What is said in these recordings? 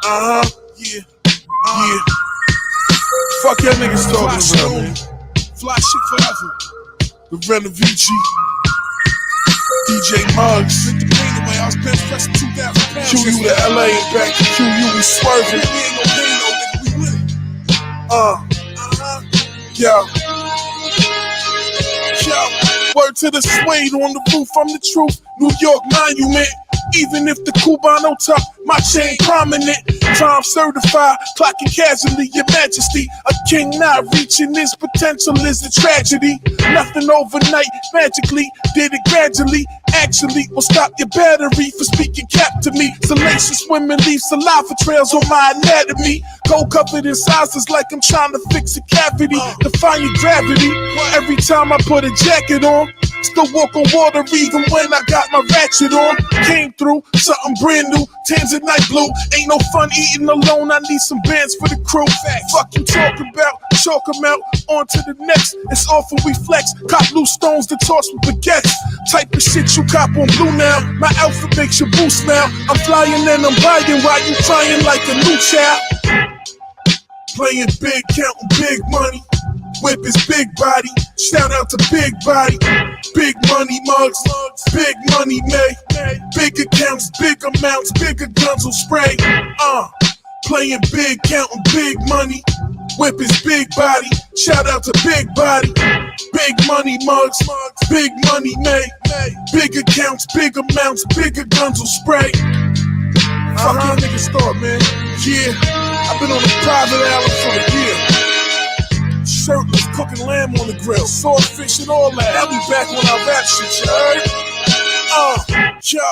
Yeah. Fuck y'all niggas talking about, man. Fly shit forever. The ℙ𝕆𝕗𝕔𝕙𝕳𝕐𝕄𝔸𝕋⍵ DJ Muggs. With the pain away, I was bench pressing 2,000 pounds. QU to LA and back to QU, we swerving. We ain't no pain, no nigga, we with it. Yo. Word to the suede on the roof, I'm the truth. New York monument. Even if the Cubano top, my chain prominent. Time certified, clocking casually, your majesty. A king not reaching his potential is a tragedy. Nothing overnight, magically, did it gradually. Actually, will stop your battery for speaking cap to me. Salacious women leave saliva trails on my anatomy. Gold covered in sizes like I'm trying to fix a cavity. Defying gravity, every time I put a jacket on. Still walk on water even when I got my ratchet on. Came through, something brand new, Tanzanite blue. Ain't no fun eating alone, I need some bands for the crew. Fuck you talk about, chalk them out, on to the next. It's awful we flex, cop loose stones to toss with baguettes. Type of shit you cop on blue now, my outfit makes you boost now. I'm flying and I'm buying while you crying like a new child. Playing big, counting big money. Whip his big body, shout out to Big Body. Big money mugs, big money made. Big accounts, big amounts, bigger guns will spray. Playing big, counting big money. Whip his big body, shout out to Big Body. Big money mugs, big money made. Big accounts, big amounts, bigger guns will spray. Fuck y'all niggas thought, man. Yeah, I've been on a private island for a year. Shirtless, cooking lamb on the grill, swordfish and all that. I'll be back when I rap shit, you heard? Yo,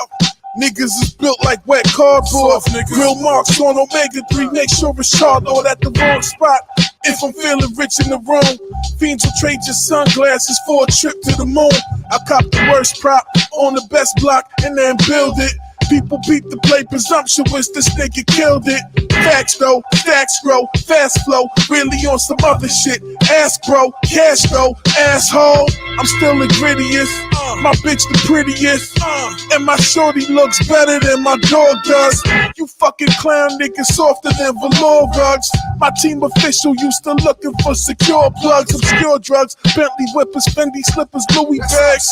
niggas is built like wet cardboard. Real marks on omega-3, make sure it's charlotte at the wrong spot. If I'm feeling rich in the room, fiends will trade your sunglasses for a trip to the moon. I cop the worst prop on the best block and then build it. People beat the play presumptuous, this nigga killed it. Facts though, stacks grow, fast flow, really on some other shit. Ask bro, cash though, asshole. I'm still the grittiest, my bitch the prettiest, and my shorty looks better than my dog does. You fucking clown niggas softer than velour rugs. My team official used to looking for secure plugs, obscure drugs, Bentley whippers, Fendi slippers, Louis bags.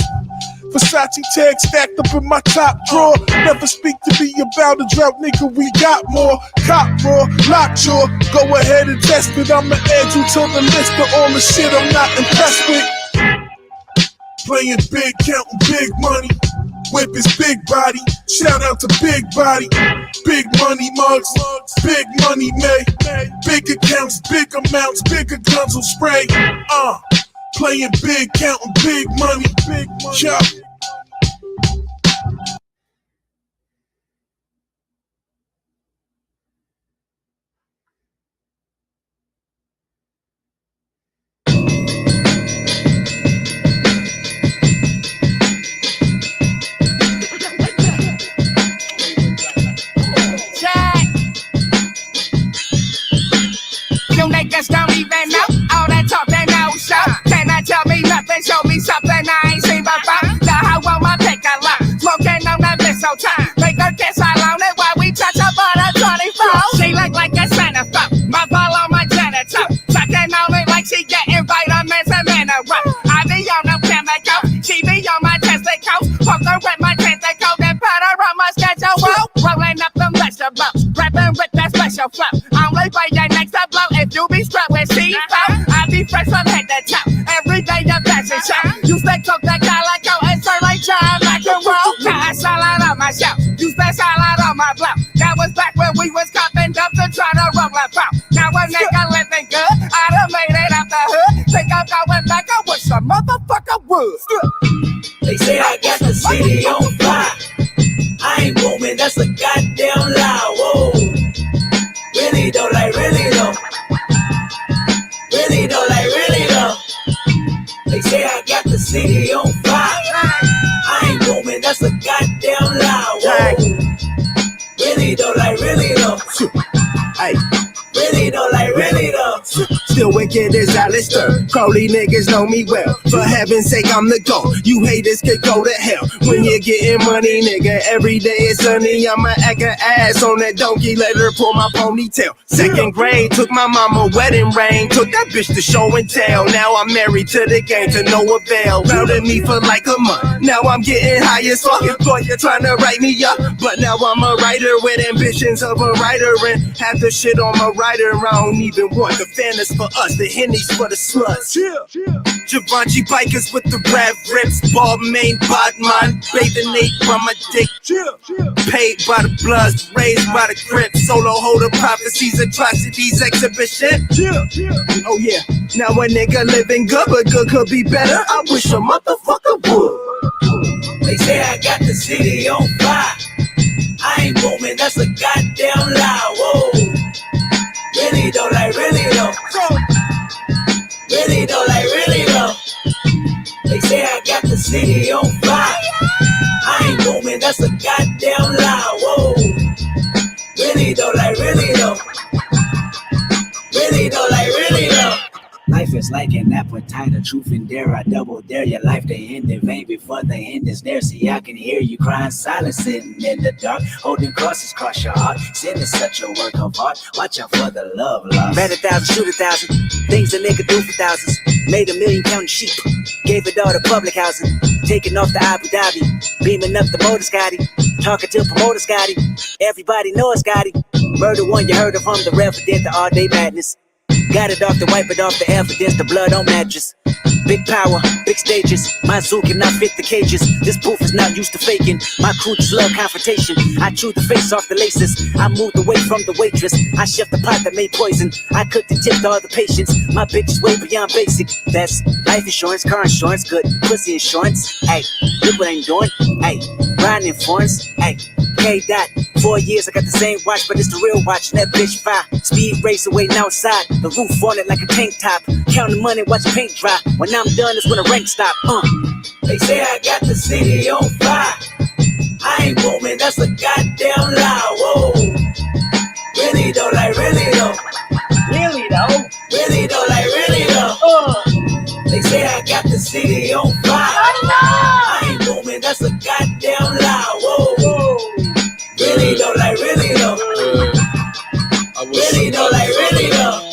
Versace tag stacked up in my top drawer. Never speak to me about a drought, nigga, we got more. Cop raw, lockjaw, go ahead and test it. I'ma add you to the list of all the shit I'm not impressed with. Playing big, counting big money. Whip his big body, shout out to Big Body. Big money mugs, big money made. Big accounts, big amounts, bigger guns will spray. Playing big, counting big money. Yo. You niggas don't even know all that talk they know. So can I tell me nothing? Show me something I ain't seen before. The hoe on my pick a lot, smoking on that mistletoe. Make her kiss all on it while we touch her butt at 24. She look like a centerfold, my ball on my genital, sucking on it like she getting vitamins and minerals. I be on them chemicals, she be on my testicles. Poke her with my tentacle, then put her on my schedule. Rolling up them vegetables, rapping with that special flow. Only for your next to blow if you be strapped with C4. I be fresh from head to toe, every day a fashion show. You stick to that guy like yo, and turn like John like a roll. Cash salad on my show, you spend salad on my blow. That was back when we was copping dumps and trying to roll a phone. Now a nigga living good, I done made it out the hood. Think I'm going back, I wish a motherfucker would. They say I got the city on fire. I ain't moving, that's a goddamn lie. Whoa. Really though, like really though. Really though, like really though. They say I got the city on fire. I ain't moving, that's a goddamn lie. Whoa. Really though, like really though. Hey. Really though, like really though. Still still wicked as Alistair. Crowley niggas know me well. For heaven's sake, I'm the GOAT. You haters could go to hell. When you're getting money, nigga, every day is sunny. I'ma act an ass on that donkey, let her pull my ponytail. Second grade, took my mama wedding ring. Took that bitch to show and tell. Now I'm married to the game to no avail. Rounded me for like a month. Now I'm getting high as fuck. Boy, you're trying to write me up. But now I'm a writer with ambitions of a writer. And half the shit on my writer, I don't even want. The fan is for us, the Henny's for the sluts. Givenchy bikers with the rap rips. Ball main, bodman, bathing Nate by my dick. Paid by the Bloods, raised by the Crips. Solo holder prophecies, atrocities, exhibition. Oh yeah, now a nigga living good, but good could be better. I wish a motherfucker would. They say I got the city on fire. I ain't booming, that's a goddamn lie. Whoa. Really though, like really though. Really though, like really though. They say I got the city on fire. I ain't booming, that's a goddamn lie. Whoa. Really though, like really though. Really though, like really though. Life is like an appetite, a truth and dare. I double dare your life to end in vain before the end is there. See, I can hear you crying silent, sitting in the dark, holding crosses across your heart. Sin is such a work of art. Watch out for the love lost. Bet 1,000, shoot 1,000. Things a nigga do for thousands. Made a million counting sheep. Gave it all to public housing. Taking off the Abu Dhabi. Beaming up the motor Scotty. Talking to promoter Scotty. Everybody knows Scotty. Murder one you heard of him, the resident, the all day madness. Got it off to wipe it off the evidence, the blood on mattress. Big power, big stages. My zoo cannot fit the cages. This booth is not used to faking. My crew just love confrontation. I chewed the face off the laces. I moved away from the waitress. I chef the pot that made poison. I cooked and tipped all the patients. My bitch is way beyond basic. That's life insurance, car insurance, good pussy insurance. Ay, look what I'm doing. Ay, riding in foreigns. Ay, K-Dot. 4 years, I got the same watch, but it's the real watch. And that bitch fire. Speed racer waiting outside. The roof on it like a tank top. Counting money, watch paint dry. When I'm done, it's when the rank stop. They say I got the city on fire. I ain't booming, that's a goddamn lie. Whoa. Really though, like really though. Really though? Really though, like really though. They say I got the city on fire. I ain't booming, that's a goddamn lie. Whoa. Really though, like really though. Really though, like really though.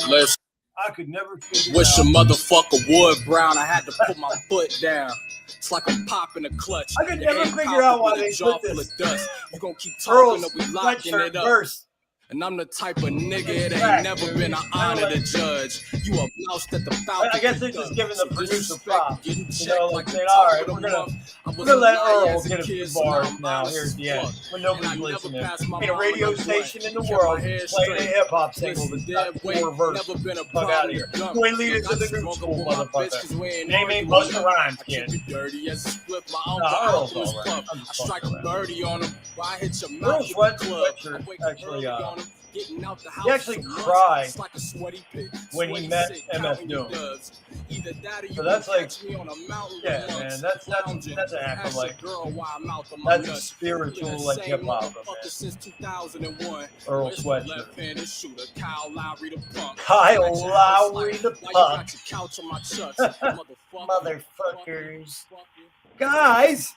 I could never figure Wish a out. motherfucker would, Brown. I had to put my foot down. It's like I'm popping a clutch. I could never figure out why they put this You gonna keep talking Earl's or we locking sweatshirt it up. verse. And I'm the type of nigga it ain't never been an honor to judge. You a mouse that the foul. I guess they're just giving the producer props. Getting You checked know, like saying, the all top right, of the we're gonna month. let Earl get a few bars now here at the end when nobody's listening. Ain't a radio station in the world playing a hip hop single that's got 4 verses. Fuck out of here. You ain't leaders of the new school, motherfucker. Name ain't Busta Rhymes, kid. Nah, Earl's all right. I'm just strike a birdie on him. I hit your Earl mouth with the club. Sweatshirt actually, Getting out the house he actually cried when he met MF Doom. So that's like, yeah, man, that's an anthem, like, that's a spiritual, like, hip hop, man. Earl Sweatshirt. Kyle Lowry the Punk. Motherfuckers. Guys,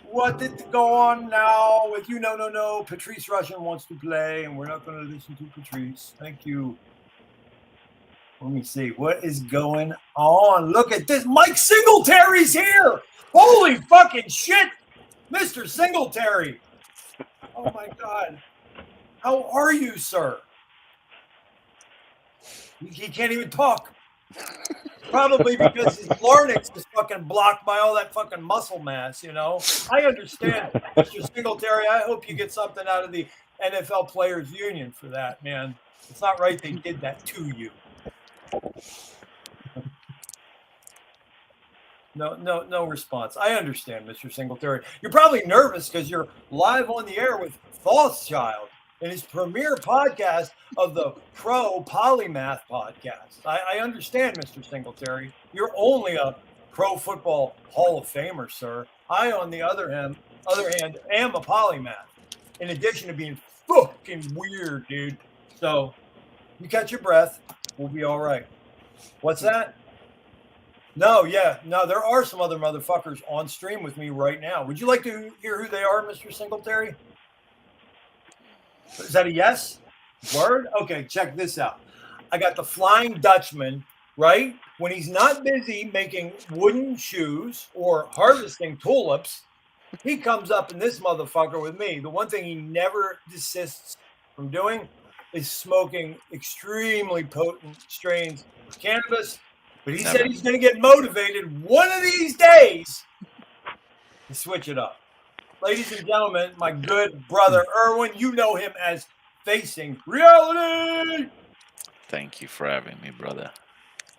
what did go on now with you? No. Patrice Rushen wants to play, and we're not going to listen to Patrice. Thank you. Let me see. What is going on? Look at this. Mike Singletary's here. Holy fucking shit. Mr. Singletary. Oh, my God. How are you, sir? He can't even talk. Probably because his larynx is fucking blocked by all that fucking muscle mass, you know? I understand, Mr. Singletary. I hope you get something out of the NFL Players Union for that, man. It's not right they did that to you. No response. I understand, Mr. Singletary. You're probably nervous because you're live on the air with Thothschild in his premiere podcast of the Pro Polymath podcast. I understand, Mr. Singletary. You're only a Pro Football Hall of Famer, sir. I, on the other hand, am a polymath, in addition to being fucking weird, dude. So you catch your breath. We'll be all right. What's that? No, there are some other motherfuckers on stream with me right now. Would you like to hear who they are, Mr. Singletary? Is that a yes? Word? Okay, check this out. I got the Flying Dutchman, right? When he's not busy making wooden shoes or harvesting tulips, he comes up in this motherfucker with me. The one thing he never desists from doing is smoking extremely potent strains of cannabis. But he said he's going to get motivated one of these days to switch it up. Ladies and gentlemen, my good brother Erwin, you know him as Facing Reality. Thank you for having me, brother.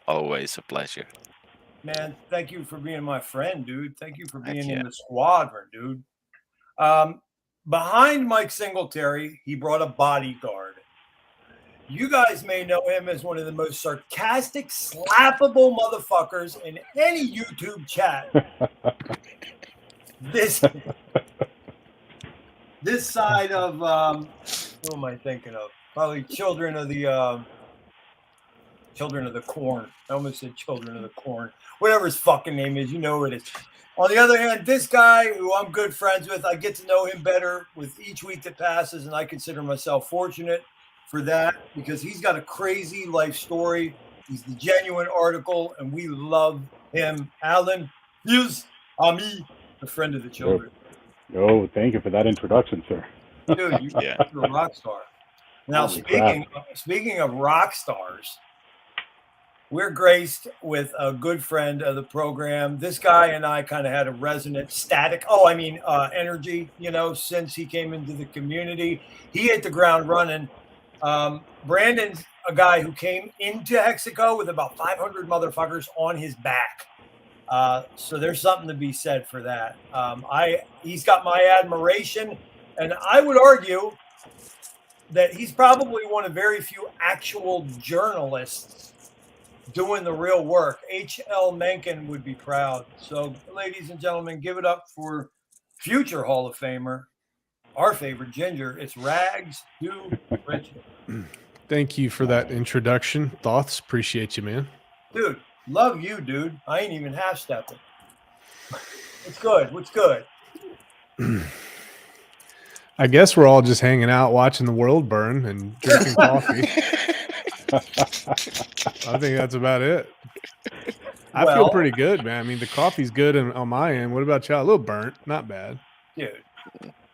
Always a pleasure. Man, thank you for being my friend, dude. Thank you for being in the squadron, dude. Behind Mike Singletary, he brought a bodyguard. You guys may know him as one of the most sarcastic, slappable motherfuckers in any YouTube chat. This side of who am I thinking of? Probably Children of the Corn. I almost said Children of the Corn. Whatever his fucking name is, you know who it is. On the other hand, this guy who I'm good friends with, I get to know him better with each week that passes, and I consider myself fortunate for that because he's got a crazy life story. He's the genuine article, and we love him. Alan, here's Ami, the friend of the children. Oh, thank you for that introduction, sir. Dude, you're a rock star. Now, speaking of rock stars, we're graced with a good friend of the program. This guy and I kind of had a resonant energy, since he came into the community. He hit the ground running. Brandon's a guy who came into Hexaco with about 500 motherfuckers on his back. So there's something to be said for that. He's got my admiration, and I would argue that he's probably one of very few actual journalists doing the real work. ℙℝ𝕆𝕙𝕆𝕝𝕃𝕐𝕄 would be proud. So, ladies and gentlemen, give it up for future Hall of Famer, our favorite ginger. It's Rags to Riches. Thank you for that introduction. Thoughts? Appreciate you, man. Dude, love you, dude. I ain't even half-stepping. What's good? What's good? I guess we're all just hanging out, watching the world burn and drinking coffee. I think that's about it. I feel pretty good, man. I mean, the coffee's good on my end. What about y'all? A little burnt, not bad. Dude,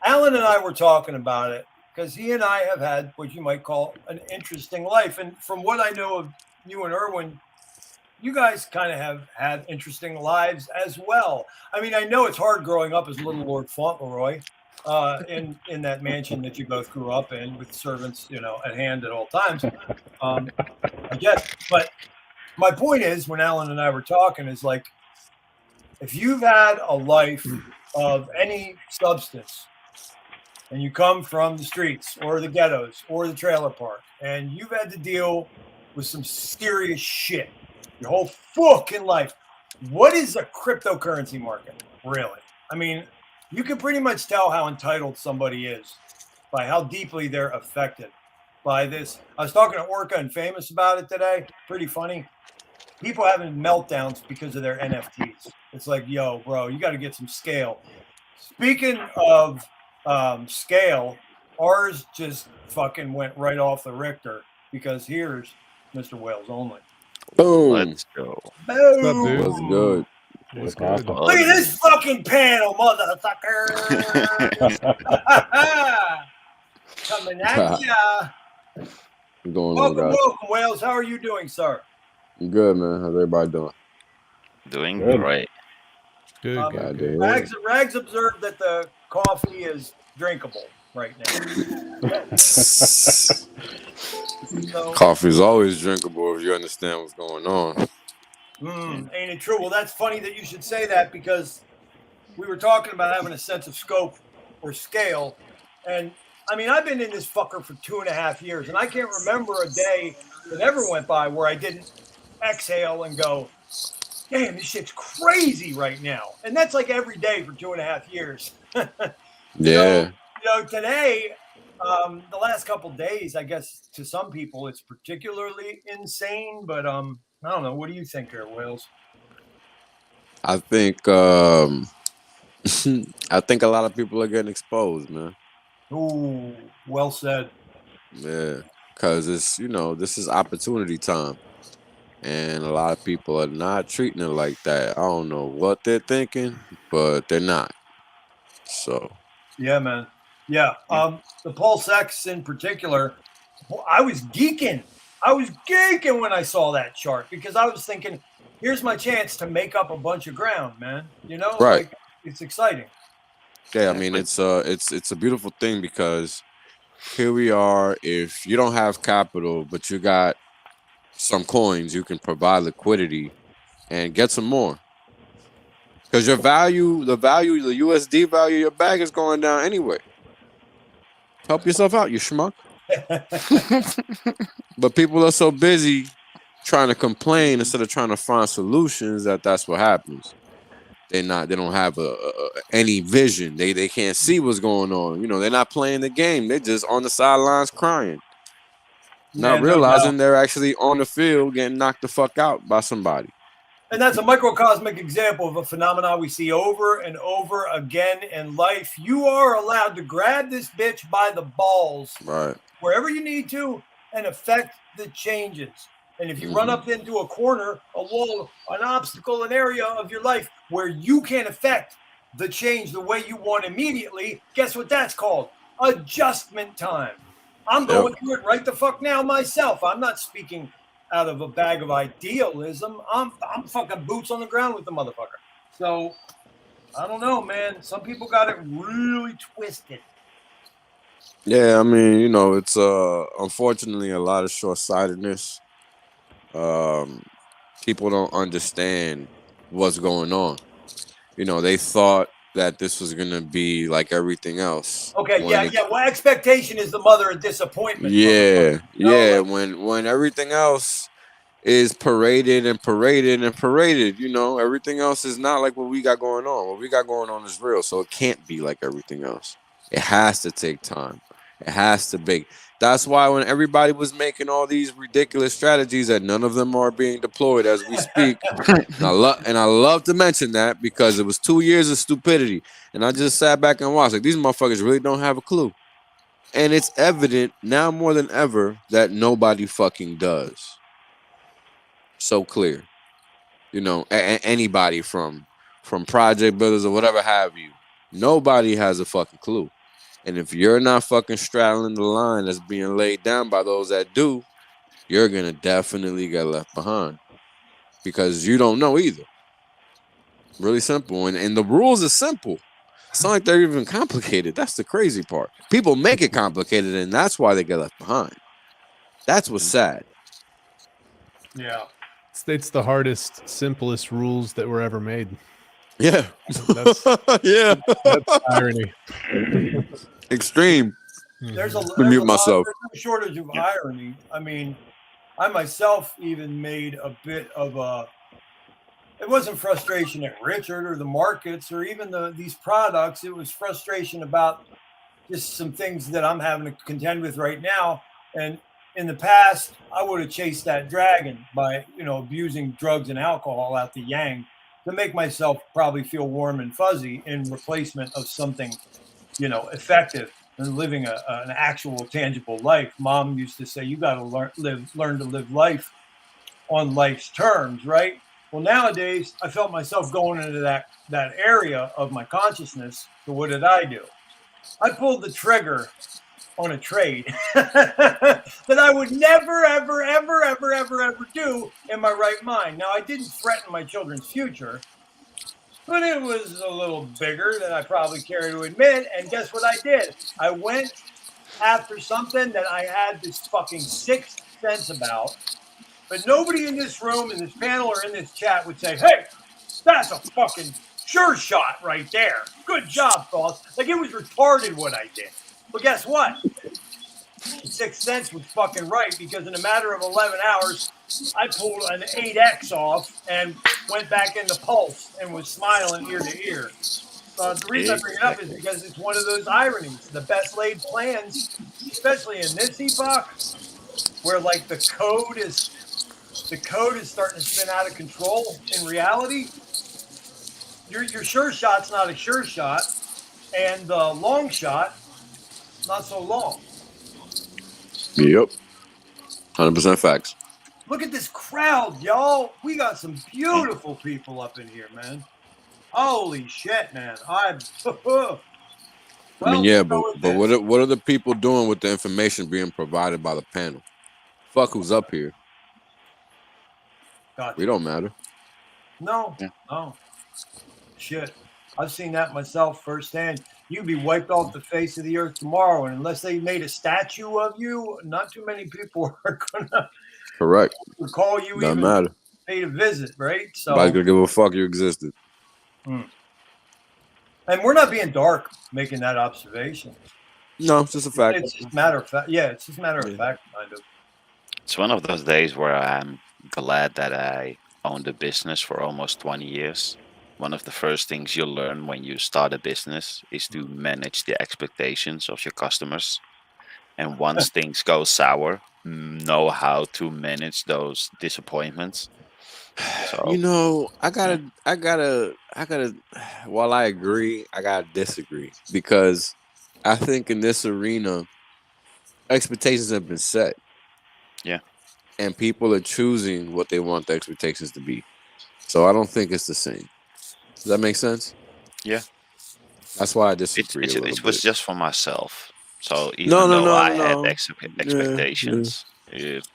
Alan and I were talking about it because he and I have had what you might call an interesting life. And from what I know of you and Erwin, you guys kind of have had interesting lives as well. I mean, I know it's hard growing up as Little Lord Fauntleroy in that mansion that you both grew up in with servants, at hand at all times. I guess, but my point is, when Alan and I were talking, is like, if you've had a life of any substance and you come from the streets or the ghettos or the trailer park and you've had to deal with some serious shit your whole fucking life, what is a cryptocurrency market, really? I mean, you can pretty much tell how entitled somebody is by how deeply they're affected by this. I was talking to Orca and Famous about it today. Pretty funny. People having meltdowns because of their NFTs. It's like, yo, bro, you got to get some scale. Speaking of scale, ours just fucking went right off the Richter because here's Mr. Wales Only. Boom. Let's go. Boom. What's good? What's good? Look at this fucking panel, motherfucker. Coming at ya. What's going on, Welcome, guys? welcome, Wales. How are you doing, sir? I'm good, man. How's everybody doing? Doing Good. great. Good, God good. damn. Rags observed that the coffee is drinkable right now. So, Coffee is always drinkable if you understand what's going on. ain't it true? Well, that's funny that you should say that because we were talking about having a sense of scope or scale. And I mean, I've been in this fucker for 2.5 years, and I can't remember a day that ever went by where I didn't exhale and go, damn, this shit's crazy right now. And that's like every day for 2.5 years. Yeah. So, today, the last couple days, I guess to some people it's particularly insane, but I don't know. What do you think there, Wales? I think I think a lot of people are getting exposed, man. Ooh, well said. Yeah, because it's this is opportunity time, and a lot of people are not treating it like that. I don't know what they're thinking, but they're not. So yeah, man. Yeah, the pulse X in particular, I was geeking. When I saw that chart because I was thinking, here's my chance to make up a bunch of ground, man. right. Like it's exciting. Yeah, I mean it's a beautiful thing because here we are. If you don't have capital, but you got some coins, you can provide liquidity and get some more. Because the USD value of your bag is going down anyway. Help yourself out, you schmuck. But people are so busy trying to complain instead of trying to find solutions that's what happens. They don't have any vision. They can't see what's going on. They're not playing the game. They're just on the sidelines crying. Not realizing they're actually on the field getting knocked the fuck out by somebody. And that's a microcosmic example of a phenomenon we see over and over again in life. You are allowed to grab this bitch by the balls wherever you need to and affect the changes. And if you run up into a corner, a wall, an obstacle, an area of your life where you can't affect the change the way you want immediately, guess what that's called? Adjustment time. I'm going through it right the fuck now myself. I'm not speaking out of a bag of idealism. I'm fucking boots on the ground with the motherfucker. So I don't know, man. Some people got it really twisted. Yeah, I mean, it's unfortunately a lot of short-sightedness. People don't understand what's going on. They thought that this was gonna be like everything else. Okay, yeah. Well, expectation is the mother of disappointment. Yeah. When everything else is paraded, everything else is not like what we got going on. What we got going on is real, so it can't be like everything else. It has to take time. It has to be. That's why when everybody was making all these ridiculous strategies that none of them are being deployed as we speak, and I love to mention that because it was 2 years of stupidity, and I just sat back and watched like these motherfuckers really don't have a clue, and it's evident now more than ever that nobody fucking does. So clear, anybody from project builders or whatever have you, nobody has a fucking clue. And if you're not fucking straddling the line that's being laid down by those that do, you're going to definitely get left behind because you don't know either. Really simple. And the rules are simple. It's not like they're even complicated. That's the crazy part. People make it complicated, and that's why they get left behind. That's what's sad. Yeah. It's the hardest, simplest rules that were ever made. Yeah. That's irony. Extreme. There's a shortage of irony. I mean, I myself even made a bit of it wasn't frustration at Richard or the markets or even these products. It was frustration about just some things that I'm having to contend with right now. And in the past, I would have chased that dragon by, abusing drugs and alcohol out the yang to make myself probably feel warm and fuzzy in replacement of something, effective and living an actual tangible life. Mom used to say, you got to learn to live life on life's terms, right? Well, nowadays, I felt myself going into that area of my consciousness. So what did I do? I pulled the trigger on a trade that I would never, ever, ever, ever, ever, ever do in my right mind. Now, I didn't threaten my children's future, but it was a little bigger than I probably care to admit. And guess what I did? I went after something that I had this fucking sixth sense about, but nobody in this room, in this panel, or in this chat would say, hey, that's a fucking sure shot right there. Good job, Thoths. Like, it was retarded what I did. But guess what? The sixth sense was fucking right, because in a matter of 11 hours, I pulled an 8X off and went back into pulse and was smiling ear to ear. The reason I bring it up is because it's one of those ironies. The best laid plans, especially in this epoch, where like the code is the code is starting to spin out of control. In reality, your sure shot's not a sure shot, and the long shot, not so long. Yep. 100% facts. Look at this crowd, y'all. We got some beautiful people up in here, man. Holy shit, man. I mean, yeah, but what are the people doing with the information being provided by the panel? Fuck who's up here. Gotcha. We don't matter. No. Shit. I've seen that myself firsthand. You'd be wiped off the face of the earth tomorrow, and unless they made a statue of you, not too many people are gonna call you. Doesn't matter. Pay a visit, right? So nobody's gonna give a fuck you existed. And we're not being dark making that observation. No, it's just a fact. It's just a matter of fact. Yeah, it's just a matter of fact, kind of. It's one of those days where I'm glad that I owned a business for almost 20 years. One of the first things you learn when you start a business is to manage the expectations of your customers. And once things go sour, know how to manage those disappointments. So, you know, I gotta, while I agree, I gotta disagree, because I think in this arena, expectations have been set. Yeah. And people are choosing what they want the expectations to be. So I don't think it's the same. Does that make sense? Yeah. That's why I disagree. It was just for myself. So even though I had expectations, it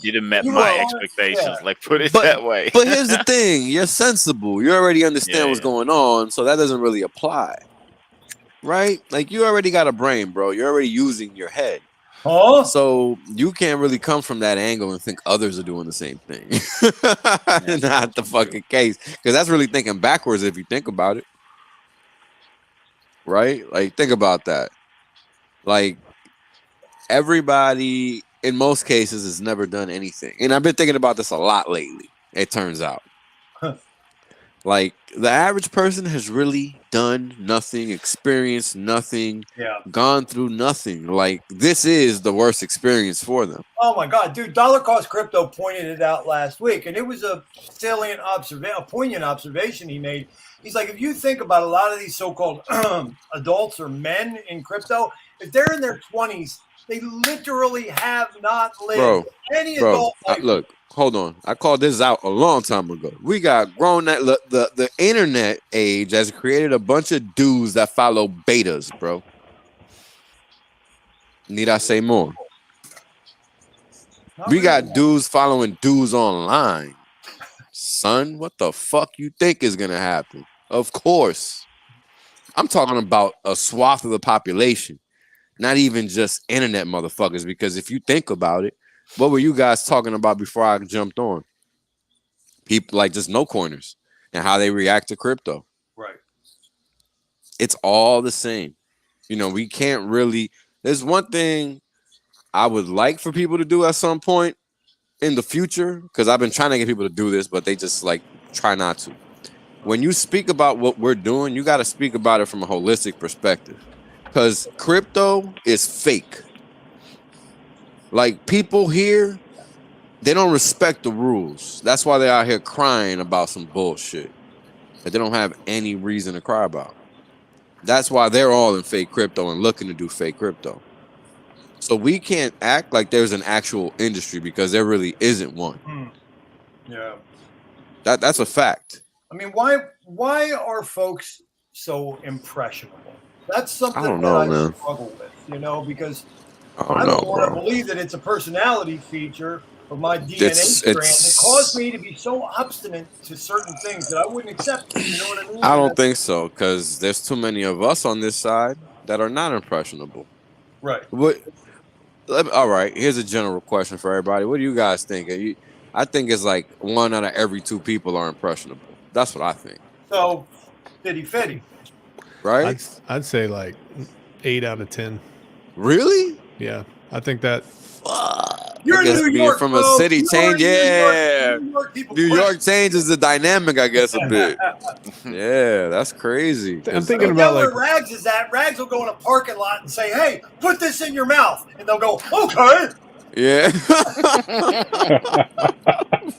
didn't met my expectations. Yeah. Like, put it that way. But here's the thing: you're sensible. You already understand what's going on, so that doesn't really apply, right? Like, you already got a brain, bro. You're already using your head. Huh? So you can't really come from that angle and think others are doing the same thing. Not the fucking case, because that's really thinking backwards if you think about it, right? Like, think about that. Like, everybody in most cases has never done anything, and I've been thinking about this a lot lately. It turns out, like, the average person has really done nothing, experienced nothing, gone through nothing. Like, this is the worst experience for them. Oh my God, dude! Dollar Cost Crypto pointed it out last week, and it was a salient a poignant observation he made. He's like, if you think about a lot of these so-called adults or men in crypto, if they're in their 20s, they literally have not lived any adult life. Look, hold on. I called this out a long time ago. We got grown that the internet age has created a bunch of dudes that follow betas, bro. Need I say more? We got dudes following dudes online. Son, what the fuck you think is gonna happen? Of course. I'm talking about a swath of the population. Not even just internet motherfuckers, because if you think about it, what were you guys talking about before I jumped on? People like just no coiners and how they react to crypto. Right. It's all the same. You know, we can't really. There's one thing I would like for people to do at some point in the future, because I've been trying to get people to do this, but they just like try not to. When you speak about what we're doing, you got to speak about it from a holistic perspective. Because crypto is fake. Like, people here, they don't respect the rules. That's why they're out here crying about some bullshit that they don't have any reason to cry about. That's why they're all in fake crypto and looking to do fake crypto. So we can't act like there's an actual industry, because there really isn't one. Yeah. That's a fact. I mean, why are folks so impressionable? That's something I struggle with, you know, because I don't want to believe that it's a personality feature of my DNA strand that caused me to be so obstinate to certain things that I wouldn't accept. You know what I mean? I don't think so, because there's too many of us on this side that are not impressionable. Right. All right, here's a general question for everybody. What do you guys think? I think it's like 1 out of every 2 people are impressionable. That's what I think. So, fitty. Right? I'd say like 8 out of 10. Really? Yeah, I think that. You're in New York, from a city change. Yeah, New York changes the dynamic, I guess, a bit. Yeah, that's crazy. I'm thinking about where like Rags is at. Rags will go in a parking lot and say, "Hey, put this in your mouth," and they'll go, "Okay." Yeah.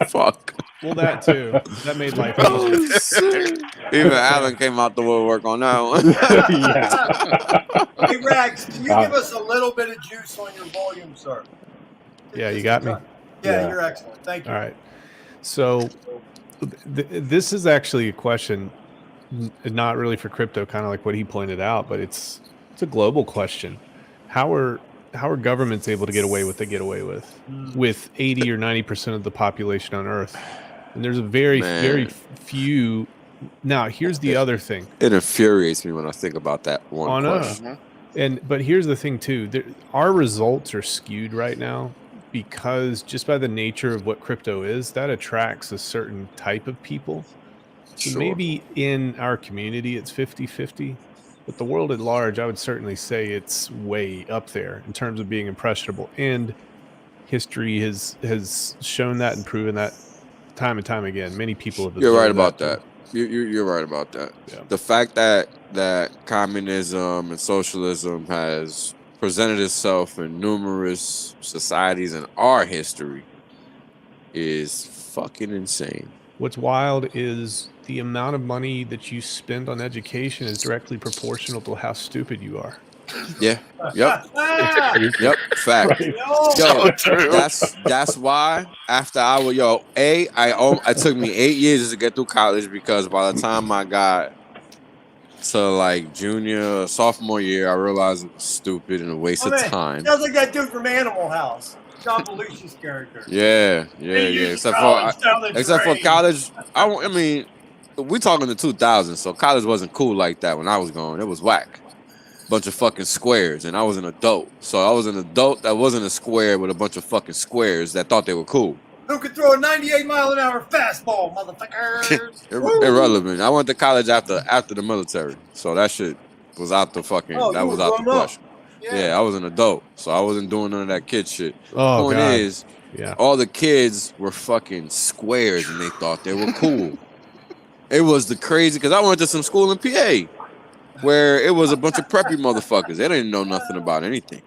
Fuck. Well, that too. That made life easier. Even Alan came out the woodwork on that one. Yeah. Hey, Rags, can you give us a little bit of juice on your volume, sir? Yeah, you got me. Yeah, Yeah. you're excellent. Thank you. All right. So this is actually a question, not really for crypto, kind of like what he pointed out, but it's a global question. How are governments able to get away with what they get away with 80 or 90% of the population on Earth? And there's a very few. Now, here's the other thing. It infuriates me when I think about that one Oh, question. no. But here's the thing too. Our results are skewed right now because just by the nature of what crypto is, that attracts a certain type of people. So maybe in our community it's 50-50, but the world at large, I would certainly say it's way up there in terms of being impressionable. And history has shown that and proven that time and time again. Many people have. You're right about that. You're right about that. Yeah. The fact that communism and socialism has presented itself in numerous societies in our history is fucking insane. What's wild is the amount of money that you spend on education is directly proportional to how stupid you are. Yeah. Yep. Yep. Fact. Right. Yo, that's why after it took me 8 years to get through college, because by the time I got to like junior, sophomore year, I realized it was stupid and a waste of time. Sounds like that dude from Animal House, John Belushi's character. Yeah. Except for college, I mean, we talking the 2000s, so college wasn't cool like that when I was going. It was whack. Bunch of fucking squares, and I was an adult. So I was an adult that wasn't a square with a bunch of fucking squares that thought they were cool. Who could throw a 98-mile-an-hour fastball, motherfuckers? Irrelevant. I went to college after the military, so that shit was out the fucking. That was out the question. Yeah, I was an adult, so I wasn't doing none of that kid shit. Oh, the point God. is, all the kids were fucking squares, and they thought they were cool. It was the crazy, because I went to some school in PA where it was a bunch of preppy motherfuckers. They didn't know nothing about anything.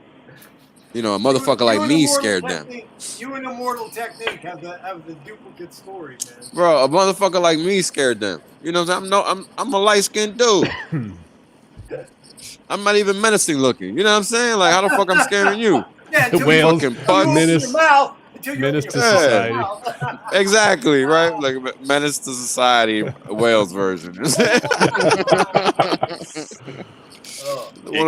You know, a motherfucker like me scared them. You and Immortal Technique have the duplicate story, man. Bro, a motherfucker like me scared them. You know what I'm saying? I'm a light-skinned dude. I'm not even menacing looking. You know what I'm saying? Like, how the fuck I'm scaring you? Yeah, The whales, menace to society. Exactly, right? Like menace to society, Wales version. One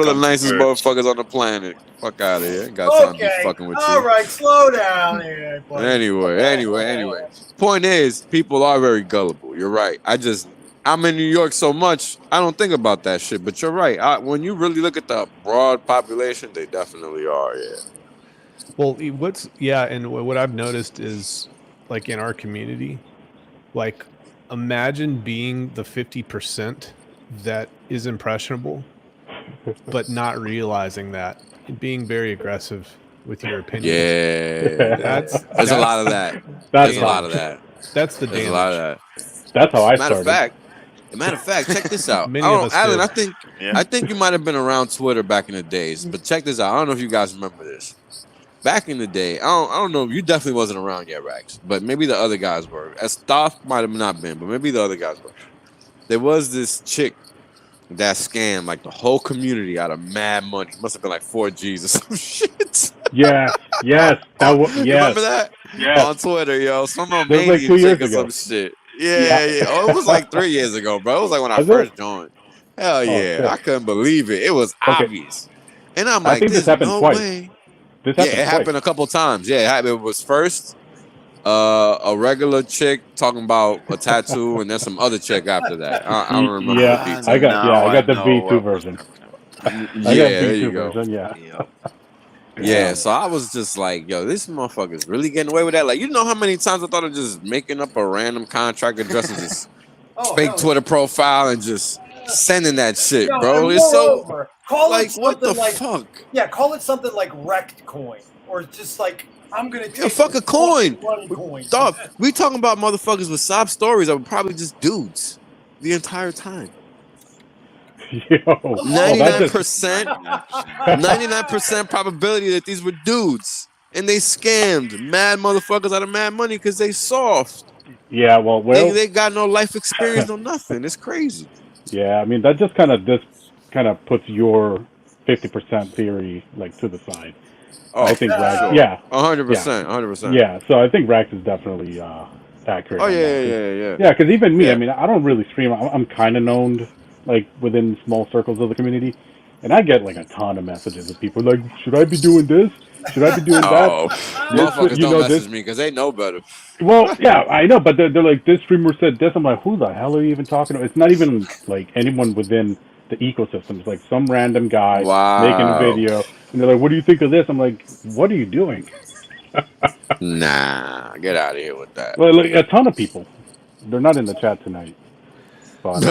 of the nicest motherfuckers on the planet. Fuck out of here. Got time to be fucking with you. All right, slow down here. Anyway. Point is, people are very gullible. You're right. I'm in New York so much, I don't think about that shit. But you're right. When you really look at the broad population, they definitely are, yeah. Well, and what I've noticed is, like in our community, like imagine being the 50% that is impressionable, but not realizing that and being very aggressive with your opinion. Yeah, there's a lot of that. That's a lot of that. That's the damage. A lot of that. That's how I started. Matter of fact, check this out. Many of us Alan, did. I think you might have been around Twitter back in the days, but check this out. I don't know if you guys remember this. Back in the day, I don't know. You definitely wasn't around yet, Rax, but maybe the other guys were. As Thoth might have not been, but maybe the other guys were. There was this chick that scammed like the whole community out of mad money. Must have been like 4Gs or some shit. Yes. You remember that? Yes. On Twitter, yo. Someone That was made like 2 years ago. some shit. Yeah. Oh, it was like 3 years ago, bro. It was like when I first joined. Hell yeah. shit. I couldn't believe it. It was obvious. And I'm like, I think this happened no twice. way. It happened a couple times. Yeah, it was first a regular chick talking about a tattoo, and then some other chick after that. I don't remember. Yeah, the details. I got the V2 version. There you go. Version, Yeah, so I was just like, yo, this motherfucker's really getting away with that. Like, you know how many times I thought of just making up a random contract address and just fake Twitter profile and just sending that shit, bro. It's so what the fuck? Yeah, call it something like wrecked coin, or just like I'm gonna take fuck a coin. coin. Dog, we talking about motherfuckers with sob stories that were probably just dudes the entire time. 99%, 99% probability that these were dudes. and they scammed mad motherfuckers out of mad money because they soft. Yeah, well, They got no life experience, no nothing. It's crazy. Yeah, I mean that just kind of puts your 50% theory like to the side. Oh, I think Rax, sure. yeah, 100%, 100%. Yeah, so I think Rax is definitely accurate. Oh on yeah, that. yeah. Yeah, because even me, Yeah. I mean, I don't really stream. I'm kind of known like within small circles of the community, and I get like a ton of messages of people like, "Should I be doing this? Should I be doing that?" Oh, This, motherfuckers you don't know, message this. me because they know better. Well, yeah, I know, but they're like, this streamer said this. I'm like, who the hell are you even talking to? It's not even like anyone within the ecosystem. It's like some random guy making a video, and they're like, "What do you think of this?" I'm like, "What are you doing?" Nah, get out of here with that. Well, like, a ton of people. They're not in the chat tonight. But,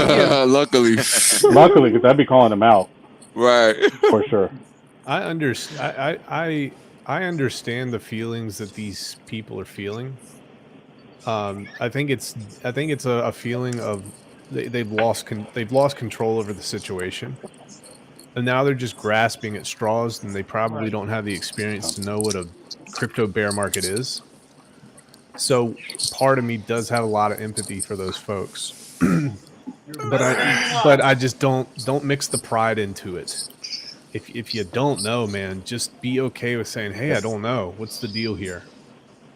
luckily, because I'd be calling them out. Right. For sure. I understand. I understand the feelings that these people are feeling. I think it's a feeling of they've lost control over the situation, and now they're just grasping at straws, and they probably don't have the experience to know what a crypto bear market is. So part of me does have a lot of empathy for those folks, but I just don't mix the pride into it. If you don't know, man, just be okay with saying, "Hey, I don't know. What's the deal here?"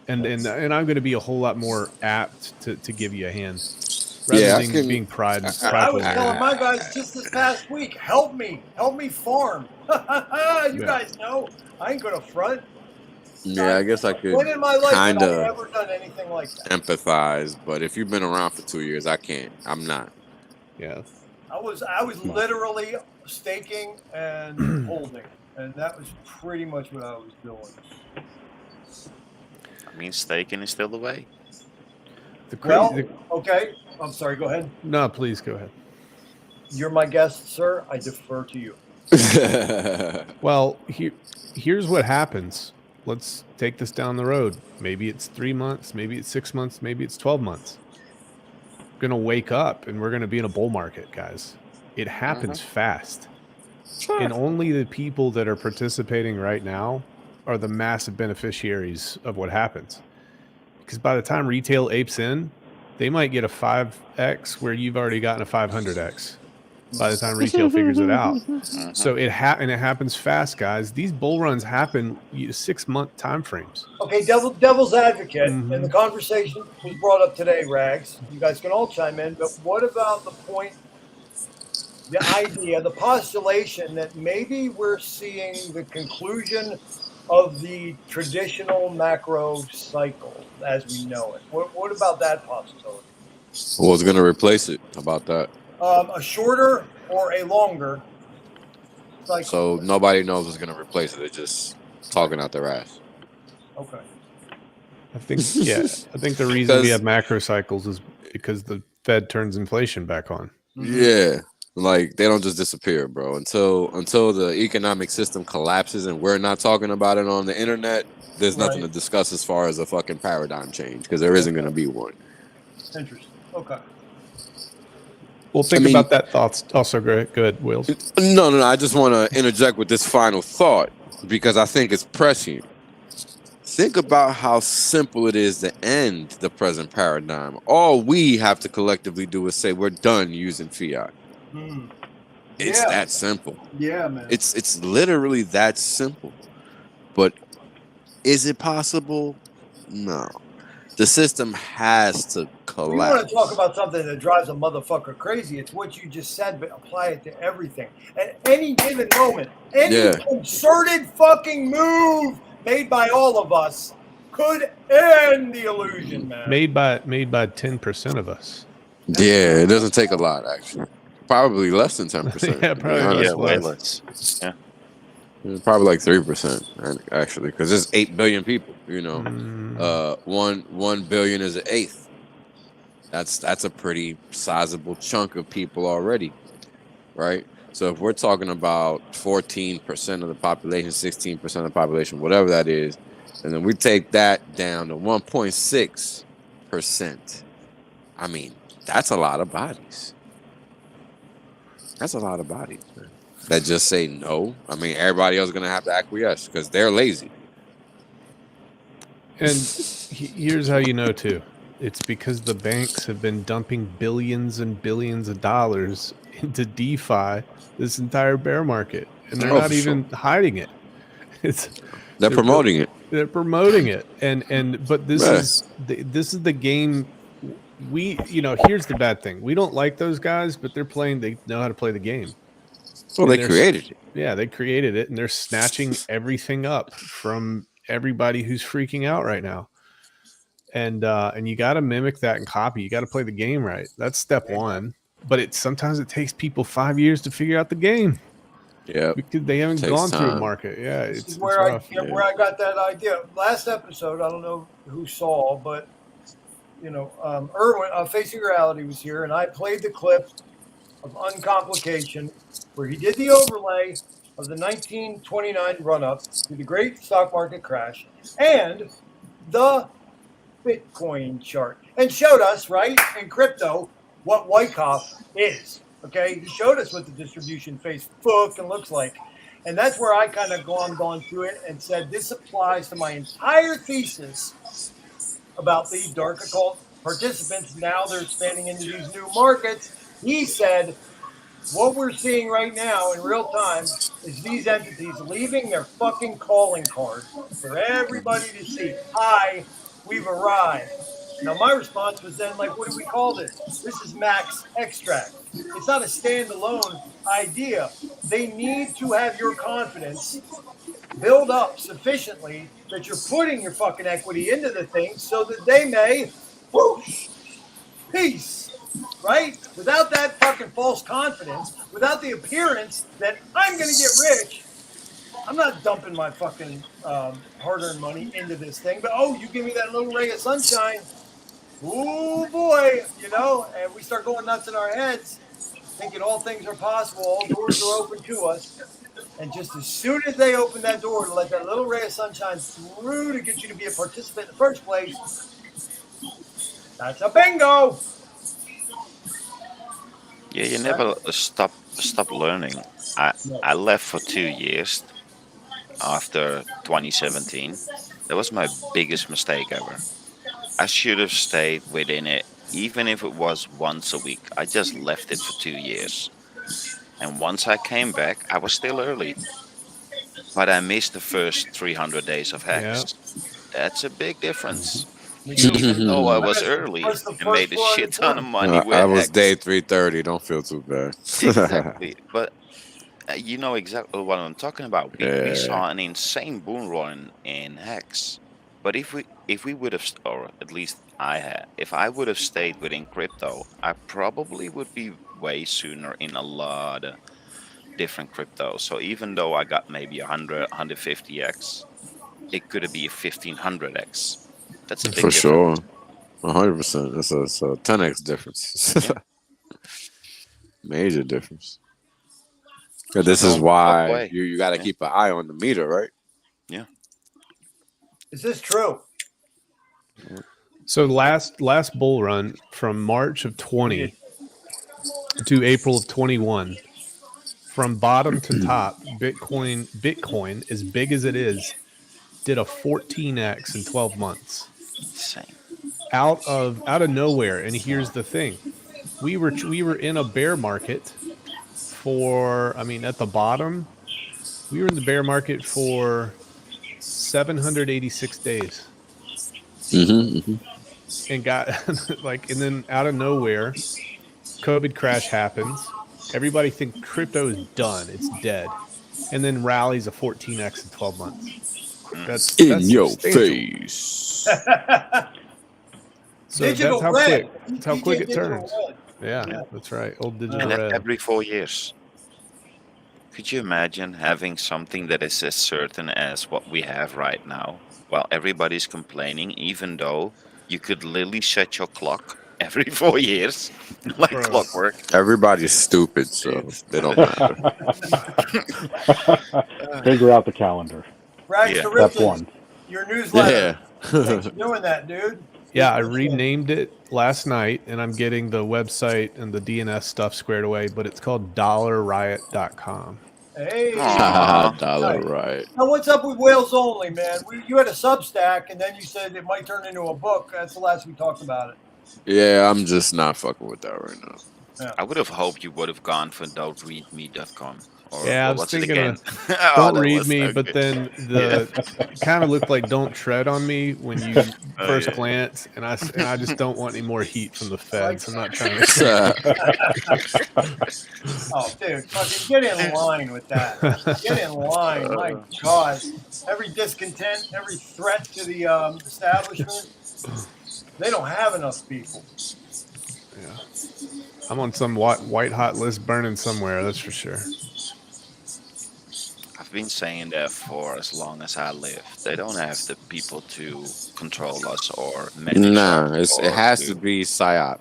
And I'm going to be a whole lot more apt to give you a hand, rather than being prideful. I was telling my guys just this past week, help me farm. You guys know I ain't gonna front. Yeah, I guess I could When in my life kind have I of ever done anything like that? empathize, but if you've been around for 2 years, I can't. I'm not. Yeah. I was literally staking and holding, and that was pretty much what I was doing. I mean, staking is still the way. Okay. I'm sorry. Go ahead. No, please go ahead. You're my guest, sir. I defer to you. Well, here's what happens. Let's take this down the road. Maybe it's 3 months, maybe it's 6 months, maybe it's 12 months. We're going to wake up and we're going to be in a bull market, guys. It happens fast. Sure. And only the people that are participating right now are the massive beneficiaries of what happens. Because by the time retail apes in, they might get a 5x where you've already gotten a 500x by the time retail figures it out. So it happens fast, guys. These bull runs happen 6-month time frames. Okay, devil's advocate, and the conversation was brought up today, Rags. You guys can all chime in, but what about the point, the idea, the postulation that maybe we're seeing the conclusion of the traditional macro cycle as we know it? What about that possibility? What's going to replace it? How about that? A shorter or a longer cycle. So nobody knows what's going to replace it. They're just talking out their ass. Okay. I think the reason we have macro cycles is because the Fed turns inflation back on. Yeah. Like they don't just disappear, bro. Until the economic system collapses and we're not talking about it on the internet, there's nothing to discuss as far as a fucking paradigm change because there isn't going to be one. Interesting. Okay. Well, think about that thoughts. Also, go ahead, Wills. No. I just want to interject with this final thought because I think it's prescient. Think about how simple it is to end the present paradigm. All we have to collectively do is say we're done using fiat. It's that simple. Yeah, man. It's literally that simple. But is it possible? No. The system has to collapse. We want to talk about something that drives a motherfucker crazy. It's what you just said, but apply it to everything. At any given moment, any concerted fucking move made by all of us could end the illusion, man. Made by 10% of us. Yeah, it doesn't take a lot, actually. Probably less than 10%. Yeah, probably way less. Yeah. Probably like 3%, actually, because there's 8 billion people. You know, 1 billion is an eighth. That's a pretty sizable chunk of people already, right? So if we're talking about 14% of the population, 16% of the population, whatever that is, and then we take that down to 1.6%, I mean, that's a lot of bodies. That's a lot of bodies, man. That just say no. I mean, everybody else is going to have to acquiesce because they're lazy. And here's how you know too. It's because the banks have been dumping billions and billions of dollars into DeFi this entire bear market, and they're not even hiding it. They're promoting it. They're promoting it, but this is the game. Here's the bad thing. We don't like those guys, but they're playing. They know how to play the game. Well, they created it. Yeah, they created it, and they're snatching everything up from everybody who's freaking out right now. And you got to mimic that and copy. You got to play the game right. That's step one. But sometimes it takes people 5 years to figure out the game. Yeah, because they haven't gone through a market. Yeah, it's where rough. I got that idea. Last episode, I don't know who saw, but Erwin, Facing Reality was here, and I played the clip of Uncomplication, where he did the overlay of the 1929 run-up to the great stock market crash and the Bitcoin chart, and showed us, right, in crypto, what Wyckoff is. Okay, he showed us what the distribution face fucking looks like. And that's where I kind of gone through it and said this applies to my entire thesis about the dark occult participants. Now they're expanding into these new markets. He said what we're seeing right now in real time is these entities leaving their fucking calling card for everybody to see. Hi, we've arrived. Now, my response was then, like, what do we call this? This is max extract. It's not a standalone idea. They need to have your confidence build up sufficiently that you're putting your fucking equity into the thing so that they may, whoosh, peace, right? Without that fucking false confidence, without the appearance that I'm going to get rich, I'm not dumping my fucking hard-earned money into this thing. But, you give me that little ray of sunshine. Oh boy, and we start going nuts in our heads, thinking all things are possible, all doors are open to us. And just as soon as they open that door to let that little ray of sunshine through to get you to be a participant in the first place, that's a bingo. Yeah, you never stop learning. I left for 2 years after 2017. That was my biggest mistake ever. I should have stayed within it, even if it was once a week. I just left it for 2 years. And once I came back, I was still early. But I missed the first 300 days of Hex. That's a big difference. Even though I was early and made a shit ton of money with I was Hex. day 330. Don't feel too bad. Exactly. But you know exactly what I'm talking about. We saw an insane boom run in Hex. But if we would have, or at least if I would have stayed within crypto, I probably would be way sooner in a lot of different cryptos. So even though I got maybe 100, 150x, it could be a 1500x. That's a big difference. Sure. 100%. It's a 10x difference. Yeah. Major difference. This is why you got to keep an eye on the meter, right? Yeah. Is this true? So last bull run from March of 20 to April of 21, from bottom to top, Bitcoin, as big as it is, did a 14x in 12 months. Insane. Out of nowhere. And here's the thing. We were in a bear market at the bottom, we were in the bear market for 786 days. And got and then out of nowhere, COVID crash happens. Everybody thinks crypto is done. It's dead. And then rallies a 14x in 12 months. That's your substantial. face. So that's how quick it turns. Yeah, that's right. Old digital red. Every 4 years. Could you imagine having something that is as certain as what we have right now? While everybody's complaining, even though you could literally set your clock every 4 years, like clockwork. Everybody's stupid, so they don't matter. Figure out the calendar. Step one. Your newsletter. Thanks for doing that, dude. Yeah, I renamed it last night, and I'm getting the website and the DNS stuff squared away, but it's called dollarriot.com. Hey, Dollar, right? Now, what's up with Wales Only, man? You had a Substack, and then you said it might turn into a book. That's the last we talked about it. Yeah, I'm just not fucking with that right now. Yeah. I would have hoped you would have gone for don'treadme.com. Or Yeah, I what was was it thinking again? of Don't that Read was Me, so but good. then the kind of looked like Don't Tread on Me when you first yeah. glance, and I just don't want any more heat from the feds. I'm not trying to. Oh, dude, fucking get in line with that. Get in line. My God. Every discontent, every threat to the establishment, they don't have enough people. Yeah. I'm on some white hot list burning somewhere, that's for sure. I've been saying that for as long as I live. They don't have the people to control us or manage us. It has to be psyop.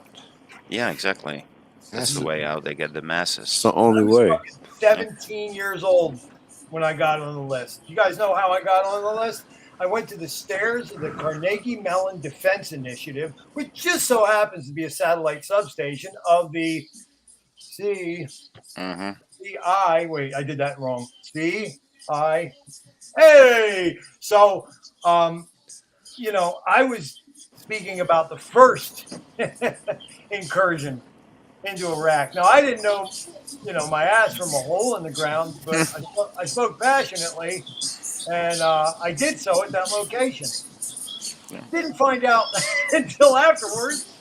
Yeah, exactly. That's the way out they get the masses. It's the only way. 17 years old when I got on the list. You guys know how I got on the list? I went to the stairs of the Carnegie Mellon Defense Initiative, which just so happens to be a satellite substation of the CI. Wait, I did that wrong. CI. Hey! So, you know, I was speaking about the first incursion into Iraq. Now, I didn't know, you know, my ass from a hole in the ground, but I spoke passionately, and I did so at that location. Didn't find out until afterwards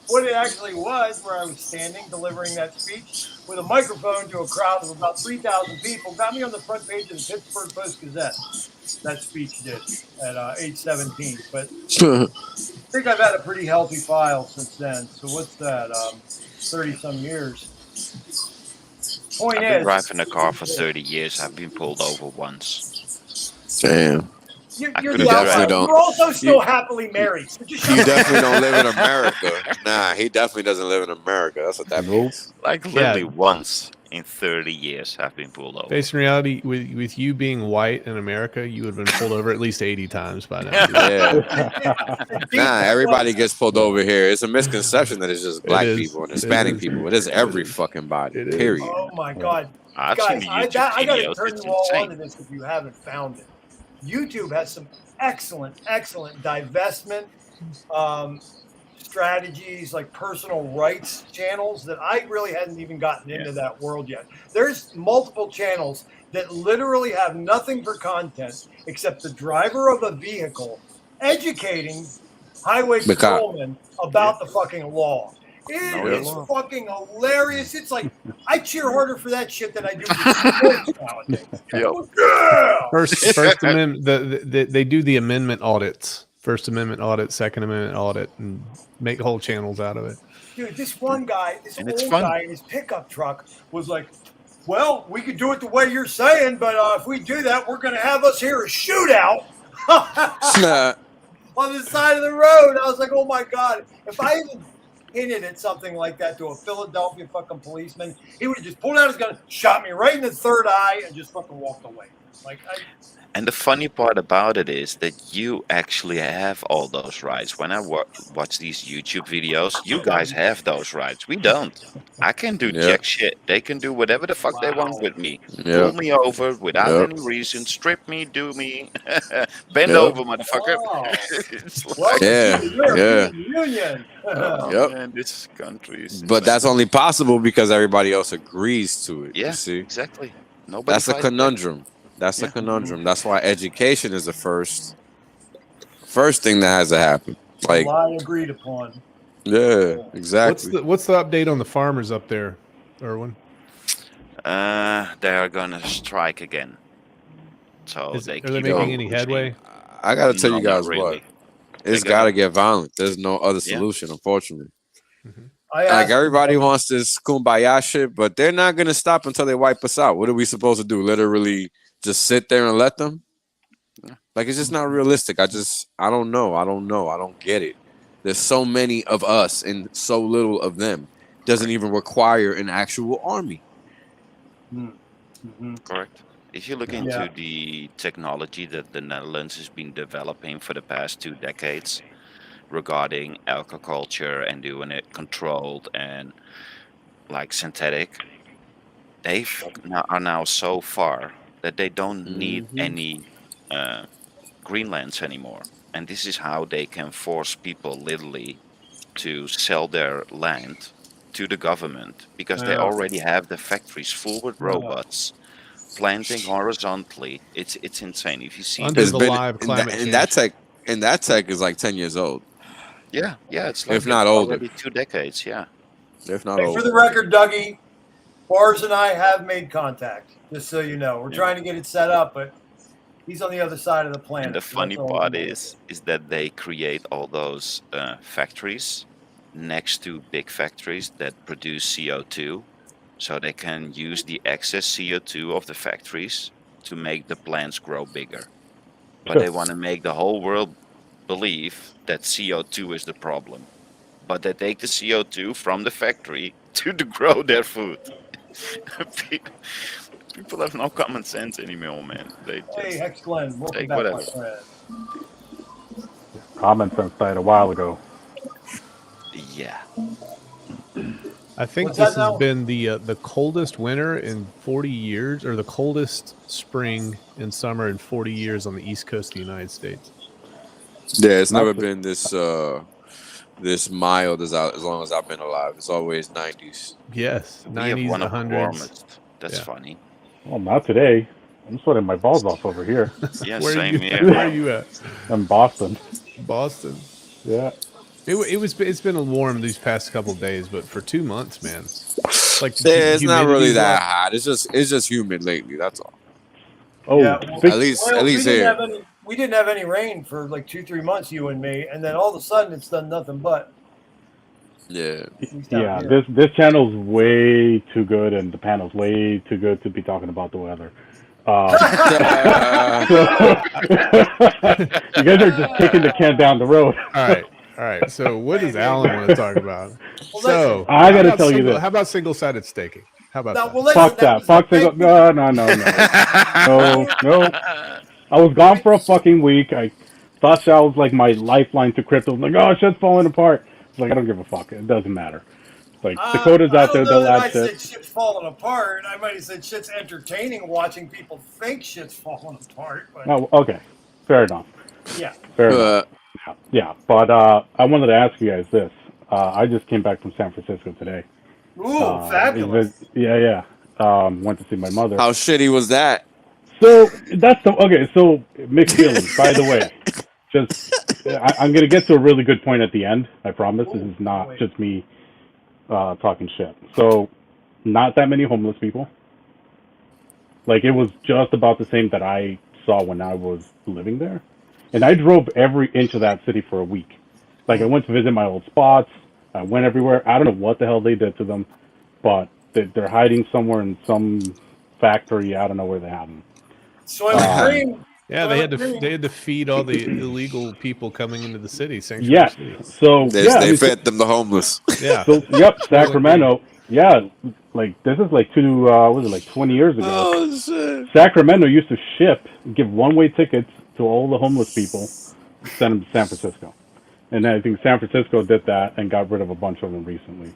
what it actually was, where I was standing delivering that speech with a microphone to a crowd of about 3,000 people. Got me on the front page of the Pittsburgh Post-Gazette. That speech did at age 17. But I think I've had a pretty healthy file since then. So what's that? 30-some years. Point I've been is, driving a car for 30 years. I've been pulled over once. Damn. You're the outlier. You're also still happily married. So you definitely don't live in America. Nah, he definitely doesn't live in America. That's what that means. Like literally once in 30 years I've been pulled over. Based in reality, with you being white in America, you would have been pulled over at least 80 times by now. Yeah. Nah, everybody gets pulled over here. It's a misconception that it's just black people and Hispanic people. It is every fucking body. Period. Oh my God. I've Guys, seen the YouTube I got to videos. turn It's you all insane. onto this if you haven't found it. YouTube has some excellent divestment strategies, like personal rights channels that I really hadn't even gotten into that world yet. There's multiple channels that literally have nothing for content except the driver of a vehicle educating highway patrolmen about the fucking law. It is fucking hilarious. It's like I cheer harder for that shit than I do for sports nowadays. Yeah. First Amendment, they do the amendment audits. First Amendment audit, Second Amendment audit, and make whole channels out of it. Dude, this one guy, this old guy in his pickup truck was like, well, we could do it the way you're saying, but if we do that, we're going to have us here a shootout on the side of the road. I was like, oh my God. If I even hinted at something like that to a Philadelphia fucking policeman, he would have just pulled out his gun, shot me right in the third eye, and just fucking walked away. Like, And the funny part about it is that you actually have all those rights. When I watch these YouTube videos, you guys have those rights. We don't. I can do jack shit. They can do whatever the fuck they want with me. Pull me over without any reason. Strip me, do me. Bend over, motherfucker. It's like, man, this country is But that's only possible because everybody else agrees to it. Yeah, you see? exactly. Nobody That's a fights conundrum. That's a conundrum. That's why education is the first thing that has to happen. Like, lie agreed upon. Yeah, exactly. What's the update on the farmers up there, Erwin? They are gonna strike again. So are they making any headway? I gotta tell you guys really. what. It's gotta get violent. There's no other solution, unfortunately. Like everybody wants this kumbaya shit, but they're not gonna stop until they wipe us out. What are we supposed to do? Literally just sit there and let them? Like, it's just not realistic. I don't know. I don't get it. There's so many of us and so little of them. Doesn't even require an actual army. Correct. If you look into the technology that the Netherlands has been developing for the past 2 decades regarding aquaculture and doing it controlled and like synthetic, are now so far that they don't need any greenlands anymore. And this is how they can force people literally to sell their land to the government, because they already have the factories full with robots planting horizontally. It's insane. If you see Under the live climate and change. that tech is like 10 years old. Yeah, it's like if not older. already 2 decades. Yeah, if not Hey, older. for the record, Dougie, Bars and I have made contact. Just so you know, we're trying to get it set up, but he's on the other side of the planet. and the funny part is that they create all those factories next to big factories that produce CO2, so they can use the excess CO2 of the factories to make the plants grow bigger. But they want to make the whole world believe that CO2 is the problem. But they take the CO2 from the factory to grow their food. People have no common sense anymore, man. They just hey, Hex Glenn, welcome take back, whatever. my friend. Common sense died a while ago. Yeah. I think What's this that now? has been the coldest winter in 40 years, or the coldest spring and summer in 40 years on the East Coast of the United States. Yeah, it's never been this this mild as long as I've been alive. It's always 90s. Yes, We have 90s, one of the 100s. warmest. That's Yeah. funny. Well, not today. I'm sweating my balls off over here. Yeah, Where are same you, here. where are you at? In Boston. Boston. Yeah. It's been warm these past couple of days, but for 2 months, man, like Yeah, it's not really humidity's that up. hot. It's just humid lately. That's all. Oh, Yeah, well, big- At least we didn't here. have any. We didn't have any rain for like 2-3 months, you and me, and then all of a sudden it's done nothing but. Yeah. yeah. This channel's way too good, and the panel's way too good to be talking about the weather. So, you guys are just kicking the can down the road. All right. So what does Alan want to talk about? So I gotta how about tell you this. How about single-sided staking? How about No, that? well, listen, Fuck that. Fuck single. No. No. I was gone for a fucking week. I thought that was like my lifeline to crypto. I'm like, oh, shit's falling apart. It's like, I don't give a fuck. It doesn't matter. Like, Dakota's out there, they'll I add said shit. shit's falling apart. I might have said shit's entertaining watching people think shit's falling apart. But Oh, okay. Fair enough. yeah. Fair enough. Yeah. But I wanted to ask you guys this. I just came back from San Francisco today. Ooh, fabulous. Yeah. Went to see my mother. How shitty was that? So okay. So mixed feelings. By the way, I'm gonna get to a really good point at the end. I promise. This is not just me talking shit. So, not that many homeless people. Like, it was just about the same that I saw when I was living there, and I drove every inch of that city for a week. Like, I went to visit my old spots. I went everywhere. I don't know what the hell they did to them, but they're hiding somewhere in some factory. I don't know where they have them. Soylent Green. Yeah, they had to feed all the illegal people coming into the city. Yeah, so they fed them the homeless. Yeah. So yep, Sacramento. Yeah, like this is like 20 years ago. Oh shit! Sacramento used to give one-way tickets to all the homeless people, send them to San Francisco, and I think San Francisco did that and got rid of a bunch of them recently.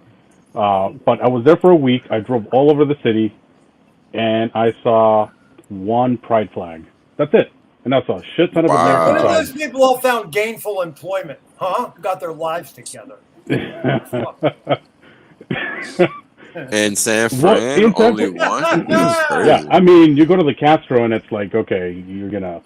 But I was there for a week. I drove all over the city, and I saw one pride flag. That's it. And I saw a shit ton of American When have flags. those people all found gainful employment? Huh? Got their lives together. In San Fran, only one. Yeah, I mean, you go to the Castro and it's like, okay, you're gonna.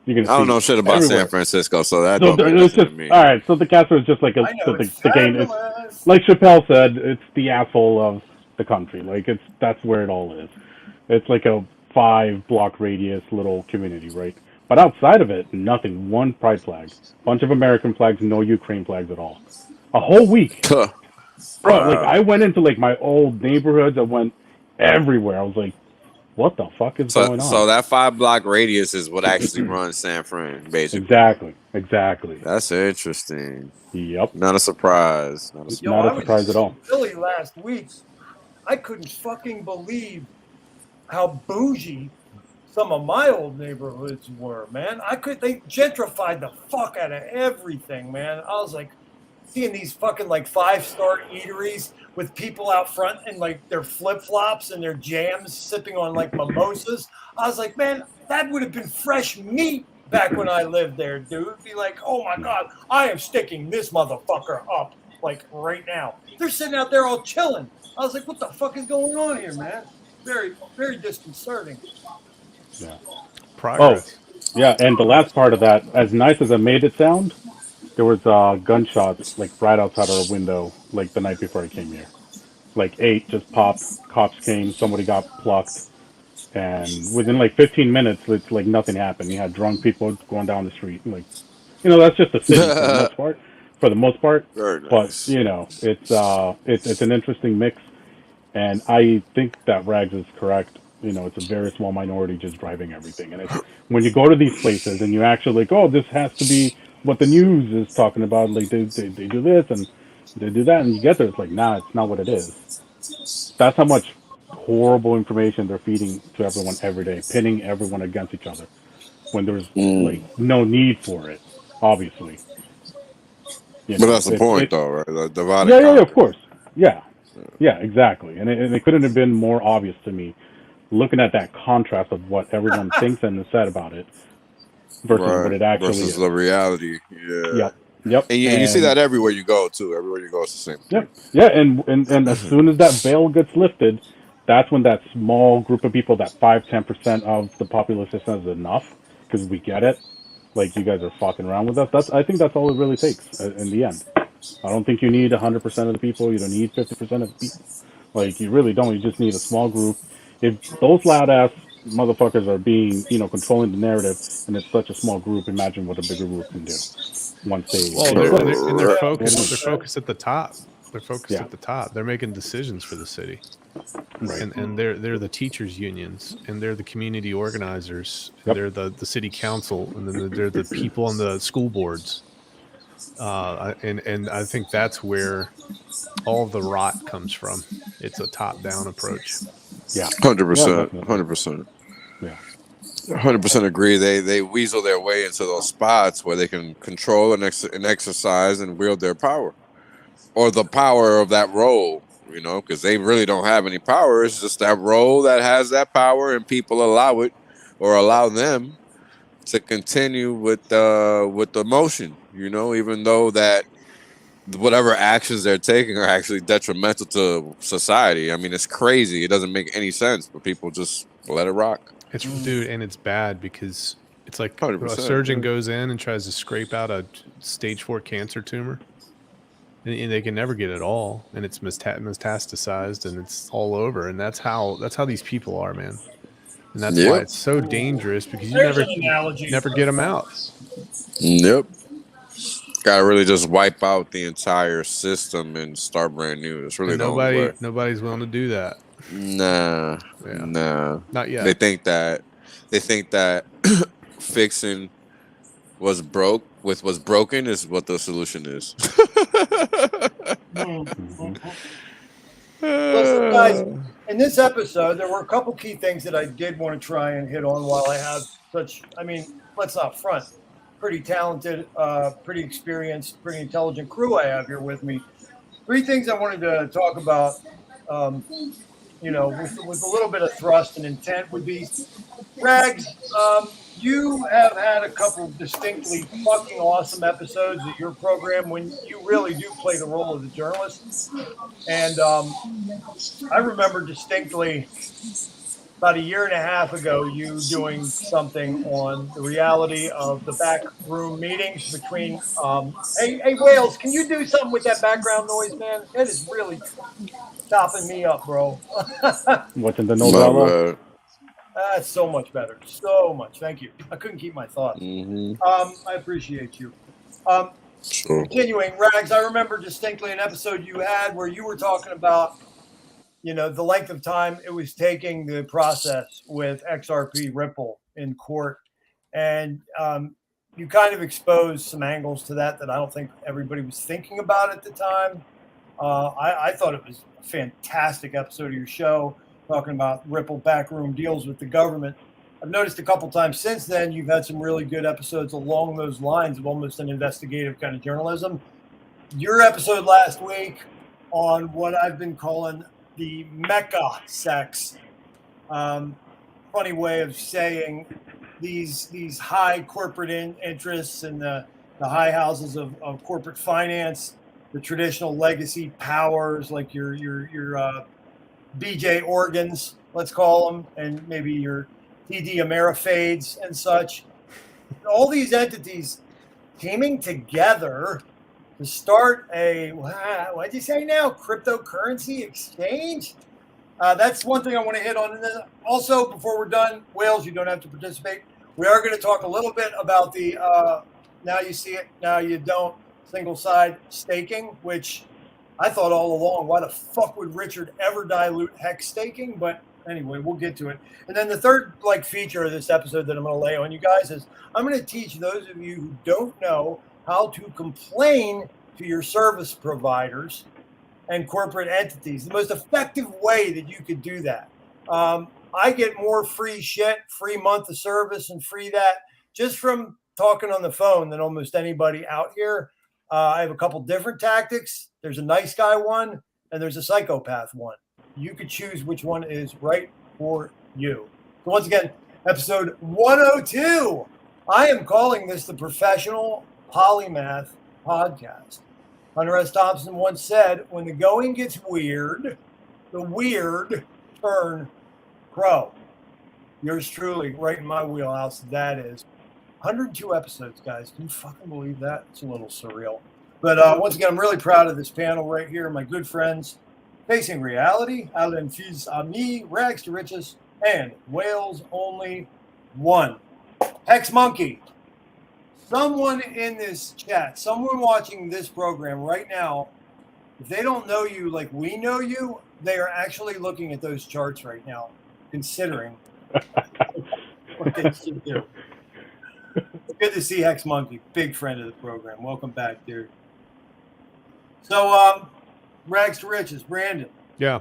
I don't know shit about everywhere. San Francisco, so that So don't mean it's nothing just to me. all right. So the Castro is just like the game. It's, like Chappelle said, it's the asshole of the country. Like that's where it all is. It's like a 5-block radius little community, right? But outside of it, nothing. One pride flag, bunch of American flags, no Ukraine flags at all. A whole week. Bro, like I went into like my old neighborhoods. I went everywhere. I was like, what the fuck is going on? So that 5-block radius is what actually runs San Fran, basically. Exactly. That's interesting. Yep. Not a surprise. Not a surprise at all. In Philly last week, I couldn't fucking believe how bougie some of my old neighborhoods were, man. They gentrified the fuck out of everything, man. I was like, seeing these fucking like 5-star eateries with people out front and like their flip-flops and their jams sipping on like mimosas. I was like, man, that would have been fresh meat back when I lived there, dude. It'd be like, oh my God, I am sticking this motherfucker up like right now. They're sitting out there all chilling. I was like, what the fuck is going on here, man? Very, very disconcerting. Yeah. Progress. Oh, yeah, and the last part of that, as nice as it made it sound, there was gunshots like right outside our window, like the night before I came here. Like 8 just popped. Cops came. Somebody got plucked, and within like 15 minutes, it's like nothing happened. You had drunk people going down the street. Like, that's just the city for the most part. For the most part, Very nice. But it's an interesting mix, and I think that Rags is correct. It's a very small minority just driving everything, and it's when you go to these places and you actually like, oh, this has to be what the news is talking about. Like they do this and they do that, and you get there, it's like, nah, it's not what it is. That's how much horrible information they're feeding to everyone every day, pitting everyone against each other when there's like no need for it, obviously. But that's the point, though, right? The divided yeah, of course. Yeah, exactly. And it couldn't have been more obvious to me, looking at that contrast of what everyone thinks and is said about it versus what it actually versus is. the reality. Yeah. Yep. And you see that everywhere you go, too. Everywhere you go, it's the same thing. Yeah, and as soon as that veil gets lifted, that's when that small group of people, that 5-10% of the population says enough, because we get it. Like, you guys are fucking around with us. I think that's all it really takes in the end. I don't think you need 100% of the people. You don't need 50% of the people. Like, you really don't. You just need a small group. If those loud-ass motherfuckers are being, controlling the narrative, and it's such a small group, imagine what a bigger group can do once they... Well, they're focused at the top. They're focused at the top. They're making decisions for the city. Right. And they're the teachers' unions, and they're the community organizers, and they're the city council, and then they're the people on the school boards. And I think that's where all the rot comes from. It's a top-down approach. Yeah, 100%, 100%. Yeah, 100% agree. They weasel their way into those spots where they can control and exercise and wield their power, or the power of that role. Because they really don't have any power. It's just that role that has that power, and people allow it or allow them to continue with the motion. Even though that whatever actions they're taking are actually detrimental to society. I mean, it's crazy. It doesn't make any sense, but people just let it rock. Dude, and it's bad because it's like 100%, a surgeon goes in and tries to scrape out a stage 4 cancer tumor. And they can never get it all, and it's metastasized, and it's all over, and that's how these people are, man. And that's why it's so dangerous, because you never get them out. Yep. Gotta really just wipe out the entire system and start brand new. It's really nobody's willing to do that. Nah, not yet. They think that fixing what's broken is what the solution is. Listen, guys, in this episode, there were a couple key things that I did want to try and hit on while I have let's not front, pretty talented, pretty experienced, pretty intelligent crew I have here with me. 3 things I wanted to talk about, with a little bit of thrust and intent would be, Rags, you have had a couple distinctly fucking awesome episodes of your program when you really do play the role of the journalist. And I remember distinctly about 1.5 years ago, you doing something on the reality of the back room meetings between, hey, Wales, can you do something with that background noise, man? It is really topping me up, bro. Watching the Novella. That's so much better. So much. Thank you. I couldn't keep my thoughts. I appreciate you. Sure. Continuing, Rags, I remember distinctly an episode you had where you were talking about, the length of time it was taking the process with XRP Ripple in court. And you kind of exposed some angles to that I don't think everybody was thinking about at the time. I thought it was a fantastic episode of your show, talking about Ripple backroom deals with the government. I've noticed a couple times since then, you've had some really good episodes along those lines of almost an investigative kind of journalism. your episode last week on what I've been calling the MECHA CEX. Funny way of saying these high corporate interests and the high houses of corporate finance, the traditional legacy powers like your BJ organs, let's call them, and maybe your TD Ameritrades and such. All these entities coming together to start a, what'd you say now, cryptocurrency exchange? That's one thing I want to hit on. And then also, before we're done, Wales, you don't have to participate. We are going to talk a little bit about the now you see it, now you don't, single side staking, which I thought all along, why the fuck would Richard ever dilute hex staking? But anyway, we'll get to it. And then the third feature of this episode that I'm going to lay on you guys is I'm going to teach those of you who don't know how to complain to your service providers and corporate entities. The most effective way that you could do that. I get more free shit, free month of service and free that just from talking on the phone than almost anybody out here. I have a couple different tactics. There's a nice guy one and there's a psychopath one. You could choose which one is right for you. So once again, episode 102. I am calling this the Professional Polymath Podcast. Hunter S. Thompson once said, when the going gets weird, the weird turn pro. Yours truly, right in my wheelhouse, that is. 102 episodes, guys. Can you fucking believe that? It's a little surreal. But once again, I'm really proud of this panel right here. My good friends, Facing Reality, Alain Fils Ami, Rags to Riches, and Wales Only One. Hex Monkey. Someone in this chat, someone watching this program right now, if they don't know you like we know you, they are actually looking at those charts right now, considering what they should do. It's good to see Hex Monkey, big friend of the program. Welcome back, dude. So, Rags to Riches, Brandon. Yeah.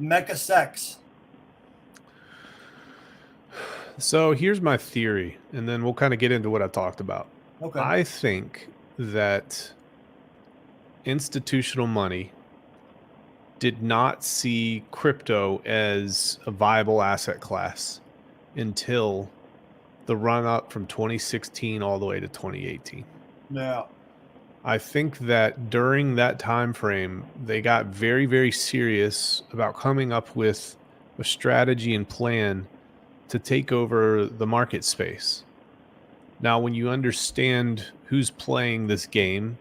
MECHA CEX. So here's my theory, and then we'll kind of get into what I talked about. Okay. I think that institutional money did not see crypto as a viable asset class until the run up from 2016 all the way to 2018. Yeah. I think that during that time frame, they got very, very serious about coming up with a strategy and plan to take over the market space. Now, when you understand who's playing this game,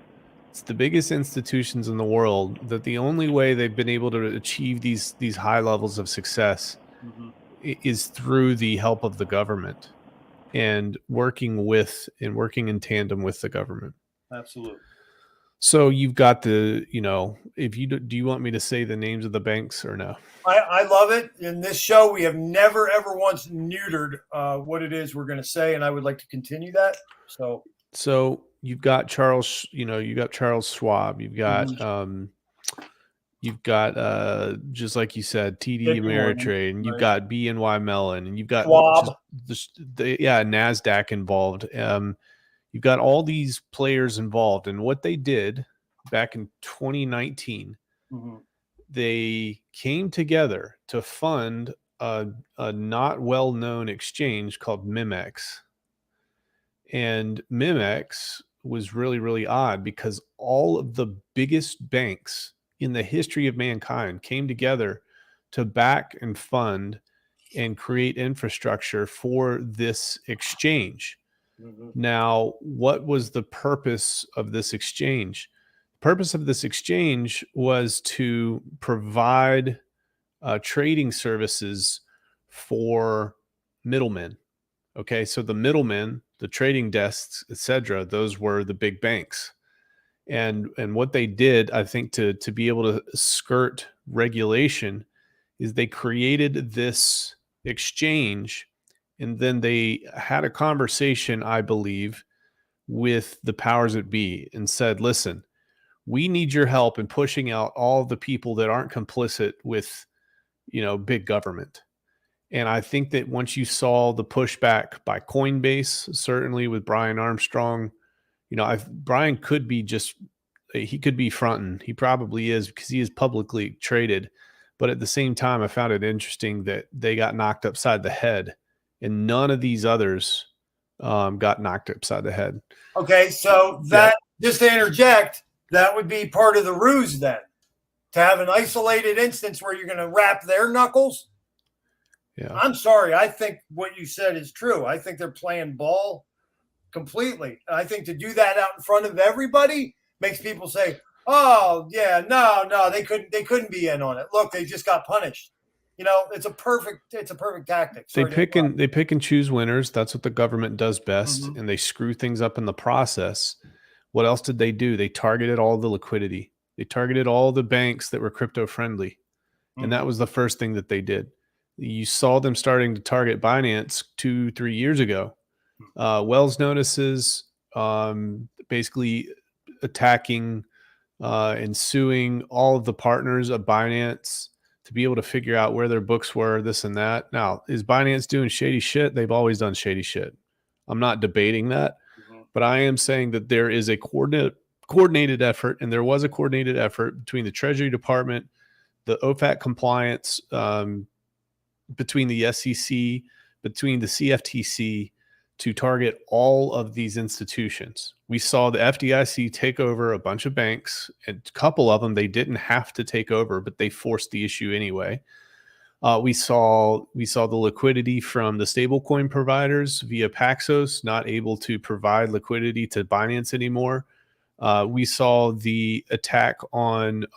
it's the biggest institutions in the world that the only way they've been able to achieve these high levels of success is through the help of the government and working in tandem with the government. Absolutely. So you've got do you want me to say the names of the banks or no? I love it. In this show, we have never, ever once neutered what it is we're going to say, and I would like to continue that. So you've got Charles Schwab, you've got just like you said, TD Ameritrade, and you've got BNY Mellon, and you've got NASDAQ involved. You've got all these players involved, and what they did back in 2019, they came together to fund a not well-known exchange called MEMEX. And MEMEX was really, really odd because all of the biggest banks in the history of mankind came together to back and fund and create infrastructure for this exchange. Now, what was the purpose of this exchange? The purpose of this exchange was to provide trading services for middlemen. Okay, so the middlemen, the trading desks, etc., those were the big banks. And what they did, I think, to be able to skirt regulation is they created this exchange. And then they had a conversation, I believe, with the powers that be and said, listen, we need your help in pushing out all the people that aren't complicit with, big government. And I think that once you saw the pushback by Coinbase, certainly with Brian Armstrong, Brian could be just he could be fronting. He probably is because he is publicly traded. But at the same time, I found it interesting that they got knocked upside the head, and none of these others got knocked upside the head. Okay, so that, just to interject, that would be part of the ruse then, to have an isolated instance where you're going to wrap their knuckles. Yeah, I'm sorry. I think what you said is true. I think they're playing ball completely. And I think to do that out in front of everybody makes people say, "Oh, yeah, no, they couldn't be in on it. Look, they just got punished." You know, it's a perfect tactic. They pick and choose winners. That's what the government does best, and they screw things up in the process. What else did they do? They targeted all the liquidity. They targeted all the banks that were crypto friendly, and that was the first thing that they did. You saw them starting to target Binance 2-3 years ago. Wells notices, basically attacking and suing all of the partners of Binance to be able to figure out where their books were, this and that. Now, is Binance doing shady shit? They've always done shady shit. I'm not debating that, but I am saying that there is a coordinated effort, and there was a coordinated effort between the Treasury Department, the OFAC compliance, between the SEC, between the CFTC, to target all of these institutions. We saw the FDIC take over a bunch of banks, and a couple of them they didn't have to take over, but they forced the issue anyway. We saw the liquidity from the stablecoin providers via Paxos not able to provide liquidity to Binance anymore. We saw the attack on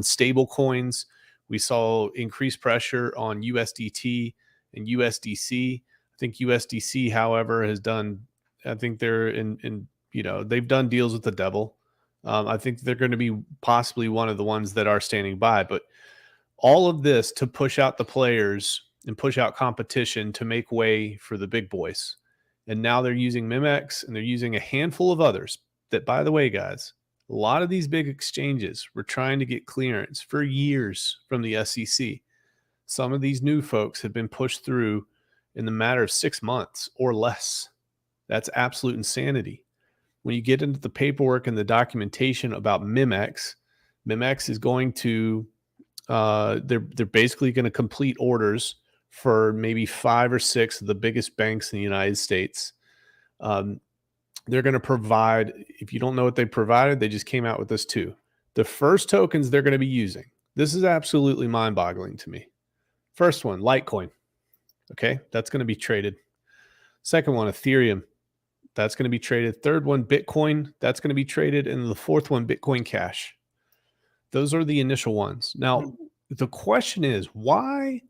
stable coins. We saw increased pressure on USDT and USDC. I think USDC, however, has done. I think they're they've done deals with the devil. I think they're going to be possibly one of the ones that are standing by. But all of this to push out the players and push out competition to make way for the big boys. And now they're using MEMEX, and they're using a handful of others that, by the way, guys, a lot of these big exchanges were trying to get clearance for years from the SEC. Some of these new folks have been pushed through in the matter of 6 months or less. That's absolute insanity. When you get into the paperwork and the documentation about MEMEX is going to, they're basically going to complete orders for maybe 5 or 6 of the biggest banks in the United States. They're going to provide, if you don't know what they provided, they just came out with this too. The first tokens they're going to be using, this is absolutely mind-boggling to me. First one, Litecoin. Okay, that's going to be traded. Second one, Ethereum. That's going to be traded. Third one, Bitcoin. That's going to be traded. And the fourth one, Bitcoin Cash. Those are the initial ones. Now, the question is, why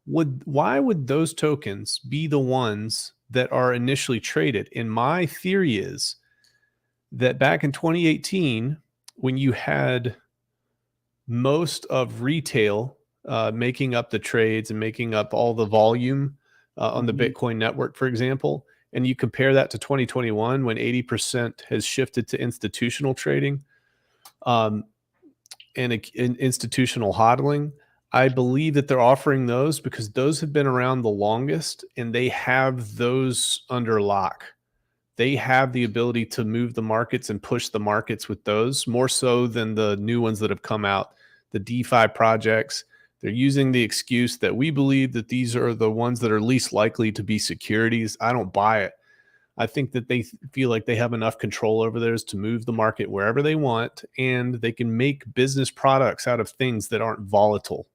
would those tokens be the ones that are initially traded? And my theory is that back in 2018, when you had most of retail making up the trades and making up all the volume on the Bitcoin network, for example, and you compare that to 2021 when 80% has shifted to institutional trading and institutional hodling, I believe that they're offering those because those have been around the longest, and they have those under lock. They have the ability to move the markets and push the markets with those more so than the new ones that have come out, the DeFi projects. They're using the excuse that we believe that these are the ones that are least likely to be securities. I don't buy it. I think that they feel like they have enough control over theirs to move the market wherever they want, and they can make business products out of things that aren't volatile.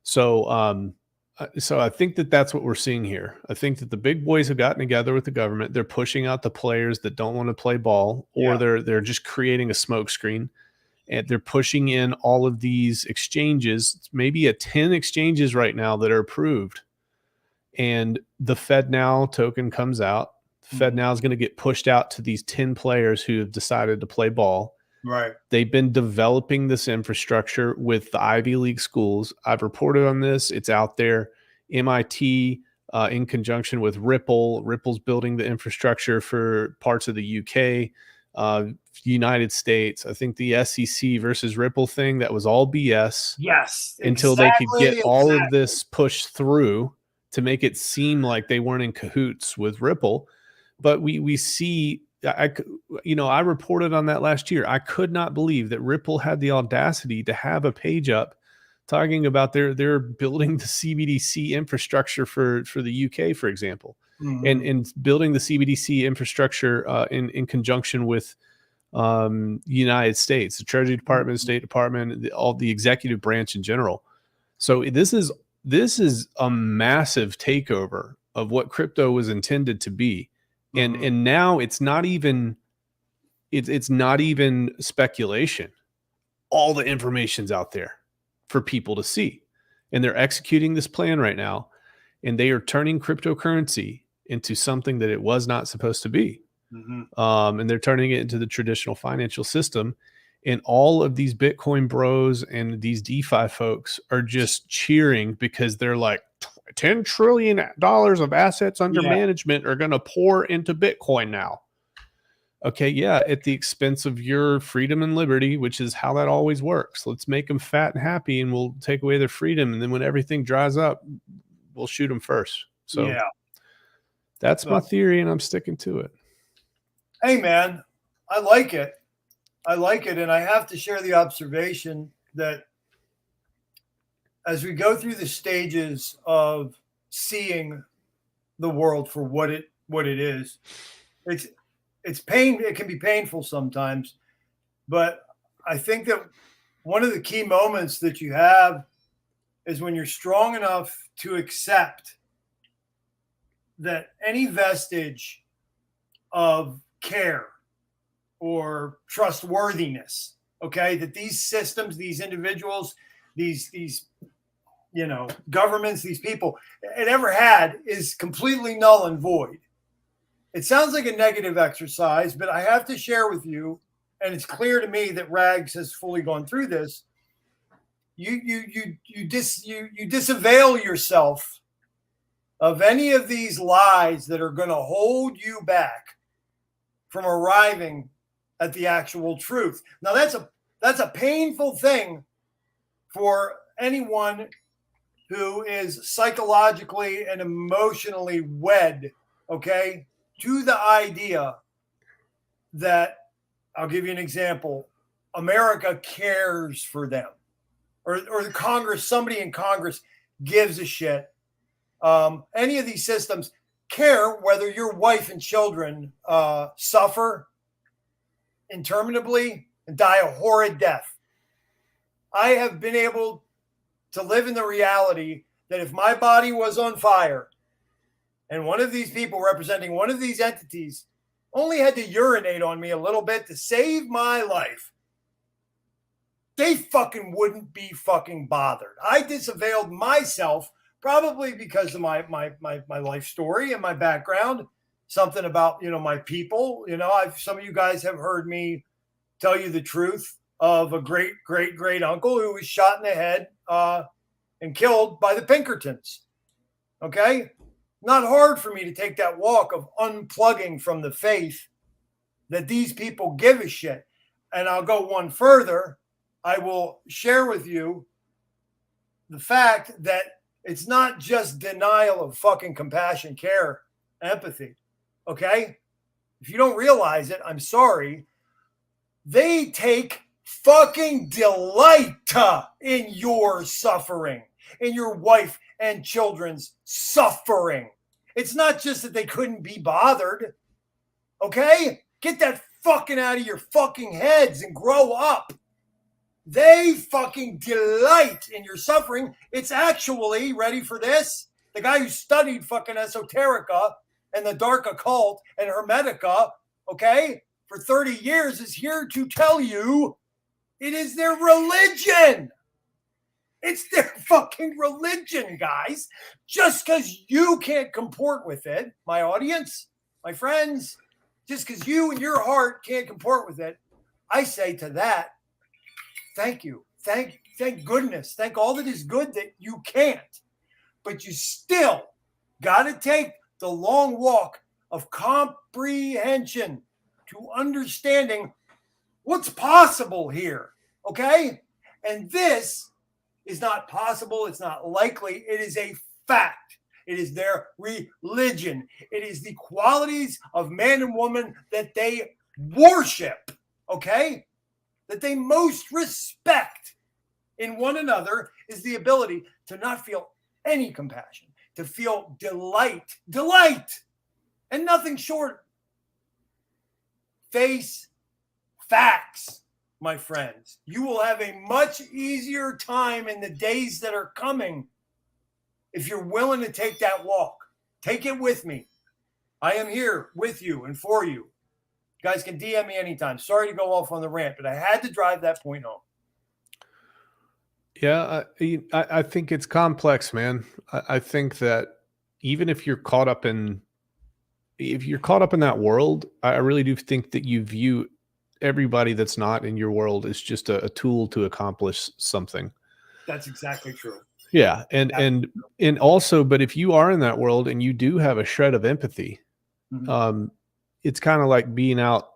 So I think that that's what we're seeing here. I think that the big boys have gotten together with the government. They're pushing out the players that don't want to play ball, or they're just creating a smokescreen. And they're pushing in all of these exchanges, maybe at 10 exchanges right now that are approved. And the FedNow token comes out. FedNow is going to get pushed out to these 10 players who have decided to play ball. Right. They've been developing this infrastructure with the Ivy League schools. I've reported on this. It's out there. MIT, in conjunction with Ripple. Ripple's building the infrastructure for parts of the UK. United States. I think the SEC versus Ripple thing, that was all BS. Yes. Until they could get all of this pushed through to make it seem like they weren't in cahoots with Ripple. But we see I reported on that last year. I could not believe that Ripple had the audacity to have a page up talking about they're building the CBDC infrastructure for the UK, for example, and building the CBDC infrastructure in conjunction with United States, the Treasury Department, State Department, all the executive branch in general. So this is a massive takeover of what crypto was intended to be. And now it's not even speculation. All the information's out there for people to see. And they're executing this plan right now. And they are turning cryptocurrency into something that it was not supposed to be. And they're turning it into the traditional financial system. And all of these Bitcoin bros and these DeFi folks are just cheering because they're like, $10 trillion of assets under management are going to pour into Bitcoin now. Okay, yeah, at the expense of your freedom and liberty, which is how that always works. Let's make them fat and happy, and we'll take away their freedom. And then when everything dries up, we'll shoot them first. So that's my theory, and I'm sticking to it. Hey, man, I like it. And I have to share the observation that as we go through the stages of seeing the world for what it is, it's pain. It can be painful sometimes, but I think that one of the key moments that you have is when you're strong enough to accept that any vestige of care or trustworthiness, okay, that these systems, these individuals, these governments, these people it ever had is completely null and void. It sounds like a negative exercise, but I have to share with you, and it's clear to me that Rags has fully gone through this. You disavail yourself of any of these lies that are going to hold you back from arriving at the actual truth. Now that's a painful thing for anyone who is psychologically and emotionally wed, okay, to the idea that, I'll give you an example, America cares for them, or the Congress, somebody in Congress gives a shit. Any of these systems care whether your wife and children suffer interminably and die a horrid death. I have been able to live in the reality that if my body was on fire and one of these people representing one of these entities only had to urinate on me a little bit to save my life, they fucking wouldn't be fucking bothered. I disavailed myself probably because of my life story and my background, something about, my people. Some of you guys have heard me tell you the truth of a great uncle who was shot in the head and killed by the Pinkertons. Okay? Not hard for me to take that walk of unplugging from the faith that these people give a shit. And I'll go one further. I will share with you the fact that it's not just denial of fucking compassion, care, empathy. Okay? If you don't realize it, I'm sorry. They take fucking delight in your suffering, in your wife and children's suffering. It's not just that they couldn't be bothered. Okay? Get that fucking out of your fucking heads and grow up. They fucking delight in your suffering. It's actually, ready for this? The guy who studied fucking esoterica and the dark occult and hermetica, okay, for 30 years is here to tell you it is their religion. It's their fucking religion, guys. Just because you can't comport with it, my audience, my friends, just because you and your heart can't comport with it, I say to that, thank you. Thank goodness. Thank all that is good that you can't. But you still got to take the long walk of comprehension to understanding what's possible here. Okay? And this is not possible. It's not likely. It is a fact. It is their religion. It is the qualities of man and woman that they worship, okay? That they most respect in one another is the ability to not feel any compassion, to feel delight, and nothing short. Face facts, my friends. You will have a much easier time in the days that are coming if you're willing to take that walk. Take it with me. I am here with you and for you. You guys can DM me anytime. Sorry to go off on the rant, but I had to drive that point home. Yeah, I think it's complex, man. I think that even if you're caught up in that world, I really do think that you view everybody that's not in your world as just a tool to accomplish something. That's exactly true. Yeah, and also, but if you are in that world and you do have a shred of empathy, it's kind of like being out,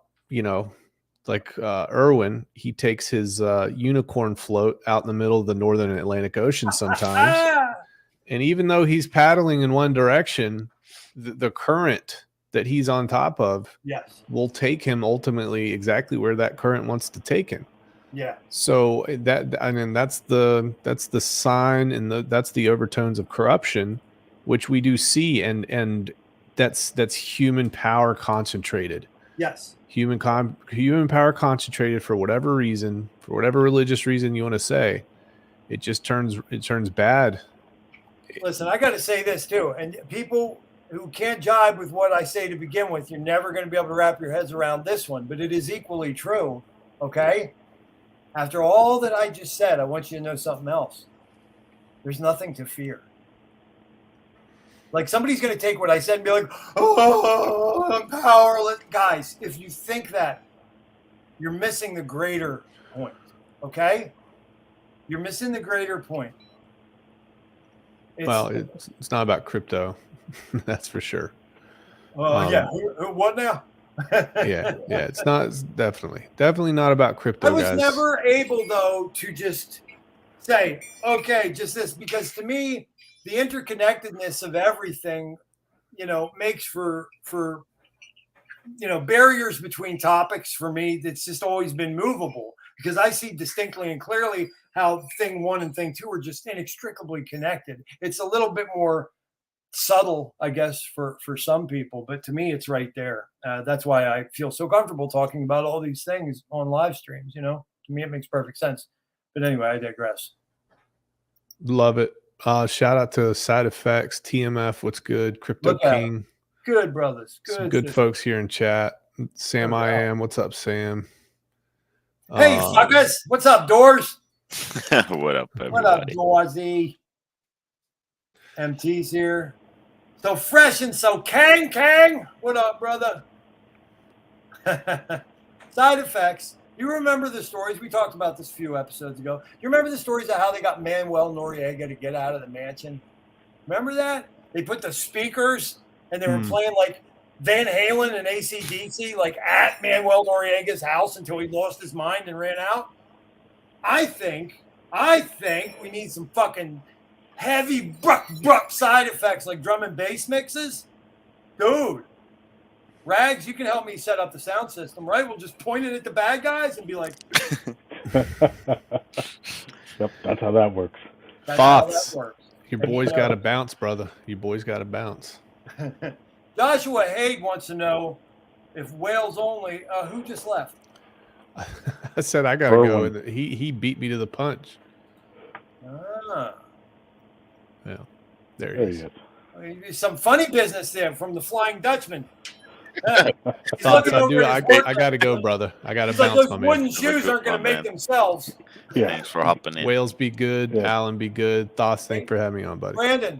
like Irwin, he takes his unicorn float out in the middle of the northern Atlantic Ocean sometimes. And even though he's paddling in one direction, the current that he's on top of will take him ultimately exactly where that current wants to take him. Yeah. So that's the sign, and that's the overtones of corruption, which we do see, and that's human power concentrated. Yes. Human power concentrated for whatever reason, for whatever religious reason you want to say, it turns bad. Listen, I got to say this too, and people who can't jibe with what I say to begin with, you're never going to be able to wrap your heads around this one, but it is equally true. Okay. After all that I just said, I want you to know something else. There's nothing to fear. Like, somebody's going to take what I said and be like, oh, I'm powerless. Guys, if you think that, you're missing the greater point, okay? You're missing the greater point. Well, it's not about crypto. That's for sure. Yeah. What now? yeah. It's not. It's definitely not about crypto. I was guys. never able, though, to just say, okay, just this, because to me, the interconnectedness of everything, makes for barriers between topics for me that's just always been movable, because I see distinctly and clearly how thing one and thing two are just inextricably connected. It's a little bit more subtle, I guess, for some people, but to me, it's right there. That's why I feel so comfortable talking about all these things on live streams. To me, it makes perfect sense. But anyway, I digress. Love it. Shout out to Side Effects, TMF. What's good? Crypto King. Good brothers. Some good folks here in chat. Sam, I am. What's up, Sam? Hey, fuckers. What's up, Doors? What up, everybody? What up, Doorsy? MT's here. So fresh and so Kang. What up, brother? Side Effects. You remember the stories? We talked about this a few episodes ago. You remember the stories of how they got Manuel Noriega to get out of the mansion? Remember that? They put the speakers and they were playing like Van Halen and AC/DC like at Manuel Noriega's house until he lost his mind and ran out. I think we need some fucking heavy bruck side effects like drum and bass mixes. Dude. Rags, you can help me set up the sound system, right? We'll just point it at the bad guys and be like... Yep, that's how that works. Thoughts. Your boy's got to bounce, brother. Your boy's got to bounce. Joshua Haig wants to know if Wales only... who just left? I said I got to go. And he beat me to the punch. Ah. Yeah, there he is. Some funny business there from the Flying Dutchman. Thoughts, I got to go, brother. I got to bounce. Like those my wooden man. shoes aren't going to make themselves. Yeah. Thanks for hopping in. Wales be good. Yeah. Alan be good. Thoughts, thanks for having me on, buddy. Brandon,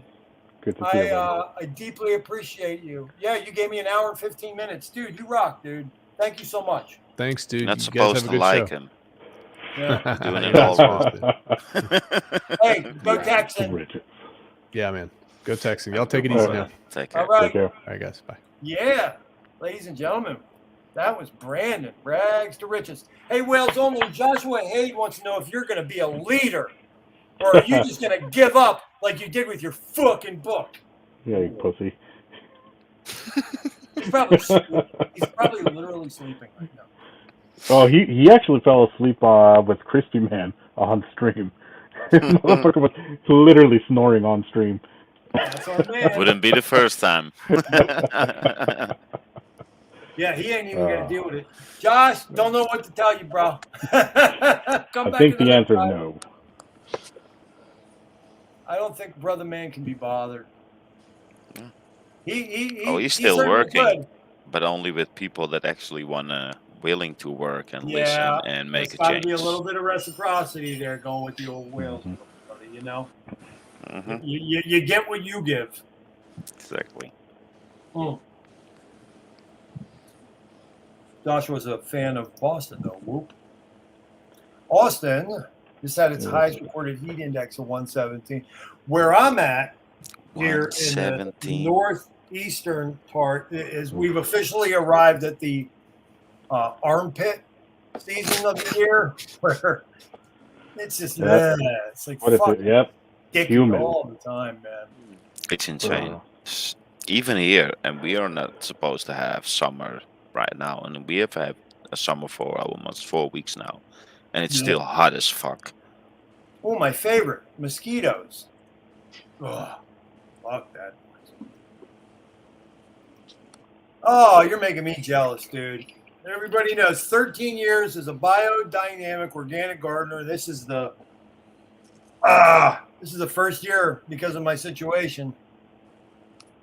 good to see you, I deeply appreciate you. Yeah, you gave me an hour and 15 minutes. Dude, you rock, dude. Thank you so much. Thanks, dude. You're not supposed to like him. Yeah. Doing it all wrong. Hey, go Texan. Yeah, man. Go Texan. Y'all take it easy now. Take care. All right. All right, guys. Bye. Yeah. Ladies and gentlemen, that was Brandon. Rags to riches. Hey, Wales only. Joshua Haig wants to know if you're going to be a leader or are you just going to give up like you did with your fucking book? Yeah, you pussy. He's probably sleeping. He's probably literally sleeping right now. Oh, he actually fell asleep with Crispy Man on stream. Motherfucker was literally snoring on stream. That's our man. Wouldn't be the first time. Yeah, he ain't even gonna deal with it. Josh, don't know what to tell you, bro. I think the answer is no. I don't think Brother Man can be bothered. He's still working, but only with people that actually willing to work and listen and make a change. There's got to be a little bit of reciprocity there going with the old whales, you know? You get what you give. Exactly. Joshua's a fan of Boston, though. Whoop. Austin just had its highest recorded heat index of 117. Where I'm at here in the northeastern part is we've officially arrived at the armpit season of the year where it's just it's like humid all the time, man. It's insane. Even here, and we are not supposed to have summer right now, and we have had a summer for almost 4 weeks now, and it's still hot as fuck. Oh, my favorite, mosquitoes. Ugh, fuck that. Oh, you're making me jealous, dude. Everybody knows 13 years as a biodynamic organic gardener. This is the first year because of my situation.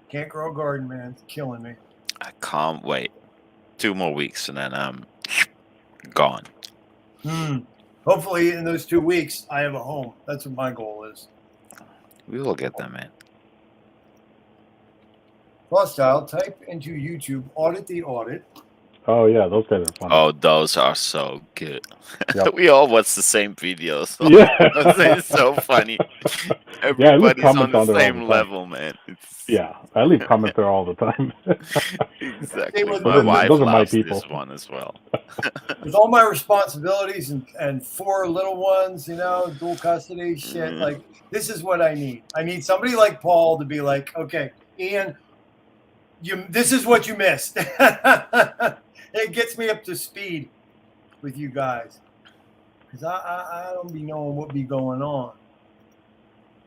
Can't grow a garden, man. It's killing me. I can't wait. 2 more weeks and then I'm gone. Hopefully in those 2 weeks I have a home. That's what my goal is. We will get them in. Thothschild, type into YouTube, audit the audit. Oh yeah, those guys are fun. Oh, those are so good. Yep. We all watch the same videos. Yeah. It's so funny. Everybody's on the same level, man. I leave comments there all the time. Exactly. My wife loves this one as well. With all my responsibilities and 4 little ones, you know, dual custody shit, like this is what I need. I need somebody like Paul to be like, okay, Ian, this is what you missed. It gets me up to speed with you guys. Because I don't be knowing what be going on.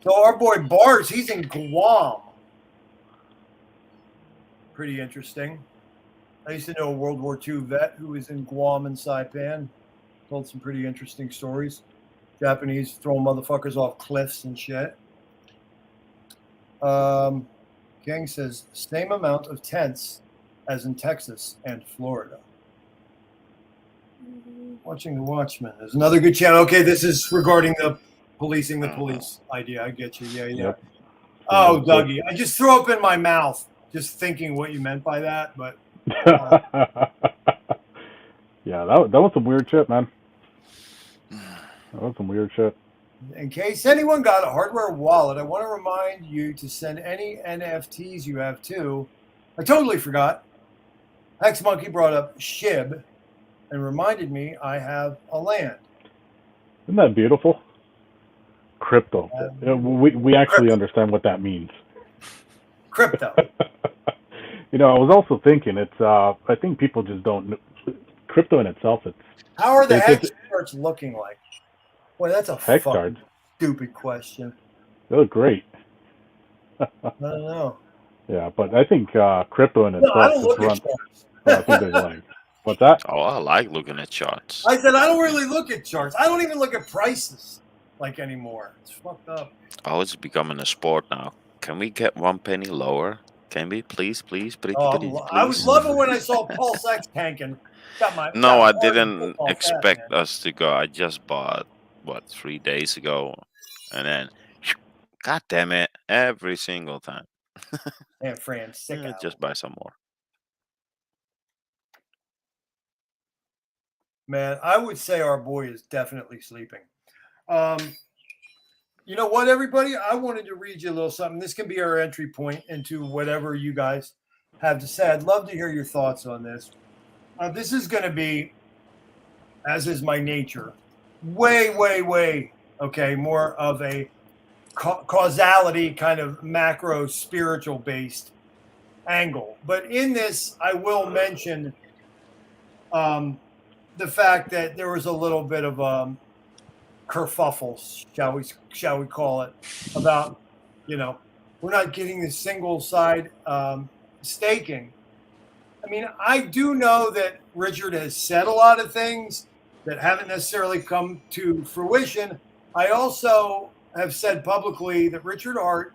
So our boy Bars, he's in Guam. Pretty interesting. I used to know a World War II vet who was in Guam and Saipan. Told some pretty interesting stories. Japanese throwing motherfuckers off cliffs and shit. Gang says, same amount of tents as in Texas and Florida. Watching the Watchmen. There's another good channel. Okay, this is regarding the policing the police idea. I get you. Yeah. Yep. Oh, Dougie, I just threw up in my mouth just thinking what you meant by that. But yeah, that was some weird shit, man. That was some weird shit. In case anyone got a hardware wallet, I want to remind you to send any NFTs you have too. I totally forgot. Hex Monkey brought up SHIB and reminded me I have a land. Isn't that beautiful? Crypto. We actually understand what that means. Crypto. You know, I was also thinking I think people just don't know. Crypto in itself, how are the hex charts looking like? Boy, that's a hex fucking cards. Stupid question. They look great. I don't know. Yeah, but I think crypto in itself I don't look at charts. I think there's like, what's that? Oh, I like looking at charts. I said I don't really look at charts. I don't even look at prices like anymore. It's fucked up. Oh, it's becoming a sport now. Can we get 1 penny lower? Can we please, please? I was loving when I saw Paul Sex tanking. No, I didn't expect us to go. I just bought 3 days ago, and then, god damn it, every single time. Man, Fran, sick out. Just buy some more. Man, I would say our boy is definitely sleeping. You know what, everybody? I wanted to read you a little something. This can be our entry point into whatever you guys have to say. I'd love to hear your thoughts on this. This is going to be, as is my nature, way, okay, more of a causality kind of macro spiritual based angle. But in this, I will mention the fact that there was a little bit of kerfuffle, shall we call it, about, we're not getting the single side staking. I mean, I do know that Richard has said a lot of things that haven't necessarily come to fruition. I also have said publicly that Richard Hart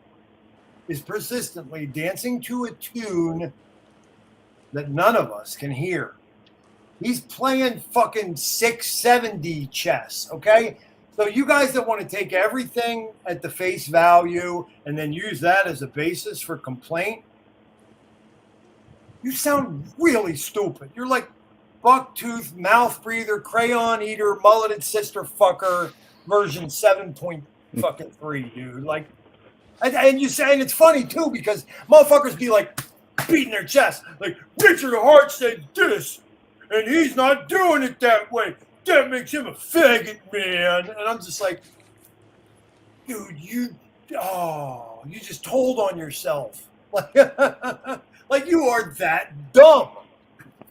is persistently dancing to a tune that none of us can hear. He's playing fucking 670 chess, okay? So you guys that want to take everything at the face value and then use that as a basis for complaint, you sound really stupid. You're like bucktooth, mouth breather, crayon eater, mulleted sister fucker version 7.3, dude. Like, and you say, and it's funny too, because motherfuckers be like beating their chest, like Richard Hart said this, and he's not doing it that way. That makes him a faggot, man. And I'm just like, dude, you just told on yourself. Like you are that dumb.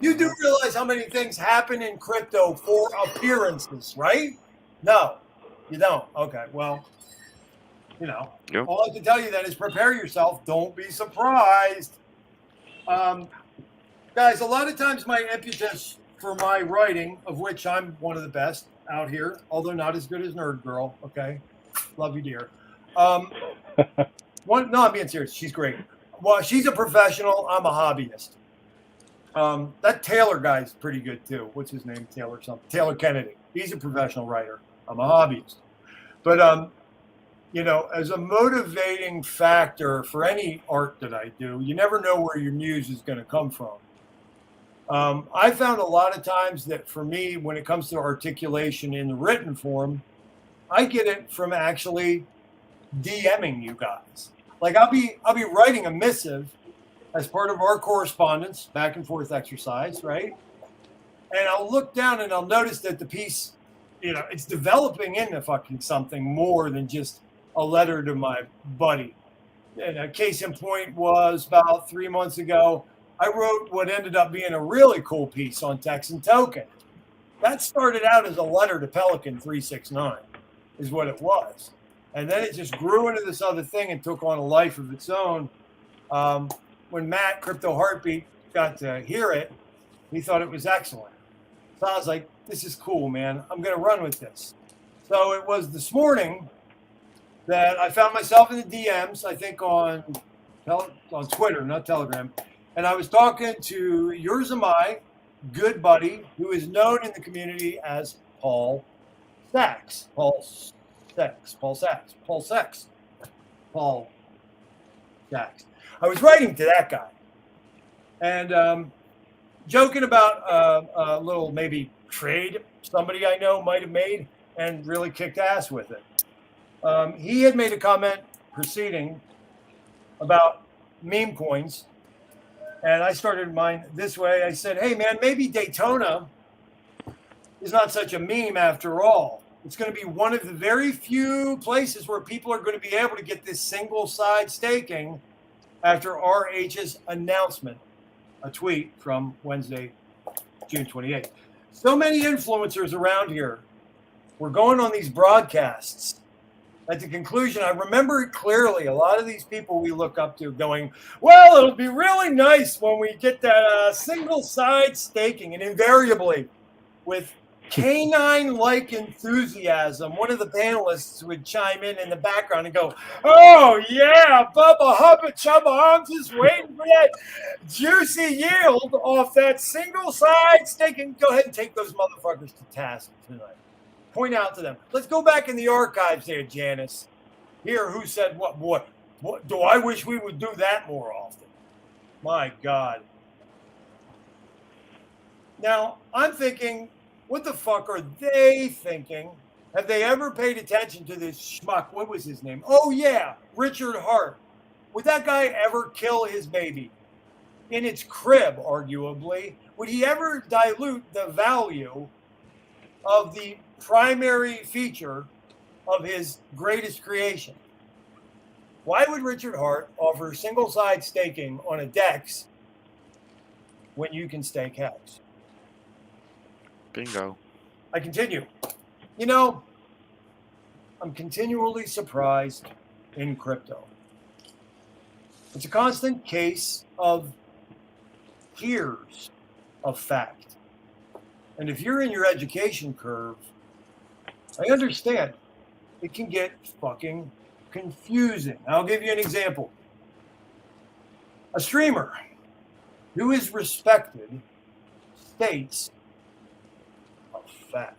You do realize how many things happen in crypto for appearances, right? No, you don't. Okay, well, Yep. all I can tell you then is prepare yourself. Don't be surprised. Guys, a lot of times my impetus for my writing, of which I'm one of the best out here, although not as good as Nerd Girl, okay? Love you, dear. No, I'm being serious. She's great. Well, she's a professional. I'm a hobbyist. That Taylor guy's pretty good too. What's his name? Taylor Kennedy. He's a professional writer. I'm a hobbyist. But as a motivating factor for any art that I do, you never know where your muse is going to come from. I found a lot of times that for me, when it comes to articulation in the written form, I get it from actually DMing you guys. Like I'll be writing a missive as part of our correspondence, back and forth exercise, right? And I'll look down and I'll notice that the piece, it's developing into fucking something more than just a letter to my buddy. And a case in point was about 3 months ago, I wrote what ended up being a really cool piece on Texan Token. That started out as a letter to Pelican 369, is what it was. And then it just grew into this other thing and took on a life of its own. When Matt, Crypto Heartbeat, got to hear it, he thought it was excellent. So I was like, this is cool, man. I'm going to run with this. So it was this morning that I found myself in the DMs, I think on Twitter, not Telegram. And I was talking to yours and my good buddy, who is known in the community as Paul Sachs. Paul Sachs. I was writing to that guy and joking about a little maybe trade somebody I know might have made and really kicked ass with it. He had made a comment preceding about meme coins. And I started mine this way. I said, hey, man, maybe Daytona is not such a meme after all. It's going to be one of the very few places where people are going to be able to get this single side staking after RH's announcement, a tweet from Wednesday, June 28th. So many influencers around here were going on these broadcasts. At the conclusion, I remember it clearly. A lot of these people we look up to going, well, it'll be really nice when we get that single side staking. And invariably, with canine-like enthusiasm, one of the panelists would chime in the background and go, oh, yeah, Bubba Hubba Chubba, I'm just waiting for that juicy yield off that single side staking. Go ahead and take those motherfuckers to task tonight. Point out to them. Let's go back in the archives there, Janice. Here, who said what? What do I wish we would do that more often? My God. Now, I'm thinking, what the fuck are they thinking? Have they ever paid attention to this schmuck? What was his name? Oh, yeah, Richard Hart. Would that guy ever kill his baby? In its crib, arguably. Would he ever dilute the value of the primary feature of his greatest creation? Why would Richard Hart offer single-side staking on a DEX when you can stake hex? Bingo. I continue. You know, I'm continually surprised in crypto. It's a constant case of tiers of fact. And if you're in your education curve, I understand it can get fucking confusing. I'll give you an example. A streamer who is respected states a fact.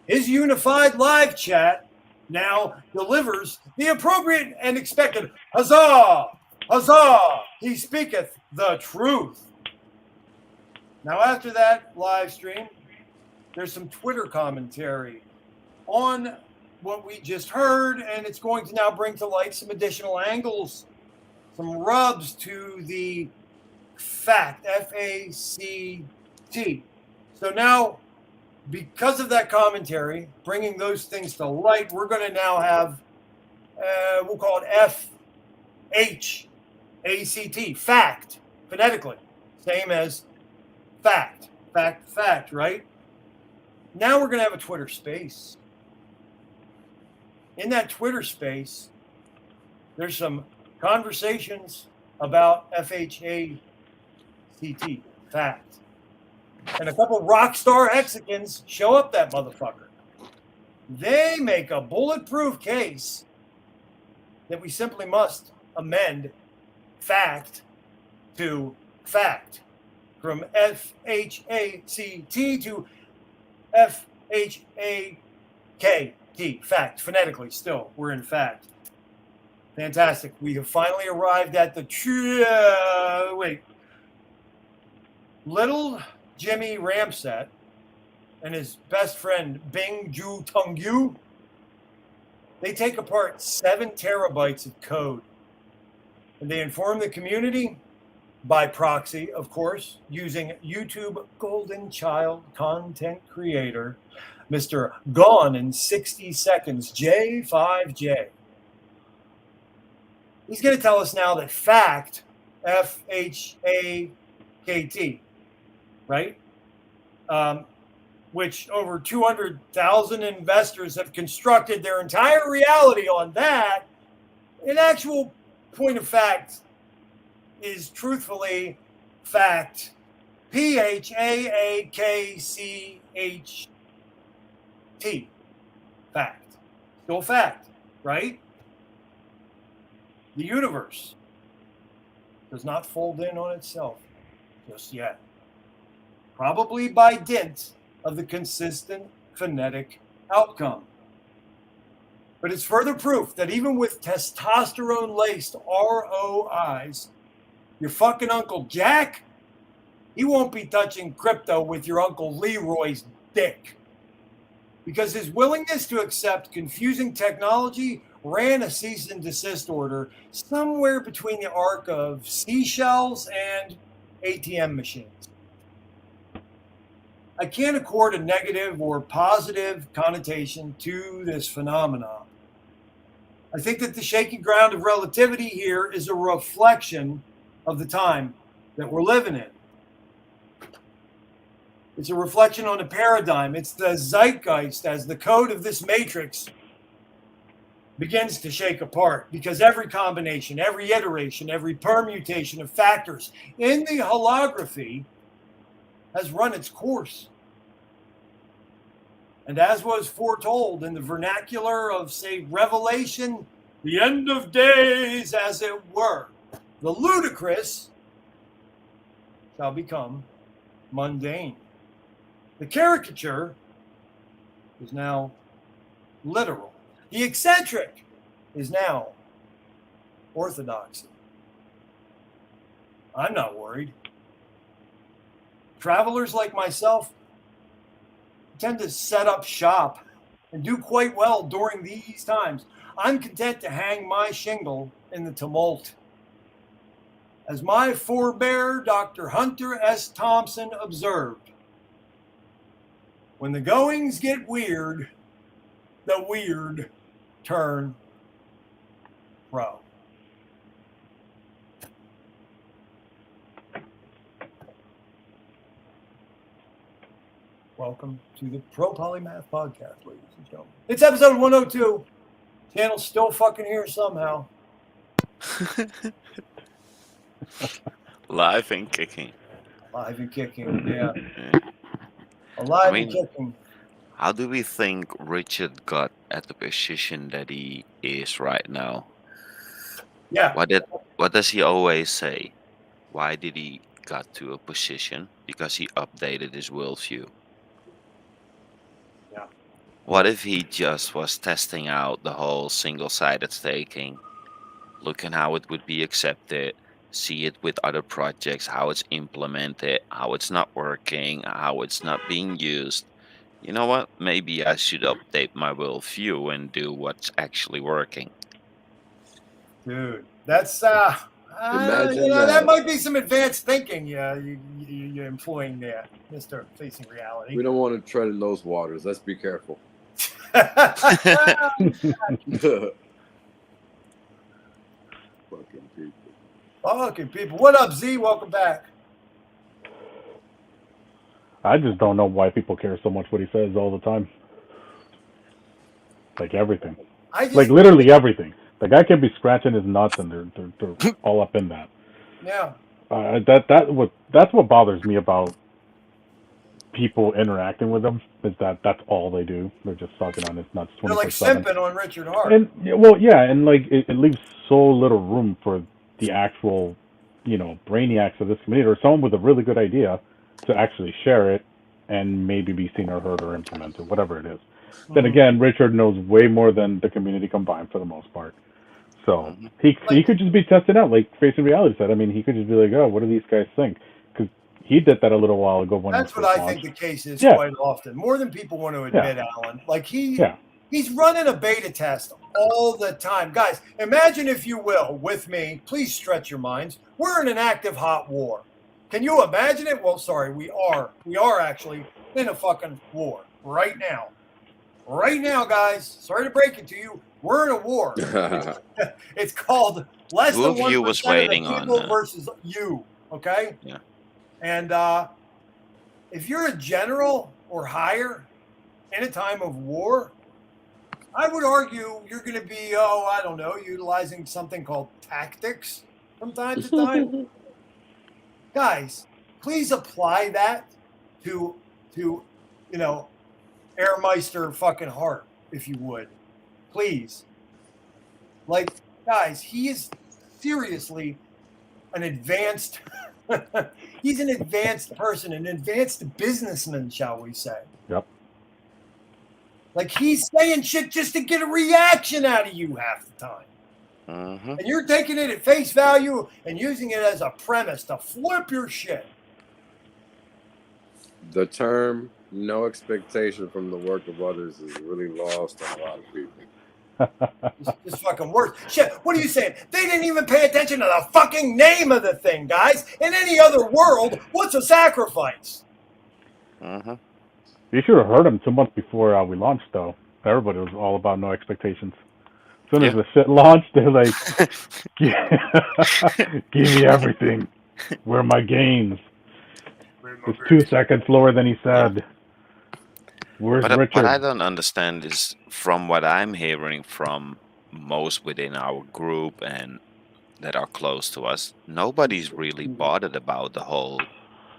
His unified live chat now delivers the appropriate and expected huzzah, huzzah, he speaketh the truth. Now after that live stream, there's some Twitter commentary on what we just heard, and it's going to now bring to light some additional angles, some rubs to the fact, F-A-C-T. So now, because of that commentary, bringing those things to light, we're going to now have, we'll call it F-H-A-C-T, fact, phonetically, same as fact, fact, right? Now we're going to have a Twitter space. In that Twitter space, there's some conversations about F-H-A-C-T, fact. And a couple rock star hexagons show up that motherfucker. They make a bulletproof case that we simply must amend fact to fact. From F-H-A-C-T to F-H-A-K-T, fact, phonetically still, we're in fact. Fantastic. We have finally arrived at the Little Jimmy Ramset and his best friend Bing Ju Tung Yu, they take apart 7 terabytes of code and they inform the community by proxy, of course, using YouTube golden child content creator, Mr. Gone in 60 Seconds, J5J. He's going to tell us now that fact, F-H-A-K-T, right? Which over 200,000 investors have constructed their entire reality on that. An actual point of fact is truthfully fact, P-H-A-A-K-C-H-T, fact, still fact, right? The universe does not fold in on itself just yet, probably by dint of the consistent phonetic outcome. But it's further proof that even with testosterone-laced ROIs, your fucking Uncle Jack, he won't be touching crypto with your Uncle Leroy's dick. Because his willingness to accept confusing technology ran a cease and desist order somewhere between the arc of seashells and ATM machines. I can't accord a negative or positive connotation to this phenomenon. I think that the shaky ground of relativity here is a reflection of the time that we're living in. It's a reflection on a paradigm. It's the zeitgeist as the code of this matrix begins to shake apart, because every combination, every iteration, every permutation of factors in the holography has run its course. And as was foretold in the vernacular of, say, Revelation, the end of days, as it were, the ludicrous shall become mundane. The caricature is now literal. The eccentric is now orthodoxy. I'm not worried. Travelers like myself tend to set up shop and do quite well during these times. I'm content to hang my shingle in the tumult. As my forebear, Dr. Hunter S. Thompson, observed, when the goings get weird, the weird turn Pro. Welcome to the Pro Polymath Podcast, ladies and gentlemen. It's episode 102. Channel's still fucking here somehow. Live and kicking. Alive and kicking, yeah. Alive and kicking. How do we think Richard got at the position that he is right now? Yeah. What does he always say? Why did he got to a position? Because he updated his worldview. Yeah. What if he just was testing out the whole single-sided staking, looking how it would be accepted, see it with other projects, how it's implemented, how it's not working, how it's not being used. You know what? Maybe I should update my worldview and do what's actually working. Dude, that's that might be some advanced thinking you're employing there, Mr. Facing Reality. We don't want to tread in those waters. Let's be careful. Fucking people. What up, Z? Welcome back. I just don't know why people care so much what he says all the time. Like everything. Like literally everything. The guy can be scratching his nuts and they're all up in that. Yeah. That's what bothers me about people interacting with him, is that that's all they do. They're just sucking on his nuts 24/7. They're like simping on Richard Hart. And and like it leaves so little room for the actual, brainiacs of this community or someone with a really good idea to actually share it and maybe be seen or heard or implemented, whatever it is. Then again, Richard knows way more than the community combined for the most part. So he could just be tested out, like Facing Reality said. I mean, he could just be like, oh, what do these guys think? Because he did that a little while ago. That's what I think the case is quite often. More than people want to admit, Alan. Like he's running a beta test all the time. Guys, imagine, if you will, with me, please stretch your minds. We're in an active hot war. Can you imagine it? Well, sorry, we are actually in a fucking war right now. Right now, guys, sorry to break it to you, we're in a war. It's called less than 1% was of the waiting people on versus you, okay? Yeah. And if you're a general or higher in a time of war, I would argue you're going to be, utilizing something called tactics from time to time. Guys, please apply that to Airmeister fucking Hart, if you would. Please. Like, guys, he is seriously an advanced he's an advanced person, an advanced businessman, shall we say. Yep. Like, he's saying shit just to get a reaction out of you half the time. And you're taking it at face value and using it as a premise to flip your shit. The term "no expectation from the work of others" is really lost on a lot of people. It's fucking worse. Shit, what are you saying? They didn't even pay attention to the fucking name of the thing, guys. In any other world, what's a sacrifice? You should have heard him 2 months before we launched, though. Everybody was all about no expectations. As soon as the shit launched, they're like, give me everything. Where are my gains? It's 2 seconds lower than he said. Where's Richard? What I don't understand is, from what I'm hearing from most within our group and that are close to us, nobody's really bothered about the whole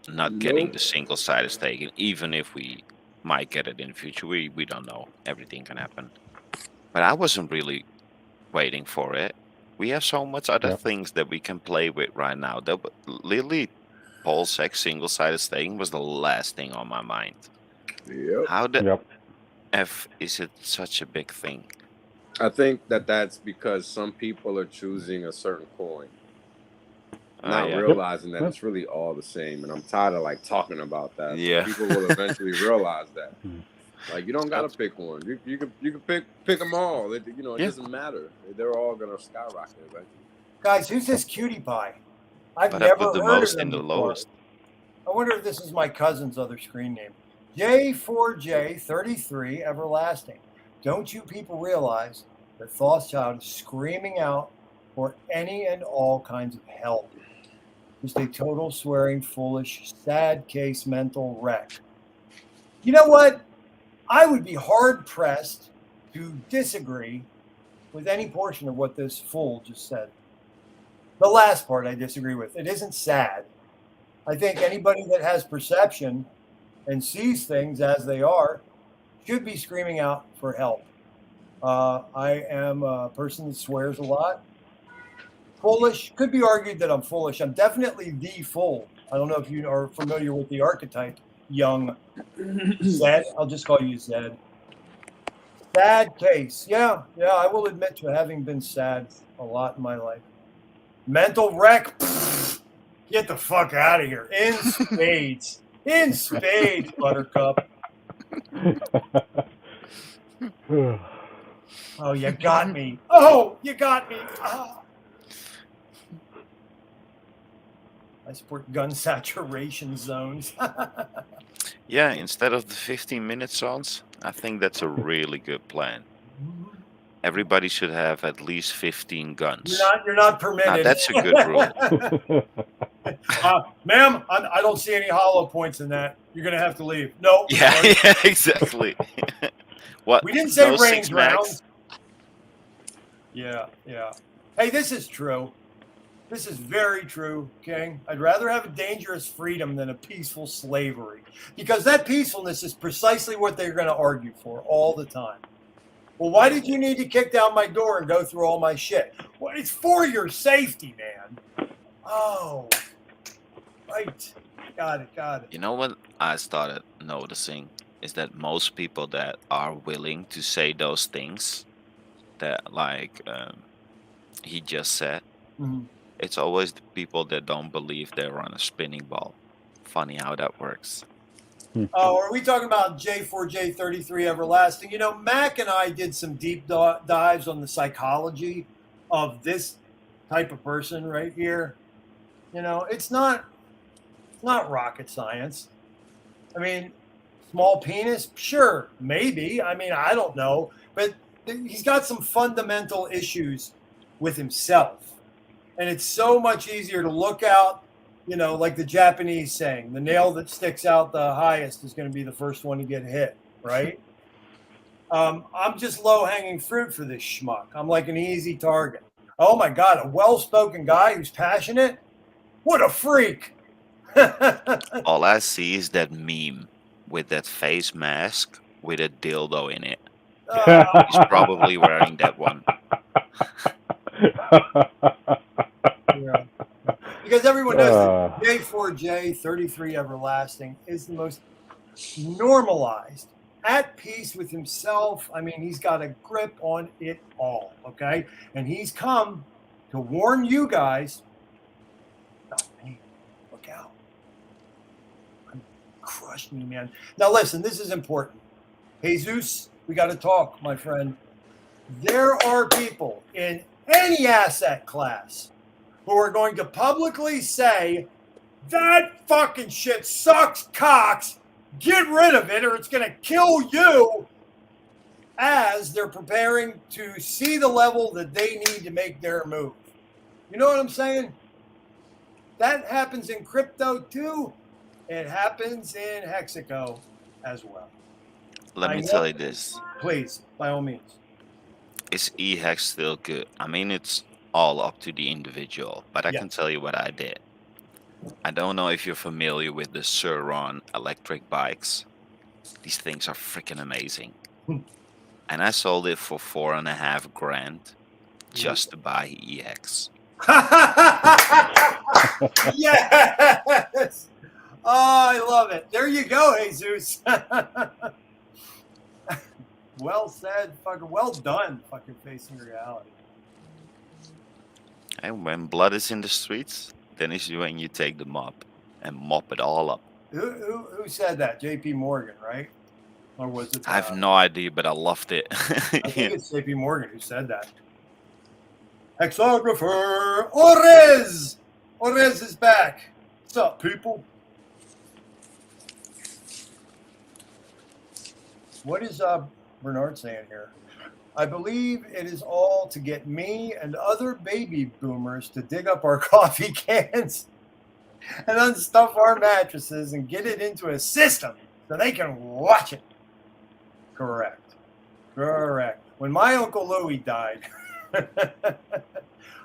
not getting the single-sided staking, even if we might get it in the future. We don't know. Everything can happen. But I wasn't really waiting for it. We have so much other things that we can play with right now. That literally, POLYMATH single-sided staking was the last thing on my mind. How the F is it such a big thing? I think that's because some people are choosing a certain coin, not realizing that it's really all the same. And I'm tired of talking about that. Yeah. People will eventually realize that. Like, you don't gotta pick one. You can pick them all. It doesn't matter. They're all gonna skyrocket eventually. Guys, who's this cutie pie? I've But never I put the heard most of him in the before. lowest. I wonder if this is my cousin's other screen name. J4J33 Everlasting. Don't you people realize that Thothschild is screaming out or any and all kinds of help. Just a total swearing, foolish, sad case mental wreck. You know what? I would be hard-pressed to disagree with any portion of what this fool just said. The last part I disagree with. It isn't sad. I think anybody that has perception and sees things as they are should be screaming out for help. I am a person that swears a lot. Foolish. Could be argued that I'm foolish. I'm definitely the fool. I don't know if you are familiar with the archetype, young Zed. I'll just call you Zed. Sad case. Yeah, I will admit to having been sad a lot in my life. Mental wreck. Pfft, get the fuck out of here. In spades. In spades, Buttercup. Oh, you got me. Oh, you got me. Oh. I support gun saturation zones. Yeah, instead of the 15-minute zones, I think that's a really good plan. Everybody should have at least 15 guns. You're not permitted. Now, that's a good rule. Ma'am, I don't see any hollow points in that. You're going to have to leave. No. Yeah, exactly. What? We didn't say no range 6 max? rounds. Yeah. Hey, this is true. This is very true, King. I'd rather have a dangerous freedom than a peaceful slavery, because that peacefulness is precisely what they're going to argue for all the time. Well, why did you need to kick down my door and go through all my shit? Well, it's for your safety, man. Oh, right. Got it. You know what I started noticing is that most people that are willing to say those things that, like he just said, it's always the people that don't believe they're on a spinning ball. Funny how that works. Oh, are we talking about J4J33 Everlasting? You know, Mac and I did some deep dives on the psychology of this type of person right here. You know, it's not rocket science. I mean, small penis, sure, maybe. I mean, I don't know, but he's got some fundamental issues with himself. And it's so much easier to look out, you know, like the Japanese saying, the nail that sticks out the highest is going to be the first one to get hit, right? I'm just low-hanging fruit for this schmuck. I'm like an easy target. Oh, my God, a well-spoken guy who's passionate? What a freak. All I see is that meme with that face mask with a dildo in it. He's probably wearing that one. Yeah. Because everyone knows that J4J33 Everlasting is the most normalized, at peace with himself. I mean, he's got a grip on it all, okay? And he's come to warn you guys, not me, look out. Crushed me, man. Now listen, this is important. Jesus, we got to talk, my friend. There are people in any asset class who are going to publicly say, that fucking shit sucks cocks, get rid of it or it's going to kill you, as they're preparing to see the level that they need to make their move. You know what I'm saying? That happens in crypto too. It happens in Hexaco as well. Let me tell you this. Please, by all means. Is eHex still good? I mean, it's all up to the individual, but I can tell you what I did. I don't know if you're familiar with the Suron electric bikes. These things are freaking amazing. And I sold it for $4.5 grand just to buy eHex. Yes! Oh, I love it. There you go, Jesus. Well said, fucking well done, fucking facing reality. And when blood is in the streets, then is when you take the mop and mop it all up. Who said that? JP Morgan, right? Or was it? I have no idea, but I loved it. I think it's JP Morgan who said that. Hexographer Orez! Orez is back. What's up, people? Bernard's saying here? I believe it is all to get me and other baby boomers to dig up our coffee cans and unstuff our mattresses and get it into a system so they can watch it. Correct. When my Uncle Louie died,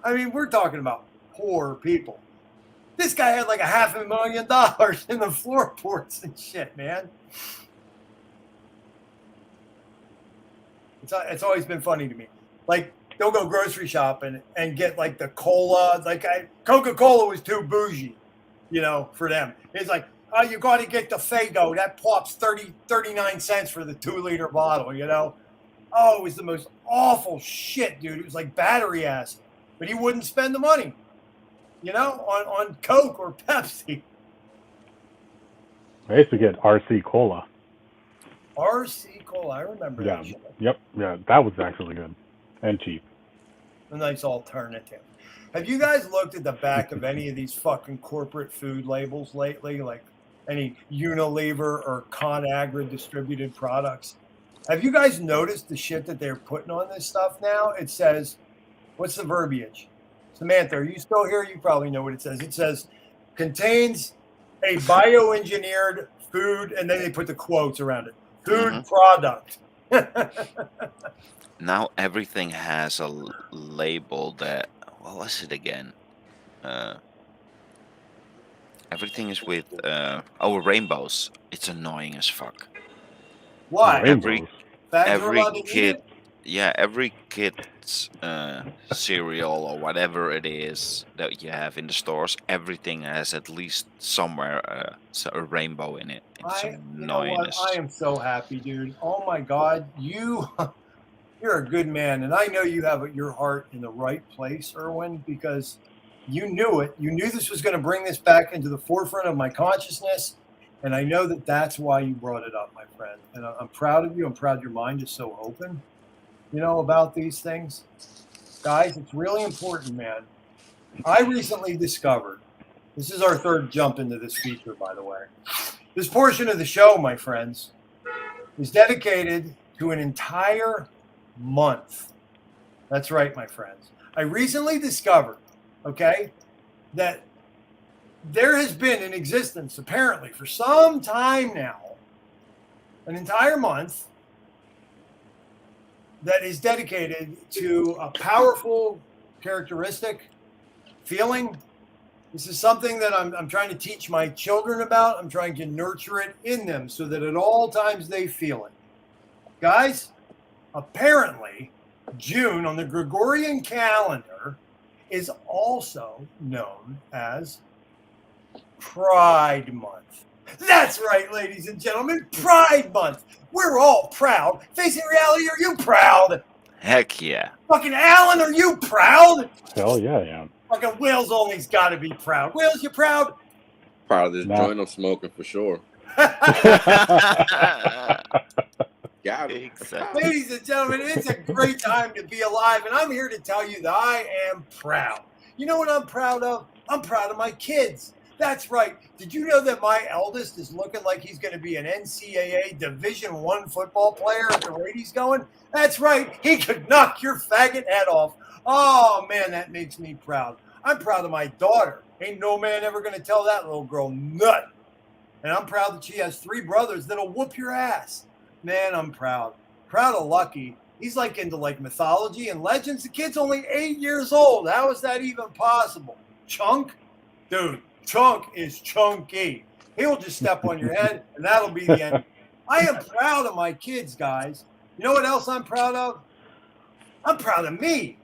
I mean, we're talking about poor people. This guy had like $500,000 in the floorboards and shit, man. It's always been funny to me. Like, they'll go grocery shopping and get like the cola. Like, Coca-Cola was too bougie, you know, for them. It's like, oh, you got to get the Faygo. That pops 39 cents for the 2-liter bottle, you know. Oh, it was the most awful shit, dude. It was like battery acid. But he wouldn't spend the money, you know, on Coke or Pepsi. I used to get RC Cola. RC Cola, I remember Yeah. that shit. Yep. Yeah, that was actually good and cheap. A nice alternative. Have you guys looked at the back of any of these fucking corporate food labels lately? Like any Unilever or ConAgra distributed products? Have you guys noticed the shit that they're putting on this stuff now? It says, what's the verbiage? Samantha, are you still here? You probably know what it says. It says, contains a bioengineered food, and then they put the quotes around it. Food product. Now everything has a label that, what was it again? Everything is with rainbows. It's annoying as fuck. Why? Every allowed to eat kid, it? yeah, every kid's cereal or whatever it is that you have in the stores, everything has at least somewhere a rainbow in it. It's You know annoying. what? I am so happy, dude. Oh my God, you're a good man, and I know you have your heart in the right place, Erwin, because you knew it. You knew this was going to bring this back into the forefront of my consciousness, and I know that that's why you brought it up, my friend. And I'm proud of you. I'm proud your mind is so open, you know, about these things. Guys, it's really important, man. I recently discovered, this is our third jump into this feature, by the way. This portion of the show, my friends, is dedicated to an entire month. That's right, my friends. I recently discovered, okay, that there has been in existence, apparently, for some time now, an entire month that is dedicated to a powerful characteristic, feeling. This is something that I'm trying to teach my children about. I'm trying to nurture it in them so that at all times they feel it. Guys, apparently, June on the Gregorian calendar is also known as Pride Month. That's right, ladies and gentlemen, Pride Month. We're all proud. Facing reality, are you proud? Heck yeah. Fucking Alan, are you proud? Hell yeah, I am. Fucking Will's only's got to be proud. Wills, you proud? Proud of this joint I'm smoking for sure. Got it. Exactly. Ladies and gentlemen, it's a great time to be alive, and I'm here to tell you that I am proud. You know what I'm proud of? I'm proud of my kids. That's right. Did you know that my eldest is looking like he's going to be an NCAA Division I football player at the rate he's going? That's right. He could knock your faggot head off. Oh, man, that makes me proud. I'm proud of my daughter. Ain't no man ever going to tell that little girl nothing. And I'm proud that she has 3 brothers that'll whoop your ass. Man, I'm proud. Proud of Lucky. He's like into like mythology and legends. The kid's only 8 years old. How is that even possible? Chunk? Dude, Chunk is chunky. He'll just step on your head, and that'll be the end. I am proud of my kids, guys. You know what else I'm proud of? I'm proud of me.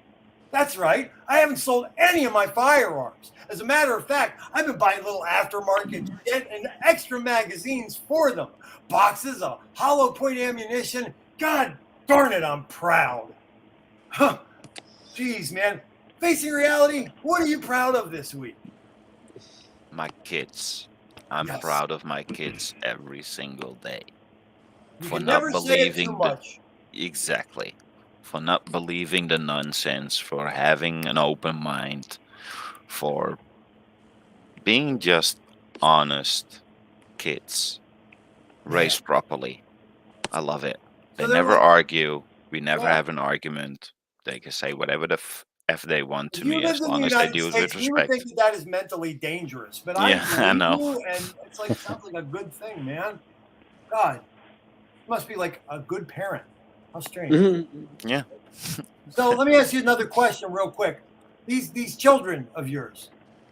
That's right. I haven't sold any of my firearms. As a matter of fact, I've been buying little aftermarket shit and extra magazines for them. Boxes of hollow point ammunition. God darn it, I'm proud. Huh. Jeez, man. Facing reality, what are you proud of this week? My kids. I'm proud of my kids every single day. For not believing exactly. For not believing the nonsense, for having an open mind, for being just honest kids raised properly. I love it. They they're never like, argue. We never yeah. have an argument. They can say whatever the f they want If to you me, as lived in the long as they United do it with States, we would think respect. that that is mentally dangerous. But I Yeah, I believe know. you, and it's like sounds like a good thing, man. God, you must be like a good parent. How strange. Yeah. So let me ask you another question, real quick. These children of yours,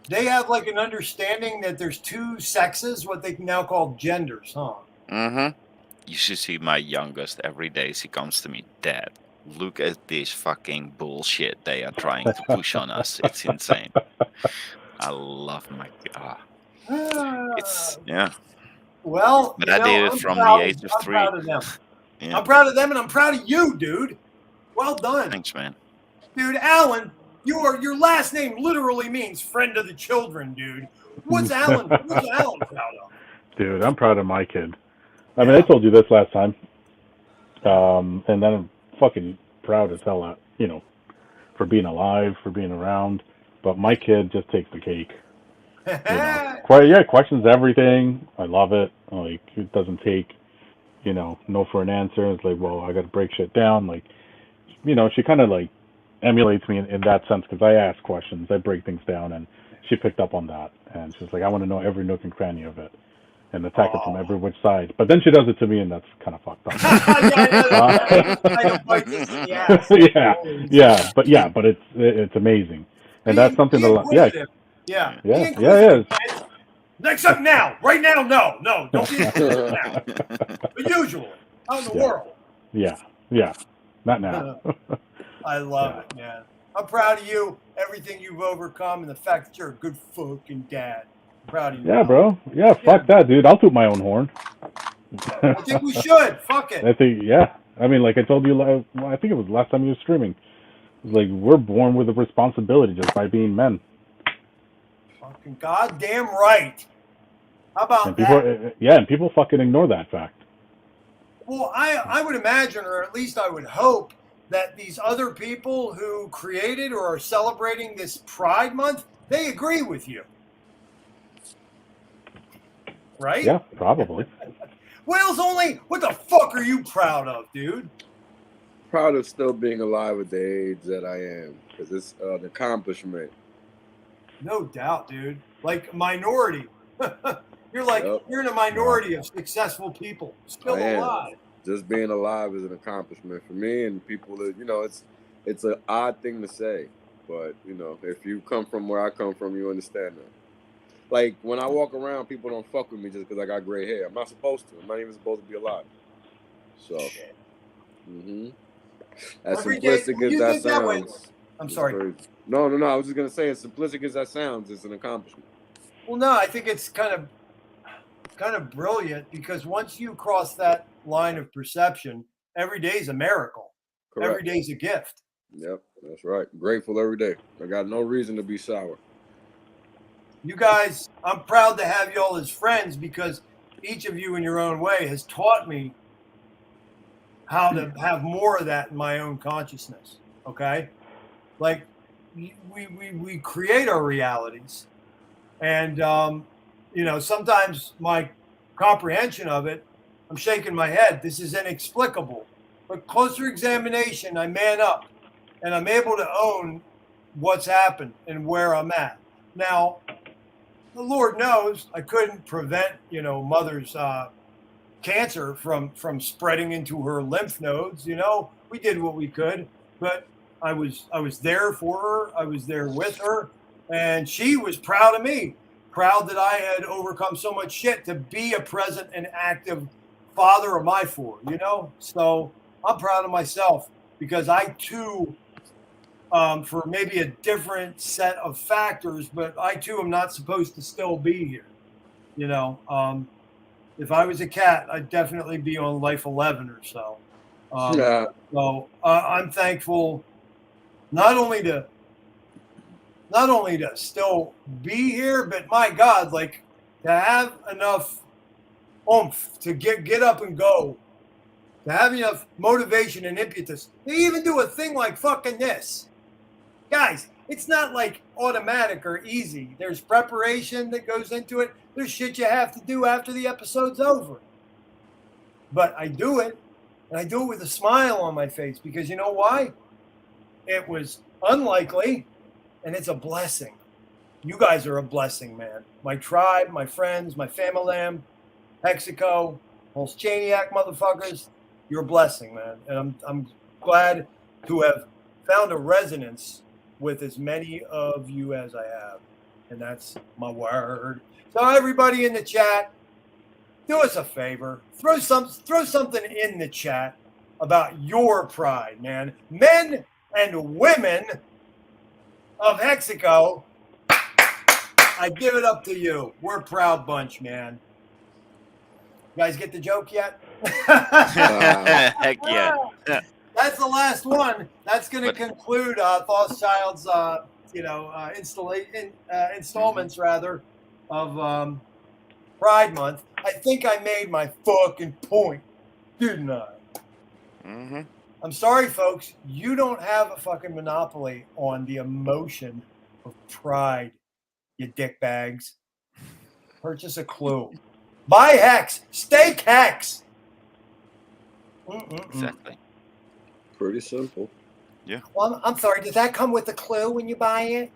they have like an understanding that there's two sexes, what they can now call genders, huh? Mm-hmm. You should see my youngest every day. She comes to me, Dad, look at this fucking bullshit they are trying to push on us. It's insane. I love my it's yeah. Well, But you I did know, it from the age of 3. proud of them. Yeah. I'm proud of them, and I'm proud of you, dude. Well done. Thanks, man. Dude, Alan, your last name literally means friend of the children, dude. What's Alan proud of? Dude, I'm proud of my kid. I mean, I told you this last time. And then I'm fucking proud as hell, for being alive, for being around. But my kid just takes the cake. Questions everything. I love it. Like, it doesn't take, no for an answer. It's like, well, I got to break shit down. Like, she kind of like emulates me in that sense because I ask questions, I break things down, and she picked up on that. And she's like, I want to know every nook and cranny of it and attack it from every which side. But then she does it to me, and that's kind of fucked up. But it's amazing, and that's something that yeah. Next up now, right now, no, don't be now. But usually, out in the world. Yeah, not now. I love it, man. I'm proud of you, everything you've overcome, and the fact that you're a good fucking dad. I'm proud of you. Yeah, bro. Yeah, fuck that, dude. I'll toot my own horn. I think we should. Fuck it. I think, yeah. I mean, like I told you, I think it was last time you were streaming. It was like, we're born with a responsibility just by being men. Fucking goddamn right. How about and people, that? Yeah, and people fucking ignore that fact. Well, I would imagine, or at least I would hope, that these other people who created or are celebrating this Pride Month, they agree with you. Right? Yeah, probably. Wales only, what the fuck are you proud of, dude? Proud of still being alive at the age that I am, because it's an accomplishment. No doubt, dude. Like minority. You're in a minority of successful people still alive. Just being alive is an accomplishment for me and people that, it's an odd thing to say, but if you come from where I come from, you understand that. Like when I walk around, people don't fuck with me just because I got gray hair. I'm not supposed to. I'm not even supposed to be alive. So, as simplistic as that sounds, I'm sorry. Crazy. No. I was just gonna say, as simplistic as that sounds, it's an accomplishment. Well, no, I think it's kind of brilliant because once you cross that line of perception, every day is a miracle. Correct. Every day is a gift. Yep, that's right. Grateful every day. I got no reason to be sour. You guys, I'm proud to have you all as friends because each of you in your own way has taught me how to have more of that in my own consciousness. Okay? Like we create our realities. And sometimes my comprehension of it, I'm shaking my head. This is inexplicable. But closer examination, I man up and I'm able to own what's happened and where I'm at. Now, the Lord knows I couldn't prevent, mother's cancer from spreading into her lymph nodes. We did what we could, but I was there for her. I was there with her, and she was proud of me, proud that I had overcome so much shit to be a present and active father of my four. So I'm proud of myself because I too. For maybe a different set of factors, but I too am not supposed to still be here. If I was a cat, I'd definitely be on life 11 or so. So I'm thankful not only to still be here, but my God, like to have enough oomph to get up and go, to have enough motivation and impetus to even do a thing like fucking this. Guys, it's not like automatic or easy. There's preparation that goes into it. There's shit you have to do after the episode's over. But I do it, And I do it with a smile on my face because you know why? It was unlikely, and it's a blessing. You guys are a blessing, man. My tribe, my friends, my family, Mexico, ℙℝ𝕆𝕙𝕃𝕐𝕄 motherfuckers, you're a blessing, man. And I'm glad to have found a resonance with as many of you as I have. And that's my word. So everybody in the chat, do us a favor. Throw something in the chat about your pride, man. Men and women of Mexico, I give it up to you. We're a proud bunch, man. You guys get the joke yet? Heck yeah. That's the last one. That's going to conclude Thothschild's, installments rather of Pride Month. I think I made my fucking point, didn't I? Mm-hmm. I'm sorry, folks. You don't have a fucking monopoly on the emotion of pride, you dickbags. Purchase a clue. Buy Hex. Stake Hex. Exactly. Pretty simple. Yeah. Well, I'm sorry. Does that come with a clue when you buy it?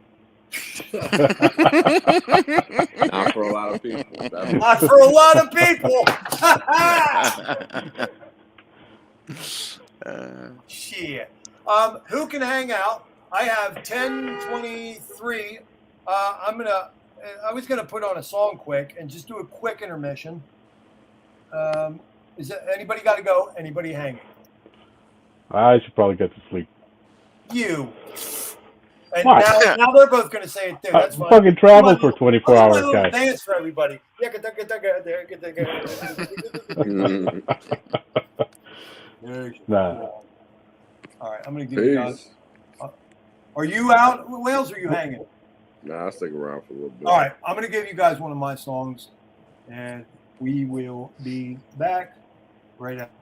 Not for a lot of people. Not for a lot of people. Shit. Who can hang out? I have 10:23. I was gonna put on a song quick and just do a quick intermission. Is there anybody got to go? Anybody hanging? I should probably get to sleep. You. And What? now they're both gonna say it too. That's fine. Fucking travel for 24 hours, guys. Dance for everybody. Nah. All right, I'm gonna give you guys. Are you out, Wales? Or are you hanging? Nah, I'll stick around for a little bit. All right, I'm gonna give you guys one of my songs, and we will be back right after.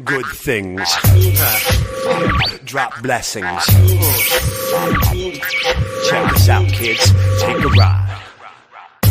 Good things. Drop blessings. Check this out, kids. Take a ride.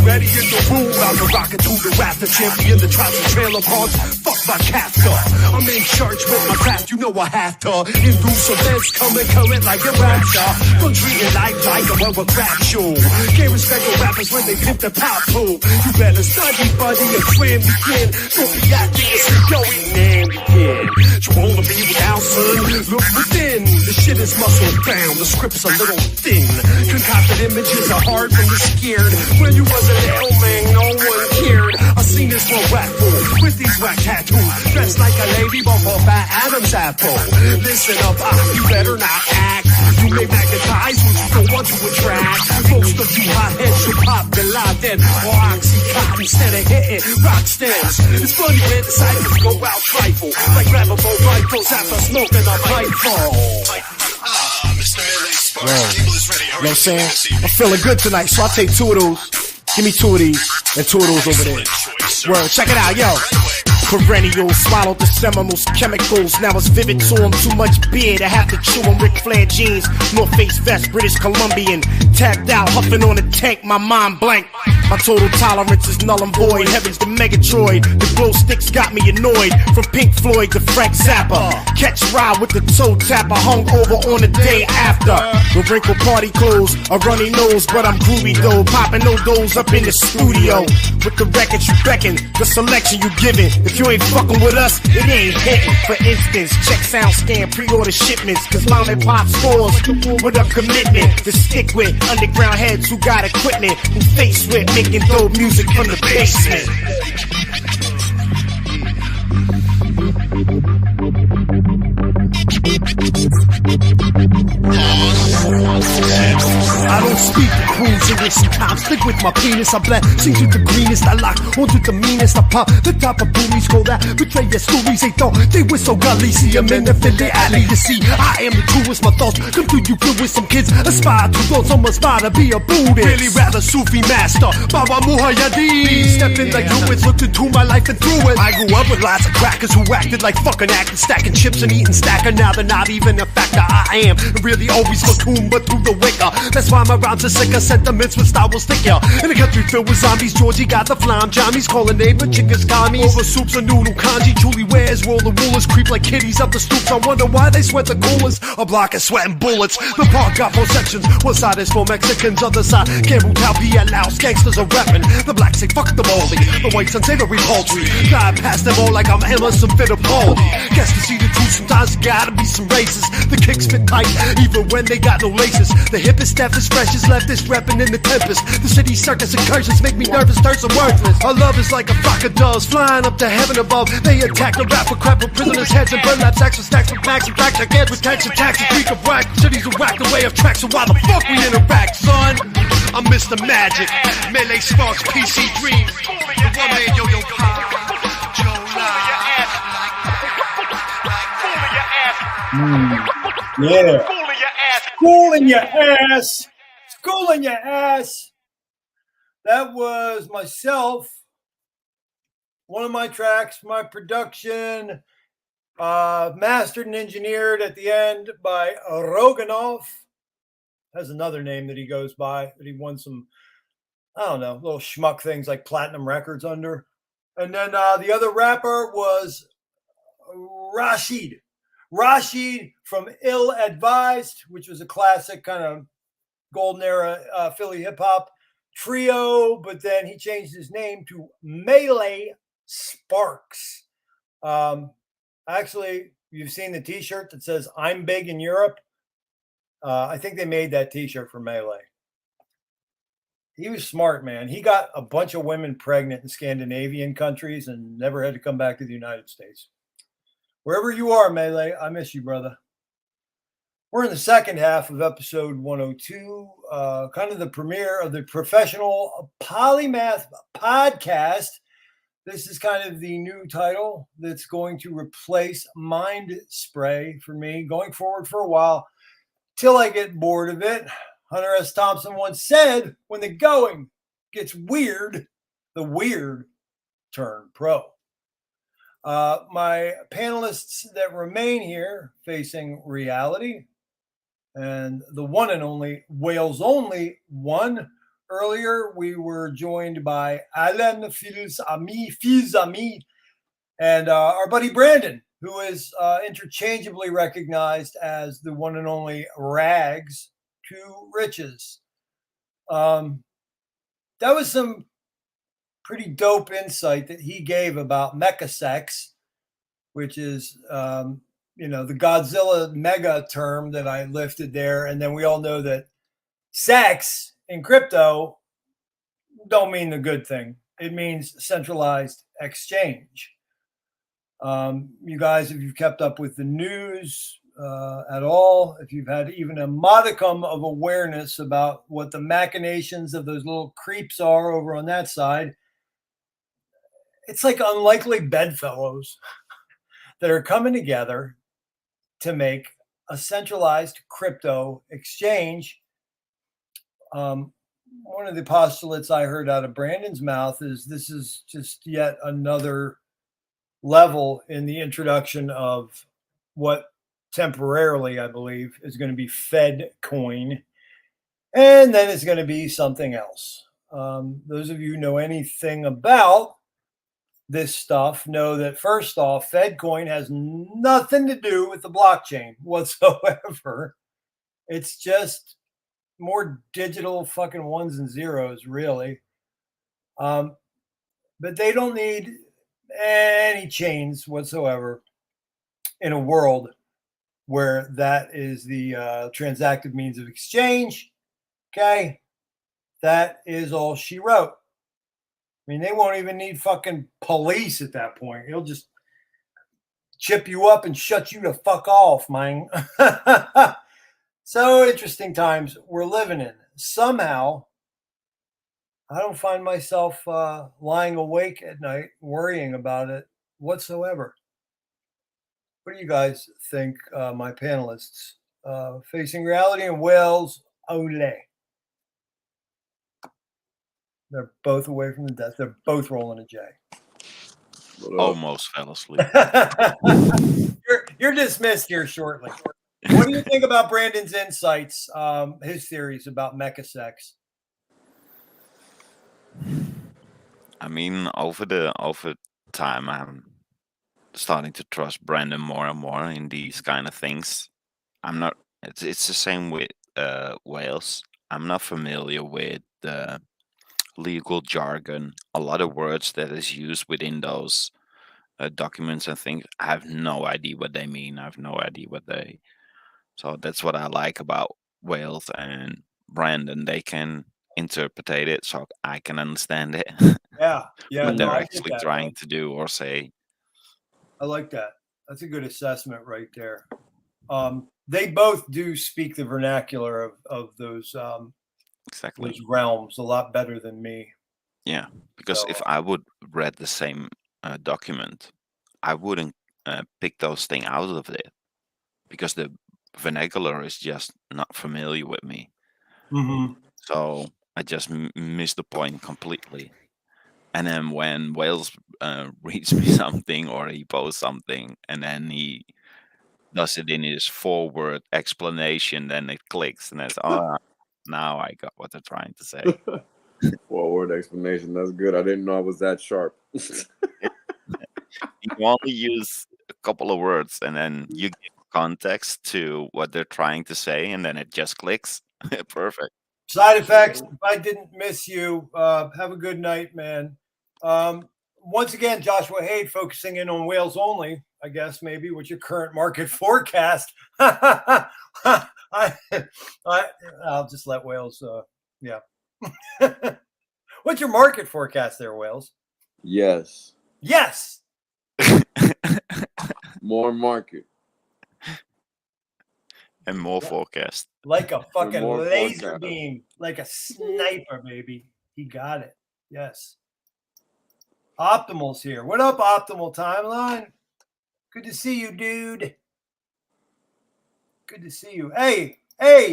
Ready in the room, I'm the rocket to the rafter, champion, the tribes and trailer parks. Fuck my captor. I'm in church with my craft, you know I have to. Induce events coming current like a rap star. Don't treat it like a rubber crap show. Can't respect the rappers when they pimp the pop pool. You better study, buddy, and swim begin. Don't be acting as you going and begin. You wanna be without, son? Look within. The shit is muscle bound, the script's a little thin. Concocted images are hard when you're scared. When you was a little man, no one cared. I seen this one rap fool with these whack tattoos, dressed like a lady but for fat Adam's apple. Listen up, you better not act. You may magnetize what you don't want to attract. Most of you hotheads should pop the Laden or Oxycontin instead of hitting rock stems. It's funny when the cycles go out trifle, like grabbable rifles after smoking a pipe full. Yo, you know what I'm saying? I'm feeling good tonight, so I'll take two of those. Give me two of these and two of those over there. Word, check it out, yo. Perennial, swallowed the Seminoles chemicals. Now it's vivid to them. Too much beer to have to chew on. Ric Flair jeans, North Face vest, British Columbian. Tapped out, huffing on a tank, my mind blank. My total tolerance is null and void. Heaven's the Megatroid. The glow sticks got me annoyed. From Pink Floyd to Frank Zappa. Catch ride with the toe tapper. Hung over on the day after. The wrinkle party clothes, a runny nose, but I'm groovy though. Popping no doors up in the studio. With the records you beckon, the selection you giving. If you ain't fucking with us, it ain't hitting. For instance, check sound scan, pre-order shipments. Cause mom and pop scores with a commitment to stick with underground heads who got equipment. Who face with making dope music from the basement. I don't speak the cruise English sometimes. Stick with my penis, I blend. Sings with the greenest, I lock onto the meanest. I pop the top of boomies, call that betray your stories. They thought they were so Galician in the Philly alley. You see, I am the truest. My thoughts come through you feel with some kids. Aspire to thoughts, some aspire to be a Buddhist. Really rather Sufi master, Baba Muhayyadeen. Stepping like Lewis, looked into my life and through it. I grew up with lots of crackers who acted like fucking actors, stacking chips and eating stacker. Now they're not even a factor. I am really always cocoon, but through the wicker. That's why my rhymes are sicker. Sentiments with style will stick ya. In a country filled with zombies, Georgie got the flam. Johnny's calling neighbor chickas commies. Over soups and noodle kanji. Julie wears roll the rulers, creep like kitties up the stoops. I wonder why they sweat the coolers. A block is sweating bullets. The park got four sections. One side is for Mexicans, other side Campbell Town, Laos. Gangsters are reppin'. The blacks say fuck the moldy. The whites unsavory poultry. Drive past them all like I'm Emerson Fittipaldi. Guess to see the truth, sometimes gotta be some races. The kicks fit tight, even when they got no laces. The hippest, deafest, freshest, leftist reppin' in the tempest. The city circus incursions make me nervous, thirst and worthless. Our love is like a flock of doves flying up to heaven above. They attack the rapper, crap for prisoners' heads and burlap sacks with stacks of max and cracks like heads with tax and taxes. Freak of whack, cities are whacked away of tracks. So why the fuck we interact, son? I'm Mr. Magic, Melee Sparks, PC Dream, the one man yo-yo pop, Joe Yeah. Schooling your ass. Schooling your ass. That was myself. One of my tracks, my production, mastered and engineered at the end by Roganov. Has another name that he goes by, that he won some, I don't know, little schmuck things like platinum records under. And then the other rapper was Rashid. Rashid from Ill Advised, which was a classic kind of golden era Philly hip hop trio, but then he changed his name to Melee Sparks. Actually, you've seen the t-shirt that says "I'm big in Europe." I think they made that t-shirt for Melee. He was smart, man. He got a bunch of women pregnant in Scandinavian countries and never had to come back to the United States. Wherever you are, Melee, I miss you, brother. We're in the second half of episode 102, kind of the premiere of the Professional Polymath podcast. This is kind of the new title that's going to replace Mindspray for me going forward for a while till I get bored of it. Hunter S. Thompson once said, when the going gets weird, the weird turn pro. My panelists that remain here facing reality, and the one and only Wales Only one. Earlier, we were joined by Alan Fils Ami, and our buddy Brandon, who is interchangeably recognized as the one and only Rags to Riches. That was some pretty dope insight that he gave about MECHA CEX, which is, the Godzilla mega term that I lifted there. And then we all know that sex in crypto don't mean the good thing. It means centralized exchange. You guys, if you've kept up with the news at all, if you've had even a modicum of awareness about what the machinations of those little creeps are over on that side, it's like unlikely bedfellows that are coming together to make a centralized crypto exchange. One of the postulates I heard out of Brandon's mouth is this is just yet another level in the introduction of what temporarily, I believe, is going to be Fed coin. And then it's going to be something else. Those of you who know anything about this stuff know that, first off, FedCoin has nothing to do with the blockchain whatsoever. It's just more digital fucking ones and zeros, really. But they don't need any chains whatsoever in a world where that is the transactive means of exchange. Okay, that is all she wrote. I mean, they won't even need fucking police at that point. He'll just chip you up and shut you the fuck off, man. So interesting times we're living in. Somehow, I don't find myself lying awake at night worrying about it whatsoever. What do you guys think, my panelists? Facing reality and Wales Only. They're both away from the desk. They're both rolling a J. Almost fell asleep. You're dismissed here shortly. What do you think about Brandon's insights, his theories about MECHA CEX? I mean, over time, I'm starting to trust Brandon more and more in these kind of things. I'm not. It's the same with Wales. I'm not familiar with the legal jargon. A lot of words that is used within those documents and things. I have no idea what they mean. I have no idea what they. So that's what I like about Wales and Brandon. They can interpret it, so I can understand it. Yeah. What they're I get actually that, trying man. to do or say. I like that. That's a good assessment right there. They both do speak the vernacular of those Exactly. those realms a lot better than me. Yeah, because if I would read the same document, I wouldn't pick those things out of it because the vernacular is just not familiar with me. Mm-hmm. So I just miss the point completely. And then when Wales reads me something or he posts something and then he does it in his forward explanation, then it clicks and it's, oh, now I got what they're trying to say. Forward explanation. That's good. I didn't know I was that sharp. You only use a couple of words and then you give context to what they're trying to say and then it just clicks. Perfect. Side effects. If I didn't miss you, have a good night, man. Once again, Joshua Haid focusing in on Wales only, I guess, maybe, with your current market forecast. I'll just let Wales, yeah. What's your market forecast there, Wales? Yes. Yes. More market. And more forecast. Like a fucking laser forecast. beam, like a sniper, baby. He got it. Yes. Optimal's here. What up, Optimal Timeline? Good to see you, dude. Good to see you. Hey,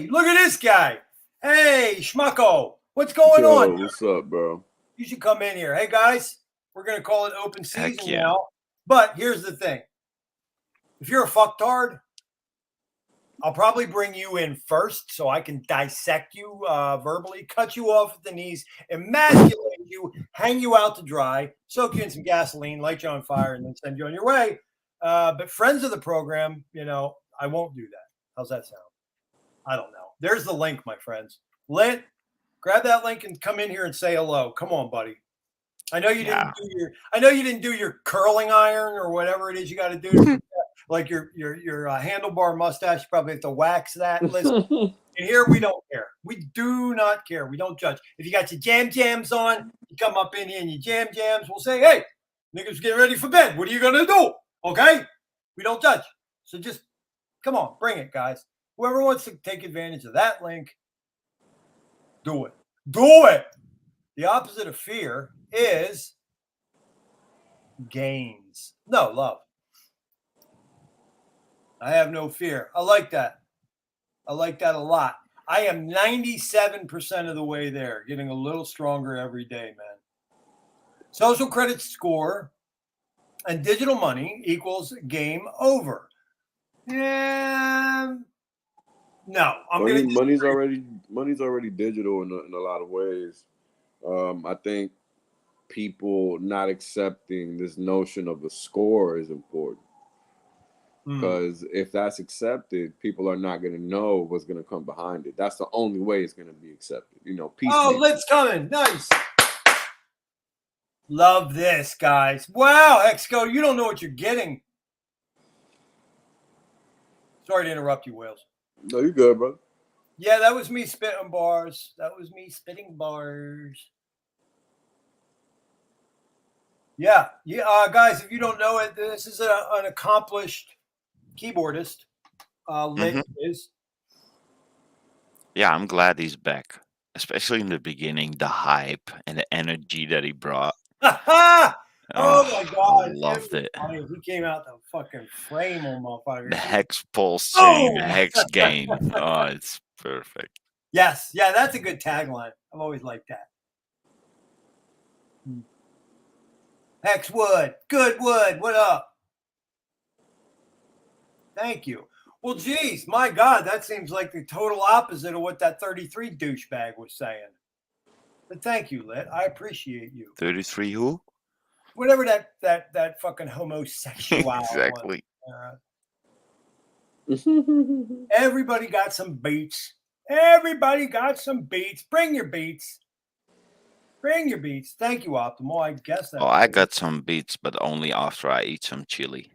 look at this guy. Hey, Schmucko. What's going on? What's up, bro? You should come in here. Hey, guys, we're going to call it open season now. But here's the thing. If you're a fucktard, I'll probably bring you in first so I can dissect you verbally, cut you off at the knees, emasculate you, hang you out to dry, soak you in some gasoline, light you on fire, and then send you on your way. But friends of the program, I won't do that. How's that sound? I don't know. There's the link, my friends. Lit, grab that link and come in here and say hello. Come on, buddy. I know you didn't do your curling iron or whatever it is you got to do. Like your handlebar mustache, you probably have to wax that. Listen, and here we don't care. We do not care. We don't judge. If you got your jams on, you come up in here and your jams. We'll say, hey, niggas getting ready for bed. What are you gonna do? Okay, we don't judge. So just come on, bring it, guys. Whoever wants to take advantage of that link, do it. Do it. The opposite of fear is gains. No, love. I have no fear. I like that. I like that a lot. I am 97% of the way there, getting a little stronger every day, man. Social credit score and digital money equals game over. And no, money's already digital in a lot of ways. I think people not accepting this notion of a score is important. Because if that's accepted, people are not going to know what's going to come behind it. That's the only way it's going to be accepted. Peace. Oh, Lit's coming. Nice. Love this, guys. Wow, Exco, you don't know what you're getting. Sorry to interrupt you, Wales. No, you're good, bro. Yeah, that was me spitting bars. Yeah. Guys, if you don't know it, this is an accomplished keyboardist. Lit is. Yeah, I'm glad he's back, especially in the beginning, the hype and the energy that he brought. Oh my God. I loved it. He came out the fucking frame on motherfucker. The hex pulsing, the hex game. Oh, it's perfect. Yes. Yeah, that's a good tagline. I've always liked that. Hex Wood. Good Wood. What up? Thank you. Well, geez, my God, that seems like the total opposite of what that 33 douchebag was saying. But thank you, Lit. I appreciate you. 33 who? Whatever that fucking homosexual. Exactly. Everybody got some beats. Everybody got some beats. Bring your beats. Bring your beats. Thank you, Optimal. I guess that. Oh, I got some beats, but only after I eat some chili.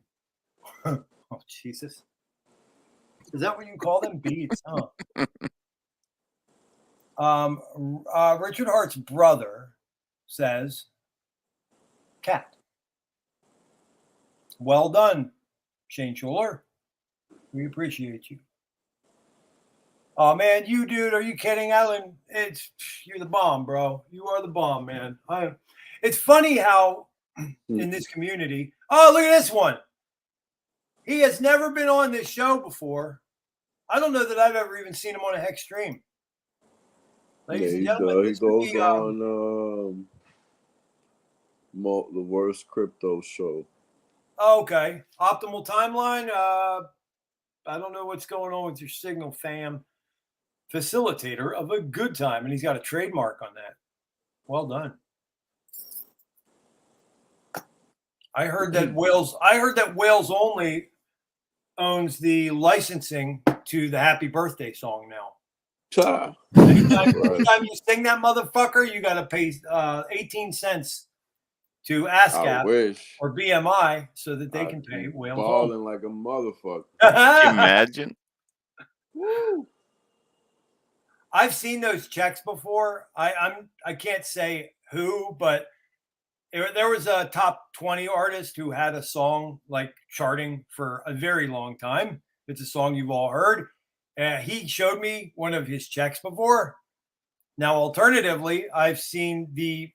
Oh, Jesus. Is that what you call them? Beats, huh? Richard Hart's brother says, cat. Well done, Shane Schuler. We appreciate you. Oh, man, you, dude, are you kidding? Alan, you're the bomb, bro. You are the bomb, man. It's funny how in this community, oh, look at this one. He has never been on this show before. I don't know that I've ever even seen him on a Hex stream. Ladies and gentlemen, he goes on the worst crypto show. Okay. Optimal Timeline. I don't know what's going on with your signal, fam. Facilitator of a good time. And he's got a trademark on that. Well done. I heard that Wales Only owns the licensing to the Happy Birthday song now. Anytime you sing that motherfucker, you got to pay 18 cents to ASCAP or BMI so that they can pay Wales Only. Balling like a motherfucker. Can you imagine? Woo. I've seen those checks before. I can't say who, but there was a top 20 artist who had a song like charting for a very long time. It's a song you've all heard. He showed me one of his checks before. Now, alternatively, I've seen the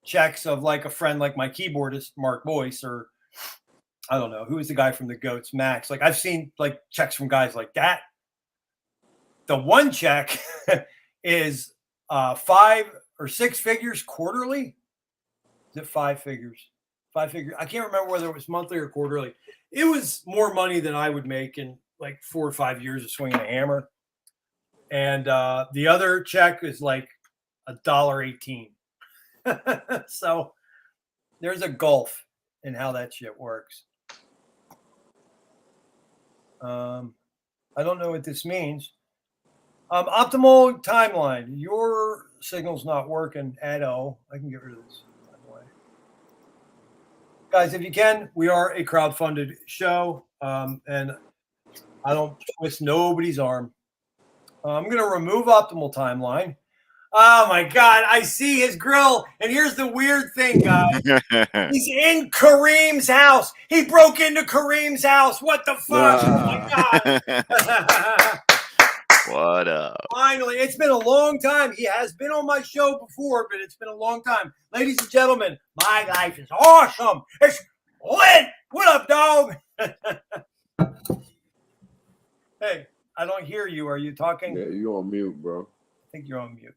checks of like a friend like my keyboardist, Mark Boyce, or I don't know, who is the guy from the Goats, Max. Like I've seen like checks from guys like that. The one check is 5 or 6 figures quarterly. Is it 5 figures? 5-figure. I can't remember whether it was monthly or quarterly. It was more money than I would make in like 4 or 5 years of swinging a hammer. And the other check is like $1.18. So there's a gulf in how that shit works. I don't know what this means. Optimal timeline. Your signal's not working at all. I can get rid of this, by the way. Guys, if you can, we are a crowdfunded show, and I don't twist nobody's arm. I'm going to remove optimal timeline. Oh, my God. I see his grill. And here's the weird thing, guys. He's in Kareem's house. He broke into Kareem's house. What the fuck? Oh, my God. What up? Finally, it's been a long time. He has been on my show before, but it's been a long time. Ladies and gentlemen, my life is awesome. It's lit. What up, dog? Hey, I don't hear you. Are you talking? Yeah, you on mute, bro. I think you're on mute.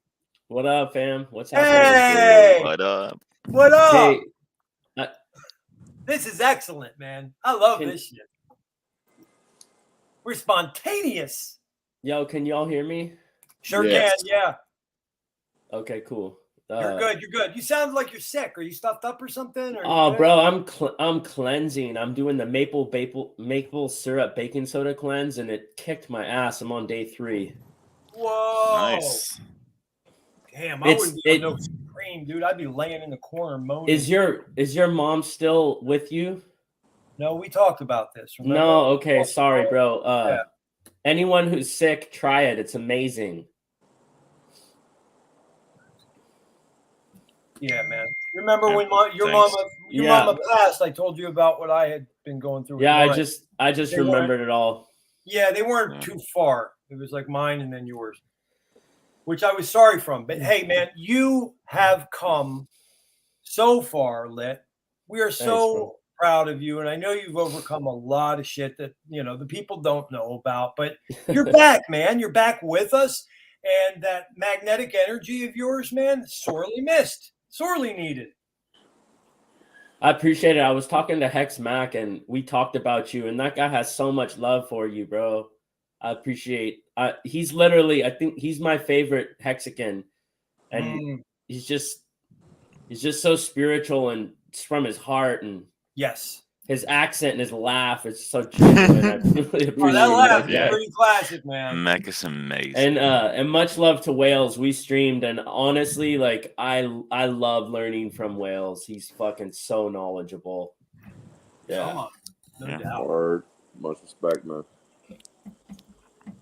What up, fam? What's happening? Hey! What up? What up? Hey, this is excellent, man. I love this shit. We're spontaneous. Yo, can y'all hear me? Sure can, yeah. Okay, cool. You're good. You're good. You sound like you're sick. Are you stuffed up or something? Or oh, bro, I'm cleansing. I'm doing the maple syrup baking soda cleanse, and it kicked my ass. I'm on day 3. Whoa! Nice. Damn, I wouldn't be on no screen, dude. I'd be laying in the corner moaning. Is your mom still with you? No, we talked about this. Remember? No, okay, sorry, bro. Yeah. Anyone who's sick, try it. It's amazing. Yeah, man. Remember when your mama passed? I told you about what I had been going through. Yeah, I just remembered it all. Yeah, they weren't too far. It was like mine and then yours, which I was sorry from. But hey, man, you have come so far, Lit. We are so proud of you, and I know you've overcome a lot of shit that the people don't know about. But you're back, man. You're back with us, and that magnetic energy of yours, man, sorely missed. Sorely needed. I appreciate it. I was talking to Hex Mac and we talked about you, and that guy has so much love for you, bro. I appreciate he's literally, I think he's my favorite Hexican, and he's just so spiritual and it's from his heart, and yes, his accent and his laugh is so genuine. I really appreciate that laugh it. is pretty classic, man. Mech is amazing. And much love to Wales. We streamed, and honestly, like I love learning from Wales. He's fucking so knowledgeable. Yeah. No doubt. Word. Much respect, man.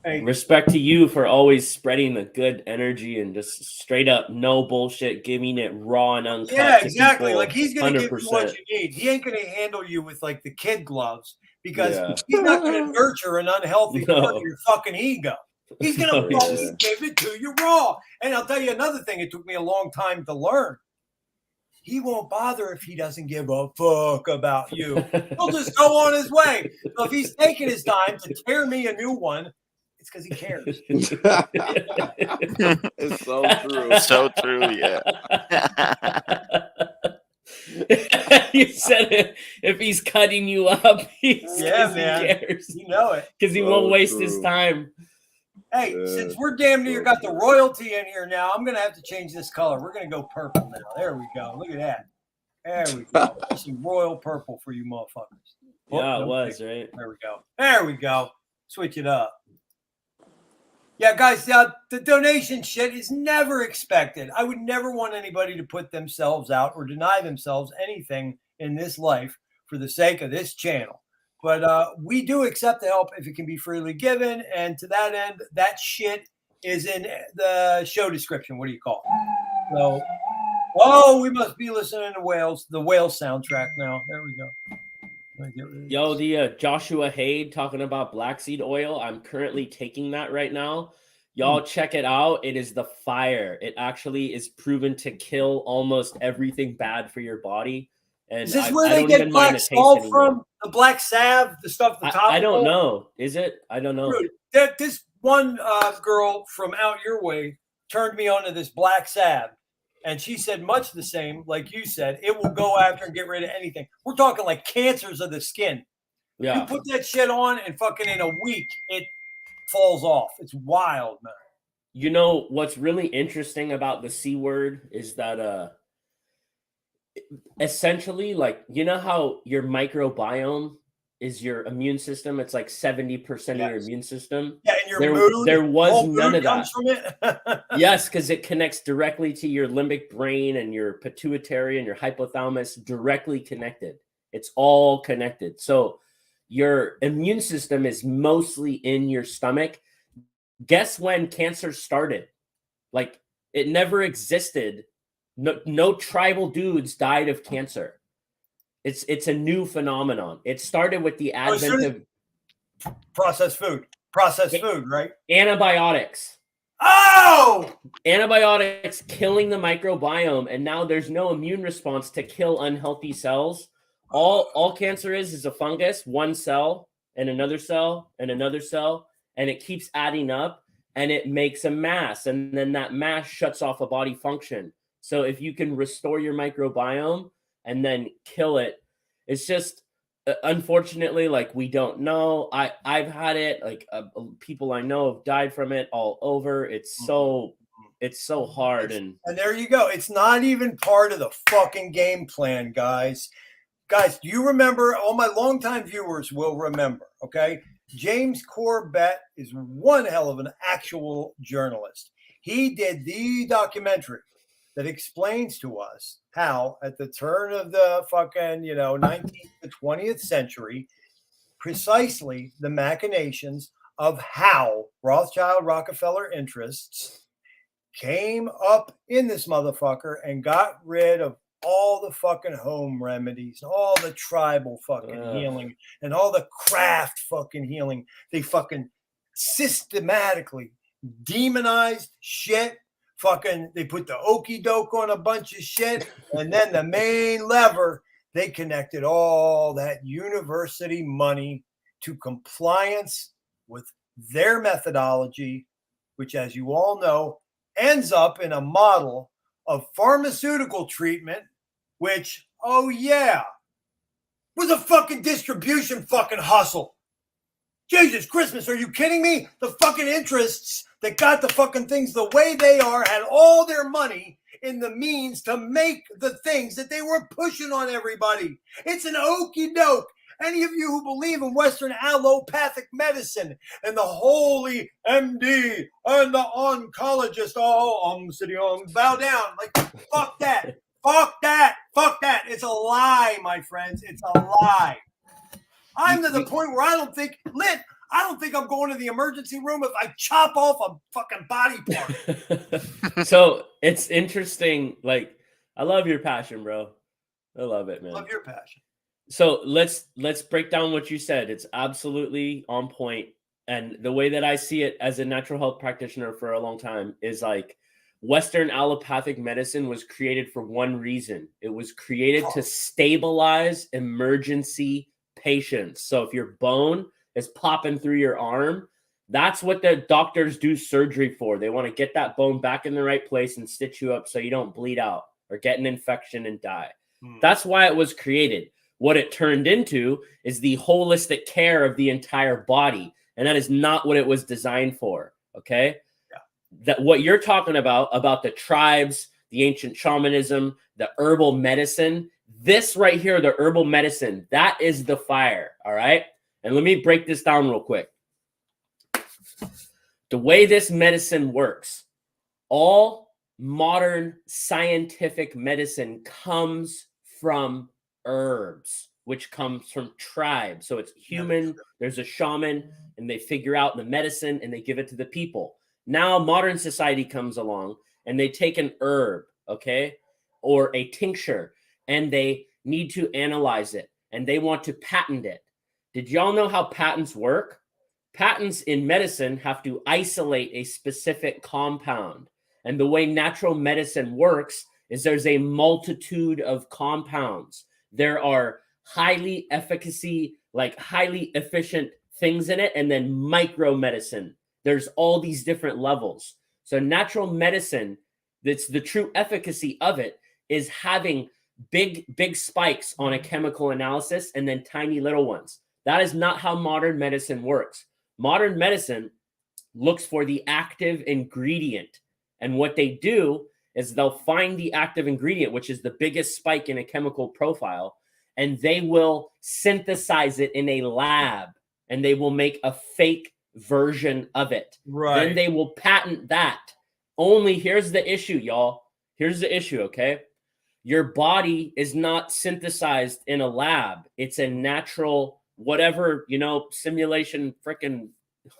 Hey. Respect to you for always spreading the good energy and just straight up no bullshit, giving it raw and uncut. Yeah, to exactly. people, like he's gonna 100%. give you what you need. He ain't gonna handle you with like the kid gloves because he's not gonna nurture an unhealthy part of your fucking ego. He's gonna fucking give it to you raw. And I'll tell you another thing. It took me a long time to learn. He won't bother if he doesn't give a fuck about you. He'll just go on his way. So if he's taking his time to tear me a new one, it's because he cares. It's so true. So true, yeah. You said it. If he's cutting you up, he man. cares. You know it. Because he won't waste his time. Hey, since we're damn near got the royalty in here now, I'm going to have to change this color. We're going to go purple now. There we go. Look at that. There we go. Some royal purple for you motherfuckers. Yeah, it was, right? There we go. There we go. Switch it up. Yeah, guys, the donation shit is never expected. I would never want anybody to put themselves out or deny themselves anything in this life for the sake of this channel. But we do accept the help if it can be freely given. And to that end, that shit is in the show description. What do you call it? So, we must be listening to Wales, the Wales soundtrack now. There we go. Yo, the Joshua Haid talking about black seed oil. I'm currently taking that right now. Y'all check it out. It is the fire. It actually is proven to kill almost everything bad for your body. And is this where they get black salt from? The black salve, the stuff at the top? I don't know. Is it? I don't know. Dude, this one girl from out your way turned me on to this black salve. And she said much the same, like you said, it will go after and get rid of anything. We're talking like cancers of the skin. Yeah. You put that shit on and fucking in a week, it falls off. It's wild, man. You know what's really interesting about the C word is that essentially, like, you know how your microbiome is your immune system? It's like 70% of your immune system. Yeah, and your mood. There was none of that. Comes from it. Yes, because it connects directly to your limbic brain and your pituitary and your hypothalamus, directly connected. It's all connected. So your immune system is mostly in your stomach. Guess when cancer started? Like, it never existed. No tribal dudes died of cancer. It's a new phenomenon. It started with the advent of processed food, right? Antibiotics. Oh! Antibiotics killing the microbiome, and now there's no immune response to kill unhealthy cells. All cancer is a fungus, one cell and another cell and another cell, and it keeps adding up and it makes a mass, and then that mass shuts off a body function. So if you can restore your microbiome and then kill it, it's just unfortunately, like, we don't know. I've had it, like, people I know have died from it all over. It's so hard. And there you go. It's not even part of the fucking game plan, guys. Guys, do you remember? All my longtime viewers will remember, okay? James Corbett is one hell of an actual journalist. He did the documentary that explains to us how, at the turn of the fucking, 19th to 20th century, precisely the machinations of how Rothschild Rockefeller interests came up in this motherfucker and got rid of all the fucking home remedies, all the tribal fucking healing, and all the craft fucking healing. They fucking systematically demonized shit. Fucking, they put the okey doke on a bunch of shit, and then the main lever, they connected all that university money to compliance with their methodology, which, as you all know, ends up in a model of pharmaceutical treatment, which, oh yeah, was a fucking distribution fucking hustle. Jesus Christmas, are you kidding me? The fucking interests that got the fucking things the way they are had all their money in the means to make the things that they were pushing on everybody. It's an okey doke. Any of you who believe in Western allopathic medicine and the holy MD and the oncologist, city on, bow down. Like, fuck that. Fuck that. Fuck that. It's a lie, my friends. It's a lie. I'm to the point where I don't think I'm going to the emergency room if I chop off a fucking body part. So it's interesting. Like, I love your passion, bro. I love it, man. Love your passion. So let's break down what you said. It's absolutely on point. And the way that I see it as a natural health practitioner for a long time is like Western allopathic medicine was created for one reason. It was created to stabilize emergency patients. So if your bone is popping through your arm, that's what the doctors do surgery for. They want to get that bone back in the right place and stitch you up so you don't bleed out or get an infection and die. That's why it was created. What it turned into is the holistic care of the entire body. And that is not what it was designed for. Okay. Yeah. That what you're talking about the tribes, the ancient shamanism, the herbal medicine, this right here, the herbal medicine, that is the fire. All right. And let me break this down real quick. The way this medicine works, all modern scientific medicine comes from herbs, which comes from tribes. So it's human, there's a shaman, and they figure out the medicine and they give it to the people. Now modern society comes along and they take an herb, okay, or a tincture, and they need to analyze it and they want to patent it. Did y'all know how patents work? Patents in medicine have to isolate a specific compound. And the way natural medicine works is there's a multitude of compounds. There are highly efficacy, like highly efficient things in it, and then micro medicine. There's all these different levels. So natural medicine That's the true efficacy of it, is having big spikes on a chemical analysis and then tiny little ones. That is not how modern medicine works. Modern medicine looks for the active ingredient. And what they do is they'll find the active ingredient, which is the biggest spike in a chemical profile, and they will synthesize it in a lab, and they will make a fake version of it. Right. Then they will patent that. Only here's the issue, y'all. Here's the issue, okay? Your body is not synthesized in a lab. It's a natural, whatever, simulation, freaking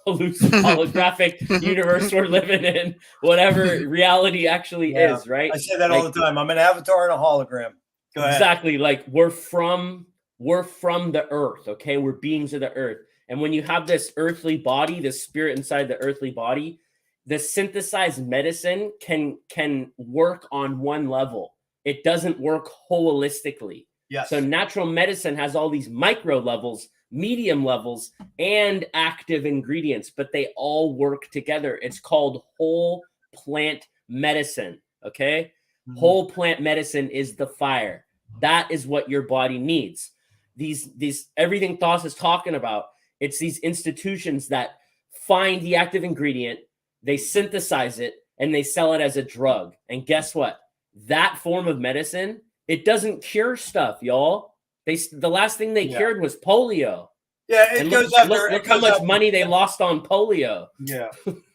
holographic universe we're living in, whatever reality actually is, right? I say that all the time. I'm an avatar and a hologram. Go ahead. Exactly. Like we're from the earth, okay? We're beings of the earth. And when you have this earthly body, this spirit inside the earthly body, the synthesized medicine can work on one level. It doesn't work holistically. Yes. So natural medicine has all these micro levels, medium levels, and active ingredients, but they all work together. It's called whole plant medicine, okay? Mm-hmm. Whole plant medicine is the fire. That is what your body needs. These everything Thoth is talking about, it's these institutions that find the active ingredient, they synthesize it, and they sell it as a drug. And guess what? That form of medicine, it doesn't cure stuff, y'all. The last thing they cured was polio. Yeah, it goes after. Look how much money they lost on polio. Yeah,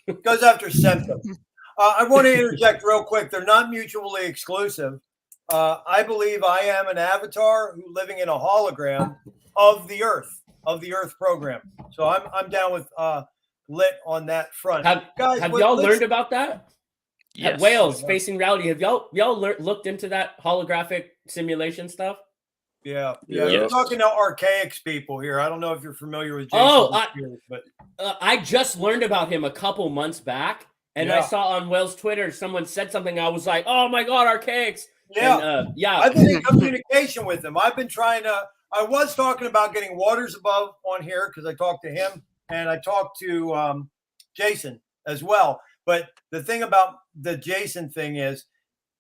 it goes after symptoms. I want to interject real quick. They're not mutually exclusive. I believe I am an avatar who living in a hologram of the Earth program. So I'm down with lit on that front. Have y'all learned about that? Yes. Whales facing reality. Have y'all looked into that holographic simulation stuff? Yeah. You're talking to archaics people here. I don't know if you're familiar with Jason. I just learned about him a couple months back, and I saw on Whale's Twitter someone said something. I was like, "Oh my god, archaics!" Yeah, and, yeah. I've been in communication with him. I've been trying to. I was talking about getting Waters Above on here because I talked to him and I talked to Jason as well. But the thing about the Jason thing is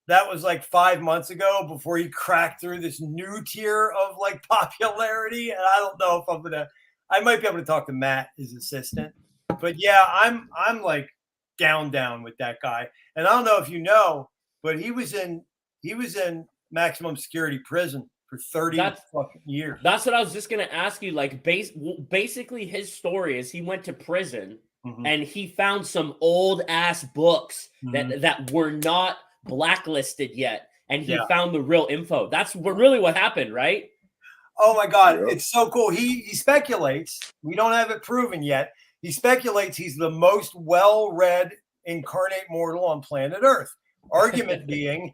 that was like 5 months ago before he cracked through this new tier of like popularity. And I don't know if I might be able to talk to Matt, his assistant. But yeah, I'm like down with that guy. And I don't know if you know, but he was in maximum security prison for 30 fucking years. That's what I was just going to ask you. Like basically his story is he went to prison and he found some old ass books that were not blacklisted yet. And he found the real info. That's really what happened, right? Oh my God. Yep. It's so cool. He speculates, we don't have it proven yet. He speculates he's the most well-read incarnate mortal on planet Earth. Argument being,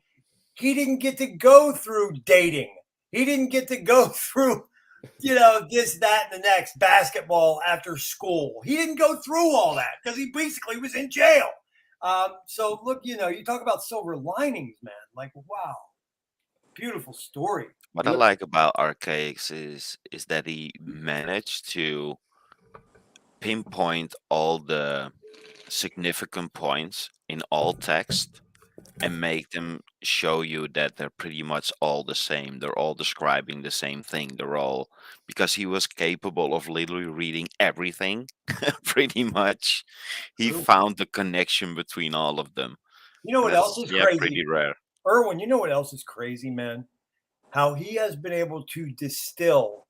he didn't get to go through dating. He didn't get to go through, this, that, and the next, basketball after school. He didn't go through all that because he basically was in jail. So look, you talk about silver linings, man. Like, wow, beautiful story. What I like about Archaics is that he managed to pinpoint all the significant points in all text and make them show you that they're pretty much all the same. They're all describing the same thing. They're all, because he was capable of literally reading everything, pretty much. He found the connection between all of them. You know what else is crazy? Pretty rare. Erwin, you know what else is crazy, man? How he has been able to distill.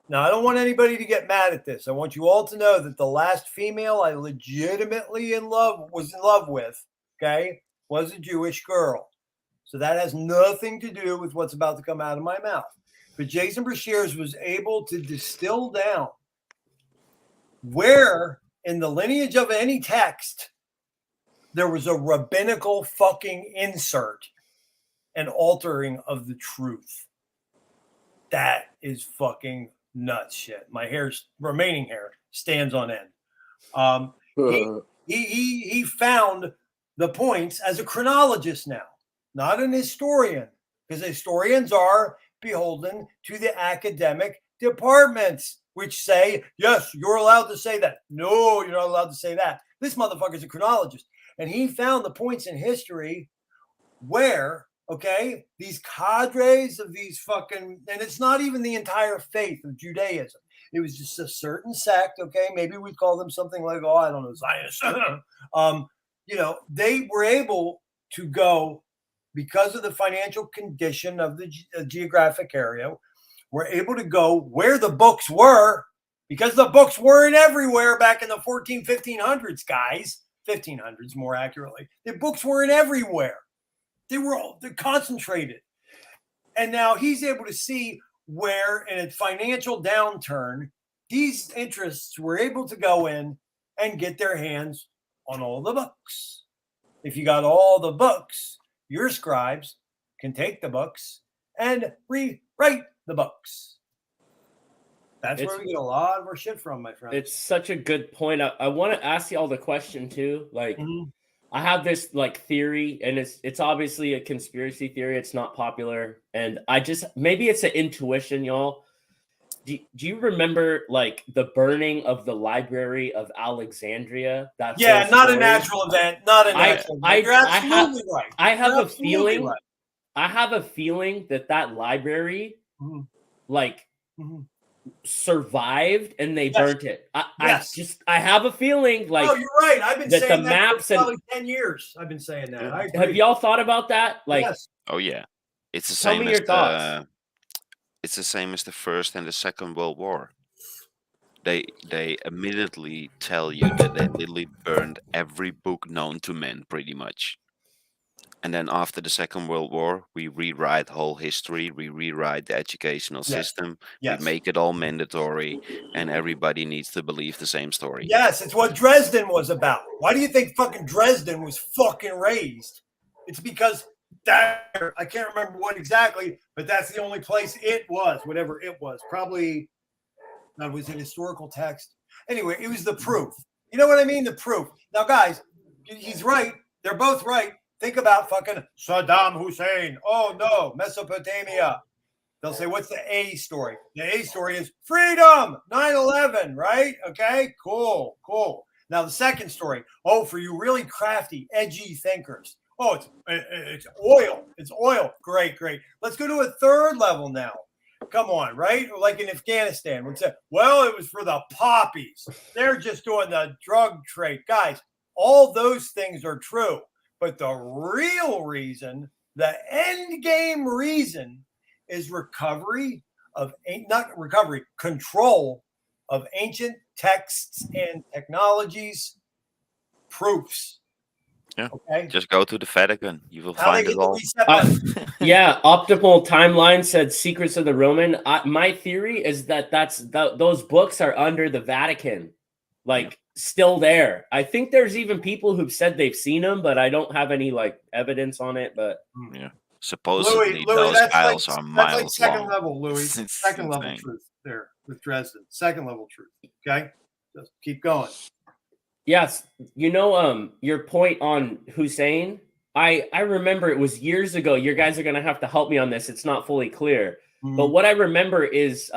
Now, I don't want anybody to get mad at this. I want you all to know that the last female I legitimately was in love with, okay, was a Jewish girl. So that has nothing to do with what's about to come out of my mouth. But Jason Breshears was able to distill down where in the lineage of any text there was a rabbinical fucking insert and altering of the truth. That is fucking nuts shit. My remaining hair stands on end. He found the points as a chronologist now, not an historian, because historians are beholden to the academic departments, which say, yes, you're allowed to say that. No, you're not allowed to say that. This motherfucker's a chronologist. And he found the points in history where, okay, these cadres of these fucking, and it's not even the entire faith of Judaism. It was just a certain sect, okay? Maybe we'd call them something like, oh, I don't know, Zionists. You know, they were able to go, because of the financial condition of the geographic area, were able to go where the books were, because the books weren't everywhere back in the 1500s, guys. 1500s, more accurately. The books weren't everywhere. They're concentrated. And now he's able to see where, in a financial downturn, these interests were able to go in and get their hands on all the books. If you got all the books, your scribes can take the books and rewrite the books. That's where we get a lot of our shit from, my friend. It's such a good point. I want to ask you all the question too. Like, I have this like theory, and it's obviously a conspiracy theory. It's not popular, and maybe it's an intuition, y'all. Do you remember like the burning of the Library of Alexandria? That's not a natural event. Not a natural event. You're absolutely right. I have a feeling. Right. I have a feeling that library, like. Survived and they burnt it. I have a feeling like. Oh, you're right. I've been saying the that maps for probably 10 years. I've been saying that. I agree. Have y'all thought about that? Like, oh yeah, it's the tell same me as your thoughts. It's the same as the First and the Second World War. They immediately tell you that they literally burned every book known to man, pretty much. And then after the Second World War, we rewrite whole history, we rewrite the educational system, we make it all mandatory, and everybody needs to believe the same story. Yes, it's what Dresden was about. Why do you think fucking Dresden was fucking raised? It's because I can't remember what exactly, but that's the only place it was, whatever it was. Probably, it was an historical text. Anyway, it was the proof. You know what I mean? The proof. Now, guys, he's right. They're both right. Think about fucking Saddam Hussein. Oh, no, Mesopotamia. They'll say, what's the A story? The A story is freedom, 9/11, right? Okay, cool. Now, the second story, for you really crafty, edgy thinkers. Oh, it's oil. It's oil. Great. Let's go to a third level now. Come on, right? Like in Afghanistan, we'd say, well, it was for the poppies. They're just doing the drug trade. Guys, all those things are true. But the real reason, the end game reason, is control of ancient texts and technologies, proofs. Yeah. Okay. Just go to the Vatican. You will find it all. Yeah. Optimal Timeline said Secrets of the Roman. My theory is that those books are under the Vatican. Like, still there. I think there's even people who've said they've seen them, but I don't have any like evidence on it. But yeah, supposedly those files are miles long. That's like second long. level, Louis. Second level truth there with Dresden. Second level truth. Okay, just keep going. Yes, your point on Hussein. I remember it was years ago. You guys are gonna have to help me on this. It's not fully clear, but what I remember is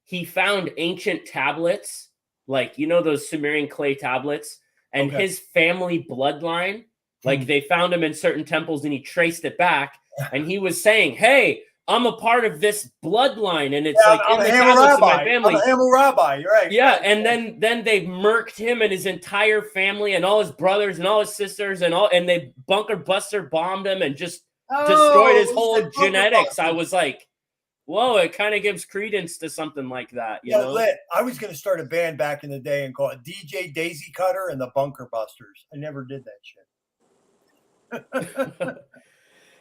he found ancient tablets. Like, those Sumerian clay tablets, and his family bloodline, like they found him in certain temples and he traced it back. And he was saying, hey, I'm a part of this bloodline. And it's like in the tablets of my family. I'm a Rabbi, you're right. Yeah. And then they murked him and his entire family and all his brothers and all his sisters and they bunker buster bombed him and just destroyed his whole genetics. I was like, whoa, it kind of gives credence to something like that. You know? Lit. I was going to start a band back in the day and call it DJ Daisy Cutter and the Bunker Busters. I never did that shit.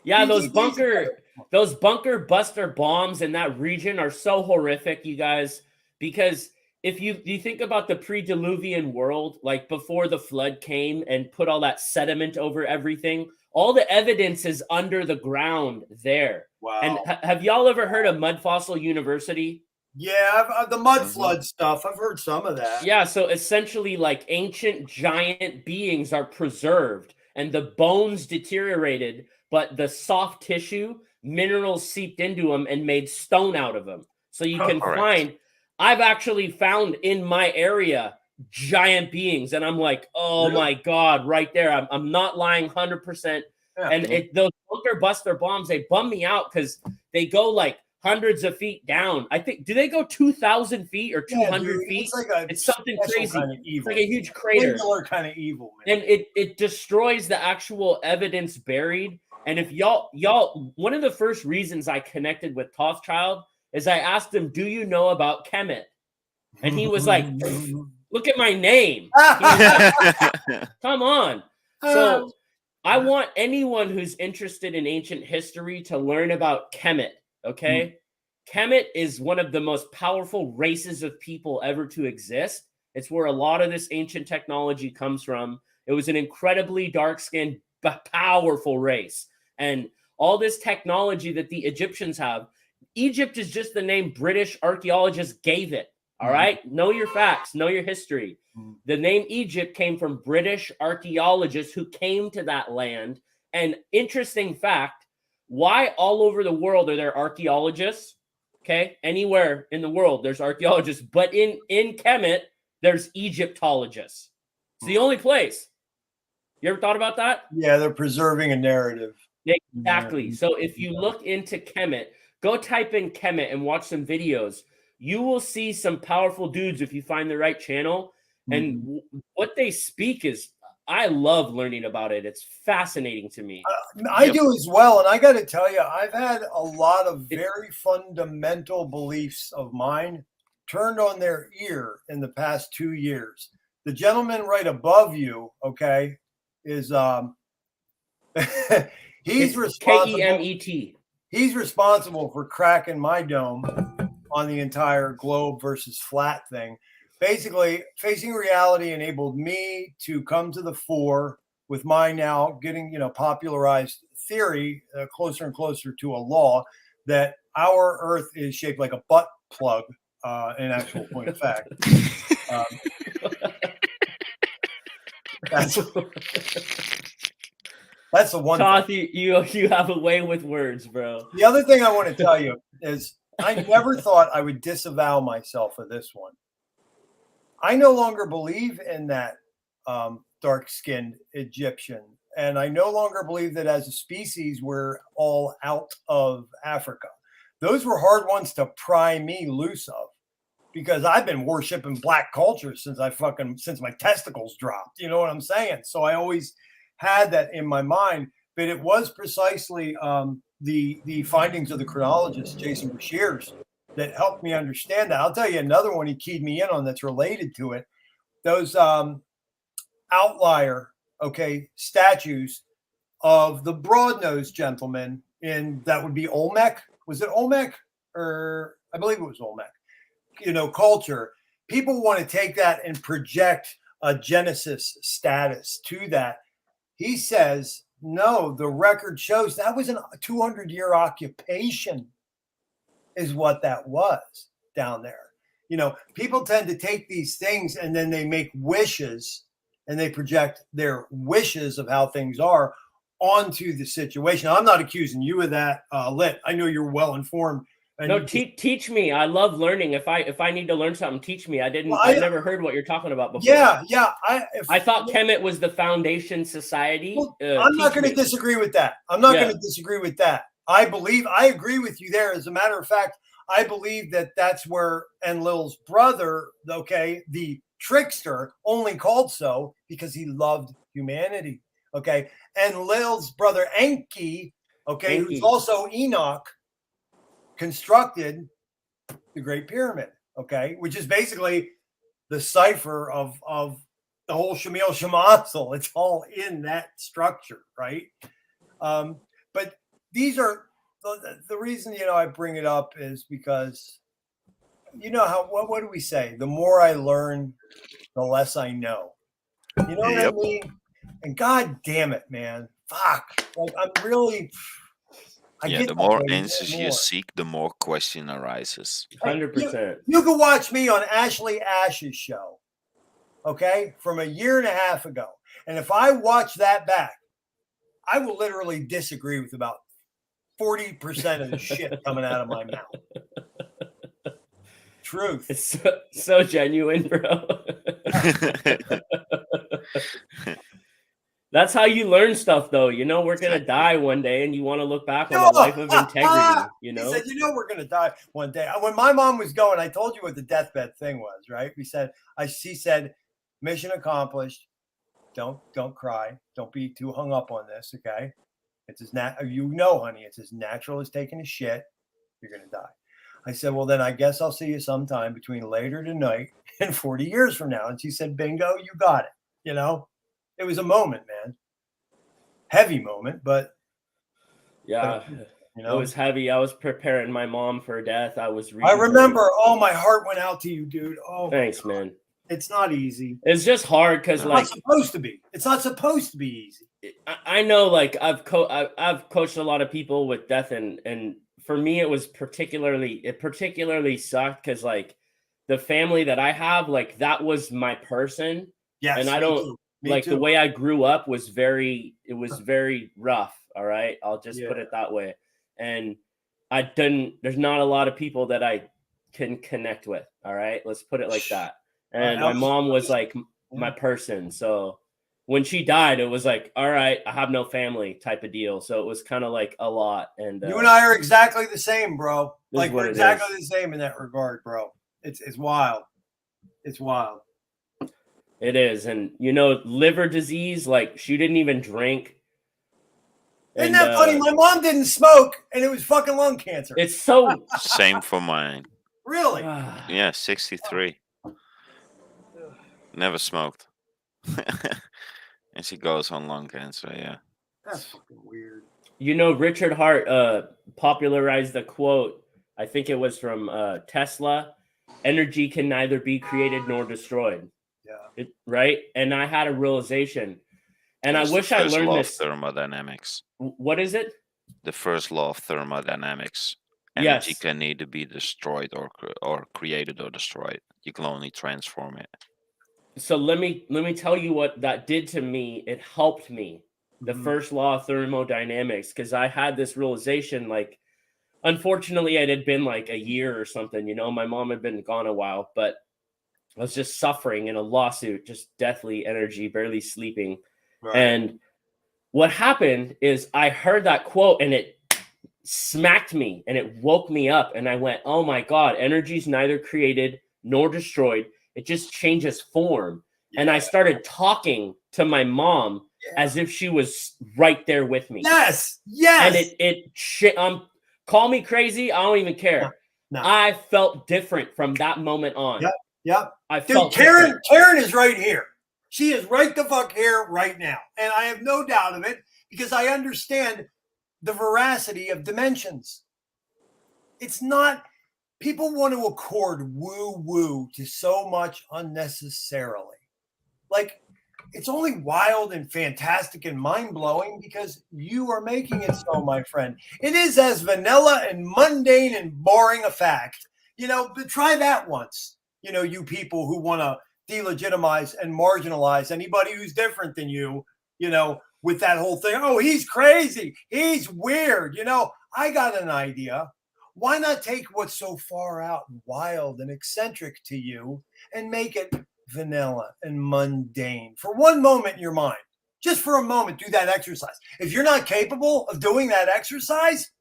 Yeah, those bunker buster bombs in that region are so horrific, you guys, because if you think about the pre-Diluvian world, like before the flood came and put all that sediment over everything, all the evidence is under the ground there. Wow. And have y'all ever heard of Mud Fossil University? Yeah, the mud flood stuff. I've heard some of that. Yeah, so essentially like ancient giant beings are preserved and the bones deteriorated, but the soft tissue, minerals seeped into them and made stone out of them. So you can find, I've actually found in my area giant beings. And I'm like, oh my God, right there. I'm not lying 100%. And those bunker buster bombs, they bum me out because they go like hundreds of feet down. I think, do they go 2,000 feet or 200 feet? It's something crazy. Kind of evil. It's like a huge crater. Singular kind of evil, man. And it destroys the actual evidence buried. And if y'all, one of the first reasons I connected with Thothschild is I asked him, do you know about Kemet? And he was like, look at my name. Like, come on. So I want anyone who's interested in ancient history to learn about Kemet, okay? Kemet is one of the most powerful races of people ever to exist. It's where a lot of this ancient technology comes from. It was an incredibly dark-skinned, powerful race. And all this technology that the Egyptians have, Egypt is just the name British archaeologists gave it. All right? Know your facts. Know your history. The name Egypt came from British archaeologists who came to that land. And interesting fact, why all over the world are there archaeologists? Okay? Anywhere in the world, there's archaeologists. But in Kemet, there's Egyptologists. It's the only place. You ever thought about that? Yeah, they're preserving a narrative. Exactly. So if you look into Kemet, go type in Kemet and watch some videos. You will see some powerful dudes if you find the right channel. And what they speak is, I love learning about it. It's fascinating to me. I do as well. And I got to tell you, I've had a lot of very fundamental beliefs of mine turned on their ear in the past 2 years. The gentleman right above you, okay, is he's responsible. Kemet. He's responsible for cracking my dome on the entire globe versus flat thing. Basically, Facing Reality enabled me to come to the fore with my now getting, popularized theory closer and closer to a law that our Earth is shaped like a butt plug, in actual point of fact. That's the one. Toth, you have a way with words, bro. The other thing I want to tell you is I never thought I would disavow myself of this one. I no longer believe in that dark-skinned Egyptian, and I no longer believe that as a species we're all out of Africa. Those were hard ones to pry me loose of, because I've been worshiping black culture since my testicles dropped. You know what I'm saying? So I always had that in my mind, but it was precisely the findings of the chronologist Jason Breshears that helped me understand that. I'll tell you another one he keyed me in on that's related to it. Those outlier, statues of the broad-nosed gentleman that would be Olmec. Was it Olmec? Or I believe it was Olmec. Culture. People want to take that and project a Genesis status to that. He says, no, the record shows that was a 200-year occupation is what that was down there. People tend to take these things and then they make wishes and they project their wishes of how things are onto the situation. I'm not accusing you of that, Lit. I know you're well informed. No, teach me. I love learning. If I need to learn something, teach me. I've never heard what you're talking about before. Yeah. I thought Kemet was the foundation society. Well, I'm not going to disagree with that. I agree with you there. As a matter of fact, I believe that that's where Enlil's brother, the trickster, only called so because he loved humanity. Enlil's brother Enki, who's also Enoch, constructed the Great Pyramid, which is basically the cipher of the whole Shamil Shamatzal. It's all in that structure, right? But these are the reason I bring it up is because what do we say? The more I learn, the less I know. You know what I mean? And God damn it, man, fuck! I'm really. The more answers you seek, the more question arises. 100%. You can watch me on Ashley Ash's show, from a year and a half ago. And if I watch that back, I will literally disagree with about 40% of the shit coming out of my mouth. Truth. It's so genuine, bro. That's how you learn stuff, though. You know, we're gonna die one day, and you want to look back on a life of integrity. You know, he said, "You know, we're gonna die one day." When my mom was going, I told you what the deathbed thing was, right? She said, "Mission accomplished. Don't cry. Don't be too hung up on this, okay? It's as honey, it's as natural as taking a shit. You're gonna die." I said, "Well, then I guess I'll see you sometime between later tonight and 40 years from now." And she said, "Bingo, you got it." You know, it was a moment, man. Heavy moment, but yeah, you know, it was heavy. I was preparing my mom for death. I remember. Oh, my heart went out to you, dude. Oh, thanks, man. It's not easy. It's just hard because, like, it's not supposed to be. It's not supposed to be easy. I know, like, I've coached a lot of people with death, and for me, it particularly sucked because, like, the family that I have, like, that was my person. Yes, and I don't like the way I grew up was very rough. All right, I'll just put it that way. And there's not a lot of people that I can connect with. All right, let's put it like that. And my mom was like my person. So when she died, it was like, all right, I have no family type of deal. So it was kind of like a lot. And you and I are exactly the same, bro. Like, we're exactly the same in that regard, bro. It's wild. It's wild. It is. And, you know, liver disease, like, she didn't even drink. Isn't that funny? My mom didn't smoke, and it was fucking lung cancer. It's so... Same for mine. Really? Yeah, 63. Never smoked. And she goes on lung cancer, yeah. That's fucking weird. You know, Richard Hart popularized the quote, I think it was from Tesla, "Energy can neither be created nor destroyed." Yeah. Right? And I had a realization. And I wish I learned this. Thermodynamics. What is it? The first law of thermodynamics. Energy can neither be destroyed or created or destroyed. You can only transform it. So let me tell you what that did to me. It helped me. The first law of thermodynamics, because I had this realization, like, unfortunately, it had been like a year or something. You know, my mom had been gone a while, but I was just suffering in a lawsuit, just deathly energy, barely sleeping. Right. And what happened is I heard that quote and it smacked me and it woke me up. And I went, oh my God, energy is neither created nor destroyed. It just changes form. Yeah. And I started talking to my mom as if she was right there with me. Yes. Yes. And call me crazy. I don't even care. No. I felt different from that moment on. Yep. Dude, Karen is right here. She is right the fuck here right now. And I have no doubt of it because I understand the veracity of dimensions. It's not, people want to accord woo-woo to so much unnecessarily. Like, it's only wild and fantastic and mind-blowing because you are making it so, my friend. It is as vanilla and mundane and boring a fact. You know, but try that once. You know, you people who want to delegitimize and marginalize anybody who's different than you, you know, with that whole thing. Oh, he's crazy. He's weird. You know, I got an idea. Why not take what's so far out and wild and eccentric to you and make it vanilla and mundane for one moment in your mind? Just for a moment, do that exercise. If you're not capable of doing that exercise,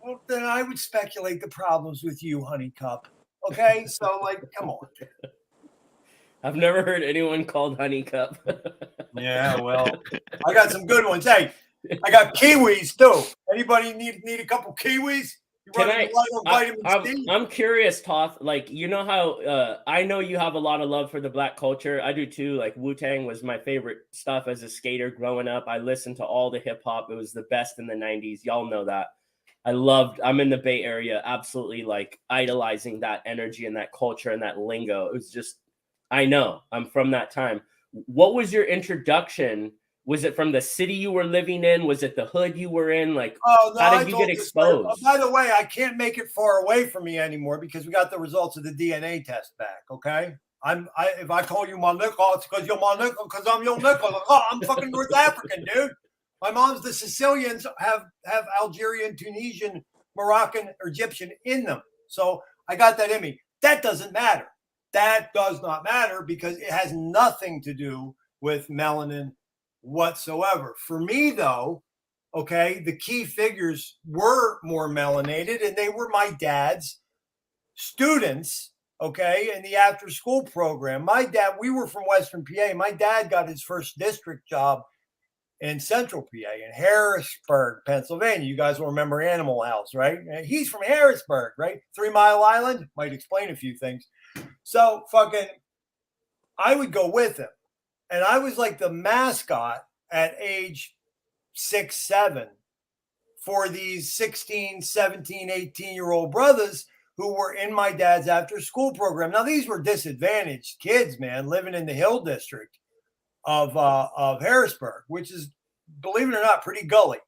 well, then I would speculate the problems with you, honey cup. Okay? So, like, come on. I've never heard anyone called honey cup. Yeah, well, I got some good ones. Hey, I got kiwis too. Anybody need a couple kiwis? I'm curious, Toth. Like, you know how I know you have a lot of love for the Black culture. I do too. Like, Wu-Tang was my favorite stuff as a skater growing up. I listened to all the hip hop. It was the best in the 90s. Y'all know that. I'm in the Bay Area, absolutely like idolizing that energy and that culture and that lingo. It was just, I know I'm from that time. What was your introduction? Was it from the city you were living in? Was it the hood you were in? Like, no, how did you get exposed? By the way, I can't make it far away from me anymore because we got the results of the DNA test back. Okay, if I call you my nickel, it's because you're my nickel because I'm your nickel. Oh, I'm fucking North African, dude. My mom's the Sicilians have Algerian, Tunisian, Moroccan, or Egyptian in them. So I got that in me. That doesn't matter. That does not matter because it has nothing to do with melanin whatsoever. For me, though, okay, the key figures were more melanated, and they were my dad's students, okay, in the after school program. My dad, we were from Western PA. My dad got his first district job in Central PA, in Harrisburg, Pennsylvania. You guys will remember Animal House, right? He's from Harrisburg, right? 3 Mile Island. Might explain a few things. So fucking, I would go with him. And I was like the mascot at age 6, 7 for these 16, 17, 18-year-old brothers who were in my dad's after school program. Now, these were disadvantaged kids, man, living in the Hill District of Harrisburg, which is, believe it or not, pretty gully.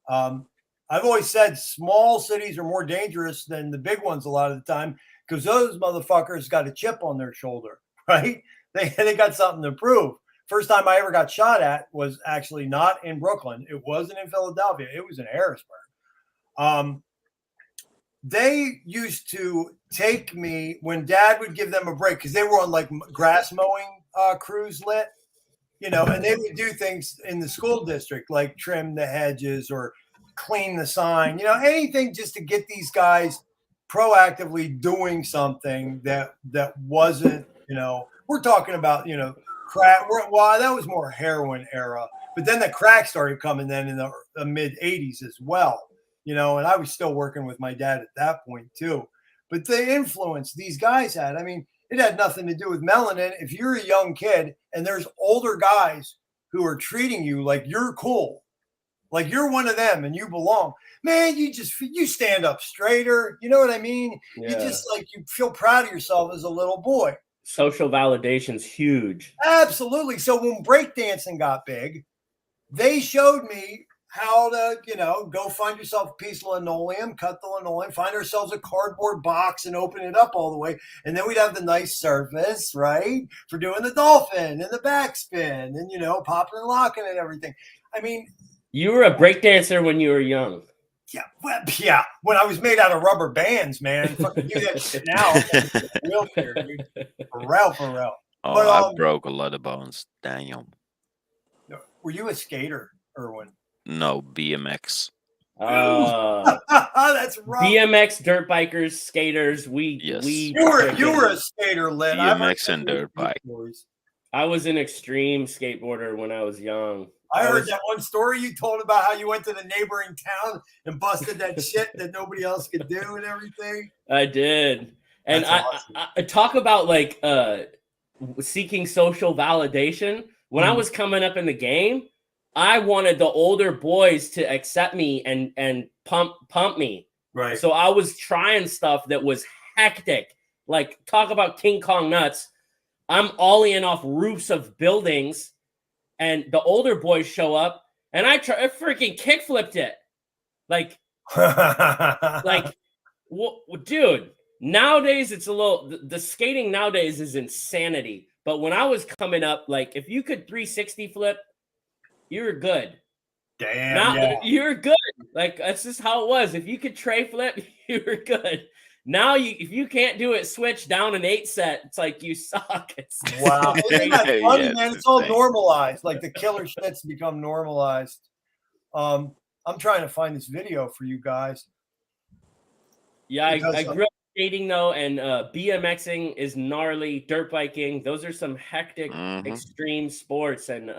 I've always said small cities are more dangerous than the big ones a lot of the time because those motherfuckers got a chip on their shoulder, right? They got something to prove. First time I ever got shot at was actually not in Brooklyn. It wasn't in Philadelphia. It was in Harrisburg. They used to take me when Dad would give them a break because they were on like grass mowing crews lit, you know, and they would do things in the school district like trim the hedges or clean the sign, you know, anything just to get these guys proactively doing something that wasn't, you know, we're talking about, you know, crack. Well, that was more heroin era, but then the crack started coming then in the mid 80s as well, you know, and I was still working with my dad at that point too. But the influence these guys had, I mean, it had nothing to do with melanin. If you're a young kid and there's older guys who are treating you like you're cool, like you're one of them and you belong, man, you stand up straighter. You know what I mean? Yeah. You just like, you feel proud of yourself as a little boy. Social validation's huge. Absolutely. So when breakdancing got big, they showed me how to, you know, go find yourself a piece of linoleum, cut the linoleum, find ourselves a cardboard box and open it up all the way. And then we'd have the nice surface, right, for doing the dolphin and the backspin and, you know, popping and locking and everything. I mean, you were a breakdancer when you were young. Yeah, well, yeah. When I was made out of rubber bands, man. Fucking do that shit now. Wheelchair, dude. For real. Oh, But, I broke a lot of bones. Damn. Were you a skater, Erwin? No, BMX. That's rough. BMX, dirt bikers, skaters. You were a skater, Lit. BMX and dirt bike. I was an extreme skateboarder when I was young. I heard that one story you told about how you went to the neighboring town and busted that shit that nobody else could do and everything. I did. And awesome. I talk about like seeking social validation. When I was coming up in the game, I wanted the older boys to accept me and pump me. Right. So I was trying stuff that was hectic. Like, talk about King Kong nuts. I'm ollieing off roofs of buildings, and the older boys show up, and I freaking kickflipped it. Like, dude, nowadays it's a little, the skating nowadays is insanity. But when I was coming up, like, if you could 360 flip, you were good. Damn, you're good. Like, that's just how it was. If you could tray flip, you were good. Now, if you can't do it, switch down an 8 set. It's like you suck. Wow, isn't that funny, man? It's all normalized. Like the killer shit's become normalized. I'm trying to find this video for you guys. Yeah, I grew up skating though, and BMXing is gnarly. Dirt biking, those are some hectic, extreme sports, and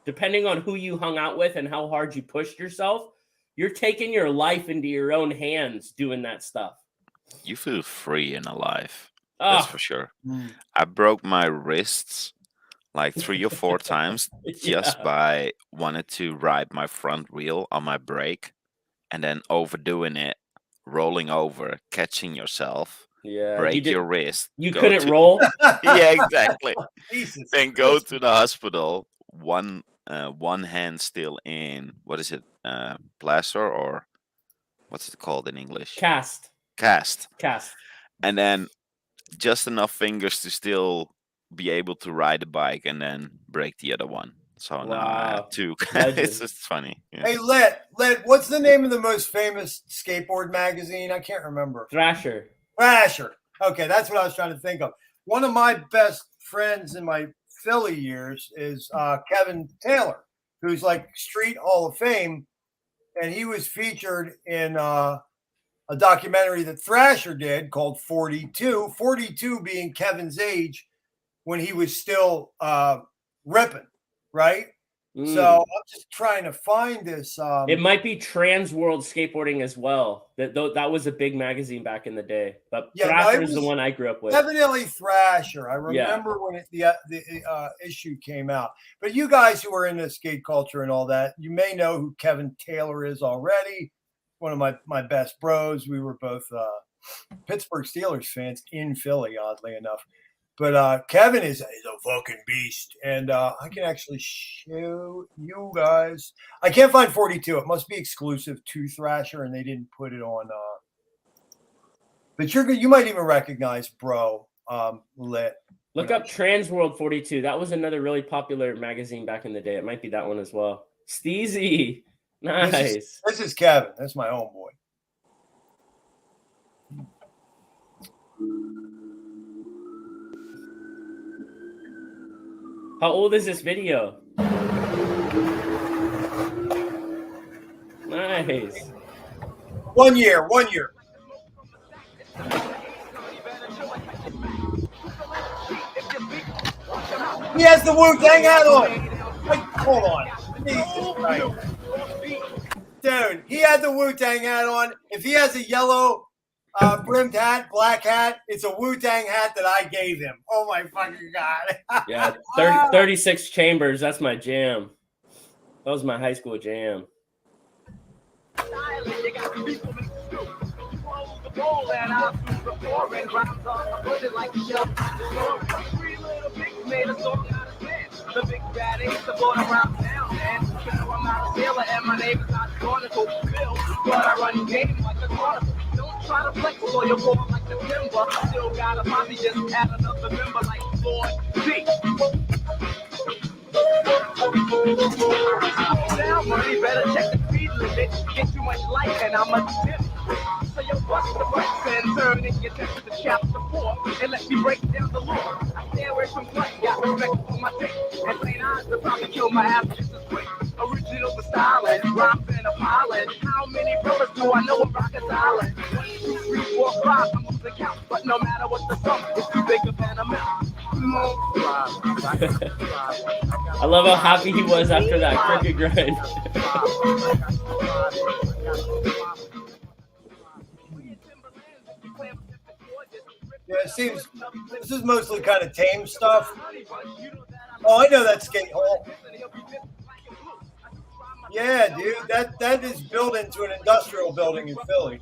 depending on who you hung out with and how hard you pushed yourself, you're taking your life into your own hands doing that stuff. You feel free and alive. That's for sure. I broke my wrists like 3 or 4 times just by wanting to ride my front wheel on my brake and then overdoing it, rolling over, catching yourself, break your wrist. You couldn't roll? Yeah, exactly. Jesus. Then go to the hospital, one hand still in, what is it, plaster, or what's it called in English? Cast. And then just enough fingers to still be able to ride a bike and then break the other one. So now I have 2. It's just funny. Yeah. Hey, Lit, what's the name of the most famous skateboard magazine? I can't remember. Thrasher. Okay, that's what I was trying to think of. One of my best friends in my Philly years is Kevin Taylor. who's like Street Hall of Fame, and he was featured in a documentary that Thrasher did called 42. 42 being Kevin's age when he was still ripping, right? So I'm just trying to find this. It might be Trans World Skateboarding as well. That was a big magazine back in the day. But Thrasher is the one I grew up with. Evidently Thrasher. I remember when the issue came out. But you guys who are into skate culture and all that, you may know who Kevin Taylor is already. One of my best bros. We were both Pittsburgh Steelers fans in Philly, oddly enough. But Kevin is a fucking beast. And I can actually show you guys. I can't find 42. It must be exclusive to Thrasher, and they didn't put it on. But you might even recognize Bro Lit. Look up Trans World 42. That was another really popular magazine back in the day. It might be that one as well. Steezy. Nice. This is Kevin. That's my homeboy. How old is this video? Nice. 1 year. He has the Wu-Tang hat on. Wait, hold on. Jesus Christ. Dude, he had the Wu-Tang hat on. If he has a yellow brimmed hat, black hat, it's a Wu-Tang hat that I gave him. Oh my fucking God. Yeah, 36 Chambers. That's my jam. That was my high school jam. The big bad ace to go around town, man. You know I'm not a sailor and my name is not Chronicle Bill, but I run game like a carnival. Don't try to flex or you'll go like the timber. Still got a posse, just add another member like Lord D. Slow down, money, better check the speed limit. Get too much light and I'm a tip. So you bust the butts and turn in your text to chapter 4 and let me break down the law. I stay away from blood, got respect for my dick. And plain eyes will probably kill my ass just as quick. Original the stylist, rhymes and a pilot. How many brothers do I know of Rocket Island? 1, 2, 3, 4, 5, I'm losing count. But no matter what the sum, it's too big of an amount. I love how happy he was after that cricket grind. Yeah, it seems this is mostly kind of tame stuff. Oh, I know that skate hall. Yeah, dude, that is built into an industrial building in Philly.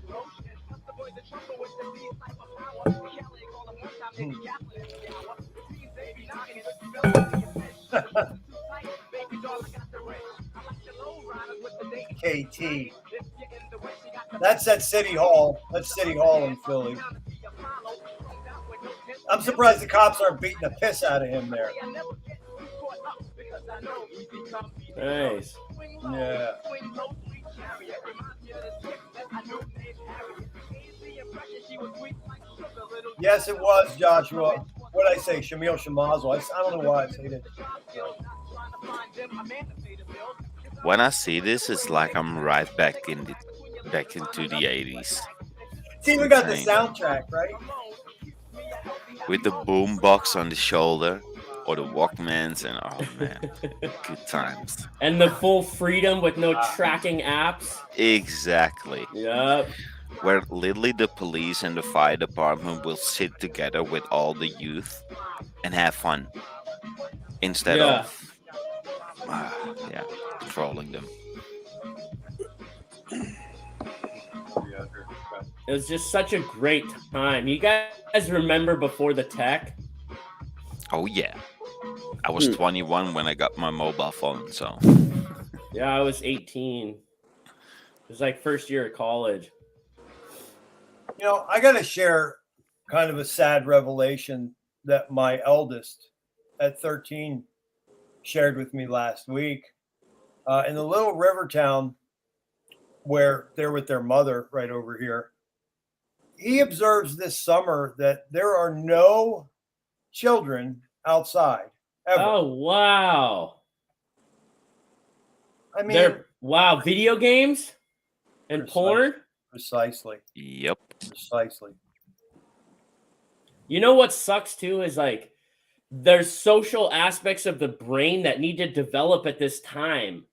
KT. That's at City Hall. That's City Hall in Philly. I'm surprised the cops aren't beating the piss out of him there. Nice. Yeah. Yes, it was, Joshua. What did I say? Shamil Shamazel. I don't know why I say that. When I see this, it's like I'm right back into the 80s. See, we got the soundtrack, right? With the boom box on the shoulder or the Walkmans, and oh man, good times. And the full freedom with no tracking apps. Exactly. Yep. Where literally the police and the fire department will sit together with all the youth and have fun instead of controlling them. It was just such a great time. You guys remember before the tech? Oh yeah. I was 21 when I got my mobile phone, so. Yeah, I was 18. It was like first year of college. You know, I got to share kind of a sad revelation that my eldest at 13 shared with me last week. In the little river town where they're with their mother right over here, he observes this summer that there are no children outside ever. Oh, wow. I mean, wow, video games and porn. Precisely. Yep. Precisely. You know what sucks too is like there's social aspects of the brain that need to develop at this time.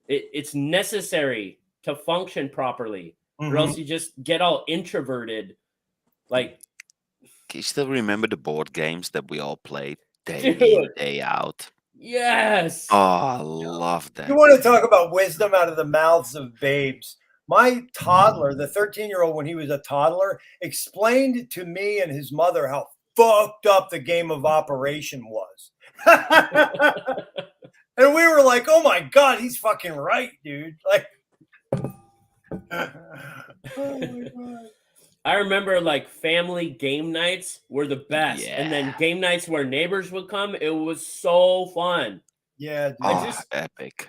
It's necessary to function properly, or else you just get all introverted. Like, can you still remember the board games that we all played day in, Dude. day out? Yes. Oh, I love that. You want to talk about wisdom out of the mouths of babes? My toddler, the 13-year-old, when he was a toddler, explained to me and his mother how fucked up the game of Operation was. And we were like, oh my God, he's fucking right, dude. Like, oh my God. I remember like family game nights were the best. Yeah. And then game nights where neighbors would come. It was so fun. Yeah, dude. Oh, epic.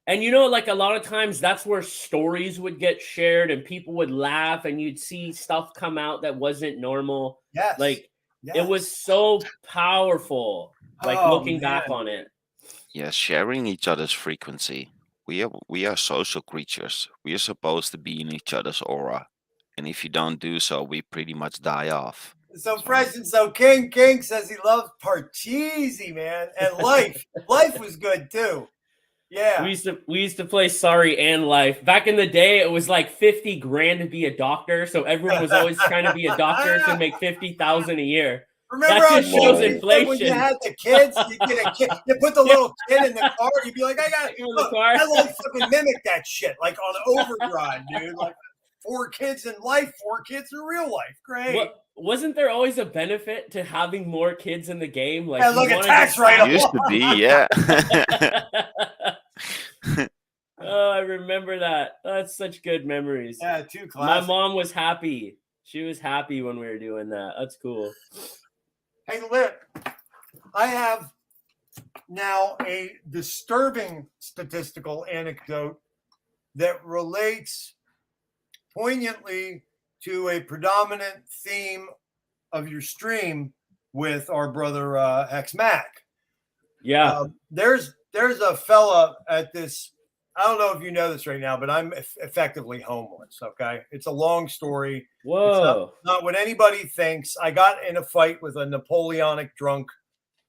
And you know, like a lot of times that's where stories would get shared and people would laugh and you'd see stuff come out that wasn't normal. Yes. Like Yes. it was so powerful, like looking back on it. Yeah, sharing each other's frequency. We are social creatures. We are supposed to be in each other's aura. And if you don't do so, we pretty much die off. So fresh and so King. King says he loves Parcheesi, man. And life. Life was good too. Yeah. We used to play Sorry and Life. Back in the day, it was like 50 grand to be a doctor. So everyone was always trying to be a doctor to make 50,000 a year. Remember that how just shows when inflation. you had the kids, you get a kid, you put the little kid in the car, you'd be like, I got in the car. I like fucking mimic that shit, like on overdrive, dude. Like 4 kids in life, 4 kids in real life. Great. Wasn't there always a benefit to having more kids in the game? Like, yeah, look at tax write-off. Used to be, yeah. Oh, I remember that. That's such good memories. Yeah, too My classic. mom was happy. She was happy when we were doing that. That's cool. Hey, Lip, I have now a disturbing statistical anecdote that relates poignantly to a predominant theme of your stream with our brother ℙℝ𝕆𝕙𝕆𝕝𝕕. Yeah. There's a fella at this. I don't know if you know this right now, but I'm effectively homeless. Okay, it's a long story. Whoa! It's not what anybody thinks. I got in a fight with a Napoleonic drunk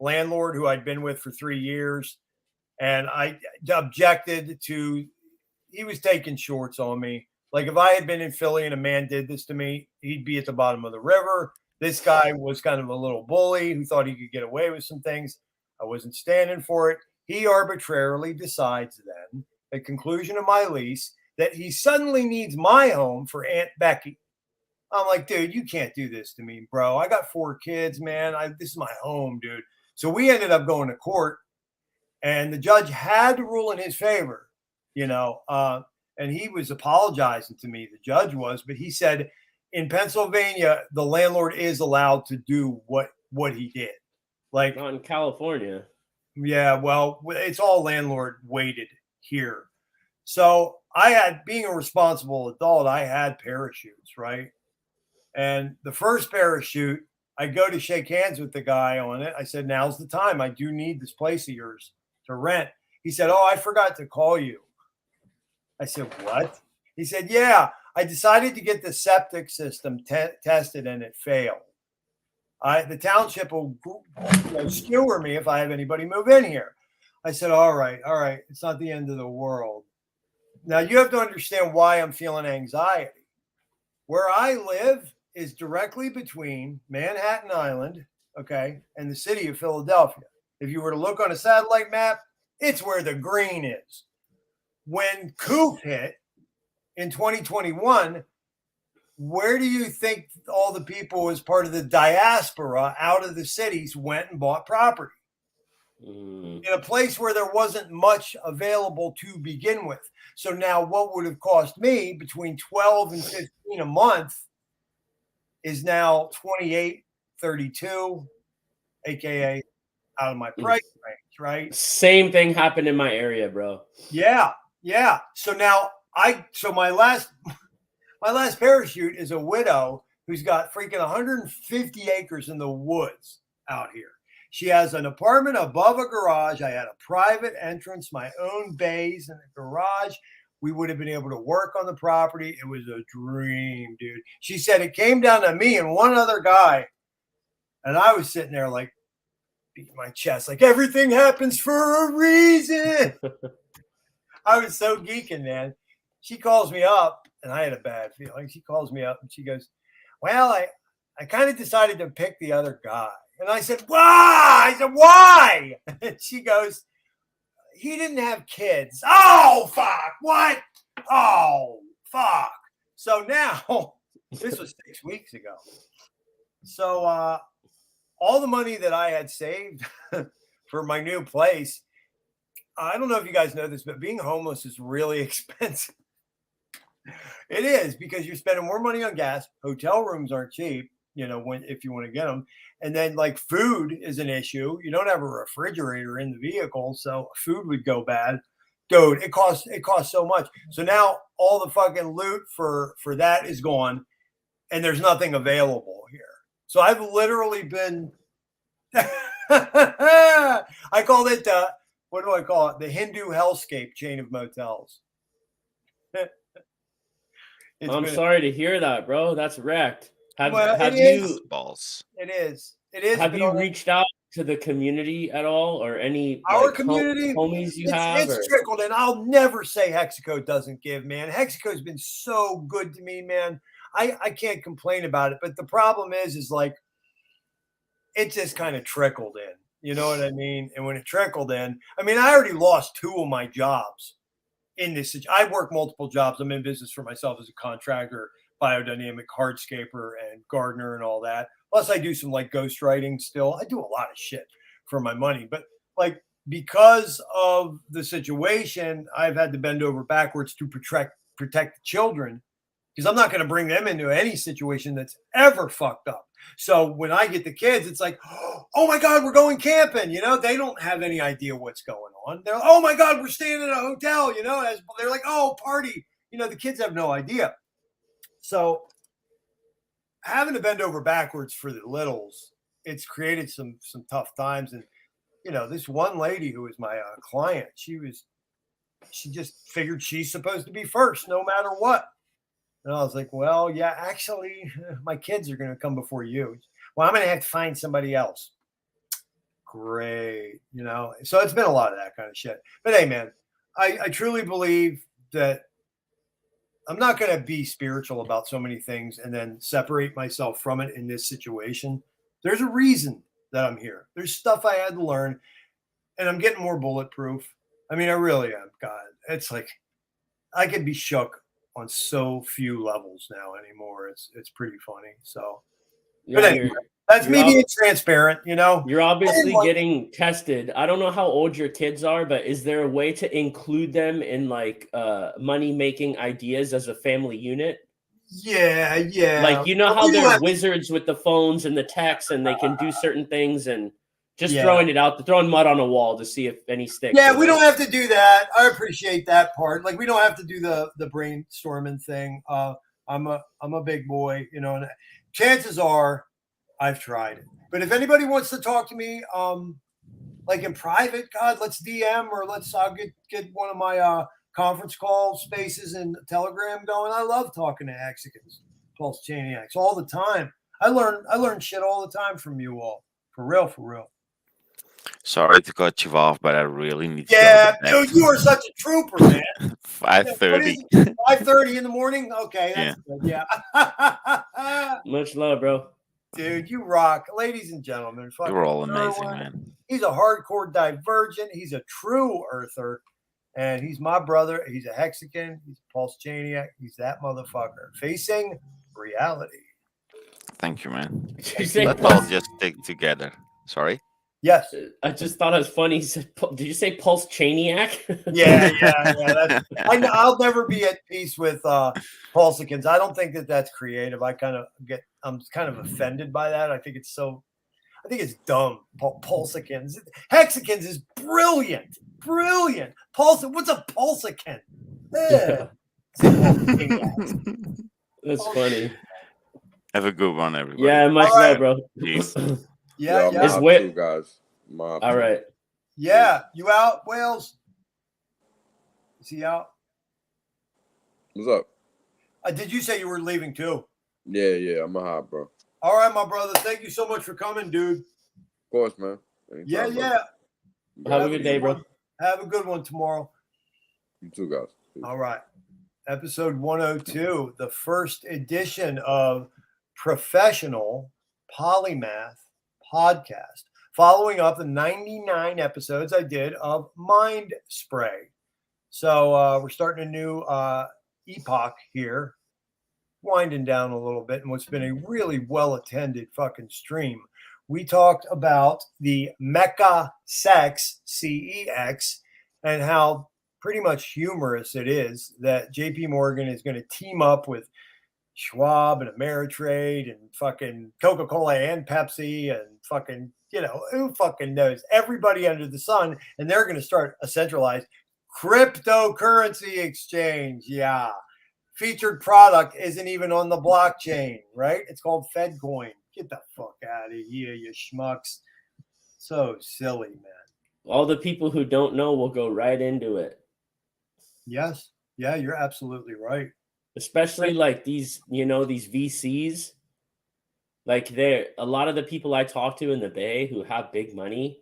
landlord who I'd been with for 3 years, and I objected to. He was taking shorts on me. Like if I had been in Philly and a man did this to me, he'd be at the bottom of the river. This guy was kind of a little bully who thought he could get away with some things. I wasn't standing for it. He arbitrarily decides then, at conclusion of my lease, that he suddenly needs my home for Aunt Becky. I'm like, dude, you can't do this to me, bro. I got 4 kids, man. This is my home, dude. So we ended up going to court, and the judge had to rule in his favor, and he was apologizing to me, the judge was, but he said in Pennsylvania, the landlord is allowed to do what he did. Like not in California. Yeah, well, it's all landlord weighted here. So being a responsible adult, I had parachutes, right? And the first parachute, I go to shake hands with the guy on it. I said, now's the time. I do need this place of yours to rent. He said, oh, I forgot to call you. I said, what? He said, yeah, I decided to get the septic system tested and it failed. The township will skewer me if I have anybody move in here. I said, all right. It's not the end of the world. Now you have to understand why I'm feeling anxiety. Where I live is directly between Manhattan Island, okay, and the city of Philadelphia. If you were to look on a satellite map, it's where the green is. When Coop hit in 2021, where do you think all the people as part of the diaspora out of the cities went and bought property? In a place where there wasn't much available to begin with. So now what would have cost me between 12 and 15 a month is now 28, 32, aka out of my price range, right? Same thing happened in my area, bro. Yeah. So now my last parachute is a widow who's got freaking 150 acres in the woods out here. She has an apartment above a garage. I had a private entrance, my own bays in the garage. We would have been able to work on the property. It was a dream, dude. She said it came down to me and one other guy. And I was sitting there like beating my chest, like everything happens for a reason. I was so geeking, man. She calls me up, and I had a bad feeling. She calls me up and she goes, well, I kind of decided to pick the other guy. And I said, why? I said, why? And she goes, he didn't have kids. Oh, fuck. What? Oh, fuck. So now, this was 6 weeks ago. So all the money that I had saved for my new place, I don't know if you guys know this, but being homeless is really expensive. It is, because you're spending more money on gas. Hotel rooms aren't cheap, if you want to get them. And then like food is an issue. You don't have a refrigerator in the vehicle, so food would go bad. Dude, it costs so much. So now all the fucking loot for that is gone, and there's nothing available here. So I've literally been I called it what do I call it? The Hindu hellscape chain of motels. I'm sorry to hear that, bro. That's wrecked. Have It is. Have you reached out to the community at all, or any community homies you it's trickled in. I'll never say Hexaco doesn't give, man. Hexaco's been so good to me, man. I can't complain about it, but the problem is like it just kind of trickled in. You know what I mean? And when it trickled in, I mean, I already lost 2 of my jobs in this. I work multiple jobs. I'm in business for myself as a contractor, biodynamic hardscaper, and gardener and all that. Plus, I do some like ghostwriting still. I do a lot of shit for my money. But like, because of the situation, I've had to bend over backwards to protect the children, because I'm not going to bring them into any situation that's ever fucked up. So when I get the kids, it's like, oh my God, we're going camping. They don't have any idea what's going on. They're like, oh my God, we're staying in a hotel. They're like, oh, party. The kids have no idea. So having to bend over backwards for the littles, it's created some tough times. And, this one lady who was my client, she just figured she's supposed to be first no matter what. And I was like, well, yeah, actually, my kids are going to come before you. Well, I'm going to have to find somebody else. Great. So it's been a lot of that kind of shit. But hey, man, I truly believe that I'm not going to be spiritual about so many things and then separate myself from it in this situation. There's a reason that I'm here. There's stuff I had to learn, and I'm getting more bulletproof. I mean, I really am. God, it's like I could be shook on so few levels now anymore. It's pretty funny. So, yeah, but anyway, that's me being transparent. You're obviously getting tested. I don't know how old your kids are, but is there a way to include them in like money making ideas as a family unit? Yeah. Like, how they're wizards with the phones and the texts, and they can do certain things, and just throwing it out, throwing mud on a wall to see if any sticks. Yeah, we don't have to do that. I appreciate that part. Like, we don't have to do the brainstorming thing. I'm a big boy, and chances are I've tried it. But if anybody wants to talk to me, like in private, God, let's DM, or I'll get one of my conference call spaces in Telegram going. I love talking to Hexicans, Pulse Chaniacs all the time. I learn shit all the time from you all. For real. Sorry to cut you off, but I really need to go. Yeah, dude, you are such a trooper, man. 5:30. 5:30 in the morning? Okay, that's good. Yeah. Much love, bro. Dude, you rock. Ladies and gentlemen. You're all amazing, man. He's a hardcore divergent. He's a true earther. And he's my brother. He's a Hexican. He's a Pulse Chaniac. He's that motherfucker. Facing reality. Thank you, man. Let's all just stick together. Sorry? Yes. I just thought it was funny. He said, did you say Pulse Chaniac? Yeah. I'll never be at peace with Pulsicans. I don't think that's creative. I'm kind of offended by that. I think it's dumb. Pulsicans. Hexicans is brilliant. What's a Pulsican? That's funny. Have a good one, everybody. Yeah, much love, bro. Peace. Yeah, I'm yeah. mob too, guys. Mob All too. right. Yeah, you out, Wales? Is he out? What's up? Did you say you were leaving too? Yeah, I'm a hot, bro. All right, my brother. Thank you so much for coming, dude. Of course, man. Anytime, Yeah. Have a good day, bro. Have a good one tomorrow. You too, guys. All right. Episode 102, the first edition of Professional Polymath Podcast, following up the 99 episodes I did of Mind Spray. So we're starting a new epoch here, winding down a little bit, and what's been a really well-attended fucking stream. We talked about the MECHA CEX, CEX, and how pretty much humorous it is that JP Morgan is going to team up with Schwab and Ameritrade and fucking Coca-Cola and Pepsi and fucking, who fucking knows? Everybody under the sun. And they're going to start a centralized cryptocurrency exchange. Yeah. Featured product isn't even on the blockchain, right? It's called FedCoin. Get the fuck out of here, you schmucks. So silly, man. All the people who don't know will go right into it. Yes. Yeah, you're absolutely right. Especially like these, these VCs. Like a lot of the people I talk to in the Bay who have big money,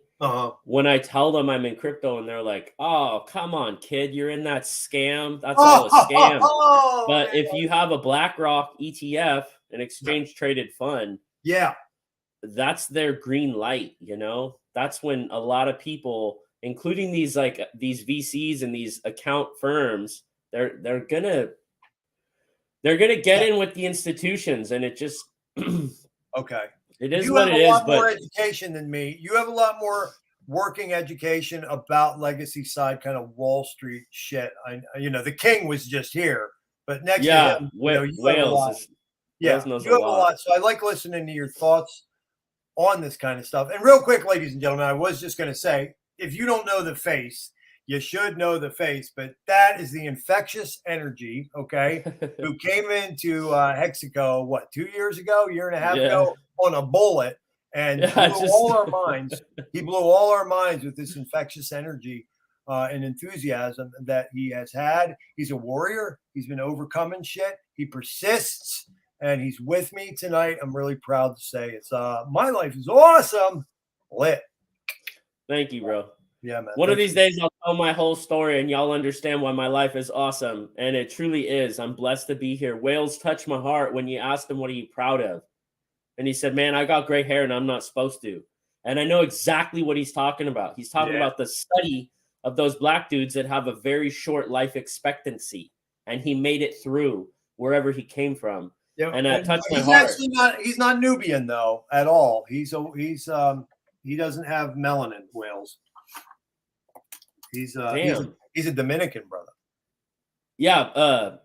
when I tell them I'm in crypto and they're like, oh, come on, kid, you're in that scam. That's all a scam. But if you have a BlackRock ETF, an exchange traded fund, that's their green light, That's when a lot of people, including these VCs and these account firms, they're gonna get in with the institutions, and it just okay. It is you what have it a is. lot But more education than me. You have a lot more working education about legacy side kind of Wall Street shit. The king was just here, but next to him, you have a lot. Wales knows you have a lot. So I like listening to your thoughts on this kind of stuff. And real quick, ladies and gentlemen, I was just going to say, if you don't know the face, you should know the face, but that is the infectious energy, okay, who came into Hexaco, 2 years ago, year and a half ago, on a bullet and blew all our minds. He blew all our minds with this infectious energy and enthusiasm that he has had. He's a warrior. He's been overcoming shit. He persists, and he's with me tonight. I'm really proud to say it's my life is awesome. Lit. Thank you, bro. Yeah, man. One of these days, I'll tell my whole story, and y'all understand why my life is awesome, and it truly is. I'm blessed to be here. Wales touched my heart when you asked him, what are you proud of? And he said, man, I got gray hair, and I'm not supposed to. And I know exactly what he's talking about. He's talking about the study of those black dudes that have a very short life expectancy, and he made it through wherever he came from. Yeah, and that touched my he's heart. Actually he's not Nubian, though, at all. He doesn't have melanin, Wales. He's a Dominican brother. Yeah,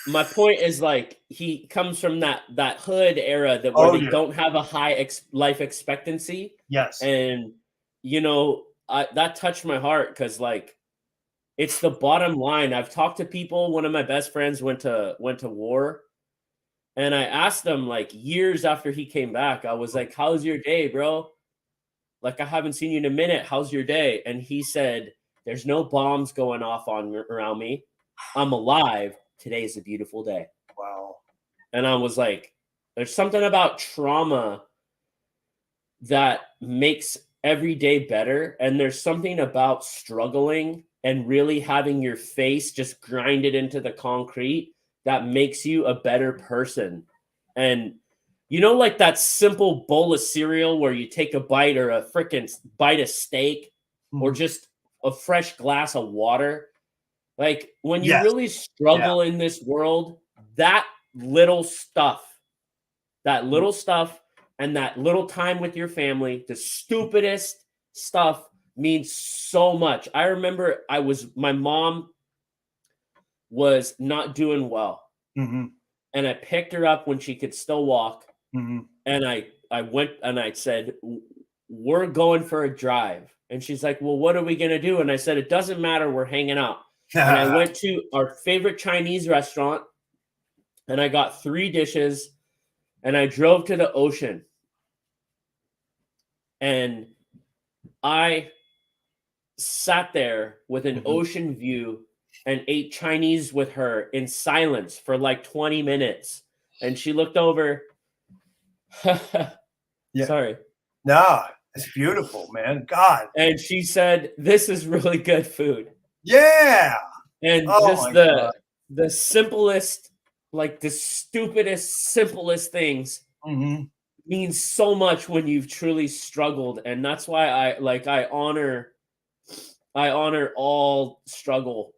my point is he comes from that hood era where they don't have a high life expectancy. Yes, and that touched my heart because it's the bottom line. I've talked to people. One of my best friends went to war, and I asked them years after he came back. I was like, "How's your day, bro? I haven't seen you in a minute. How's your day?" And he said, "There's no bombs going off around me. I'm alive. Today is a beautiful day." Wow. And I was like, there's something about trauma that makes every day better. And there's something about struggling and really having your face just grinded into the concrete that makes you a better person. And that simple bowl of cereal where you take a bite or a freaking bite of steak or just a fresh glass of water. When you really struggle in this world, that little stuff and that little time with your family, the stupidest stuff means so much. I remember my mom was not doing well. Mm-hmm. And I picked her up when she could still walk. Mm-hmm. And I went and I said, we're going for a drive. And she's like, well, what are we going to do? And I said, it doesn't matter. We're hanging out. And I went to our favorite Chinese restaurant and I got 3 dishes and I drove to the ocean. And I sat there with an ocean view and ate Chinese with her in silence for like 20 minutes. And she looked over. Sorry. Nah, it's beautiful, man. God. And she said, "This is really good food." Yeah. And just the simplest, like the stupidest, simplest things means so much when you've truly struggled. And that's why I honor all struggle.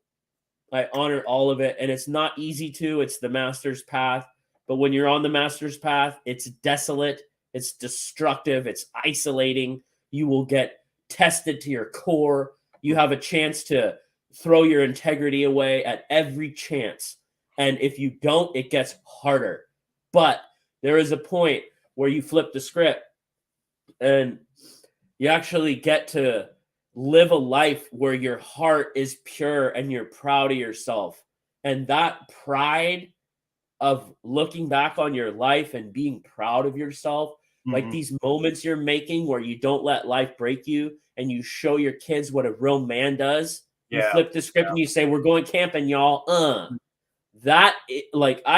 I honor all of it. And it's not easy to, it's the master's path. But when you're on the master's path, it's desolate, it's destructive, it's isolating. You will get tested to your core. You have a chance to throw your integrity away at every chance. And if you don't, it gets harder. But there is a point where you flip the script and you actually get to live a life where your heart is pure and you're proud of yourself. And that pride of looking back on your life and being proud of yourself, like these moments you're making where you don't let life break you and you show your kids what a real man does. You flip the script and you say, "We're going camping, y'all." I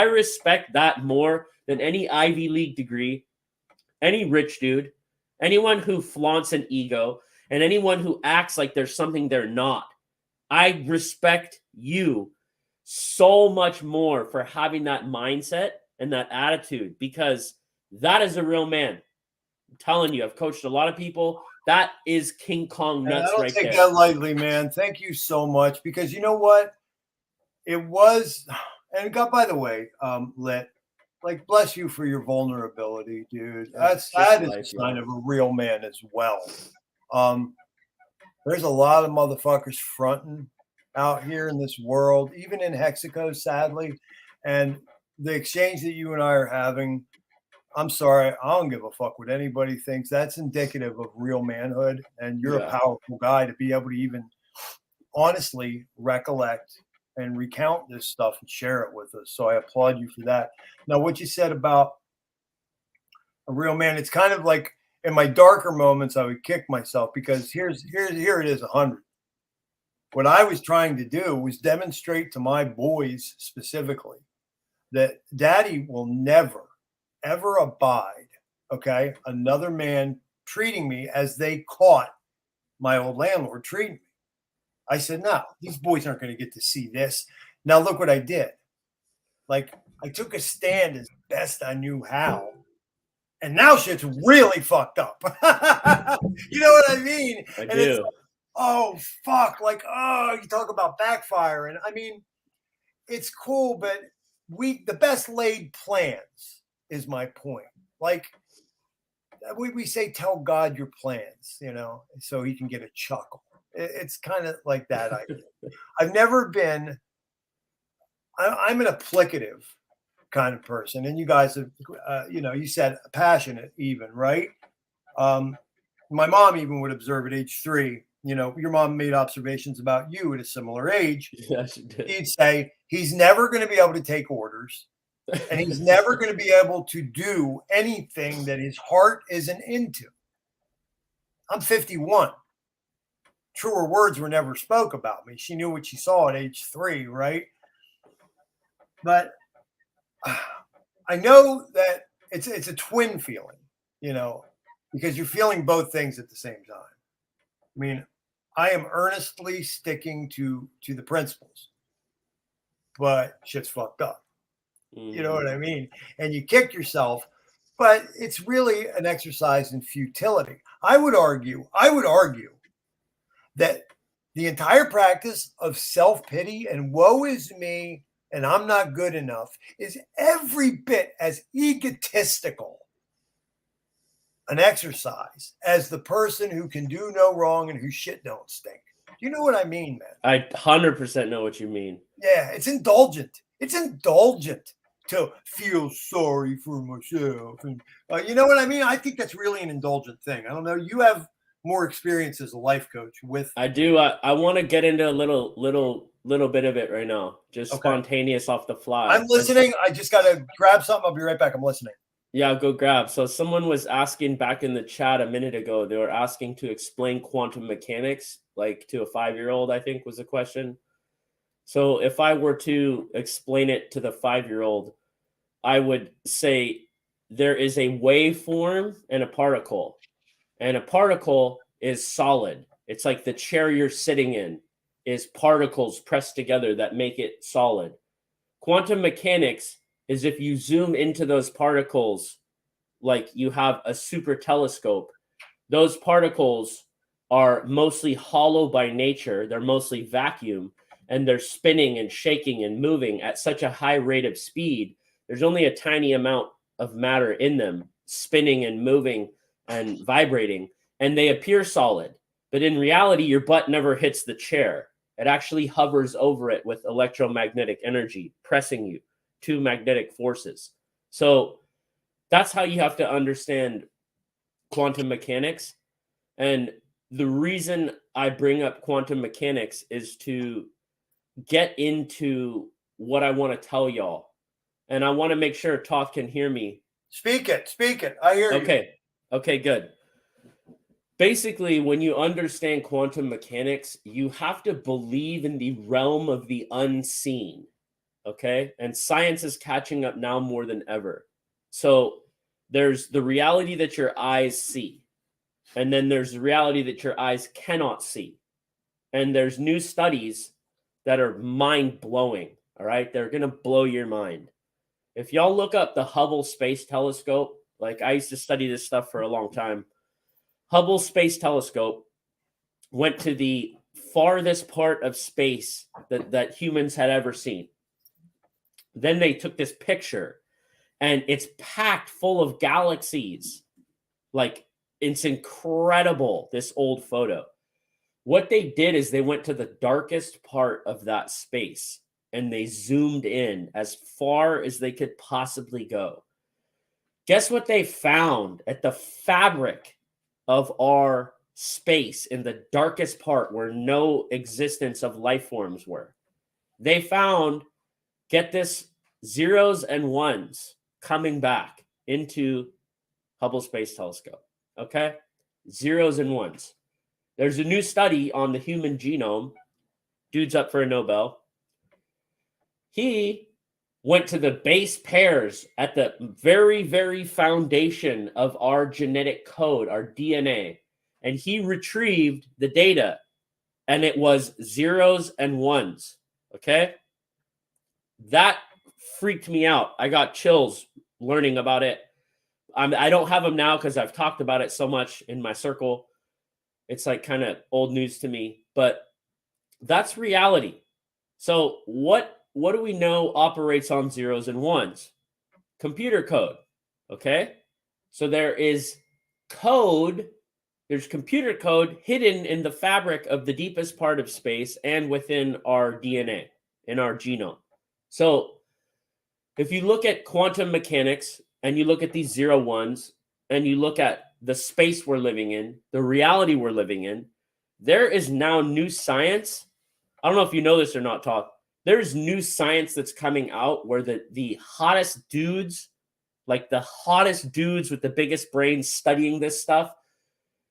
respect that more than any Ivy League degree, any rich dude, anyone who flaunts an ego, and anyone who acts like there's something they're not. I respect you so much more for having that mindset and that attitude, because that is a real man. I'm telling you, I've coached a lot of people. That is King Kong nuts right there. I don't take that lightly, man. Thank you so much, because you know what? It was, and God, by the way, Lit, like, bless you for your vulnerability, dude. That is a sign of a real man as well. There's a lot of motherfuckers fronting out here in this world, even in Hexaco, sadly. And the exchange that you and I are having, I'm sorry, I don't give a fuck what anybody thinks. That's indicative of real manhood. And you're a powerful guy to be able to even honestly recollect and recount this stuff and share it with us. So I applaud you for that. Now, what you said about a real man, it's kind of like in my darker moments, I would kick myself, because here it is 100. What I was trying to do was demonstrate to my boys specifically that daddy will never, ever abide, okay, another man treating me as they caught my old landlord treating me. I said, no, these boys aren't going to get to see this. Now, look what I did. Like, I took a stand as best I knew how. And now shit's really fucked up. You know what I mean? I and do. It's like, oh, fuck. Like, oh, you talk about backfire. And I mean, it's cool, but the best laid plans is my point. Like, we say, tell God your plans, you know, so he can get a chuckle. It's kind of like that idea. I've never been, I'm an applicative kind of person. And you guys have, you know, you said passionate even, right? My mom even would observe at age 3, you know, your mom made observations about you at a similar age. Yes, she did. He'd say, he's never going to be able to take orders. And he's never going to be able to do anything that his heart isn't into. I'm 51. Truer words were never spoke about me. She knew what she saw at age 3, right? But I know that it's a twin feeling, you know, because you're feeling both things at the same time. I mean, I am earnestly sticking to the principles, but shit's fucked up. You know what I mean? And you kick yourself, but it's really an exercise in futility. I would argue that the entire practice of self-pity and woe is me and I'm not good enough is every bit as egotistical an exercise as the person who can do no wrong and whose shit don't stink. You know what I mean, man? I 100% know what you mean. Yeah, it's indulgent. It's indulgent to feel sorry for myself. And you know what I mean? I think that's really an indulgent thing. I don't know. You have more experience as a life coach with. I do. I want to get into a little bit of it right now. Just spontaneous off the fly. I'm listening. I just got to grab something. I'll be right back. I'm listening. Yeah, go grab. So someone was asking back in the chat a minute ago, they were asking to explain quantum mechanics, like to a 5-year-old, I think was the question. So if I were to explain it to the 5-year-old, I would say there is a waveform and a particle. And a particle is solid. It's like the chair you're sitting in is particles pressed together that make it solid. Quantum mechanics is if you zoom into those particles like you have a super telescope, those particles are mostly hollow by nature. They're mostly vacuum, and they're spinning and shaking and moving at such a high rate of speed. There's only a tiny amount of matter in them spinning and moving and vibrating, and they appear solid. But in reality, your butt never hits the chair. It actually hovers over it with electromagnetic energy, pressing you to magnetic forces. So that's how you have to understand quantum mechanics. And the reason I bring up quantum mechanics is to get into what I want to tell y'all. And I want to make sure Toth can hear me. Speak it. I hear you. Okay, good. Basically, when you understand quantum mechanics, you have to believe in the realm of the unseen. Okay? And science is catching up now more than ever. So there's the reality that your eyes see. And then there's the reality that your eyes cannot see. And there's new studies that are mind-blowing. All right? They're going to blow your mind. If y'all look up the Hubble Space Telescope, like I used to study this stuff for a long time. Hubble Space Telescope went to the farthest part of space that humans had ever seen. Then they took this picture, and it's packed full of galaxies. Like, it's incredible, this old photo. What they did is they went to the darkest part of that space, and they zoomed in as far as they could possibly go. Guess what they found at the fabric of our space in the darkest part where no existence of life forms were? They found, get this, zeros and ones coming back into Hubble Space Telescope. Okay? Zeros and ones. There's a new study on the human genome. Dude's up for a Nobel. He went to the base pairs at the very, very foundation of our genetic code, our DNA, and he retrieved the data, and it was zeros and ones. Okay? That freaked me out. I got chills learning about it. I don't have them now because I've talked about it so much in my circle. It's like kind of old news to me, but that's reality. So what do we know operates on zeros and ones? Computer code. Okay? So there is code, there's computer code hidden in the fabric of the deepest part of space and within our DNA, in our genome. So if you look at quantum mechanics and you look at these zero ones and you look at the space we're living in, the reality we're living in, there is now new science. I don't know if you know this or not, Toth. There's new science that's coming out where the hottest dudes, like the hottest dudes with the biggest brains studying this stuff,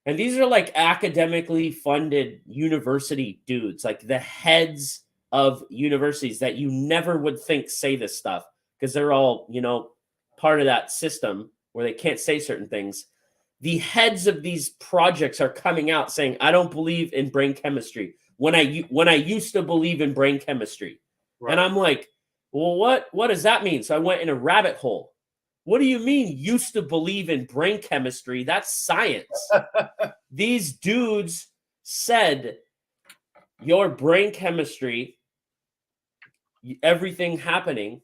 and these are like academically funded university dudes, like the heads of universities that you never would think say this stuff because they're all, part of that system where they can't say certain things. The heads of these projects are coming out saying, I don't believe in brain chemistry when I used to believe in brain chemistry. Right. And I'm like, well, what does that mean? So I went in a rabbit hole. What do you mean used to believe in brain chemistry? That's science. These dudes said your brain chemistry, everything happening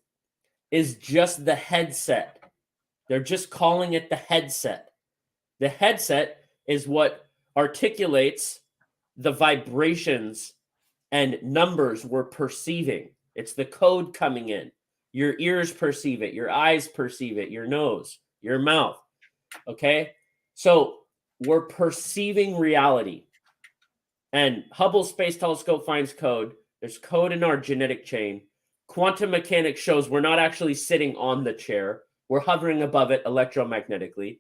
is just the headset. They're just calling it the headset. The headset is what articulates the vibrations and numbers we're perceiving. It's the code coming in. Your ears perceive it. Your eyes perceive it. Your nose, your mouth. Okay? So we're perceiving reality. And Hubble Space Telescope finds code. There's code in our genetic chain. Quantum mechanics shows we're not actually sitting on the chair. We're hovering above it electromagnetically.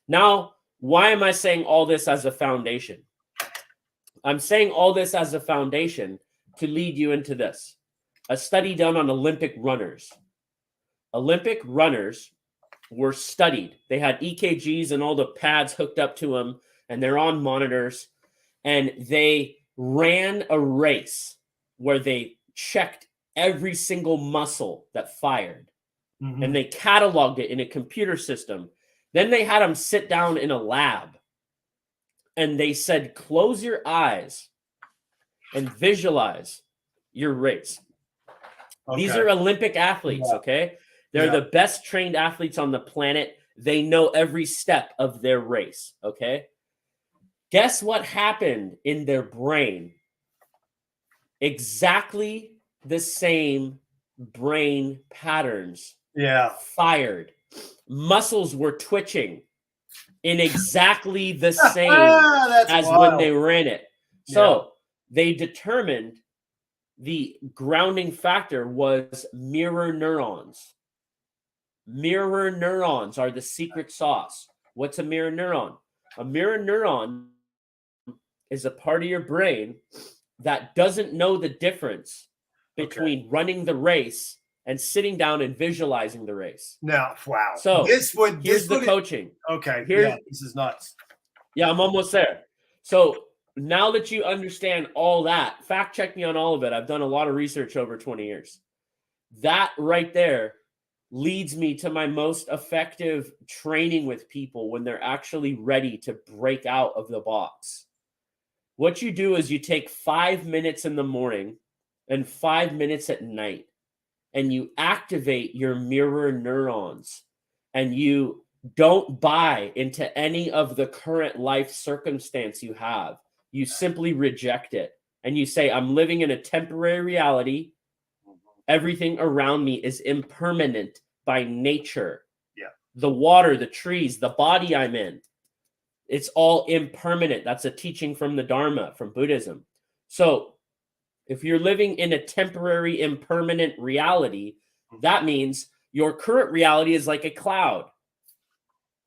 Now, why am I saying all this as a foundation? I'm saying all this as a foundation to lead you into this. A study done on Olympic runners. Olympic runners were studied. They had EKGs and all the pads hooked up to them, and they're on monitors. And they ran a race where they checked every single muscle that fired. And they cataloged it in a computer system. Then they had them sit down in a lab. And they said, close your eyes and visualize your race. Okay. These are Olympic athletes, okay? They're the best trained athletes on the planet. They know every step of their race, okay? Guess what happened in their brain? Exactly the same brain patterns fired. Muscles were twitching in exactly the same as when they ran it. So they determined the grounding factor was mirror neurons. Mirror neurons are the secret sauce. What's a mirror neuron? A mirror neuron is a part of your brain that doesn't know the difference between running the race and sitting down and visualizing the race. No, wow. So here's the coaching. Okay, this is nuts. Yeah, I'm almost there. So now that you understand all that, fact check me on all of it. I've done a lot of research over 20 years. That right there leads me to my most effective training with people when they're actually ready to break out of the box. What you do is you take 5 minutes in the morning and 5 minutes at night, and you activate your mirror neurons, and you don't buy into any of the current life circumstance you have. You simply reject it. And you say, I'm living in a temporary reality. Everything around me is impermanent by nature. Yeah. The water, the trees, the body I'm in. It's all impermanent. That's a teaching from the Dharma, from Buddhism. So if you're living in a temporary, impermanent reality, that means your current reality is like a cloud.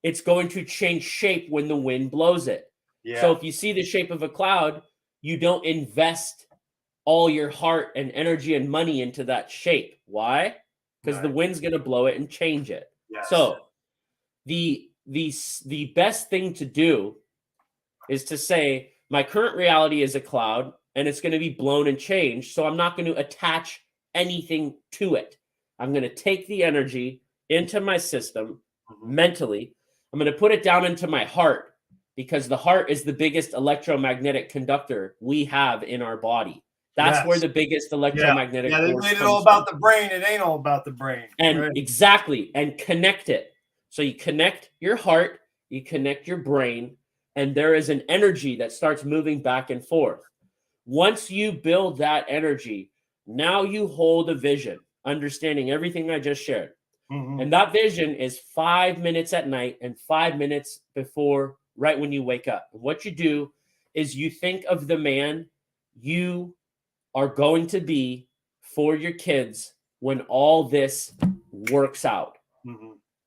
It's going to change shape when the wind blows it. Yeah. So if you see the shape of a cloud, you don't invest all your heart and energy and money into that shape. Why? Because the wind's going to blow it and change it. Yes. So the best thing to do is to say, my current reality is a cloud and it's going to be blown and changed. So I'm not going to attach anything to it. I'm going to take the energy into my system mentally. I'm going to put it down into my heart, because the heart is the biggest electromagnetic conductor we have in our body. That's where the biggest electromagnetic force they made it all about the brain. It ain't all about the brain. And exactly, and connect it. So you connect your heart, you connect your brain, and there is an energy that starts moving back and forth. Once you build that energy, now you hold a vision, understanding everything I just shared. And that vision is 5 minutes at night and 5 minutes before, right when you wake up. And what you do is you think of the man you are going to be for your kids when all this works out.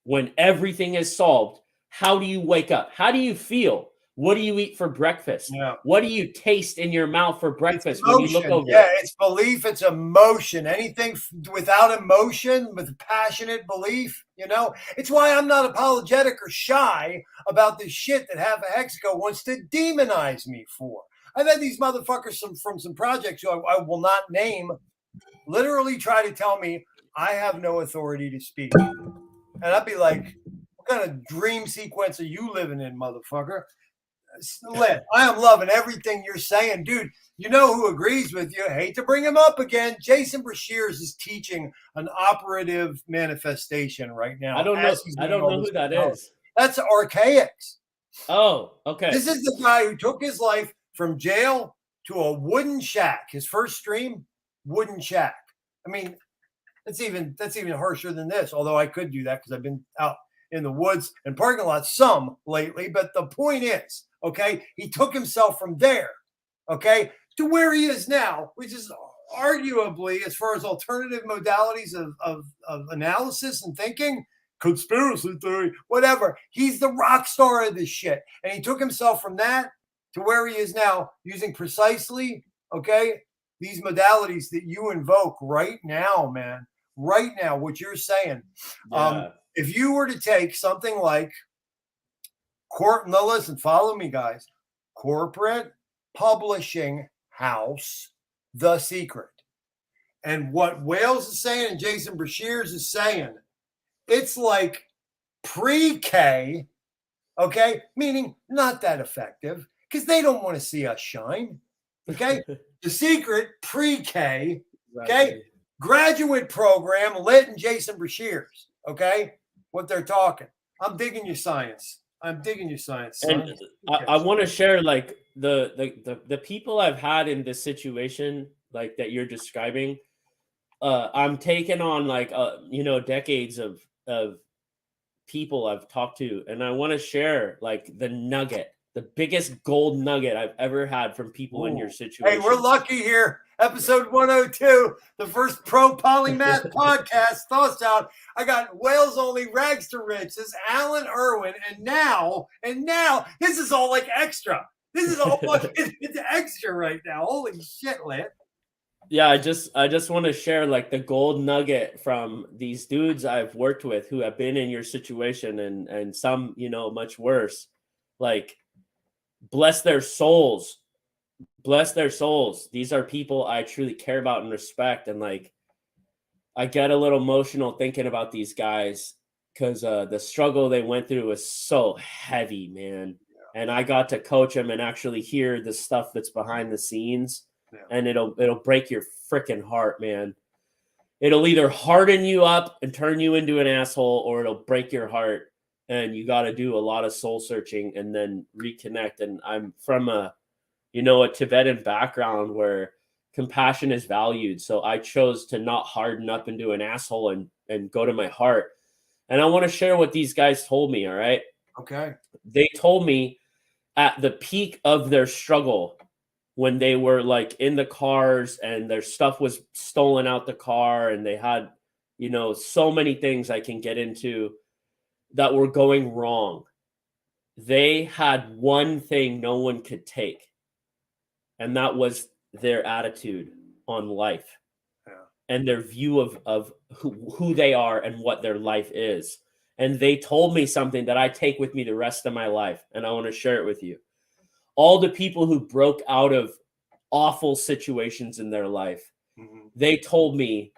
When everything is solved, how do you wake up? How do you feel? What do you eat for breakfast? What do you taste in your mouth for breakfast when you look over? It's belief, it's emotion. Anything without emotion, with passionate belief, it's why I'm not apologetic or shy about the shit that Half a Hexaco wants to demonize me for. I've had these motherfuckers from some projects who I will not name literally try to tell me I have no authority to speak. And I'd be like, what kind of dream sequence are you living in, motherfucker? I am loving everything you're saying, dude. You know who agrees with you? I hate to bring him up again. Jason Brashears is teaching an operative manifestation right now. I don't know who that is. That's *ʄ𝕗𝕋. Oh, okay. This is the guy who took his life from jail to a wooden shack. His first stream, wooden shack. I mean, that's even harsher than this. Although I could do that because I've been out in the woods and parking lots some lately. But the point is, okay, he took himself from there, okay, to where he is now, which is arguably, as far as alternative modalities of analysis and thinking, conspiracy theory, whatever. He's the rock star of this shit. And he took himself from that to where he is now, using precisely, okay, these modalities that you invoke right now, man. Right now, what you're saying. Yeah. If you were to take something like no, listen, follow me, guys. Corporate publishing house, The Secret. And what Wales is saying and Jason Brashears is saying, it's like pre-K, okay? Meaning not that effective because they don't want to see us shine, okay? The Secret, pre-K, okay? Exactly. Graduate program, Lit and Jason Brashears, okay? What they're talking. I'm digging your science. I'm digging your science, son. And I want to share like the people I've had in this situation, like that you're describing. I'm taking on like decades of people I've talked to, and I want to share like the nugget, the biggest gold nugget I've ever had from people in your situation. Hey, we're lucky here. Episode 102, the first pro polymath podcast, Thothschild. I got Wales only rags to riches, Alan Irwin, and now, this is all like extra. This is all it's extra right now. Holy shit, Lit. Yeah, I just want to share like the gold nugget from these dudes I've worked with who have been in your situation and some, much worse. Like, bless their souls. Bless their souls. These are people I truly care about and respect. And like, I get a little emotional thinking about these guys because the struggle they went through was so heavy, man. Yeah. And I got to coach them and actually hear the stuff that's behind the scenes. Yeah. And it'll break your freaking heart, man. It'll either harden you up and turn you into an asshole, or it'll break your heart. And you got to do a lot of soul searching and then reconnect. And I'm from a Tibetan background where compassion is valued. So I chose to not harden up into an asshole and go to my heart. And I want to share what these guys told me. All right. Okay. They told me at the peak of their struggle, when they were like in the cars and their stuff was stolen out the car and they had, so many things I can get into that were going wrong. They had one thing no one could take. And that was their attitude on life. Yeah. And their view of who they are and what their life is. And they told me something that I take with me the rest of my life. And I want to share it with you. All the people who broke out of awful situations in their life, they told me,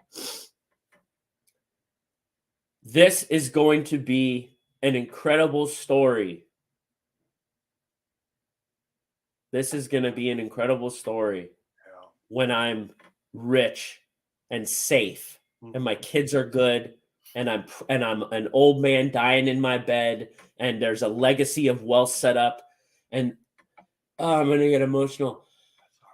this is going to be an incredible story. This is going to be an incredible story when I'm rich and safe and my kids are good and I'm an old man dying in my bed and there's a legacy of wealth set up. And I'm going to get emotional.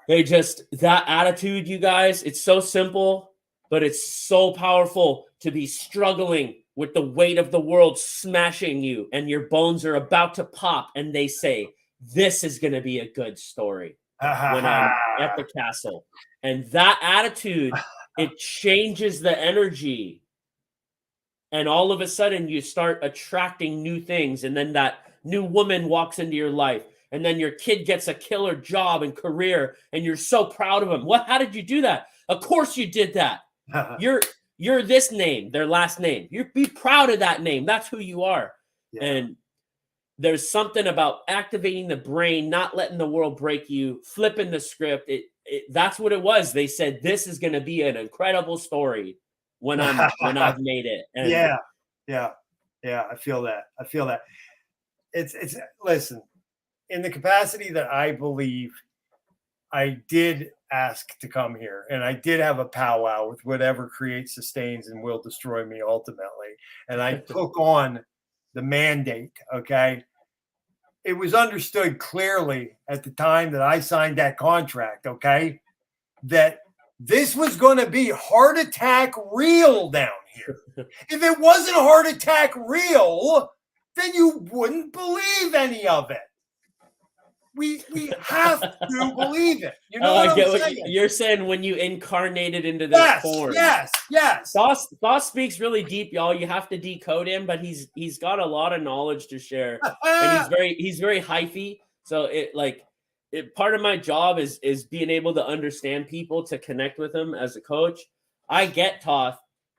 That attitude, you guys, it's so simple, but it's so powerful to be struggling with the weight of the world smashing you and your bones are about to pop. And they say, this is going to be a good story when I'm at the castle. And that attitude, it changes the energy. And all of a sudden you start attracting new things. And then that new woman walks into your life. And then your kid gets a killer job and career. And you're so proud of him. How did you do that? Of course you did that. You're this name, their last name. You be proud of that name. That's who you are. Yeah. And there's something about activating the brain, not letting the world break you, flipping the script. That's what it was. They said, this is going to be an incredible story when I've made it. And yeah. I feel that. It's listen, in the capacity that I believe I did ask to come here and I did have a powwow with whatever creates, sustains, and will destroy me ultimately. And I took on the mandate, okay? It was understood clearly at the time that I signed that contract, okay, that this was going to be heart attack real down here. If it wasn't heart attack real, then you wouldn't believe any of it. we have to believe it. You know I what get I'm what saying? you're saying when you incarnated into this form. Yes. Thoth speaks really deep, y'all. You have to decode him, but he's got a lot of knowledge to share, and he's very hyphy. So part of my job is being able to understand people, to connect with them as a coach. I get Thoth.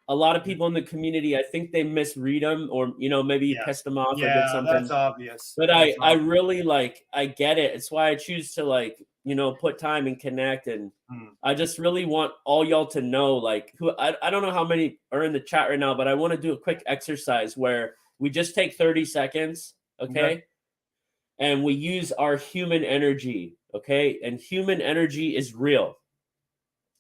A lot of people in the community, I think they misread him, or maybe you pissed them off or did something. That's obvious. But I really I get it. It's why I choose to put time and connect, and I just really want all y'all to know, who I don't know how many are in the chat right now, but I want to do a quick exercise where we just take 30 seconds, okay? And we use our human energy, okay? And human energy is real.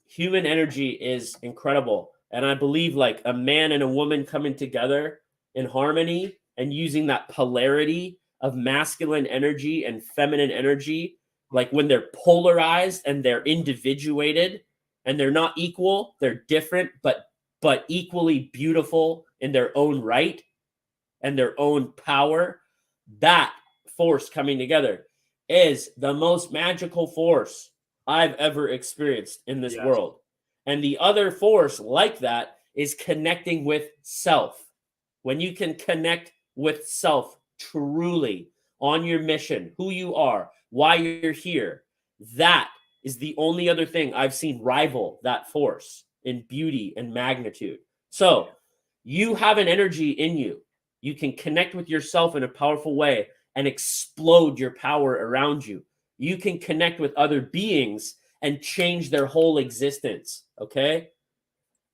Human energy is incredible. And I believe a man and a woman coming together in harmony and using that polarity of masculine energy and feminine energy, when they're polarized and they're individuated and they're not equal, they're different, but equally beautiful in their own right and their own power. That force coming together is the most magical force I've ever experienced in this world. And the other force like that is connecting with self. When you can connect with self truly on your mission, who you are, why you're here, that is the only other thing I've seen rival that force in beauty and magnitude. So you have an energy in you. You can connect with yourself in a powerful way and explode your power around you. You can connect with other beings and change their whole existence, okay?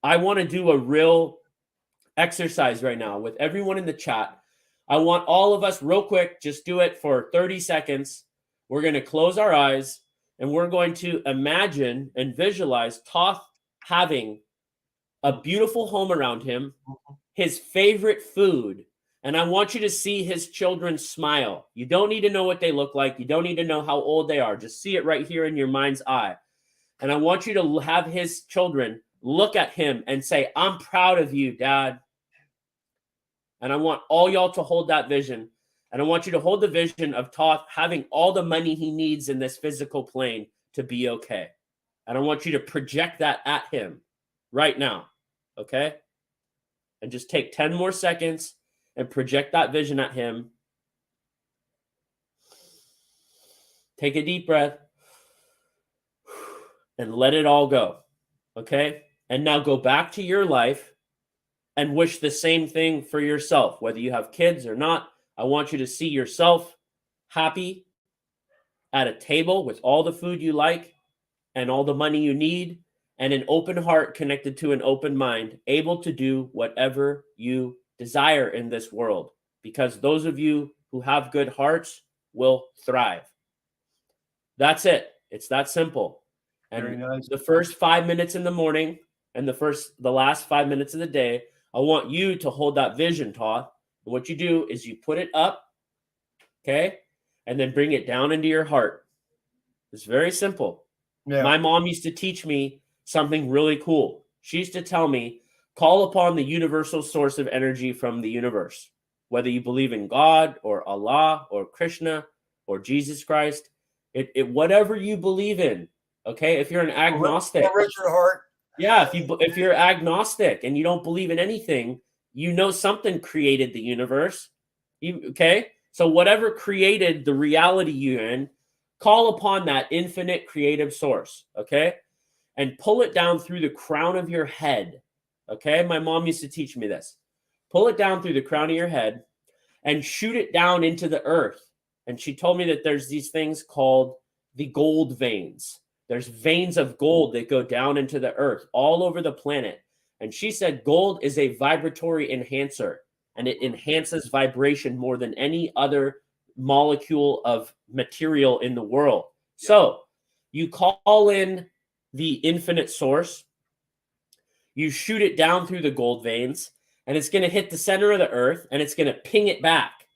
I want to do a real exercise right now with everyone in the chat. I want all of us real quick, just do it for 30 seconds. We're going to close our eyes and we're going to imagine and visualize Thoth having a beautiful home around him, his favorite food, and I want you to see his children smile. You don't need to know what they look like. You don't need to know how old they are. Just see it right here in your mind's eye. And I want you to have his children look at him and say, "I'm proud of you, Dad." And I want all y'all to hold that vision. And I want you to hold the vision of Thoth having all the money he needs in this physical plane to be okay. And I want you to project that at him right now, okay? And just take 10 more seconds and project that vision at him. Take a deep breath and let it all go, okay? And now go back to your life and wish the same thing for yourself, whether you have kids or not. I want you to see yourself happy at a table with all the food you like and all the money you need, and an open heart connected to an open mind, able to do whatever you desire in this world, because those of you who have good hearts will thrive. That's it. It's that simple. And Very nice. The first 5 minutes in the morning and the last 5 minutes of the day, I want you to hold that vision, Thoth. And what you do is you put it up, okay, and then bring it down into your heart. It's very simple. Yeah. My mom used to teach me something really cool. She used to tell me, call upon the universal source of energy from the universe. Whether you believe in God or Allah or Krishna or Jesus Christ, whatever you believe in, okay? If you're an agnostic, Richard Hart. Yeah, if you're agnostic and you don't believe in anything, you know something created the universe. Okay? So whatever created the reality you're in, call upon that infinite creative source, okay? And pull it down through the crown of your head, okay? My mom used to teach me this. Pull it down through the crown of your head and shoot it down into the earth. And she told me that there's these things called the gold veins. There's veins of gold that go down into the earth all over the planet. And she said gold is a vibratory enhancer, and it enhances vibration more than any other molecule of material in the world. Yeah. So you call in the infinite source, you shoot it down through the gold veins, and it's going to hit the center of the earth, and it's going to ping it back.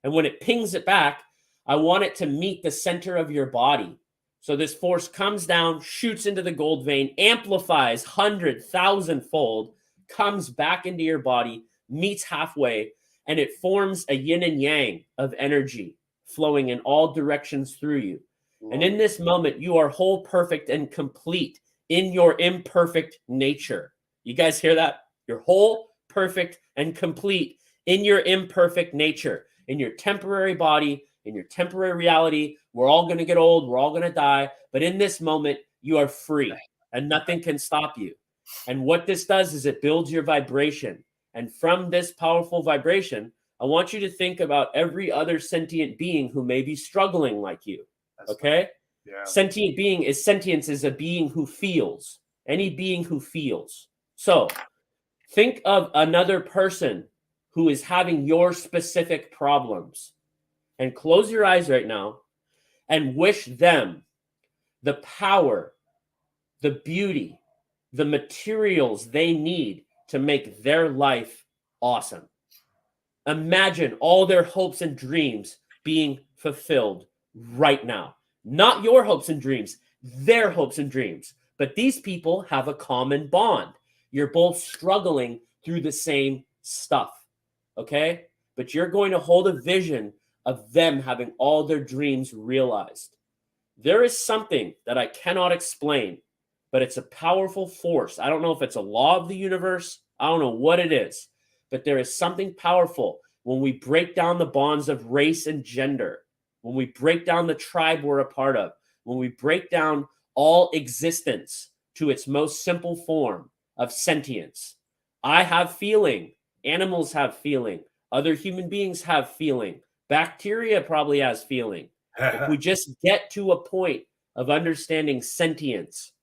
And when it pings it back, I want it to meet the center of your body. So this force comes down, shoots into the gold vein, amplifies 100,000-fold, comes back into your body, meets halfway, and it forms a yin and yang of energy flowing in all directions through you. And in this moment, you are whole, perfect, and complete in your imperfect nature. You guys hear that? You're whole, perfect, and complete in your imperfect nature, in your temporary body, in your temporary reality. We're all going to get old. We're all going to die. But in this moment, you are free and nothing can stop you. And what this does is it builds your vibration. And from this powerful vibration, I want you to think about every other sentient being who may be struggling like you. Okay? Yeah. Sentience is a being who feels. Any being who feels. So think of another person who is having your specific problems, and close your eyes right now and wish them the power, the beauty, the materials they need to make their life awesome. Imagine all their hopes and dreams being fulfilled right now. Not your hopes and dreams, their hopes and dreams. But these people have a common bond. You're both struggling through the same stuff, okay? But you're going to hold a vision of them having all their dreams realized. There is something that I cannot explain, but it's a powerful force. I don't know if it's a law of the universe. I don't know what it is, but there is something powerful when we break down the bonds of race and gender, when we break down the tribe we're a part of, when we break down all existence to its most simple form of sentience. I have feeling. Animals have feeling. Other human beings have feeling. Bacteria probably has feeling. If we just get to a point of understanding sentience,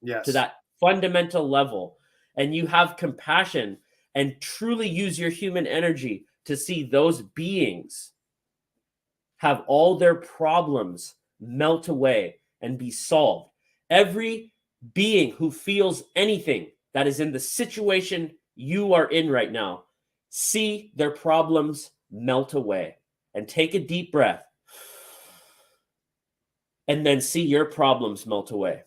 yes, to that fundamental level, and you have compassion and truly use your human energy to see those beings have all their problems melt away and be solved. Every being who feels anything that is in the situation you are in right now, see their problems melt away, and take a deep breath, and then see your problems melt away.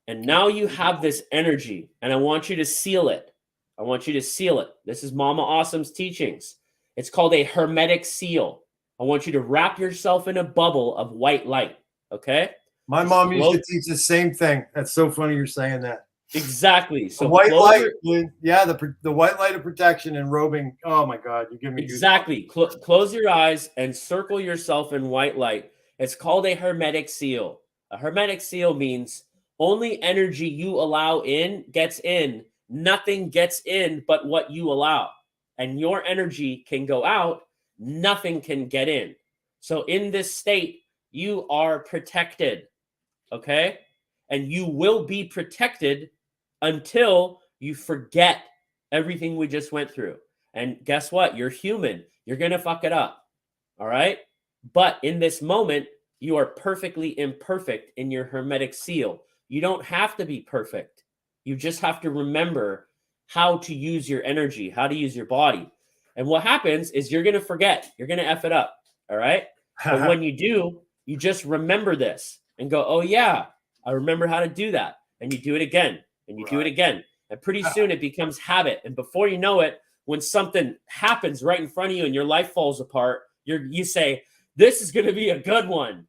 And now you have this energy, and I want you to seal it. I want you to seal it. This is Mama Awesome's teachings. It's called a hermetic seal. I want you to wrap yourself in a bubble of white light, okay? My mom used to teach the same thing. That's so funny you're saying that. Exactly. So the white light, yeah, the white light of protection and robing. Oh my God, you give me exactly. Close your eyes and circle yourself in white light. It's called a hermetic seal. A hermetic seal means only energy you allow in gets in. Nothing gets in but what you allow. And your energy can go out. Nothing can get in. So in this state, you are protected. Okay? And you will be protected until you forget everything we just went through. And guess what? You're human. You're going to fuck it up. All right? But in this moment, you are perfectly imperfect in your hermetic seal. You don't have to be perfect. You just have to remember how to use your energy, how to use your body. And what happens is you're going to forget. You're going to F it up. All right? But when you do, you just remember this and go, oh, yeah, I remember how to do that. And you do it again. And you do it again. And pretty soon it becomes habit. And before you know it, when something happens right in front of you and your life falls apart, you say, this is going to be a good one.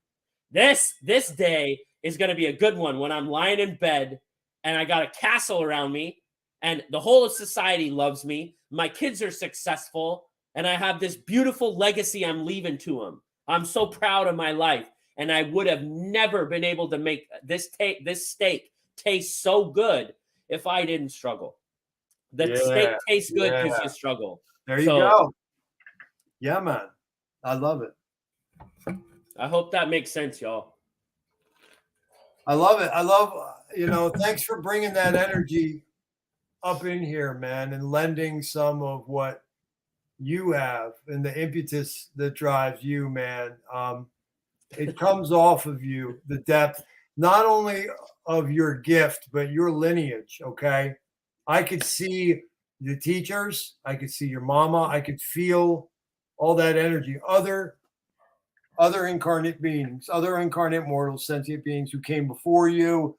This day is going to be a good one when I'm lying in bed and I got a castle around me and the whole of society loves me. My kids are successful and I have this beautiful legacy I'm leaving to them. I'm so proud of my life. And I would have never been able to make this steak taste so good if I didn't struggle. The steak tastes good because you struggle. There you go. Yeah, man. I love it. I hope that makes sense, y'all. I love it. I love, thanks for bringing that energy up in here, man, and lending some of what you have and the impetus that drives you, man. It comes off of you, the depth, not only of your gift, but your lineage, okay? I could see the teachers. I could see your mama. I could feel all that energy. Other incarnate beings, other incarnate mortals, sentient beings who came before you,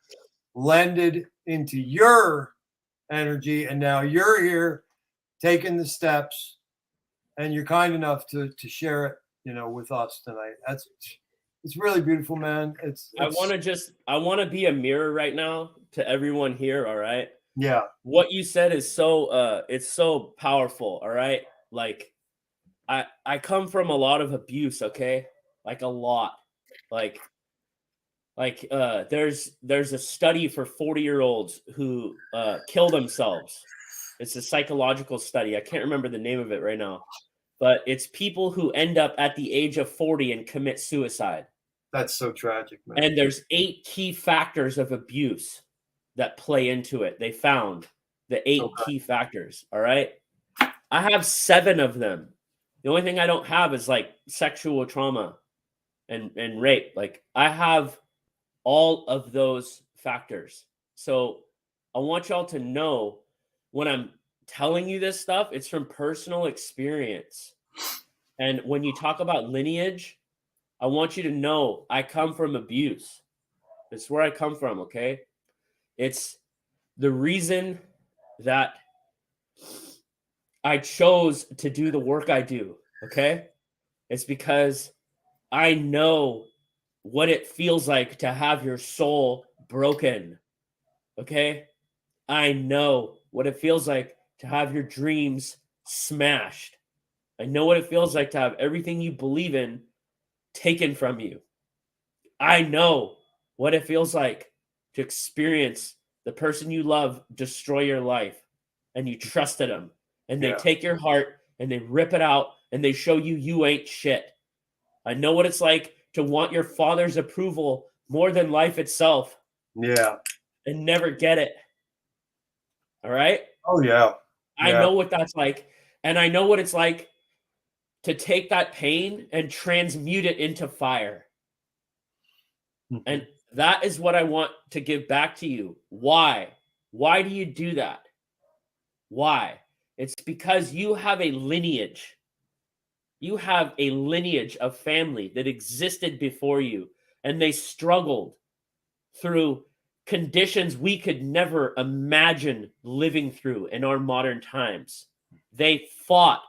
lended into your energy, and now you're here taking the steps, and you're kind enough to share it with us tonight. It's really beautiful, man. I want to be a mirror right now to everyone here. All right. Yeah. What you said is it's so powerful. All right. Like I come from a lot of abuse. Okay. Like a lot. Like there's a study for 40-year-olds who kill themselves. It's a psychological study. I can't remember the name of it right now, but it's people who end up at the age of 40 and commit suicide. That's so tragic, man. And there's 8 key factors of abuse that play into it. They found the 8 key factors. All right. I have 7 of them. The only thing I don't have is like sexual trauma and rape. Like I have all of those factors. So I want y'all to know when I'm telling you this stuff, it's from personal experience. And when you talk about lineage, I want you to know I come from abuse. It's where I come from, okay? It's the reason that I chose to do the work I do, okay? It's because I know what it feels like to have your soul broken, okay? I know what it feels like to have your dreams smashed. I know what it feels like to have everything you believe in taken from you. I know what it feels like to experience the person you love destroy your life and you trusted them and they take your heart and they rip it out and they show you ain't shit. I know what it's like to want your father's approval more than life itself. Yeah. And never get it. All right? Oh, yeah. I know what that's like. And I know what it's like to take that pain and transmute it into fire. And that is what I want to give back to you. Why? Why do you do that? Why? It's because you have a lineage. You have a lineage of family that existed before you, and they struggled through conditions we could never imagine living through in our modern times. They fought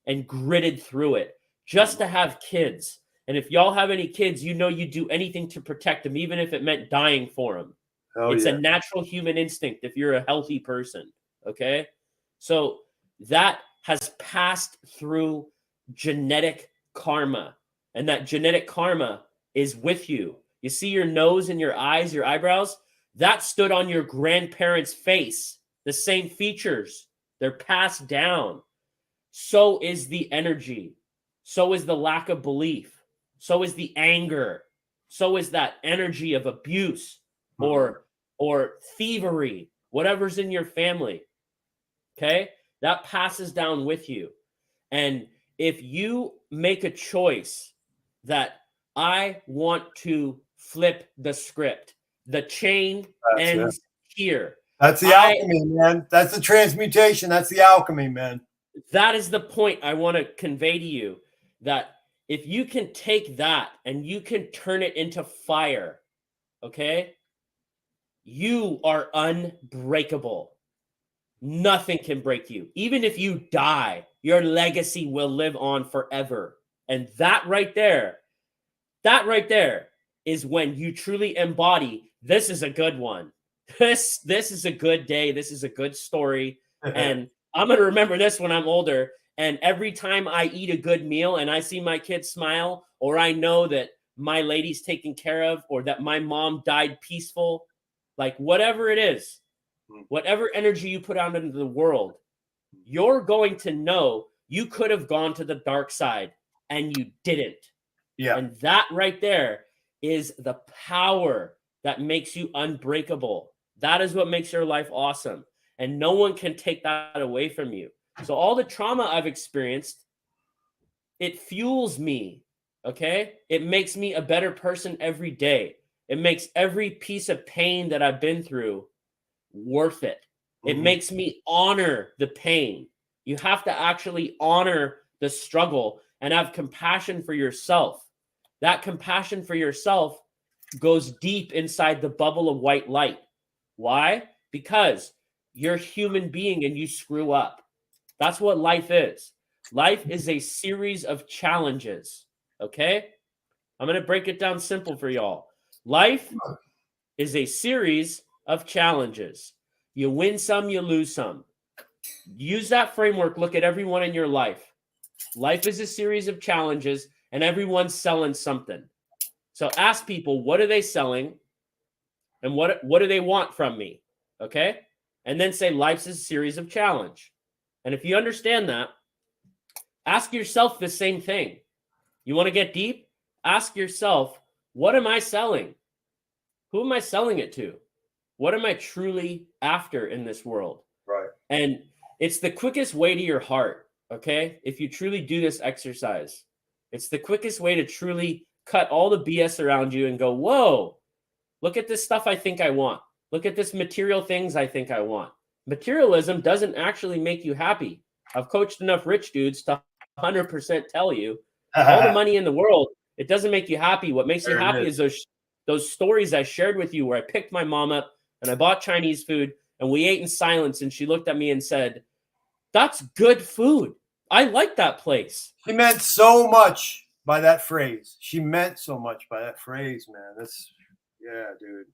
and gritted through it just to have kids. And if y'all have any kids, you know you'd do anything to protect them, even if it meant dying for them. It's a natural human instinct if you're a healthy person, okay? So that has passed through genetic karma, and that genetic karma is with you. You see your nose and your eyes, your eyebrows? That stood on your grandparents' face. The same features. They're passed down. So is the energy. So is the lack of belief. So is the anger. So is that energy of abuse or thievery, whatever's in your family. Okay? That passes down with you. And if you make a choice that I want to flip the script, the chain ends here. That's the alchemy, man. That's the transmutation. That's the alchemy, man. That is the point I want to convey to you, that if you can take that and you can turn it into fire, okay, you are unbreakable. Nothing can break you. Even if you die, your legacy will live on forever. And that right there is when you truly embody, this is a good one. This is a good day. This is a good story. And I'm going to remember this when I'm older. And every time I eat a good meal and I see my kids smile, or I know that my lady's taken care of, or that my mom died peaceful, like whatever it is, whatever energy you put out into the world, you're going to know you could have gone to the dark side and you didn't. Yeah. And that right there is the power that makes you unbreakable. That is what makes your life awesome. And no one can take that away from you. So all the trauma I've experienced, it fuels me, okay? It makes me a better person every day. It makes every piece of pain that I've been through worth it. It makes me honor the pain. You have to actually honor the struggle and have compassion for yourself. That compassion for yourself goes deep inside the bubble of white light. Why? Because you're a human being and you screw up. That's what life is. Life is a series of challenges. Okay? I'm going to break it down simple for y'all. Life is a series of challenges. You win some, you lose some. Use that framework. Look at everyone in your life. Life is a series of challenges, and everyone's selling something. So ask people, what are they selling? And what do they want from me? Okay? And then say, life's a series of challenge. And if you understand that, ask yourself the same thing. You want to get deep? Ask yourself, what am I selling? Who am I selling it to? What am I truly after in this world? Right. And it's the quickest way to your heart, okay? If you truly do this exercise, it's the quickest way to truly cut all the BS around you and go, whoa, look at this stuff I think I want. Look at this material things I think I want. Materialism doesn't actually make you happy. I've coached enough rich dudes to 100% tell you all the money in the world, it doesn't make you happy. What makes you happy is those stories I shared with you where I picked my mom up and I bought Chinese food and we ate in silence and she looked at me and said, that's good food. I like that place. She meant so much by that phrase. She meant so much by that phrase, man. That's, yeah, dude.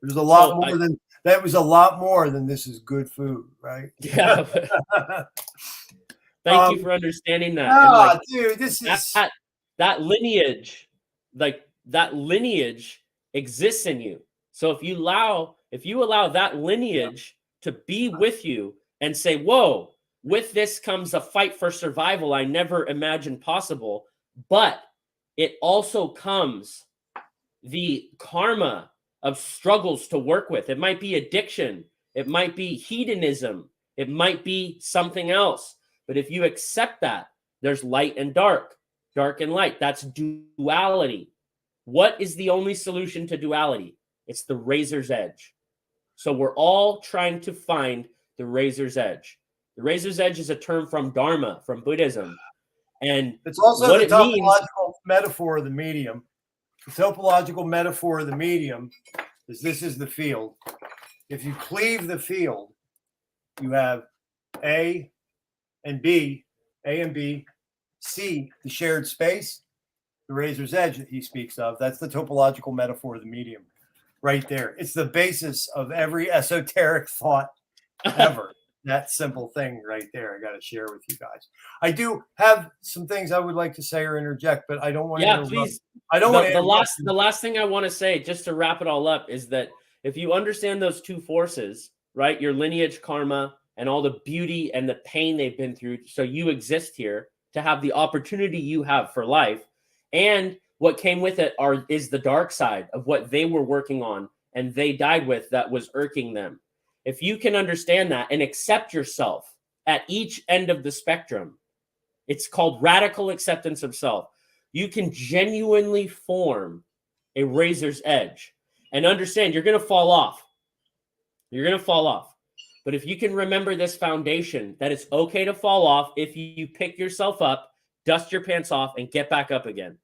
There's a lot more than that. Was a lot more than this is good food, right? Yeah. Thank you for understanding that. Dude, this is that lineage, like that lineage exists in you. So if you allow that lineage to be with you and say, whoa, with this comes a fight for survival I never imagined possible, but it also comes the karma of struggles to work with. It might be addiction. It might be hedonism. It might be something else. But if you accept that, there's light and dark, dark and light. That's duality. What is the only solution to duality? It's the razor's edge. So we're all trying to find the razor's edge. The razor's edge is a term from Dharma, from Buddhism. And it's also what the it means, topological metaphor of the medium. The topological metaphor of the medium is this is the field. If you cleave the field, you have A and B, C, the shared space, the razor's edge that he speaks of. That's the topological metaphor of the medium right there. It's the basis of every esoteric thought ever. That simple thing right there, I got to share with you guys. I do have some things I would like to say or interject, but I don't want to. Yeah, please. I don't want to. The last thing I want to say, just to wrap it all up, is that if you understand those two forces, right, your lineage, karma, and all the beauty and the pain they've been through, so you exist here to have the opportunity you have for life, and what came with it is the dark side of what they were working on and they died with that was irking them. If you can understand that and accept yourself at each end of the spectrum, it's called radical acceptance of self. You can genuinely form a razor's edge and understand you're going to fall off. You're going to fall off. But if you can remember this foundation, that it's okay to fall off if you pick yourself up, dust your pants off, and get back up again.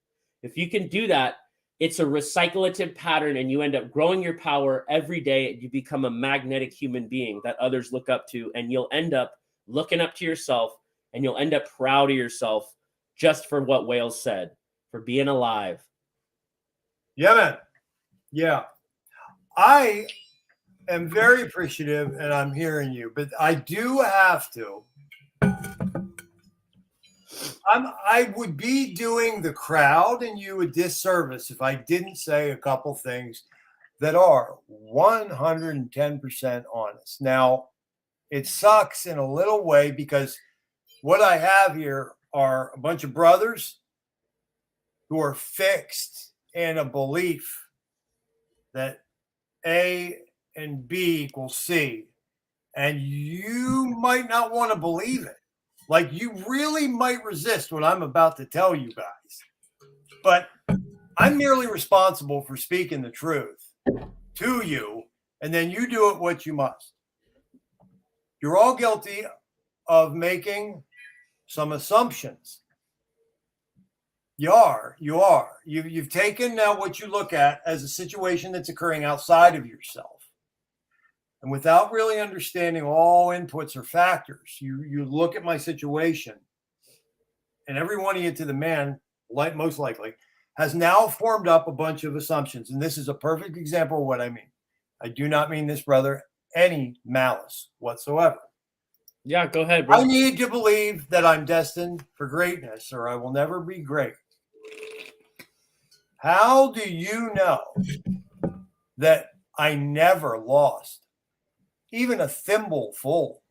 If you can do that, it's a recyclative pattern and you end up growing your power every day. You become a magnetic human being that others look up to, and you'll end up looking up to yourself and you'll end up proud of yourself just for what Wales said, for being alive. Yeah, man. Yeah. I am very appreciative and I'm hearing you, but I do have to. I would be doing the crowd and you a disservice if I didn't say a couple things that are 110% honest. Now, it sucks in a little way because what I have here are a bunch of brothers who are fixed in a belief that A and B equals C. And you might not want to believe it. Like, you really might resist what I'm about to tell you guys. But I'm merely responsible for speaking the truth to you, and then you do it what you must. You're all guilty of making some assumptions. You are. You've taken now what you look at as a situation that's occurring outside of yourself. And without really understanding all inputs or factors, you look at my situation, and every one of you to the man most likely, has now formed up a bunch of assumptions. And this is a perfect example of what I mean. I do not mean this brother any malice whatsoever. Yeah, go ahead, bro. I need to believe that I'm destined for greatness or I will never be great. How do you know that I never lost even a thimbleful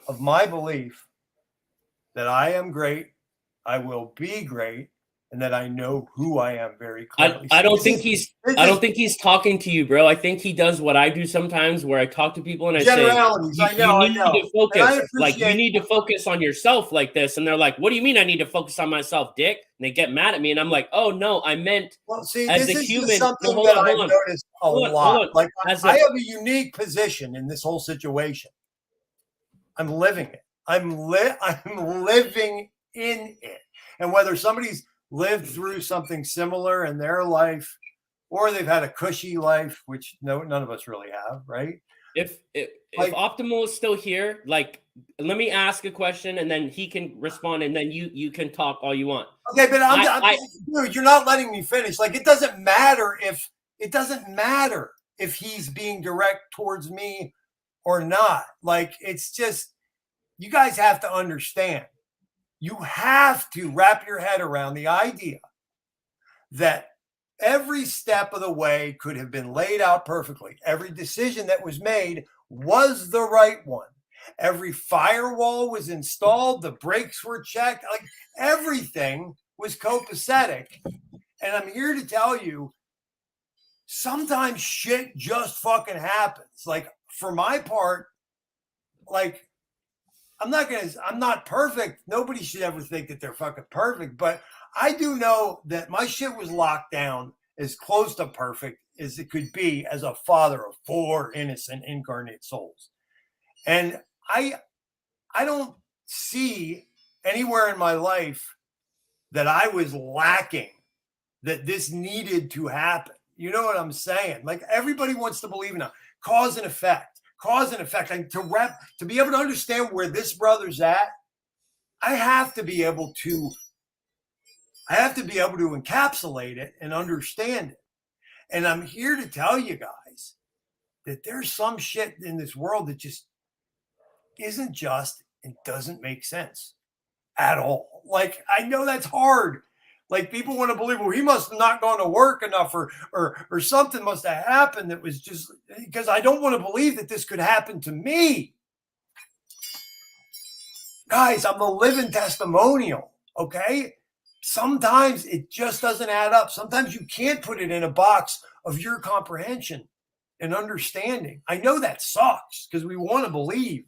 of my belief that I am great, I will be great, and that I know who I am very clearly? I don't think he's talking to you, bro. I think he does what I do sometimes, where I talk to people and I say, you need to focus. Like, you need to focus on yourself like this. And they're like, what do you mean I need to focus on myself, dick? And they get mad at me. And I'm like, oh, no, I meant as a human. Something that I've noticed a lot. Like, I have a unique position in this whole situation. I'm living it. I'm living in it. And whether somebody's lived through something similar in their life, or they've had a cushy life, which none of us really have, right? If Optimal is still here, like, let me ask a question and then he can respond, and then you can talk all you want. Okay, but dude, you're not letting me finish. Like, it doesn't matter if he's being direct towards me or not. Like, it's just, you guys have to understand. You have to wrap your head around the idea that every step of the way could have been laid out perfectly. Every decision that was made was the right one. Every firewall was installed. The brakes were checked. Like, everything was copacetic. And I'm here to tell you, sometimes shit just fucking happens. Like, for my part, like, I'm not perfect. Nobody should ever think that they're fucking perfect, but I do know that my shit was locked down as close to perfect as it could be as a father of 4 innocent incarnate souls. And I don't see anywhere in my life that I was lacking, that this needed to happen. You know what I'm saying? Like, everybody wants to believe in a cause and effect. And to be able to understand where this brother's at, I have to be able to encapsulate it and understand it. And I'm here to tell you guys that there's some shit in this world that just isn't just and doesn't make sense at all. Like, I know that's hard. Like, people want to believe, well, he must have not gone to work enough, or something must have happened that was just, because I don't want to believe that this could happen to me. Guys, I'm a living testimonial, okay? Sometimes it just doesn't add up. Sometimes you can't put it in a box of your comprehension and understanding. I know that sucks because we want to believe,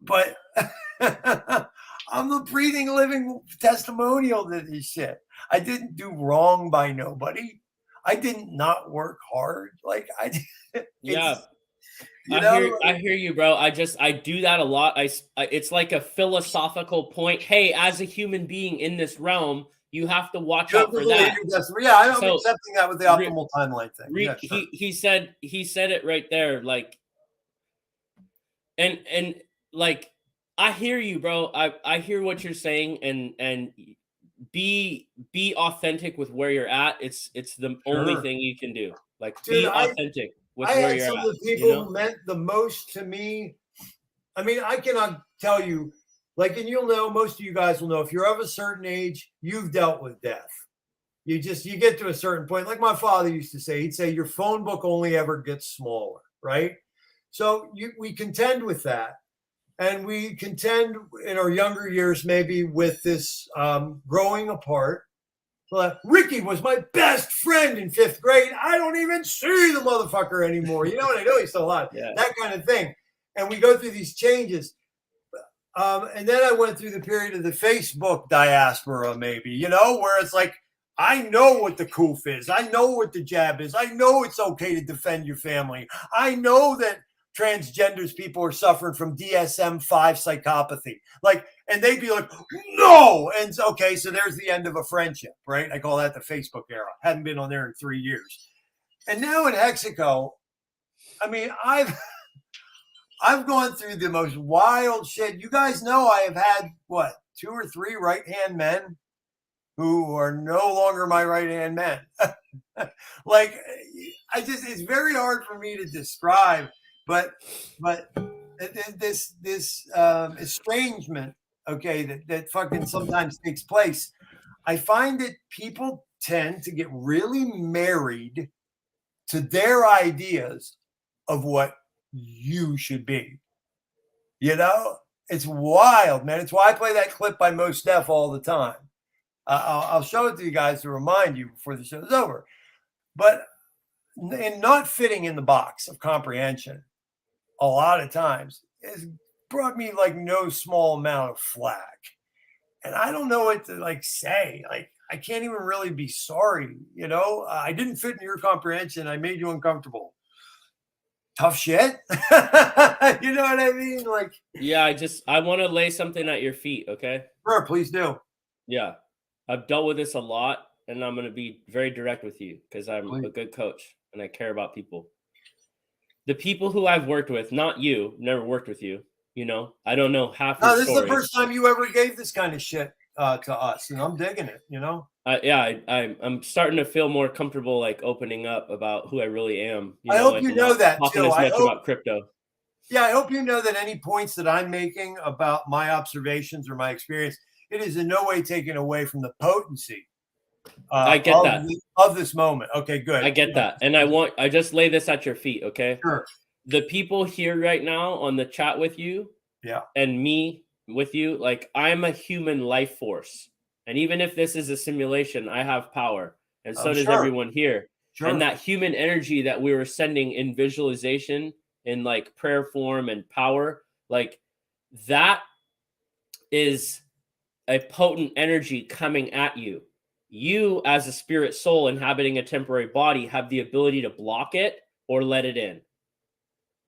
but I'm the breathing, living testimonial to this shit. I didn't do wrong by nobody. I didn't not work hard. Like, yeah. I hear you, bro. I do that a lot. It's like a philosophical point. Hey, as a human being in this realm, you have to watch out for that. Yeah, I'm accepting that with the optimal timeline thing. Yeah, sure. He said it right there. Like, and like, I hear you, bro. I hear what you're saying, and be authentic with where you're at. It's the only thing you can do. Like, be authentic with where you're at. Some of the people who meant the most to me. I mean, I cannot tell you, like, and you'll know, most of you guys will know, if you're of a certain age, you've dealt with death. You get to a certain point. Like my father used to say, he'd say, your phone book only ever gets smaller, right? So we contend with that. And we contend in our younger years, maybe, with this growing apart. Ricky was my best friend in 5th grade. I don't even see the motherfucker anymore. You know what I know? He's still alive. Yeah. That kind of thing. And we go through these changes. And then I went through the period of the Facebook diaspora, maybe, you know, where it's like, I know what the coof is. I know what the jab is. I know it's okay to defend your family. I know that transgenders people are suffering from DSM-5 psychopathy. Like, and they'd be like, no. And okay, so there's the end of a friendship, right? I call that the Facebook era. Hadn't been on there in 3 years. And now in ℎ𝑥𝑖CO, I mean, I've gone through the most wild shit. You guys know I have had, 2 or 3 right-hand men. who are no longer my right-hand man. Like, it's very hard for me to describe, but this estrangement, okay, that fucking sometimes takes place. I find that people tend to get really married to their ideas of what you should be. You know, it's wild, man. It's why I play that clip by Mos Def all the time. I'll show it to you guys to remind you before the show's over. But in not fitting in the box of comprehension, a lot of times, it's brought me like no small amount of flack. And I don't know what to like say. Like, I can't even really be sorry. You know, I didn't fit in your comprehension. I made you uncomfortable. Tough shit. You know what I mean? Like, yeah, I want to lay something at your feet. Okay. Sure, please do. Yeah. I've dealt with this a lot, and I'm going to be very direct with you because I'm a good coach and I care about people. The people who I've worked with, not you, never worked with you. You know, I don't know half. No, this is the first time you ever gave this kind of shit to us, and I'm digging it. You know. I'm starting to feel more comfortable, like opening up about who I really am. I hope you know that too. I hope about crypto. Yeah, I hope you know that any points that I'm making about my observations or my experience, it is in no way taken away from the potency. I get that of this moment. Okay, good. I get that, and I just lay this at your feet. Okay. Sure. The people here right now on the chat with you, and me with you, like, I'm a human life force. And even if this is a simulation, I have power. And so does everyone here. Sure. And that human energy that we were sending in visualization, in like prayer form and power, like that is a potent energy coming at you. You, as a spirit soul inhabiting a temporary body, have the ability to block it or let it in.